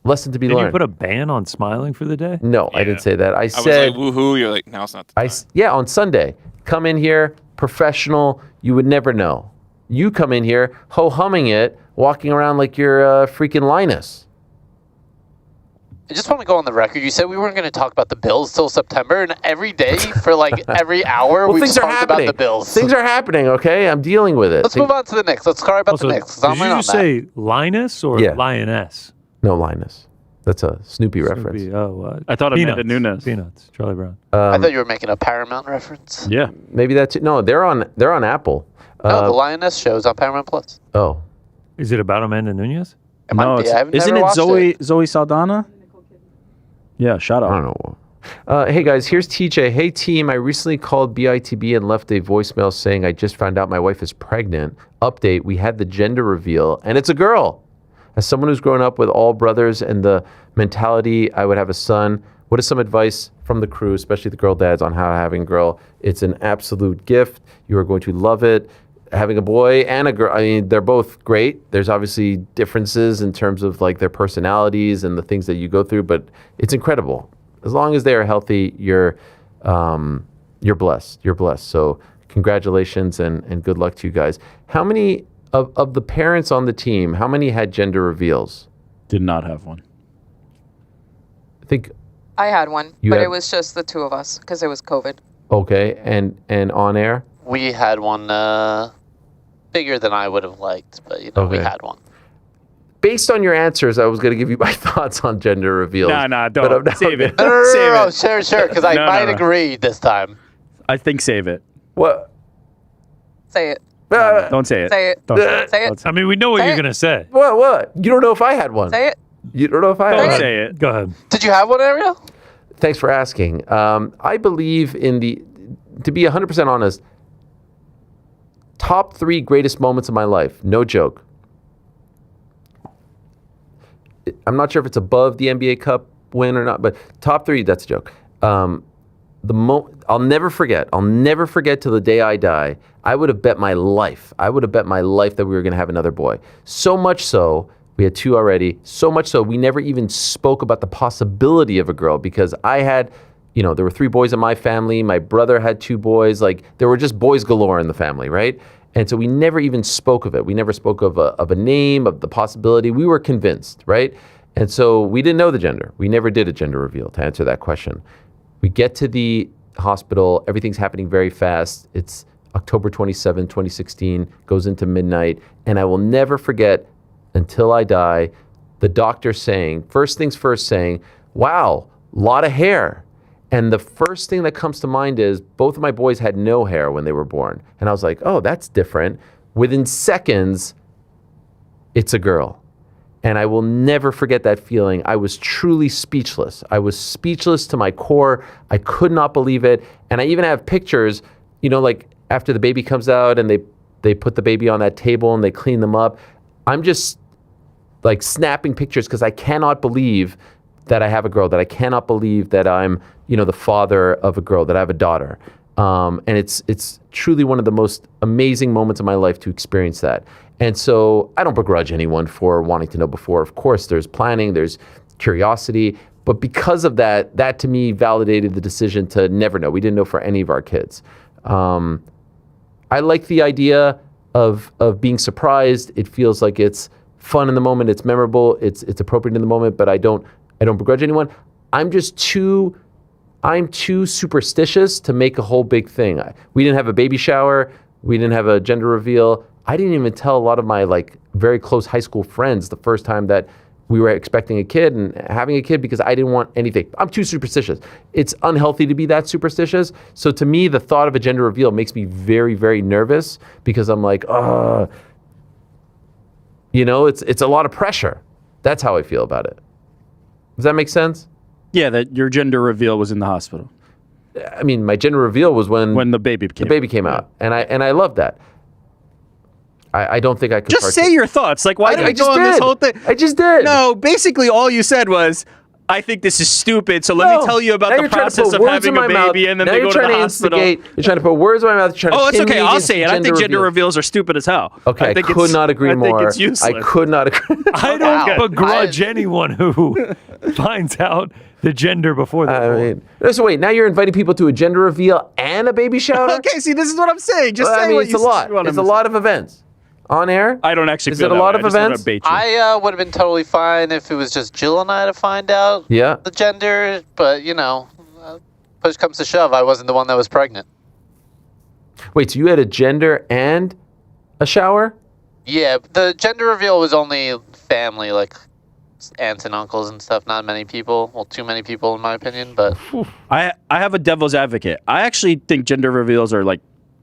Lesson to be Did learned. you put a ban on smiling for the day? No, I didn't say that. I was said... like, woohoo. You're like, now it's not the time. Yeah, on Sunday. Come in here, professional. You would never know. You come in here, ho-humming it, walking around like you're freaking Linus. I just want to go on the record. You said we weren't going to talk about the Bills till September, and every day for like every hour we've things are talked about happening. the Bills. Things are happening, okay? I'm dealing with it. Let's move on to the Knicks. Let's talk about Also, the Knicks. did you just say Linus or Yeah. Lioness? No, Linus. That's a Snoopy reference. Oh, I thought it meant the Nunes. Peanuts. Charlie Brown. I thought you were making a Paramount reference. Yeah. Maybe that's it. No, they're on Apple. No, the Lioness show's on Paramount Plus. Oh. Is it about Amanda Nunez? It might be. I've Isn't never it watched Zoe Saldana? Yeah, shout out. I don't know. Hey guys, here's TJ. Hey team, I recently called BITB and left a voicemail saying I just found out my wife is pregnant. Update, we had the gender reveal and it's a girl. As someone who's grown up with all brothers and the mentality I would have a son, what is some advice from the crew, especially the girl dads, on how having a girl? It's an absolute gift. You are going to love it. Having a boy and a girl, I mean, they're both great. There's obviously differences in terms of like their personalities and the things that you go through, but it's incredible. As long as they are healthy, you're blessed. You're blessed. So congratulations and good luck to you guys. How many of the parents on the team, how many had gender reveals? Did not have one. I think. I had one, You but had- it was just the two of us because it was COVID. Okay, and on air? We had one bigger than I would have liked, but we Okay. had one. Based on your answers, I was going to give you my thoughts on gender reveals. Nah, but I'm don't. not- Save it. No, Save it. sure, because I No, might no. agree this time. I think save it. What? Say it. Don't say it. Say it. Don't say it. Say it. I mean, we know what Say you're it. going to say. What? You don't know if I had one. Say it. You don't know if I Don't had say it. Go ahead. Did you have one, Ariel? Thanks for asking. I believe to be 100% honest, top 3 greatest moments of my life. No joke. I'm not sure if it's above the NBA Cup win or not, but top 3, that's a joke. I'll never forget till the day I die. I would have bet my life. I would have bet my life that we were going to have another boy. So much so, we had 2 already. So much so, we never even spoke about the possibility of a girl because I had, there were 3 boys in my family. My brother had 2 boys. Like there were just boys galore in the family, right? And so we never even spoke of it. We never spoke of a name, of the possibility. We were convinced, right? And so we didn't know the gender. We never did a gender reveal, to answer that question. We get to the hospital. Everything's happening very fast. It's October 27, 2016, goes into midnight. And I will never forget until I die, the doctor saying, first things first saying, wow, lot of hair. And the first thing that comes to mind is both of my boys had no hair when they were born. And I was like, oh, that's different. Within seconds, it's a girl. And I will never forget that feeling. I was truly speechless. I was speechless to my core. I could not believe it. And I even have pictures, like after the baby comes out and they put the baby on that table and they clean them up. I'm just like snapping pictures because I cannot believe that I have a girl, that I cannot believe that I'm, the father of a girl, that I have a daughter. And it's truly one of the most amazing moments of my life to experience that. And so I don't begrudge anyone for wanting to know before. Of course, there's planning, there's curiosity. But because of that to me validated the decision to never know. We didn't know for any of our kids. I like the idea of being surprised. It feels like it's fun in the moment. It's memorable. It's appropriate in the moment. But I don't begrudge anyone. I'm too superstitious to make a whole big thing. We didn't have a baby shower. We didn't have a gender reveal. I didn't even tell a lot of my very close high school friends the first time that we were expecting a kid and having a kid because I didn't want anything. I'm too superstitious. It's unhealthy to be that superstitious. So to me, the thought of a gender reveal makes me very, very nervous because I'm like, it's a lot of pressure. That's how I feel about it. Does that make sense? Yeah, that your gender reveal was in the hospital. I mean, my gender reveal was when the baby came out, and I love that. I don't think I could just say your thoughts. Like, why did you go on this whole thing? I just did. No, basically all you said was, I think this is stupid, so let me tell you about the process of having a baby, and then they go to the hospital. You're trying to put words in my mouth. Oh, it's okay. I'll say it. I think gender reveals are stupid as hell. Okay, I could not agree more. I think it's useless. I could not agree. I don't begrudge anyone who finds out the gender before they're born. So wait, now you're inviting people to a gender reveal and a baby shower? Okay, see, this is what I'm saying. Just say what it's a lot. It's a lot of events. on air? I don't actually. Is feel it a that lot way. of I just don't events? wanna bait you. I would have been totally fine if it was just Jill and I to find out the gender, but push comes to shove, I wasn't the one that was pregnant. Wait, so you had a gender and a shower? Yeah, the gender reveal was only family, like aunts and uncles and stuff, not many people. Well, too many people in my opinion, but I have a devil's advocate. I actually think gender reveals are like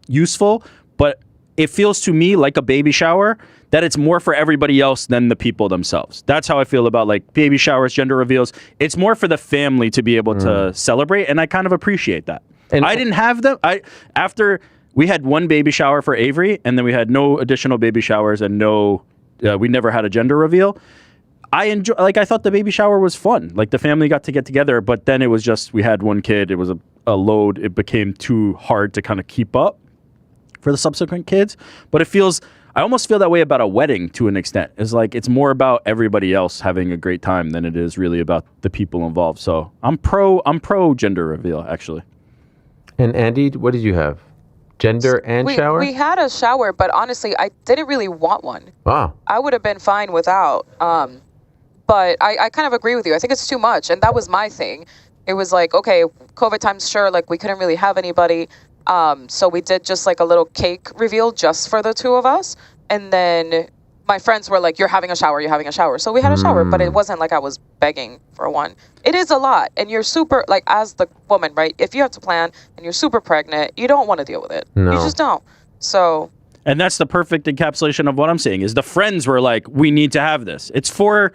useful, but it feels to me like a baby shower that it's more for everybody else than the people themselves. That's how I feel about like baby showers, gender reveals. It's more for the family to be able to celebrate, and I kind of appreciate that. And I didn't have them. After we had one baby shower for Avery, and then we had no additional baby showers, and we never had a gender reveal. I thought the baby shower was fun. Like the family got to get together, but then it was just, we had one kid. It was a load. It became too hard to kind of keep up for the subsequent kids. But I almost feel that way about a wedding to an extent. It's like, it's more about everybody else having a great time than it is really about the people involved. So I'm pro gender reveal, actually. And Andy, what did you have? Gender and shower? We had a shower, but honestly, I didn't really want one. Wow. I would have been fine without. But I kind of agree with you. I think it's too much. And that was my thing. It was like, okay, COVID times, sure, like we couldn't really have anybody. So we did just like a little cake reveal just for the two of us. And then my friends were like, you're having a shower. So we had a shower, but it wasn't like I was begging for one. It is a lot. And you're super, like as the woman, right? If you have to plan and you're super pregnant, you don't want to deal with it. No. You just don't. So. And that's the perfect encapsulation of what I'm saying is the friends were like, we need to have this. It's for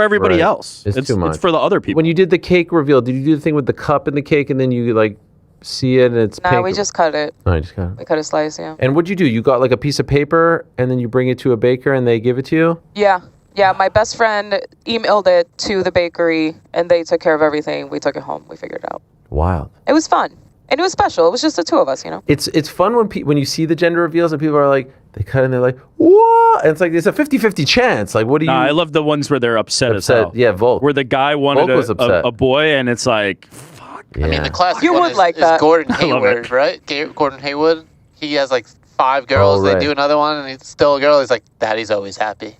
everybody else. It's too much. It's for the other people. When you did the cake reveal, did you do the thing with the cup and the cake, and then you like see it and it's No, pink? we just cut it. Oh, you just cut it. We cut a slice, yeah. And what'd you do? You got like a piece of paper, and then you bring it to a baker, and they give it to you? Yeah. My best friend emailed it to the bakery, and they took care of everything. We took it home. We figured it out. Wild. It was fun. And it was special. It was just the two of us, It's fun when you see the gender reveals and people are like, they cut and they're like, what? And it's like, it's a 50-50 chance. Like, what do you... I love the ones where they're upset as hell. Yeah, Volk. Where the guy wanted Volk was upset. a boy, and it's like, fuck. Yeah. I mean, the classic You one would is, like is that. Gordon I love Hayward, right? Gordon Hayward. He has like 5 girls. right. They do another one, and he's still a girl. He's like, Daddy's always happy.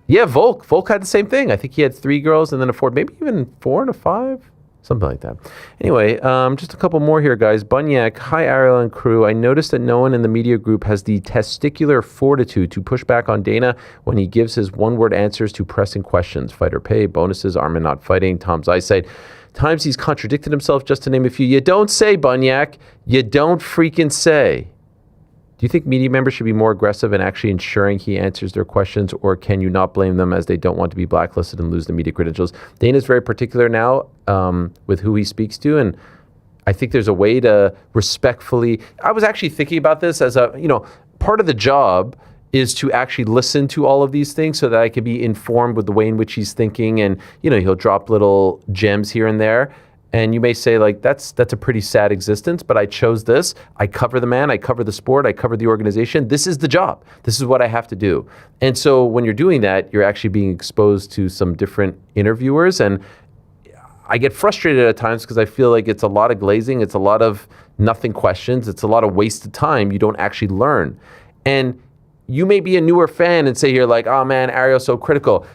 Yeah, Volk. Volk had the same thing. I think he had 3 girls and then a 4, maybe even 4 and a 5. Something like that. Anyway, just a couple more here, guys. Bunyak, hi, Ariel and crew. I noticed that no one in the media group has the testicular fortitude to push back on Dana when he gives his one-word answers to pressing questions. Fighter pay, bonuses, Armin not fighting, Tom's eyesight. Times he's contradicted himself, just to name a few. You don't say, Bunyak. You don't freaking say. Do you think media members should be more aggressive in actually ensuring he answers their questions, or can you not blame them as they don't want to be blacklisted and lose the media credentials? Dana's very particular now with who he speaks to, and I think there's a way to respectfully... I was actually thinking about this as part of the job is to actually listen to all of these things so that I can be informed with the way in which he's thinking, and he'll drop little gems here and there. And you may say, like, that's a pretty sad existence, but I chose this. I cover the man, I cover the sport, I cover the organization. This is the job. This is what I have to do. And so when you're doing that, you're actually being exposed to some different interviewers. And I get frustrated at times because I feel like it's a lot of glazing, it's a lot of nothing questions, it's a lot of wasted time. You don't actually learn. And you may be a newer fan and say you're like, oh man, Ariel's so critical.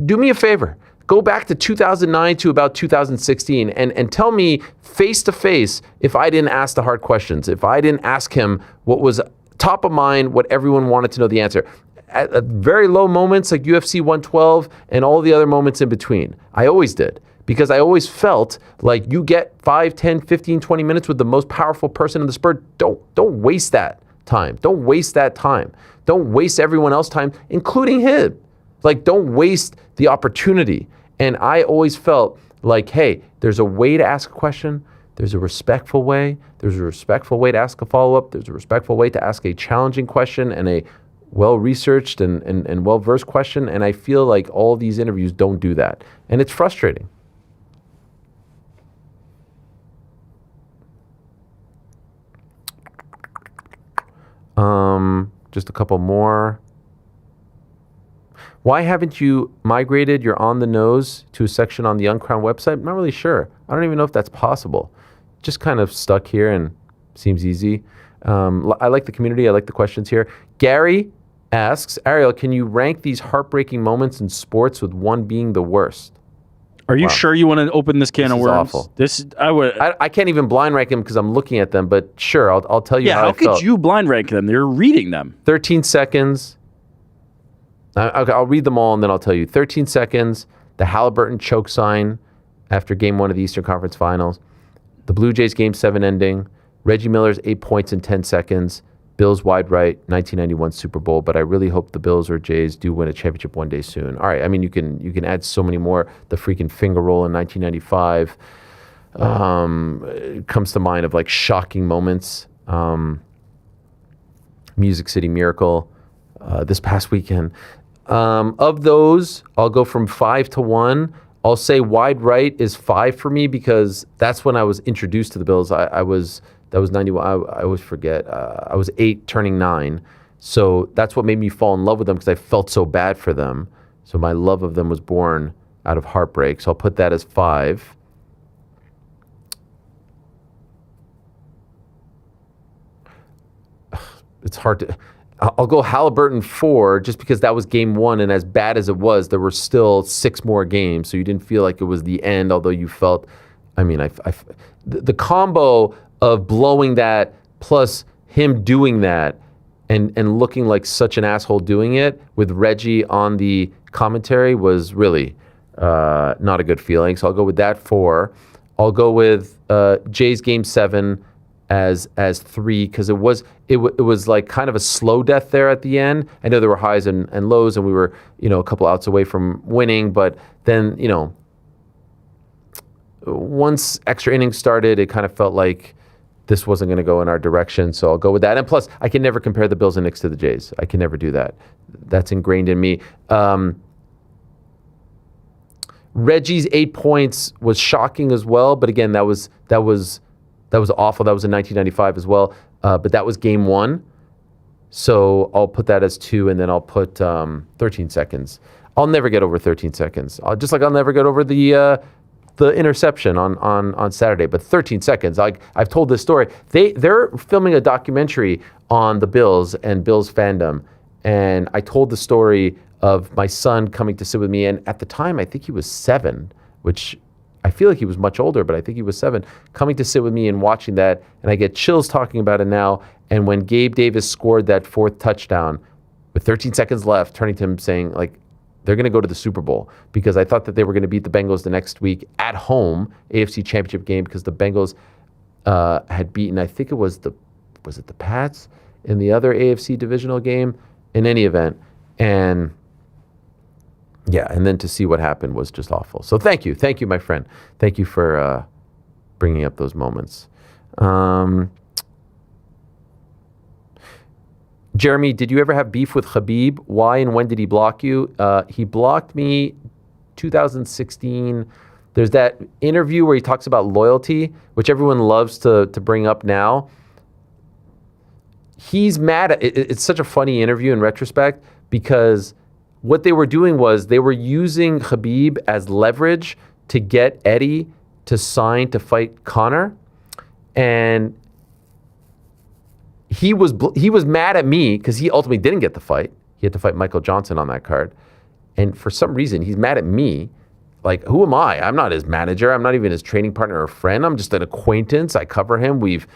Do me a favor. Go back to 2009 to about 2016 and tell me face to face if I didn't ask the hard questions, if I didn't ask him what was top of mind, what everyone wanted to know the answer. At very low moments like UFC 112 and all the other moments in between. I always did. Because I always felt like you get 5, 10, 15, 20 minutes with the most powerful person in the sport. Don't waste that time. Don't waste that time. Don't waste everyone else's time, including him. Like, don't waste the opportunity. And I always felt like, hey, there's a way to ask a question. There's a respectful way. There's a respectful way to ask a follow-up. There's a respectful way to ask a challenging question and a well-researched and well-versed question. And I feel like all these interviews don't do that. And it's frustrating. Just a couple more. Why haven't you migrated your On the Nose to a section on the Uncrowned website? I'm not really sure. I don't even know if that's possible. Just kind of stuck here and seems easy. I like the community. I like the questions here. Gary, asks, Ariel, can you rank these heartbreaking moments in sports with one being the worst? Are you sure you want to open this can of worms? Awful. I can't even blind rank them because I'm looking at them, but sure, I'll tell you how I felt. Could you blind rank them? You're reading them. 13 seconds. I'll read them all and then I'll tell you. 13 seconds, the Halliburton choke sign after Game 1 of the Eastern Conference Finals, the Blue Jays Game 7 ending, Reggie Miller's 8 points in 10 seconds, Bills wide right, 1991 Super Bowl, but I really hope the Bills or Jays do win a championship one day soon. All right, I mean, you can add so many more. The freaking finger roll in 1995 comes to mind of like shocking moments. Music City Miracle this past weekend. Of those, I'll go from 5 to 1. I'll say wide right is 5 for me because that's when I was introduced to the Bills. That was 91. I always forget. I was 8 turning 9. So that's what made me fall in love with them because I felt so bad for them. So my love of them was born out of heartbreak. So I'll put that as 5. It's hard to... I'll go Halliburton 4 just because that was game 1, and as bad as it was, there were still 6 more games, so you didn't feel like it was the end, although you felt... I mean, the combo of blowing that plus him doing that and looking like such an asshole doing it with Reggie on the commentary was really not a good feeling. So I'll go with that 4. I'll go with Jay's Game 7 as 3 because it was like kind of a slow death there at the end. I know there were highs and lows and we were a couple outs away from winning, but then once extra innings started, it kind of felt like this wasn't going to go in our direction, so I'll go with that. And plus, I can never compare the Bills and Knicks to the Jays. I can never do that. That's ingrained in me. Reggie's 8 points was shocking as well, but again, that was awful. That was in 1995 as well, but that was game 1. So I'll put that as 2, and then I'll put 13 seconds. I'll never get over 13 seconds. Just like I'll never get over the interception on Saturday, but 13 seconds. I've told this story. They're filming a documentary on the Bills and Bills fandom, and I told the story of my son coming to sit with me, and at the time I think he was 7, which I feel like he was much older, but I think he was 7, coming to sit with me and watching that, and I get chills talking about it now. And when Gabe Davis scored that 4th touchdown with 13 seconds left, turning to him saying, like, they're going to go to the Super Bowl because I thought that they were going to beat the Bengals the next week at home, AFC Championship game, because the Bengals had beaten, I think it was the Pats in the other AFC divisional game. In any event, and then to see what happened was just awful. So thank you, my friend. Thank you for bringing up those moments. Jeremy, did you ever have beef with Khabib? Why and when did he block you? He blocked me 2016. There's that interview where he talks about loyalty, which everyone loves to bring up now. He's mad at it. It's such a funny interview in retrospect because what they were doing was they were using Khabib as leverage to get Eddie to sign to fight Conor. And he was mad at me because he ultimately didn't get the fight. He had to fight Michael Johnson on that card. And for some reason, he's mad at me. Like, who am I? I'm not his manager. I'm not even his training partner or friend. I'm just an acquaintance. I cover him. We've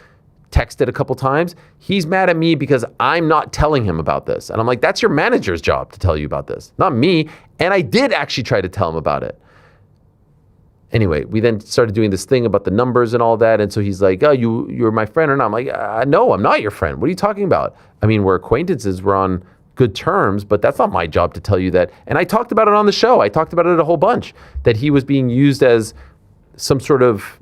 texted a couple times. He's mad at me because I'm not telling him about this. And I'm like, that's your manager's job to tell you about this, not me. And I did actually try to tell him about it. Anyway, we then started doing this thing about the numbers and all that. And so he's like, oh, you're my friend or not? I'm like, no, I'm not your friend. What are you talking about? I mean, we're acquaintances. We're on good terms, but that's not my job to tell you that. And I talked about it on the show. I talked about it a whole bunch, that he was being used as some sort of,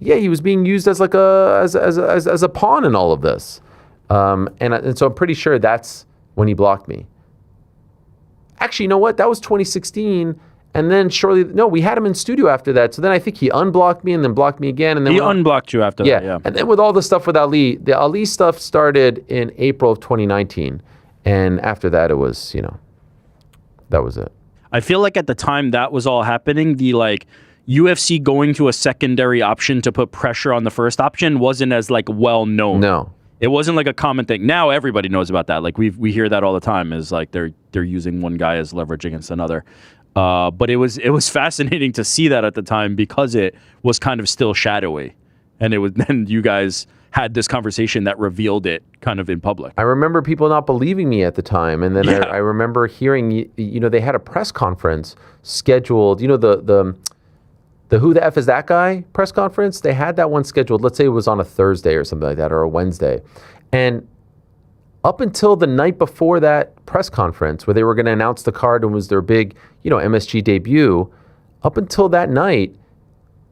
he was being used as like as a pawn in all of this. And so I'm pretty sure that's when he blocked me. Actually, you know what? That was 2016. And then we had him in studio after that. So then I think he unblocked me and then blocked me again. And then he unblocked you after that, yeah. And then with all the stuff with Ali, the Ali stuff started in April of 2019. And after that, it was, that was it. I feel like at the time that was all happening, the UFC going to a secondary option to put pressure on the first option wasn't as well known. No. It wasn't like a common thing. Now everybody knows about that. Like we hear that all the time. Is like they're using one guy as leverage against another. But it was fascinating to see that at the time because it was kind of still shadowy, and it was then you guys had this conversation that revealed it kind of in public. I remember people not believing me at the time, and then I remember hearing they had a press conference scheduled. The Who the F is that guy press conference? They had that one scheduled. Let's say it was on a Thursday or something like that, or a Wednesday, and up until the night before that press conference where they were going to announce the card and was their big, MSG debut, up until that night,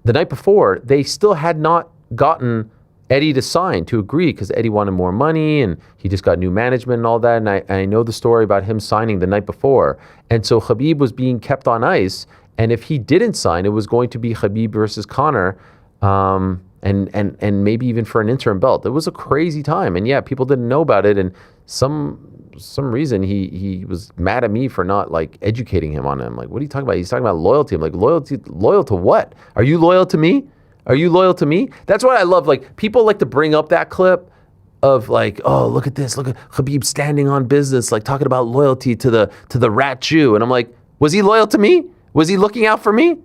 the night before, they still had not gotten Eddie to sign, to agree, because Eddie wanted more money and he just got new management and all that. And I know the story about him signing the night before. And so Khabib was being kept on ice. And if he didn't sign, it was going to be Khabib versus Conor. And maybe even for an interim belt. It was a crazy time, and yeah, people didn't know about it, and some reason he was mad at me for not like educating him on it. I'm like, what are you talking about? He's talking about loyalty. I'm like, loyal to what? Are you loyal to me? Are you loyal to me? That's what I love. Like, people like to bring up that clip of like, oh, look at this, look at Khabib standing on business, like talking about loyalty to the rat Jew, and I'm like, was he loyal to me? Was he looking out for me?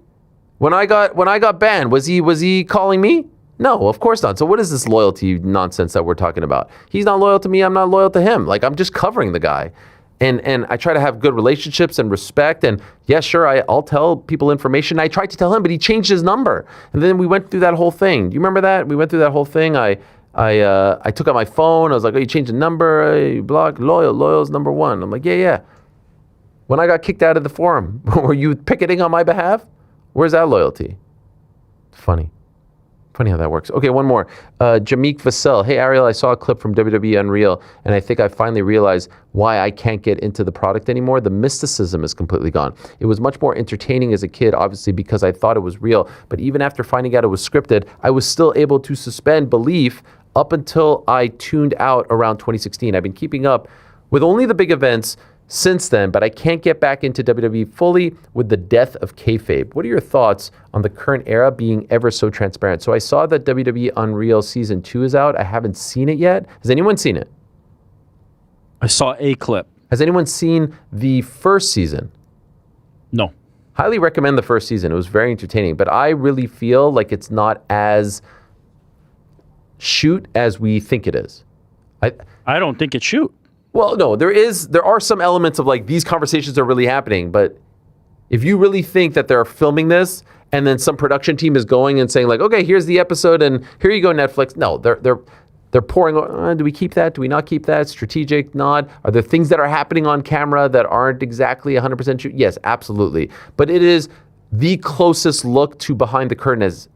When I got banned, was he calling me? No, of course not. So what is this loyalty nonsense that we're talking about? He's not loyal to me. I'm not loyal to him. Like, I'm just covering the guy. And I try to have good relationships and respect. And yeah, sure, I'll tell people information. I tried to tell him, but he changed his number. And then we went through that whole thing. Do you remember that? We went through that whole thing. I took out my phone. I was like, oh, you changed the number. You blocked Loyal's number one. I'm like, yeah. When I got kicked out of the forum, were you picketing on my behalf? Where's that loyalty? Funny how that works. Okay, one more. Jameek Vassell. Hey, Ariel, I saw a clip from WWE Unreal, and I think I finally realized why I can't get into the product anymore. The mysticism is completely gone. It was much more entertaining as a kid, obviously, because I thought it was real. But even after finding out it was scripted, I was still able to suspend belief up until I tuned out around 2016. I've been keeping up with only the big events since then, but I can't get back into WWE fully with the death of kayfabe. What are your thoughts on the current era being ever so transparent? So I saw that WWE Unreal Season 2 is out. I haven't seen it yet. Has anyone seen it? I saw a clip. Has anyone seen the first season? No. Highly recommend the first season. It was very entertaining, but I really feel like it's not as shoot as we think it is. I don't think it's shoot. Well, no, there are some elements of like these conversations are really happening, but if you really think that they're filming this and then some production team is going and saying like, okay, here's the episode and here you go, Netflix. No, they're pouring. Do we keep that? Do we not keep that? Strategic nod. Are there things that are happening on camera that aren't exactly 100% true? Yes, absolutely. But it is the closest look to behind the curtain as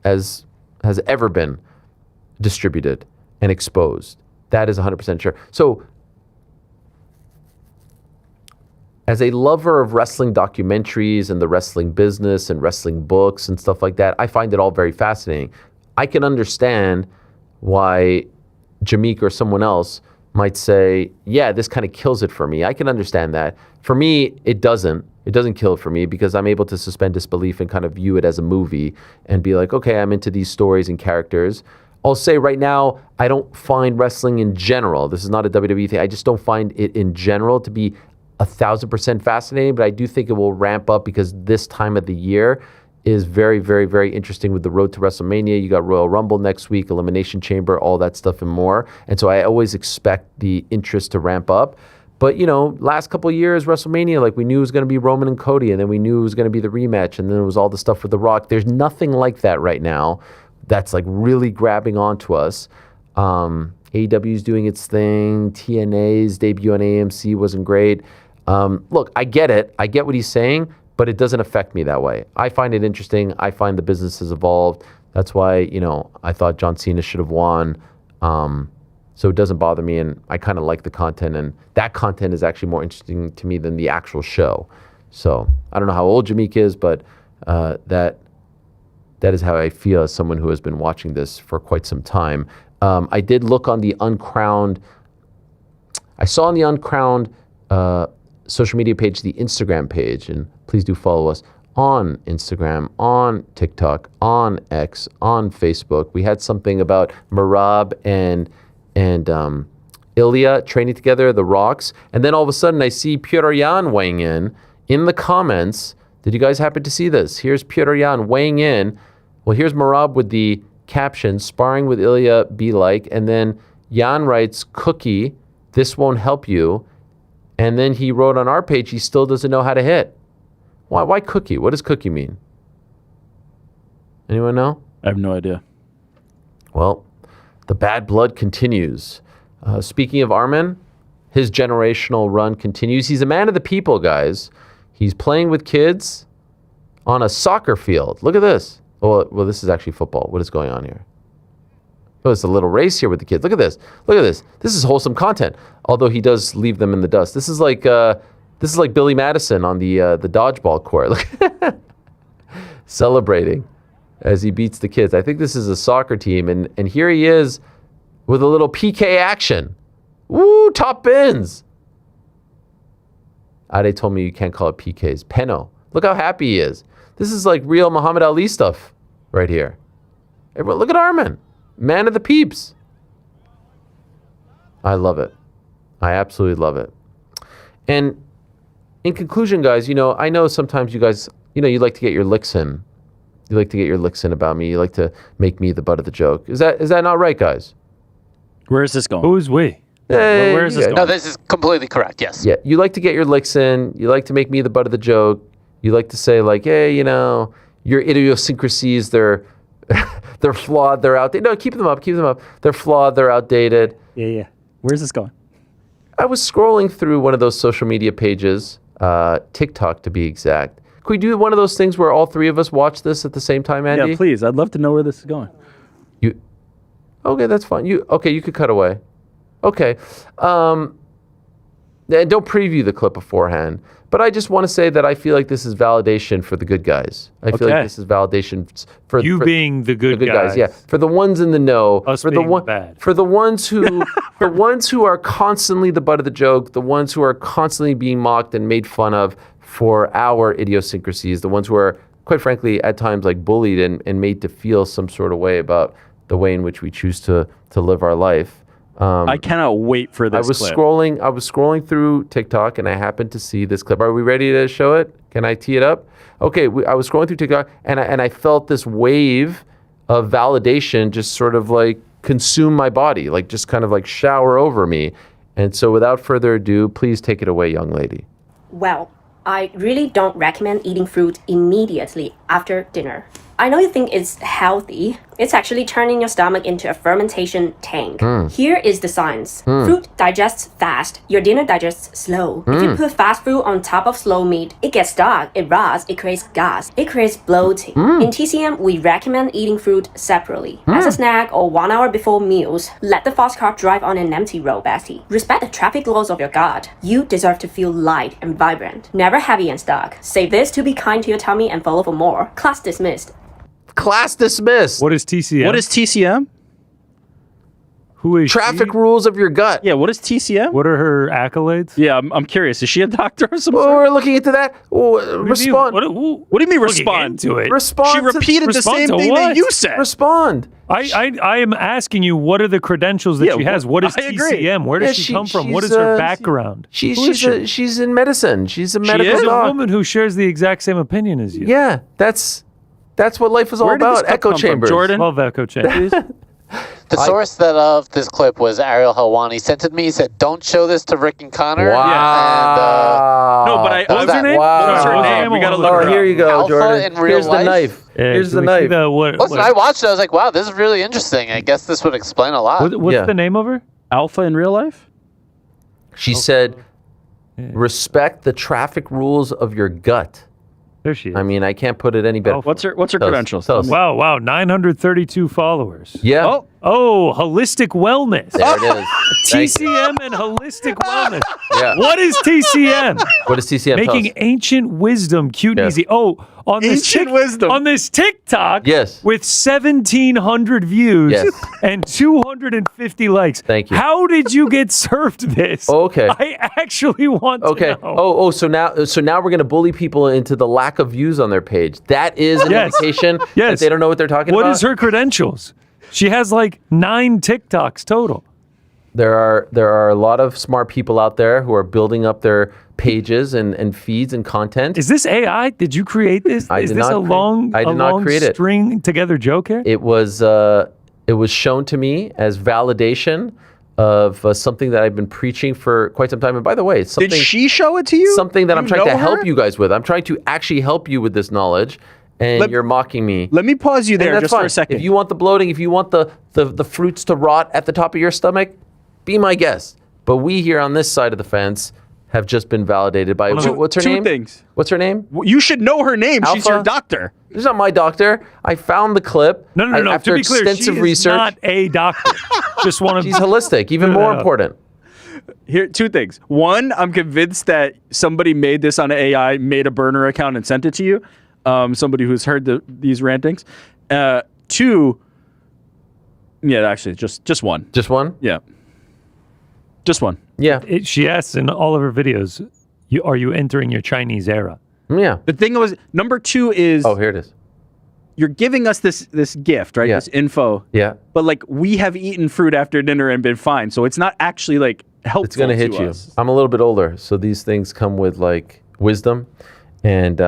has ever been distributed and exposed. That is 100% sure. So, as a lover of wrestling documentaries and the wrestling business and wrestling books and stuff like that, I find it all very fascinating. I can understand why Jameek or someone else might say, yeah, this kind of kills it for me. I can understand that. For me, it doesn't. It doesn't kill it for me because I'm able to suspend disbelief and kind of view it as a movie and be like, okay, I'm into these stories and characters. I'll say right now, I don't find wrestling in general, this is not a WWE thing, I just don't find it in general to be 1,000% fascinating, but I do think it will ramp up because this time of the year is very, very, very interesting with the road to WrestleMania. You got Royal Rumble next week, Elimination Chamber, all that stuff and more. And so I always expect the interest to ramp up. But, last couple of years, WrestleMania, like we knew it was going to be Roman and Cody, and then we knew it was going to be the rematch, and then it was all the stuff with The Rock. There's nothing like that right now that's like really grabbing onto us. AEW's doing its thing. TNA's debut on AMC wasn't great. Look, I get it. I get what he's saying, but it doesn't affect me that way. I find it interesting. I find the business has evolved. That's why, I thought John Cena should have won. So it doesn't bother me, and I kind of like the content, and that content is actually more interesting to me than the actual show. So I don't know how old Jameek is, but that is how I feel as someone who has been watching this for quite some time. I did look on the Uncrowned. I saw on the Uncrowned social media page, the Instagram page, and please do follow us on Instagram, on TikTok, on X, on Facebook. We had something about Marab and and Ilya training together, The Rocks. And then all of a sudden I see Petr Yan weighing in the comments. Did you guys happen to see this? Here's Petr Yan weighing in. Well, here's Marab with the caption, sparring with Ilya be like. And then Yan writes, Cookie, this won't help you. And then he wrote on our page, he still doesn't know how to hit. Why Cookie? What does Cookie mean? Anyone know? I have no idea. Well, the bad blood continues. Speaking of Arman, his generational run continues. He's a man of the people, guys. He's playing with kids on a soccer field. Look at this. Well, this is actually football. What is going on here? Oh, it's a little race here with the kids. Look at this. Look at this. This is wholesome content. Although he does leave them in the dust. This is like Billy Madison on the dodgeball court. Look, celebrating as he beats the kids. I think this is a soccer team, and here he is with a little PK action. Woo, top bins. Ade told me you can't call it PKs. Peno. Look how happy he is. This is like real Muhammad Ali stuff right here. Everyone, look at Arman. Man of the peeps. I love it. I absolutely love it. And in conclusion, guys, I know sometimes you guys, you like to get your licks in. You like to get your licks in about me. You like to make me the butt of the joke. Is that not right, guys? Where is this going? Who's we? Hey, where is this going? No, this is completely correct. Yes. Yeah, you like to get your licks in. You like to make me the butt of the joke. You like to say like, hey, your idiosyncrasies, they're flawed, they're outdated. No, keep them up. They're flawed, they're outdated. Yeah. Where's this going? I was scrolling through one of those social media pages, TikTok to be exact. Could we do one of those things where all three of us watch this at the same time, Andy? Yeah, please. I'd love to know where this is going. Okay, that's fine. You could cut away. Okay. And don't preview the clip beforehand. But I just want to say that I feel like this is validation for the good guys. I feel like this is validation for being the good guys. Yeah, for the ones in the know. Us for being bad. For the ones who, the ones who are constantly the butt of the joke, the ones who are constantly being mocked and made fun of for our idiosyncrasies, the ones who are, quite frankly, at times like bullied and made to feel some sort of way about the way in which we choose to live our life. I cannot wait for this clip. I was scrolling through TikTok and I happened to see this clip. Are we ready to show it? Can I tee it up? Okay, I was scrolling through TikTok and I felt this wave of validation just sort of like consume my body, like just kind of like shower over me. And so without further ado, please take it away, young lady. Well, I really don't recommend eating fruit immediately after dinner. I know you think it's healthy. It's actually turning your stomach into a fermentation tank. Here is the science. Fruit digests fast. Your dinner digests slow. If you put fast food on top of slow meat, it gets dark, it rots, it creates gas, it creates bloating. In TCM, we recommend eating fruit separately. As a snack or 1 hour before meals, let the fast car drive on an empty road, bestie. Respect the traffic laws of your gut. You deserve to feel light and vibrant, never heavy and stuck. Save this to be kind to your tummy and follow for more. Class dismissed. Class dismissed. What is TCM? What is TCM? Who is Traffic rules of your gut. Yeah, what is TCM? What are her accolades? Yeah, I'm curious. Is she a doctor or something? We're looking into that. Respond. What do you mean respond to it? Respond. She repeated the same thing that you said. Respond. I am asking you, what are the credentials that she has? What is TCM? Where does she come from? What is her background? She's in medicine. She's a medical She's a doc. woman who shares the exact same opinion as you. Yeah, that's what life is all about. Echo chambers. Jordan? Love echo chambers. The source that of this clip was Ariel Helwani. Sent it to me. He said, "Don't show this to Rick and Connor." Wow. No, but what was her name? Wow. What was her name? We gotta look her up. Here you go, Alpha Jordan. in real Here's the life? knife. Here's the knife. Listen, I watched it. I was like, "Wow, this is really interesting." I guess this would explain a lot. What's the name of her? Alpha in real life? She said, "Respect the traffic rules of your gut." There she is. I mean, I can't put it any better. What's her credentials? Tell us. Wow, 932 followers. Yeah. Oh, holistic wellness. There it is. TCM and holistic wellness. Yeah. What is TCM? What is TCM? Making ancient wisdom cute and easy. Oh, on this TikTok. Yes. With 1,700 views and 250 likes. Thank you. How did you get served this? Okay. I actually want to know. Oh, so now we're gonna bully people into the lack of views on their page. That is an indication that they don't know what they're talking about. What is her credentials? She has like 9 TikToks total. There are a lot of smart people out there who are building up their pages and feeds and content. Is this AI? Did you create this? I Is did this not a long, I did a not long create it. string together joke here? It was shown to me as validation of something that I've been preaching for quite some time. And by the way, it's something. Did she show it to you? Something that I'm trying know to help her? you guys with. I'm trying to actually help you with this knowledge, and you're mocking me. Let me pause you And there that's just for fine. a second. If you want the bloating, if you want the fruits to rot at the top of your stomach, be my guest. But we here on this side of the fence have just been validated by what's her name? Two things. What's her name? You should know her name. She's Alpha? your doctor. She's not my doctor. I found the clip. No. After To be clear, extensive she is research. not a doctor. Just want to. She's holistic. Even more important. Here, two things. One, I'm convinced that somebody made this on AI, made a burner account and sent it to you. Somebody who's heard these rantings. Two, yeah, actually, just one. Just one? Yeah. Just one. Yeah. She asks in all of her videos, are you entering your Chinese era? Yeah. The thing was, number two is. Oh, here it is. You're giving us this gift, right? Yeah. This info. Yeah. But like, we have eaten fruit after dinner and been fine. So it's not actually like helpful. It's going to hit you. Us. I'm a little bit older, so these things come with like wisdom and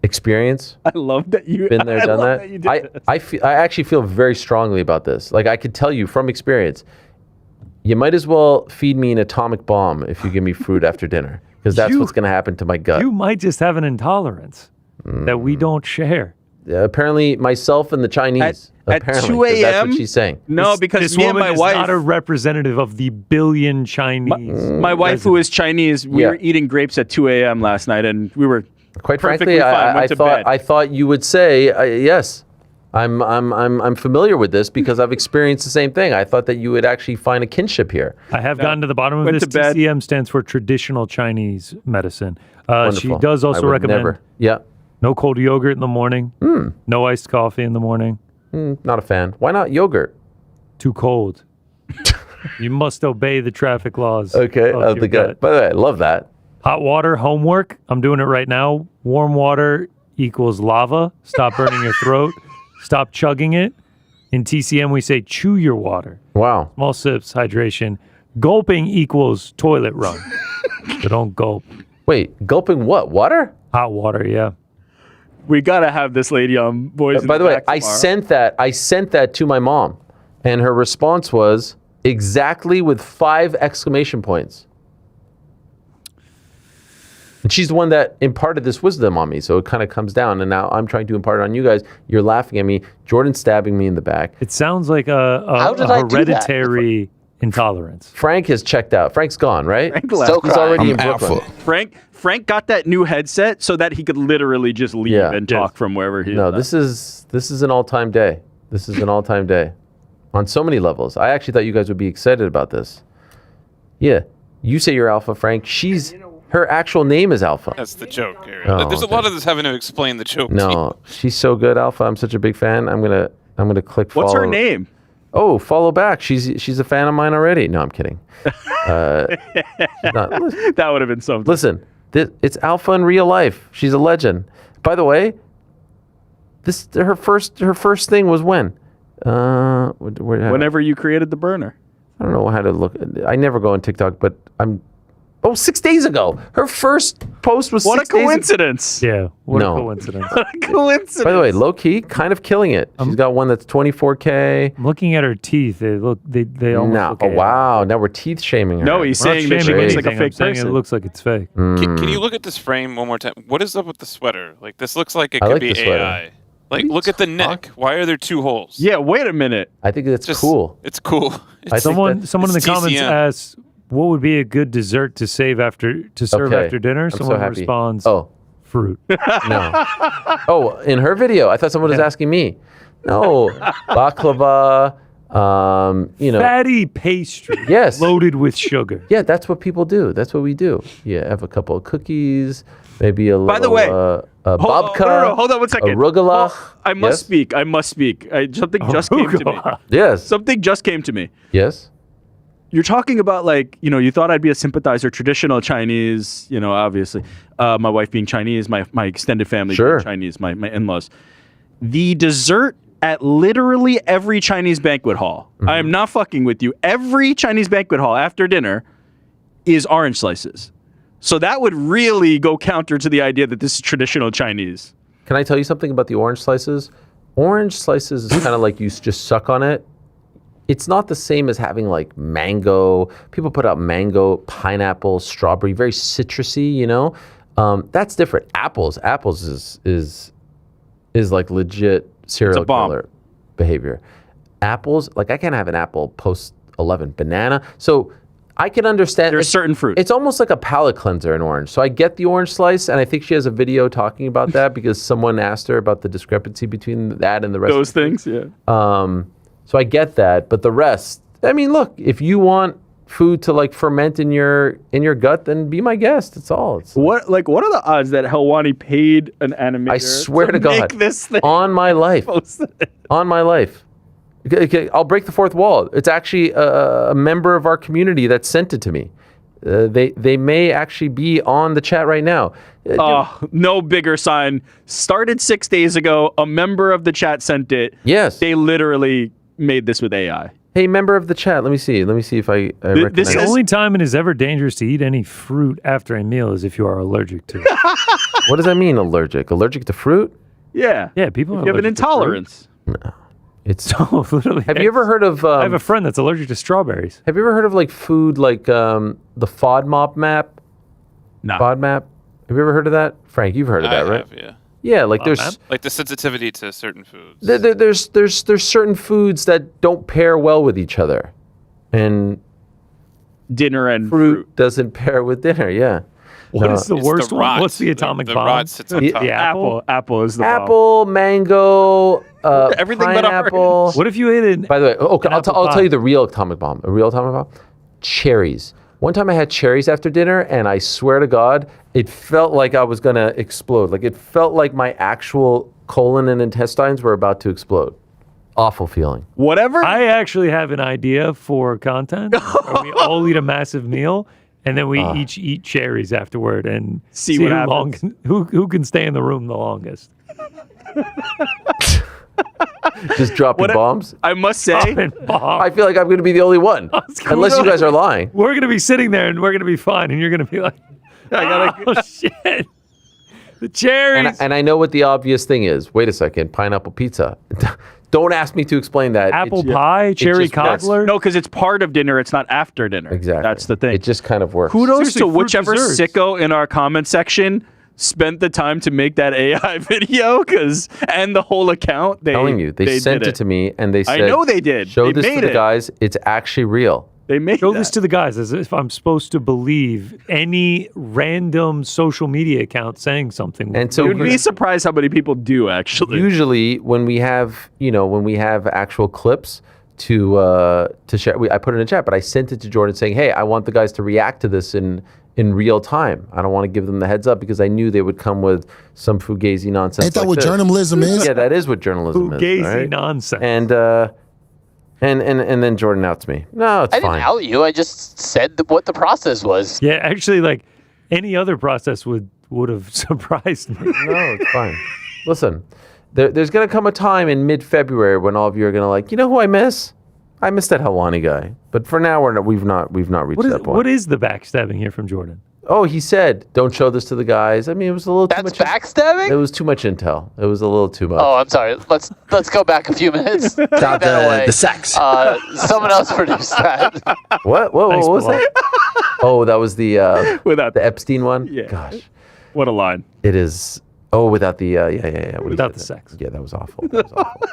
experience. I love that you been there, done that. you did this. I actually feel very strongly about this. Like I could tell you from experience, you might as well feed me an atomic bomb if you give me fruit after dinner, because that's what's going to happen to my gut. You might just have an intolerance that we don't share. Apparently, myself and the Chinese. At apparently, 2 'cause that's a.m.? what she's saying. No, because this me and woman my is wife. not a representative of the billion Chinese. My wife, who is Chinese, we Yeah. were eating grapes at 2 a.m. last night, and we were Quite perfectly frankly, fine. Went to bed. I thought you would say yes. I'm familiar with this because I've experienced the same thing. I thought that you would actually find a kinship here. I have gotten to the bottom of Went this. to bed. TCM stands for traditional Chinese medicine. She Wonderful. does I also would recommend never. Yeah. no cold yogurt in the morning, no iced coffee in the morning. Not a fan. Why not yogurt? Too cold. You must obey the traffic laws. Okay, of your the gut. By the way, I love that. Hot water, homework. I'm doing it right now. Warm water equals lava. Stop burning your throat. Stop chugging it. In TCM, we say chew your water. Wow. Small sips, hydration. Gulping equals toilet run. So don't gulp. Wait, gulping what? Water? Hot water, yeah. We gotta have this lady on Boys. By the way, I tomorrow. sent that to my mom, and her response was exactly with 5 exclamation points. And she's the one that imparted this wisdom on me, so it kind of comes down. And now I'm trying to impart it on you guys. You're laughing at me. Jordan's stabbing me in the back. It sounds like a hereditary intolerance. Frank has checked out. Frank's gone, right? Frank left. He's already in Brooklyn. Frank got that new headset so that he could literally just leave and talk from wherever he is. No, this is an all-time day. This is an all-time day on so many levels. I actually thought you guys would be excited about this. Yeah, you say you're Alpha, Frank. Her actual name is Alpha. That's the joke, Ariel. Oh, There's okay. a lot of this having to explain the joke. to No, she's so good, Alpha. I'm such a big fan. I'm gonna click follow. What's her name? Oh, follow back. She's a fan of mine already. No, I'm kidding. That would have been something. Listen, it's Alpha in real life. She's a legend. By the way, her first thing was when? Whenever you created the burner. I don't know how to look. I never go on TikTok, but 6 days ago. Her first post was What 6 a days ago. coincidence. Yeah, what No. a coincidence. What a coincidence. By the way, low key, kind of killing it. She's got one that's 24K. I'm looking at her teeth. They almost No, look oh wow! Now we're teeth shaming her. No, he's We're not saying that she shaming looks like a anything. I'm fake saying person. It looks like it's fake. Can you look at this frame one more time? What is up with the sweater? Like, this looks like it I could like be the sweater. AI. Like, look at the neck. Why are there 2 holes? Yeah, wait a minute. I think that's Just- cool. It's cool. It's, Someone in the it's comments TCM. asks, "What would be a good dessert to serve after dinner?" I'm so Someone happy. responds, Oh, "Fruit." no. Oh, in her video, I thought someone was asking me. No, baklava. Fatty pastry. Yes. Loaded with sugar. Yeah, that's what people do. That's what we do. Yeah, have a couple of cookies, maybe a little. By the way, babka. no, hold on 1 second. Arugula. I must speak. Something just came to me. Yes. Something just came to me. Yes. You're talking about you thought I'd be a sympathizer, traditional Chinese, obviously. My wife being Chinese, my extended family Sure. being Chinese, my in-laws. The dessert at literally every Chinese banquet hall. I am not fucking with you. Every Chinese banquet hall after dinner is orange slices. So that would really go counter to the idea that this is traditional Chinese. Can I tell you something about the orange slices? Orange slices is kind of like you just suck on it. It's not the same as having like mango. People put out mango, pineapple, strawberry, very citrusy, you know? That's different. Apples is like legit serial killer behavior. Apples, like I can't have an apple post 11. Banana. So I can understand. There's certain fruit. It's almost like a palate cleanser in orange. So I get the orange slice, and I think she has a video talking about that because someone asked her about the discrepancy between that and the rest. Those things, yeah. So I get that, but the rest, I mean, look, if you want food to like ferment in your gut, then be my guest. That's all. What are the odds that Helwani paid an animator? I swear to God, make this thing on my life, on my life. Okay, I'll break the fourth wall. It's actually a member of our community that sent it to me. They may actually be on the chat right now. No bigger sign. Started 6 days ago. A member of the chat sent it. Yes. They literally made this with AI. Hey, member of the chat, let me see if I recognize. The only time it is ever dangerous to eat any fruit after a meal is if you are allergic to it. What does that mean, allergic? Allergic to fruit? Yeah. Yeah, people You have an intolerance. No. It's so literally. Have you ever heard of? I have a friend that's allergic to strawberries. Have you ever heard of like food like the FODMAP map? No. FODMAP. Have you ever heard of that, Frank? You've heard of that, right? Have, yeah. Yeah, like there's like the sensitivity to certain foods. There's certain foods that don't pair well with each other, and dinner and fruit doesn't pair with dinner. Yeah. What is the worst one? What's the atomic bomb? Rod sits on top. The apple. Apple is the bomb. Apple, mango, everything but pineapple. What if you ate it? By the way, okay, I'll tell you the real atomic bomb. A real atomic bomb? Cherries. One time I had cherries after dinner, and I swear to God, it felt like I was going to explode. Like it felt like my actual colon and intestines were about to explode. Awful feeling. Whatever. I actually have an idea for content where we all eat a massive meal, and then we each eat cherries afterward and see what happens. Who can stay in the room the longest. Just dropping bombs? I must say, I feel like I'm going to be the only one. Unless you guys are lying. We're going to be sitting there and we're going to be fine, and you're going to be like, oh, shit. The cherries. And I know what the obvious thing is. Wait a second. Pineapple pizza. Don't ask me to explain that. Apple pie, cherry cobbler. No, because it's part of dinner. It's not after dinner. Exactly. That's the thing. It just kind of works. Kudos Seriously, to fruit whichever desserts. sicko in our comment section spent the time to make that AI video, and the whole account. I'm telling you, they sent it to me and they said, I know they did. Show They this to made the it. guys. It's actually real. They made Show that. this to the guys as if I'm supposed to believe any random social media account saying something. And so You'd be surprised how many people do actually. Usually when we have actual clips to share, I put it in a chat, but I sent it to Jordan saying, hey, I want the guys to react to this in real time. I don't want to give them the heads up because I knew they would come with some fugazi nonsense. Ain't that like what this. journalism is? Yeah, that is what journalism is. Fugazi right? nonsense. And then Jordan outs me. No, it's I fine. didn't out you. I just said what the process was. Yeah, actually, like any other process would have surprised me. No, it's fine. Listen, there's going to come a time in mid-February when all of you are going to like, you know who I miss? I miss that Helwani guy. But for now, we've not reached that point. What is the backstabbing here from Jordan? Oh, he said, don't show this to the guys. I mean, it was a little too much. That's backstabbing? It was too much intel. It was a little too much. Oh, I'm sorry. Let's go back a few minutes. Take that away. The sex. Someone else produced that. What was that? Oh, that was the without the Epstein one? Yeah. Gosh. What a line. It is. Oh, without the yeah. Without the sex. Yeah, that was awful. That was awful.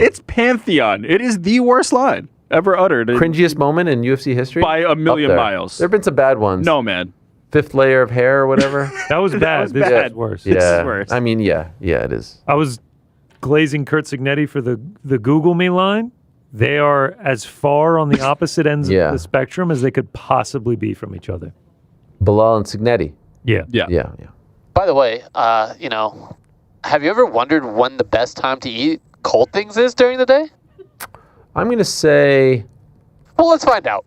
It's Pantheon. It is the worst line ever uttered. Cringiest moment in UFC history? By a million Up there. miles. There have been some bad ones. No, man. Fifth layer of hair or whatever. That was bad. This is worse. Yeah. This is worse. I mean, yeah, it is. I was glazing Kurt Signetti for the Google Me line. They are as far on the opposite ends of the spectrum as they could possibly be from each other. Bilal and Signetti. Yeah. By the way, have you ever wondered when the best time to eat cold things is during the day? I'm going to say... Well, let's find out.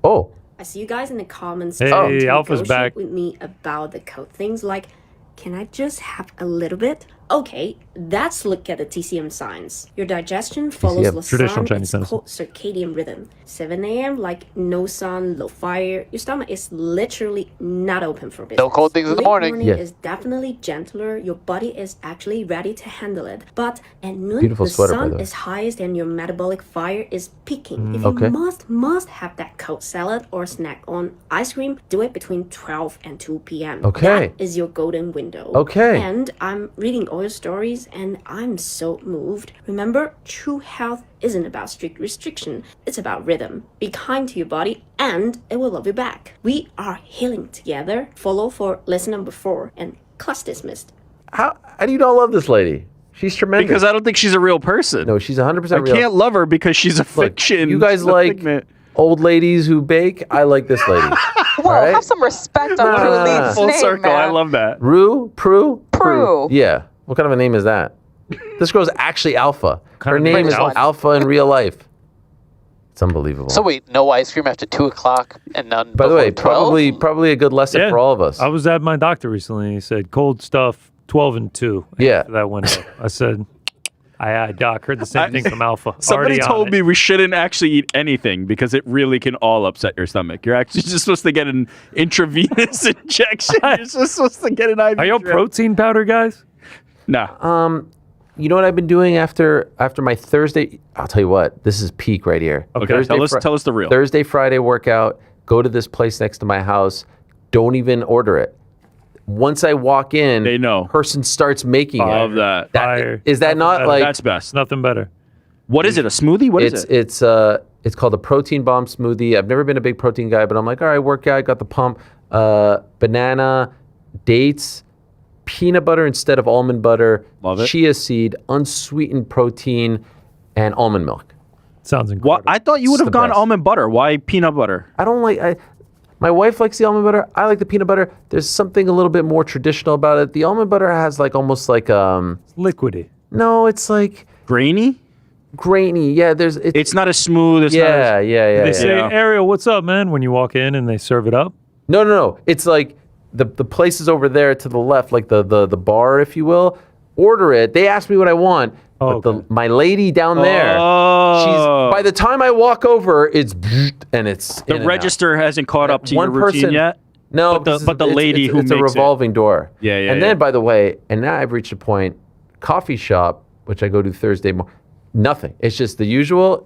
Oh. I see you guys in the comments. Hey, trying to Alpha's negotiate back. with me about the coat things. Like, can I just have a little bit? Okay, let's look at the TCM signs. Your digestion follows the Traditional sun. Chinese It's called circadian rhythm. 7 a.m., like no sun, low fire. Your stomach is literally not open for business. No cold things in the Late morning. Yeah. is definitely gentler. Your body is actually ready to handle it. But at noon, Beautiful the sweater, by sun the way. is highest and your metabolic fire is peaking. If Okay. you must have that cold salad or snack on ice cream, do it between 12 and 2 p.m. Okay. That is your golden window. Okay. And I'm reading all your stories and I'm so moved. Remember, true health isn't about strict restriction, it's about rhythm. Be kind to your body and it will love you back. We are healing together. Follow for lesson number 4 and class dismissed. How do you not love this lady? She's tremendous. Because I don't think she's a real person. No, she's 100% I real. can't love her because she's a fiction. You guys She's a like figment. old ladies who bake? I like this lady. Whoa, All right? have some respect on who leads Full name, circle. man. I love that. Rue? Prue? Prue. Yeah. What kind of a name is that? This girl's actually Alpha. Her of name name is is what? Alpha in real life. It's unbelievable. So wait, no ice cream after 2 o'clock and none By the way, before 12? probably a good lesson Yeah. for all of us. I was at my doctor recently. He said cold stuff 12 and 2. Yeah. After that window. I said, aye, doc. Heard the same thing from Alpha. Somebody Already on told it. me we shouldn't actually eat anything because it really can all upset your stomach. You're actually just supposed to get an intravenous injection. You're just supposed to get an IV. Are you drip. protein powder guys? No. You know what I've been doing after my Thursday? I'll tell you what. This is peak right here. Okay, Thursday, tell us the real. Thursday, Friday workout. Go to this place next to my house. Don't even order it. Once I walk in, They know. Person starts making Love it. that. Fire. Is that not better. like That's best. Nothing better. What is it? A smoothie? What is it? It's called a protein bomb smoothie. I've never been a big protein guy, but I'm like, all right, workout. I got the pump. Banana, dates, peanut butter instead of almond butter, Love it. chia seed, unsweetened protein, and almond milk. Sounds incredible. What? I thought you would It's have the gone best. almond butter. Why peanut butter? I don't like. My wife likes the almond butter. I like the peanut butter. There's something a little bit more traditional about it. The almond butter has like almost like Liquidy. No, it's like Grainy? grainy. Yeah, It's not as smooth. It's not yeah, as, yeah. They say, Yeah. Ariel, what's up, man? When you walk in and they serve it up. No. It's like the place is over there to the left, like the bar, if you will. Order it. They ask me what I want. Oh, But my lady down there, she's by the time I walk over, it's and it's in The and out. register hasn't caught up to One your routine person- yet. No, but the lady it's who it's a makes it. revolving door. Yeah, yeah, And yeah. then, by the way, and now I've reached a point. Coffee shop, which I go to Thursday morning. Nothing. It's just the usual,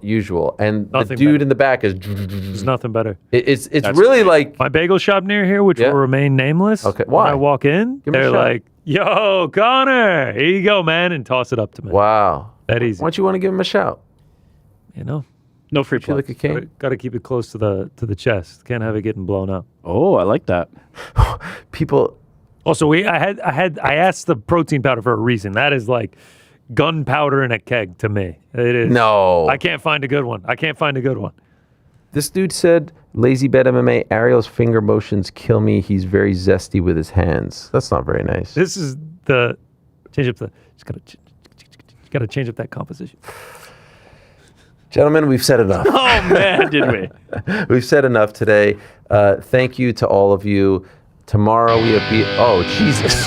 and the Nothing dude better. in the back is. There's nothing better. It's That's really great. like My bagel shop near here, which Yeah. will remain nameless. Okay, When why? I walk in, Give 'em a they're shot. like, yo, Connor, here you go, man, and toss it up to me. wow. That easy. Why don't you want to give him a shout? You know, No free Feel plug. like a king. got to keep it close to the chest. Can't have it getting blown up. Oh, I like that. People. Also, I asked the protein powder for a reason. That is like gunpowder in a keg to me. It is. No. I can't find a good one. This dude said, "Lazy bet MMA. Ariel's finger motions kill me. He's very zesty with his hands." That's not very nice. This is the change up the. Just gotta change up that composition. Gentlemen, we've said enough. Oh man, did we? We've said enough today. Thank you to all of you. Tomorrow we have Oh, Jesus.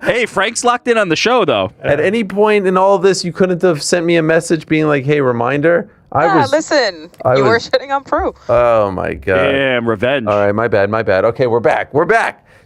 Hey, Frank's locked in on the show though. At any point in all of this, you couldn't have sent me a message being like, "Hey, reminder." Listen, I you were was- shitting on Prue. Oh my God. Damn, revenge. All right, my bad. Okay, we're back.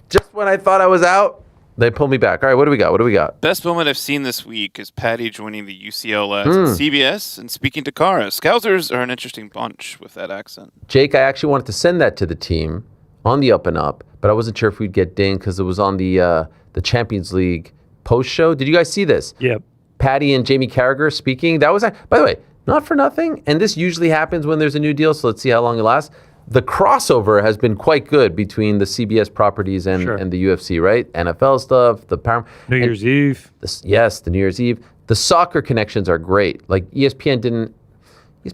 Just when I thought I was out, they pulled me back. All right, what do we got? Best moment I've seen this week is Patty joining the UCL lads at CBS and speaking to Cara. Scousers are an interesting bunch with that accent. Jake, I actually wanted to send that to the team on the Up and Up, but I wasn't sure if we'd get dinged because it was on the Champions League post show. Did you guys see this? Yep. Patty and Jamie Carragher speaking. That was, by the way, not for nothing. And this usually happens when there's a new deal, so let's see how long it lasts. The crossover has been quite good between the CBS properties and the UFC, right? NFL stuff, the Paramount. New Year's Eve. The New Year's Eve. The soccer connections are great. Like ESPN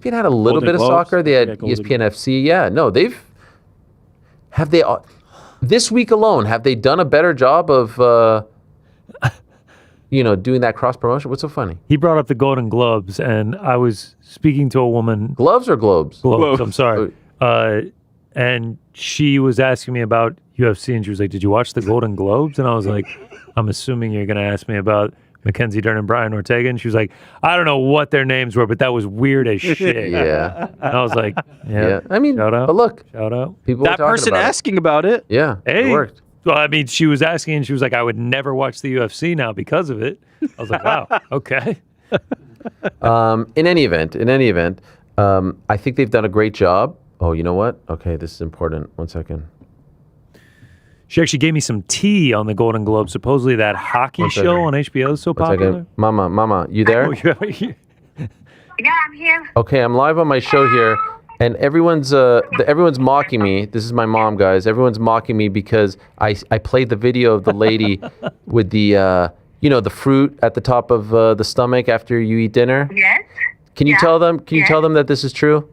had a little Golden bit of Globes. soccer. They had Yeah, Golden ESPN FC. Yeah, no, this week alone, have they done a better job of, doing that cross promotion? What's so funny? He brought up the Golden Globes, and I was speaking to a woman. Gloves or globes? Globes. I'm sorry. and she was asking me about UFC, and she was like, "Did you watch the Golden Globes?" And I was like, "I'm assuming you're going to ask me about Mackenzie Dern and Brian Ortega." And she was like, "I don't know what their names were, but that was weird as shit." Yeah. And I was like, "Yeah." I mean, shout out. but look, Shout out. people were That talking person about it. asking about it. Yeah, Hey. it worked. Well, I mean, she was asking, and she was like, "I would never watch the UFC now because of it." I was like, "Wow, okay." In any event, I think they've done a great job. Oh, you know what? Okay, this is important. 1 second. She actually gave me some tea on the Golden Globe. Supposedly that hockey 1 second. show on HBO is so 1 second. popular. Mama, you there? Oh, you- Yeah, I'm here. Okay, I'm live on my show here, and everyone's mocking me. This is my mom, guys. Everyone's mocking me because I played the video of the lady with the the fruit at the top of the stomach after you eat dinner. Yes. Can you tell them? Can you tell them that this is true?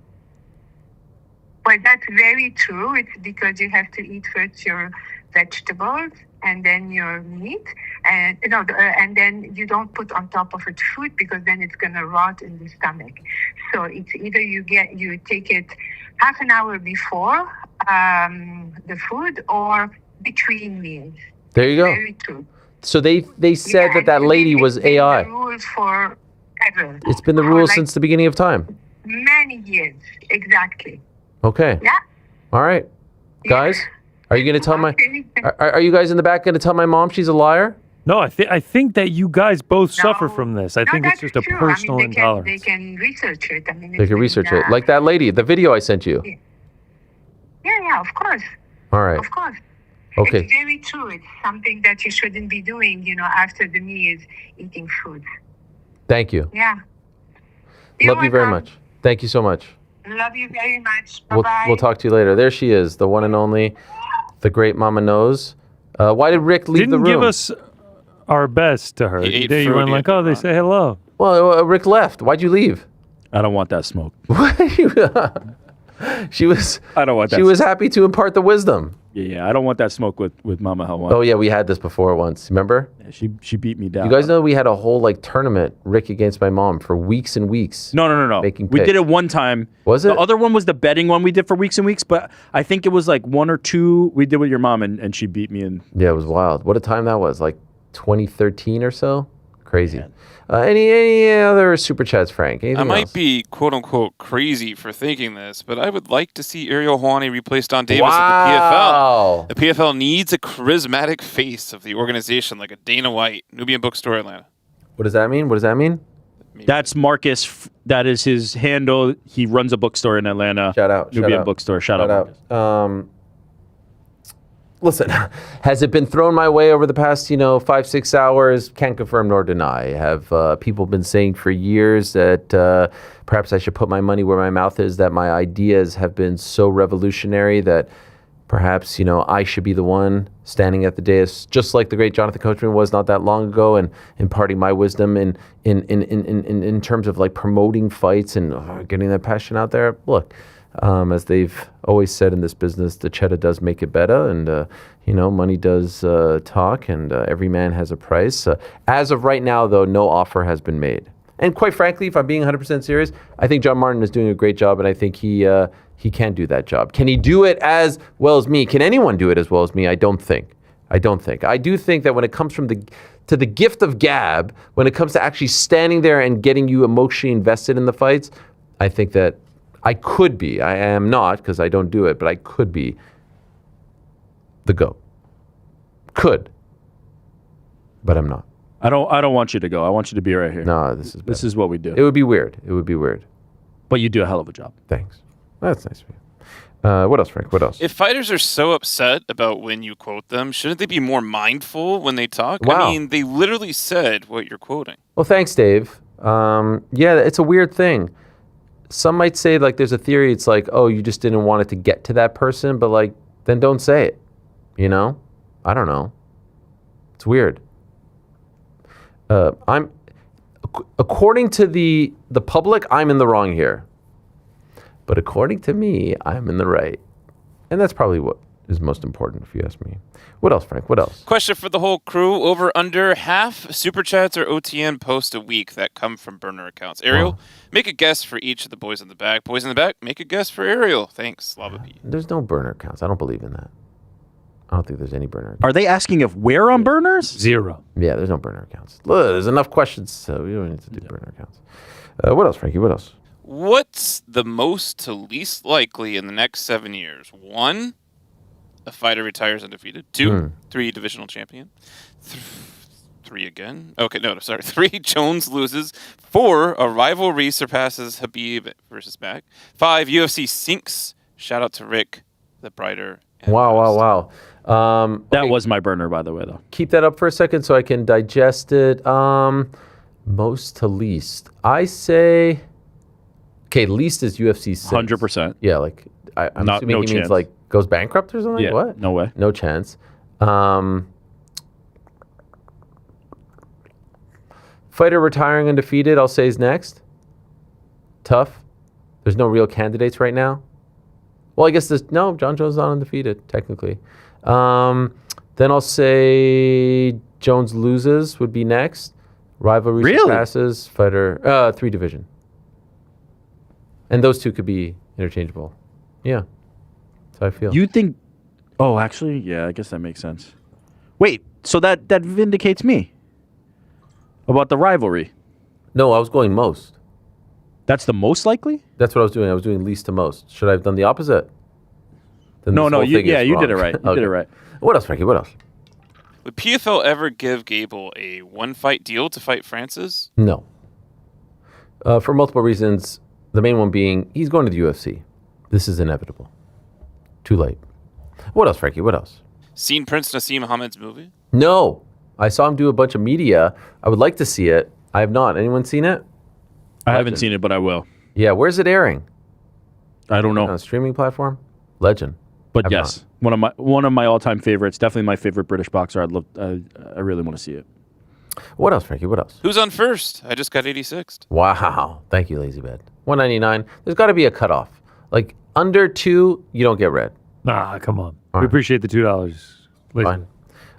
Well, that's very true. It's because you have to eat first your vegetables and then your meat, and and then you don't put on top of it food because then it's gonna rot in the stomach. So it's either you take it half an hour before the food or between meals. There you go. Very true. So they said that lady was AI. The rule forever. It's been the rule since the beginning of time. Many years, exactly. Okay. Yeah. All right, guys. Are you going to tell Are you guys in the back going to tell my mom she's a liar? No, I think that you guys both suffer from this. I think it's just a personal intolerance. They can research it. I mean, They can research it. Like that lady, the video I sent you. Yeah, of course. All right. Of course. Okay. It's very true. It's something that you shouldn't be doing, after the meal is eating food. Thank you. Yeah. Love you very much. Thank you so much. Love you very much. Bye-bye. We'll talk to you later. There she is, the one and only, the great Mama Knows. Why did Rick leave the room? Didn't give us our best to her. He ate You fruit, went like, "Oh, they say hello." Well, Rick left. Why'd you leave? I don't want that smoke. She was. I don't want that. She was happy to impart the wisdom. Yeah, I don't want that smoke with Mama Helwani. Oh yeah, we had this before once. Remember? Yeah, she beat me down. You guys know we had a whole tournament, Rick against my mom, for weeks and weeks. No. Making We picks. did it one time. Was it? The other one was the betting one we did for weeks and weeks, but I think it was like one or two we did with your mom, and she beat me. And Yeah, it was wild. What a time that was. Like 2013 or so. Crazy. Any other super chats, Frank? Anything I might else? be quote unquote crazy for thinking this, but I would like to see Ariel Helwani replace Don Davis at the PFL. The PFL needs a charismatic face of the organization like a Dana White. Nubian Bookstore, Atlanta. What does that mean? What does that mean? that's Marcus. That is his handle. He runs a bookstore in Atlanta. Shout out. Nubian shout out. Bookstore. Shout out. Marcus. Listen, has it been thrown my way over the past, 5-6 hours? Can't confirm nor deny. Have people been saying for years that perhaps I should put my money where my mouth is, that my ideas have been so revolutionary that perhaps, I should be the one standing at the dais, just like the great Jonathan Coachman was not that long ago, and imparting my wisdom in terms of promoting fights and getting that passion out there. Look, as they've always said in this business, the cheddar does make it better, and money does talk, and every man has a price. As of right now, though, no offer has been made. And quite frankly, if I'm being 100% serious, I think John Martin is doing a great job, and I think he can do that job. Can he do it as well as me? Can anyone do it as well as me? I don't think. I do think that when it comes to the gift of gab, when it comes to actually standing there and getting you emotionally invested in the fights, I think that I could be. I am not, because I don't do it, but I could be the GOAT. Could. But I'm not. I don't want you to go. I want you to be right here. No, this is what we do. It would be weird. But you do a hell of a job. Thanks. That's nice of you. What else, Frank? What else? If fighters are so upset about when you quote them, shouldn't they be more mindful when they talk? Wow. I mean, they literally said what you're quoting. Well, thanks, Dave. Yeah, it's a weird thing. Some might say there's a theory. It's oh, you just didn't want it to get to that person, but then don't say it. I don't know. It's weird. According to the public, I'm in the wrong here. But according to me, I'm in the right. And that's probably is most important, if you ask me. What else, Frank? What else? Question for the whole crew. Over under half super chats or OTN posts a week that come from burner accounts. Ariel, make a guess for each of the boys in the back. Boys in the back, make a guess for Ariel. Thanks, Lava P. There's no burner accounts. I don't believe in that. I don't think there's any burner accounts. Are they asking if we're on burners? 0. Yeah, there's no burner accounts. Look, there's enough questions, so we don't need to do burner accounts. What else, Frankie? What else? What's the most to least likely in the next 7 years? 1, a fighter retires undefeated. 2, 3, divisional champion. 3 again. Okay, no, sorry. 3, Jones loses. 4, a rivalry surpasses Habib versus Mac. 5, UFC sinks. Shout out to Rick, the brighter. Wow. That was my burner, by the way, though. Keep that up for a second so I can digest it. Most to least. I say... Okay, least is UFC 6. 100%. Yeah, like, I'm assuming he means, like, goes bankrupt or something? Yeah, what? no way. No chance. Fighter retiring undefeated, I'll say is next. Tough. There's no real candidates right now. Well, I guess John Jones is not undefeated, technically. Then I'll say Jones loses would be next. Rivalry surpasses, fighter, 3 division. And those two could be interchangeable. Yeah. That's how I feel. You think... Oh, actually, yeah, I guess that makes sense. Wait, so that vindicates me about the rivalry. No, I was going most. That's the most likely? That's what I was doing. I was doing least to most. Should I have done the opposite? Then No, this whole thing is you wrong. did it right. You did it right. What else, Frankie? What else? Would PFL ever give Gable a one-fight deal to fight Francis? No. For multiple reasons. The main one being he's going to the UFC. This is inevitable. Too late. What else, Frankie? What else? Seen Prince Nassim Ahmed's movie? No. I saw him do a bunch of media. I would like to see it. I have not. Anyone seen it? I haven't seen it, but I will. Yeah, where's it airing? I don't know. On a streaming platform? Legend. But yes, one of my all-time favorites. Definitely my favorite British boxer. I really want to see it. What else, Frankie? What else? Who's on first? I just got 86th. Wow. Thank you, Lazy Bed. 199. There's got to be a cutoff. Like under 2, you don't get red. Nah, come on. We appreciate the $2. Fine.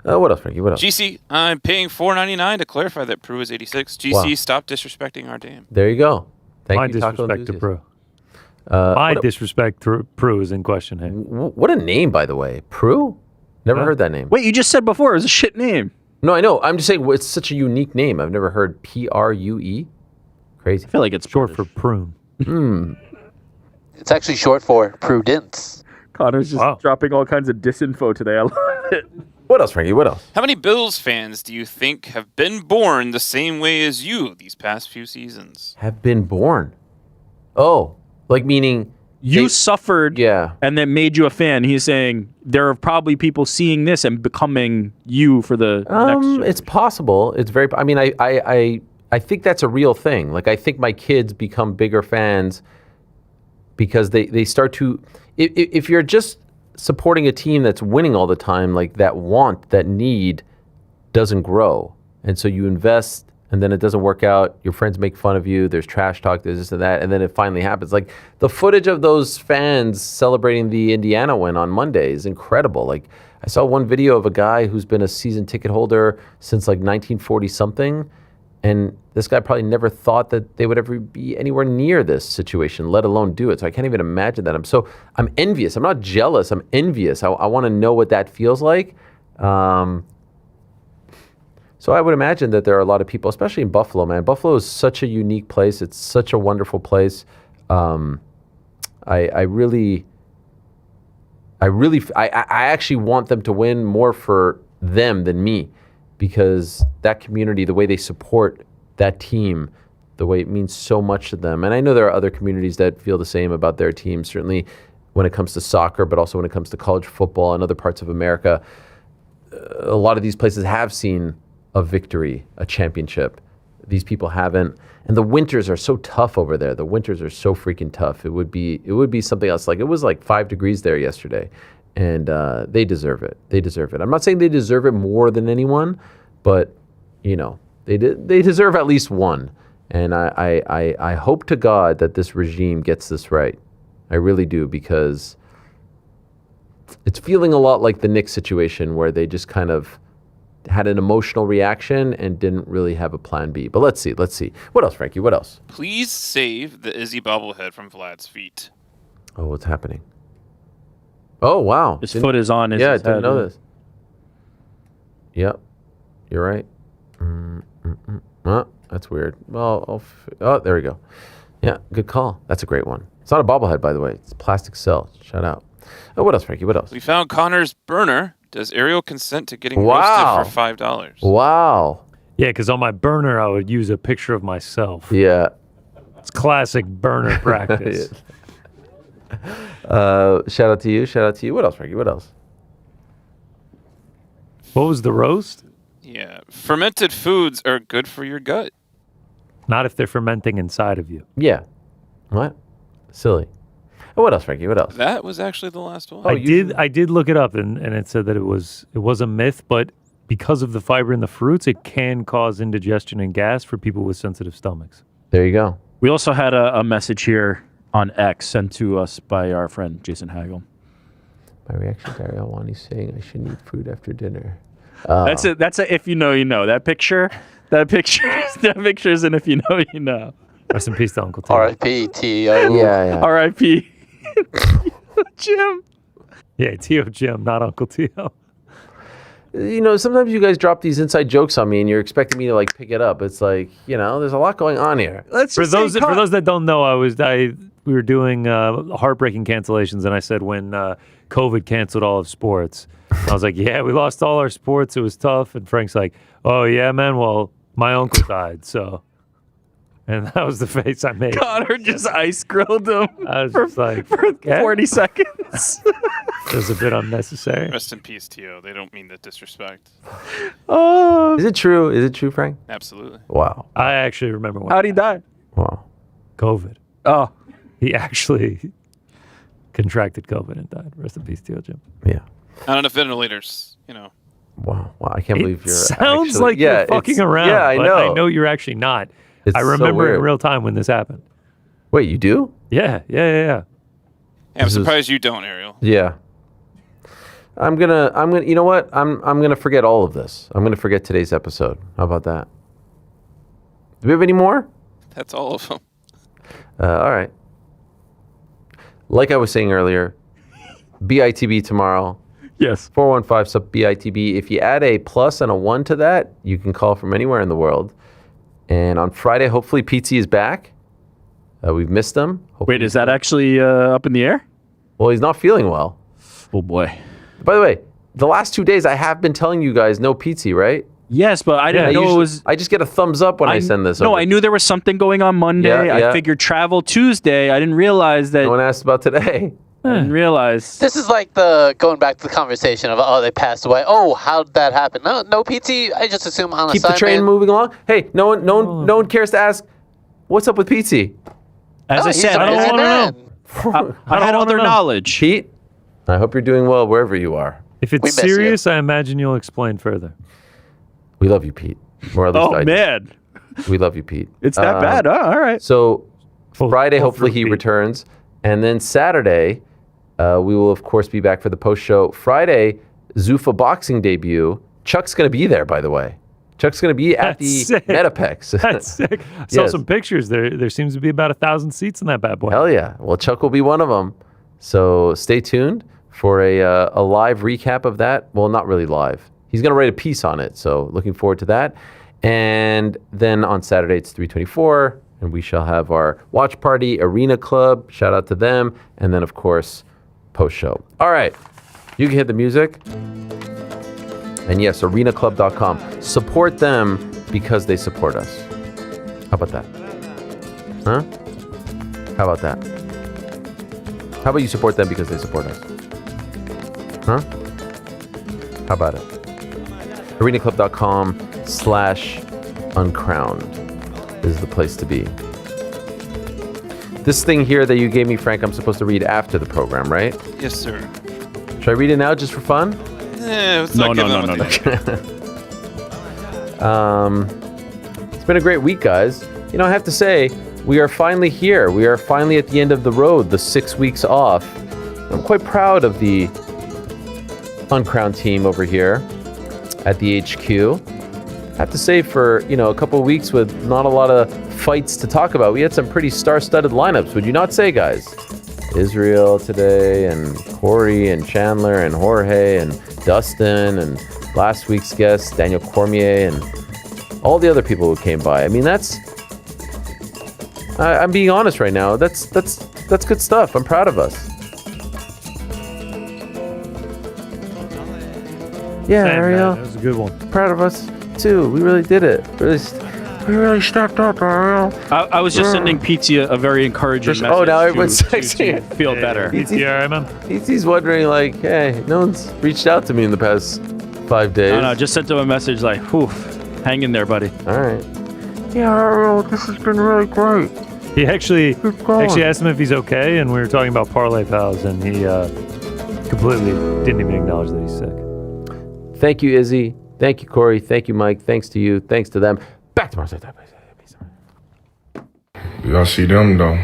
What else, Frankie? What else? GC, I'm paying $4.99 to clarify that Prue is 86. GC, stop disrespecting our dame. There you go. Thank My you, Taco disrespect to Enthusiast. Prue. My disrespect to Prue is in question here. What a name, by the way. Prue? Never heard that name. Wait, you just said before it was a shit name. No, I know. I'm just saying it's such a unique name. I've never heard Prue. Crazy. I feel like it's short for prune. It's actually short for prudence. Connor's just dropping all kinds of disinfo today. I love it. What else, Frankie? What else? How many Bills fans do you think have been born the same way as you these past few seasons? Have been born. Oh, like meaning you suffered and that made you a fan. He's saying there are probably people seeing this and becoming you for the next generation. It's possible. It's very I mean I think that's a real thing. Like I think my kids become bigger fans because they start to if you're just supporting a team that's winning all the time, like that need doesn't grow. And so you invest and then it doesn't work out. Your friends make fun of you. There's trash talk, there's this and that. And then it finally happens. Like the footage of those fans celebrating the Indiana win on Monday is incredible. Like I saw one video of a guy who's been a season ticket holder since like 1940 something. And this guy probably never thought that they would ever be anywhere near this situation, let alone do it. So I can't even imagine that. I'm envious. I'm not jealous. I'm envious. I want to know what that feels like. So I would imagine that there are a lot of people, especially in Buffalo, man. Buffalo is such a unique place. It's such a wonderful place. I actually want them to win more for them than me. Because that community, the way they support that team, the way it means so much to them. And I know there are other communities that feel the same about their team, certainly when it comes to soccer, but also when it comes to college football and other parts of America. A lot of these places have seen a victory, a championship. These people haven't. And the winters are so tough over there. The winters are so freaking tough. It would be something else. Like it was like 5 degrees there yesterday. And they deserve it. They deserve it. I'm not saying they deserve it more than anyone, but you know, they deserve at least one. And I hope to God that this regime gets this right. I really do, because it's feeling a lot like the Knicks situation where they just kind of had an emotional reaction and didn't really have a plan B. But let's see. What else, Frankie? What else? Please save the Izzy bobblehead from Vlad's feet. Oh, what's happening? Oh, wow. His foot is on his Yeah, I head. didn't know this. Yep. You're right. Oh, that's weird. Well, there we go. Yeah, good call. That's a great one. It's not a bobblehead, by the way. It's plastic cell. Shout out. Oh, what else, Frankie? What else? We found Connor's burner. Does Ariel consent to getting Wow. roasted for $5? Wow. Yeah, because on my burner, I would use a picture of myself. Yeah. It's classic burner practice. Shout out to you. Shout out to you. What else, Frankie? What else? What was the roast? Yeah. Fermented foods are good for your gut. Not if they're fermenting inside of you. Yeah. What? Silly. Oh, what else, Frankie? What else? That was actually the last one. I did look it up, and it said that it was a myth, but because of the fiber in the fruits, it can cause indigestion and gas for people with sensitive stomachs. There you go. We also had a message here on X sent to us by our friend Jason Hagel. My reaction to Ariel Helwani saying I shouldn't eat food after dinner. That's a if you know, you know. That picture is an if you know, you know. Rest in peace to Uncle T. R.I.P. T.O. Yeah. R.I.P. Jim. Yeah, T.O. Jim, not Uncle T.O. You know, sometimes you guys drop these inside jokes on me and you're expecting me to like pick it up. It's like, you know, there's a lot going on here. For those that don't know, we were doing heartbreaking cancellations, and I said when COVID canceled all of sports, I was like, yeah, we lost all our sports. It was tough. And Frank's like, oh yeah, man. Well, my uncle died, so. And that was the face I made. Connor just ice grilled him I was just like, for 40 seconds. It was a bit unnecessary. Rest in peace, T.O. They don't mean the disrespect. Oh. Is it true? Is it true, Frank? Absolutely. Wow. I actually remember when. How'd he die? Wow. COVID. Oh. He actually contracted COVID and died. Rest in peace, T.O. Jim. Yeah. Not enough ventilators, you know. Wow. I can't believe you're Sounds actually, like you're fucking around. Yeah, I but know. I know you're actually not. It's I so remember weird. in real time when this happened. Wait, you do? Yeah. Yeah, I'm surprised you don't, Ariel. Yeah. I'm gonna you know what? I'm gonna forget all of this. I'm gonna forget today's episode. How about that? Do we have any more? That's all of them. All right. Like I was saying earlier, BITB tomorrow. Yes. 415 sub BITB. If you add a plus and a 1 to that, you can call from anywhere in the world. And on Friday, hopefully Pizzi is back. We've missed him. Hopefully Wait, is that actually up in the air? Well, he's not feeling well. Oh boy. By the way, the last 2 days I have been telling you guys no Pizzi, right? Yes, but I didn't know it was. I just get a thumbs up when I send this. No, over. I knew there was something going on Monday. Yeah. I figured travel Tuesday. I didn't realize that. No one asked about today. I didn't realize. This is like the going back to the conversation of they passed away. Oh, how'd that happen? No PT. I just assume on Keep the assignment. train moving along. Hey, no one cares to ask, what's up with Pizzi? As I said, I don't want to know. I had other knowledge. Pete, I hope you're doing well wherever you are. If it's serious, I imagine you'll explain further. We love you, Pete. Or at least I do. Man. We love you, Pete. It's that bad. All right. So Friday, hopefully he returns. And then Saturday, we will, of course, be back for the post show. Friday, Zuffa boxing debut. Chuck's going to be there, by the way. Chuck's going to be at the Metapex. That's sick. I saw some pictures. There seems to be about 1,000 seats in that bad boy. Hell yeah. Well, Chuck will be one of them. So stay tuned for a live recap of that. Well, not really live. He's going to write a piece on it. So looking forward to that. And then on Saturday, it's 324. And we shall have our watch party, Arena Club. Shout out to them. And then, of course, post-show. All right. You can hit the music. And yes, arenaclub.com. Support them because they support us. How about that? Huh? How about that? How about you support them because they support us? Huh? How about it? arenaclub.com/uncrowned is the place to be. This thing here that you gave me, Frank, I'm supposed to read after the program, right? Yes, sir. Should I read it now just for fun? Let's not give them It's been a great week, guys. You know, I have to say, we are finally here. We are finally at the end of the road, the 6 weeks off. I'm quite proud of the uncrowned team over here at the HQ. I have to say, for a couple of weeks with not a lot of fights to talk about, we had some pretty star-studded lineups. Would you not say, guys? Israel today, and Cory, and Chandler, and Jorge, and Dustin, and last week's guest Daniel Cormier, and all the other people who came by. I mean, I'm being honest right now. That's good stuff. I'm proud of us. Yeah, Ariel. That was a good one. Proud of us too. We really did it. We really stepped up, Ariel. I was just sending Pizzi a very encouraging message. Oh, now everyone's to texting. feel better. Yeah, man. He's wondering, like, hey, no one's reached out to me in the past 5 days. No, just sent him a message like, whew, hang in there, buddy. All right. Yeah, Ariel, this has been really great. He actually asked him if he's okay, and we were talking about parlay pals, and he completely didn't even acknowledge that he's sick. Thank you, Izzy. Thank you, Cory. Thank you, Mike. Thanks to you. Thanks to them. Back to Marseille. Y'all see them, though.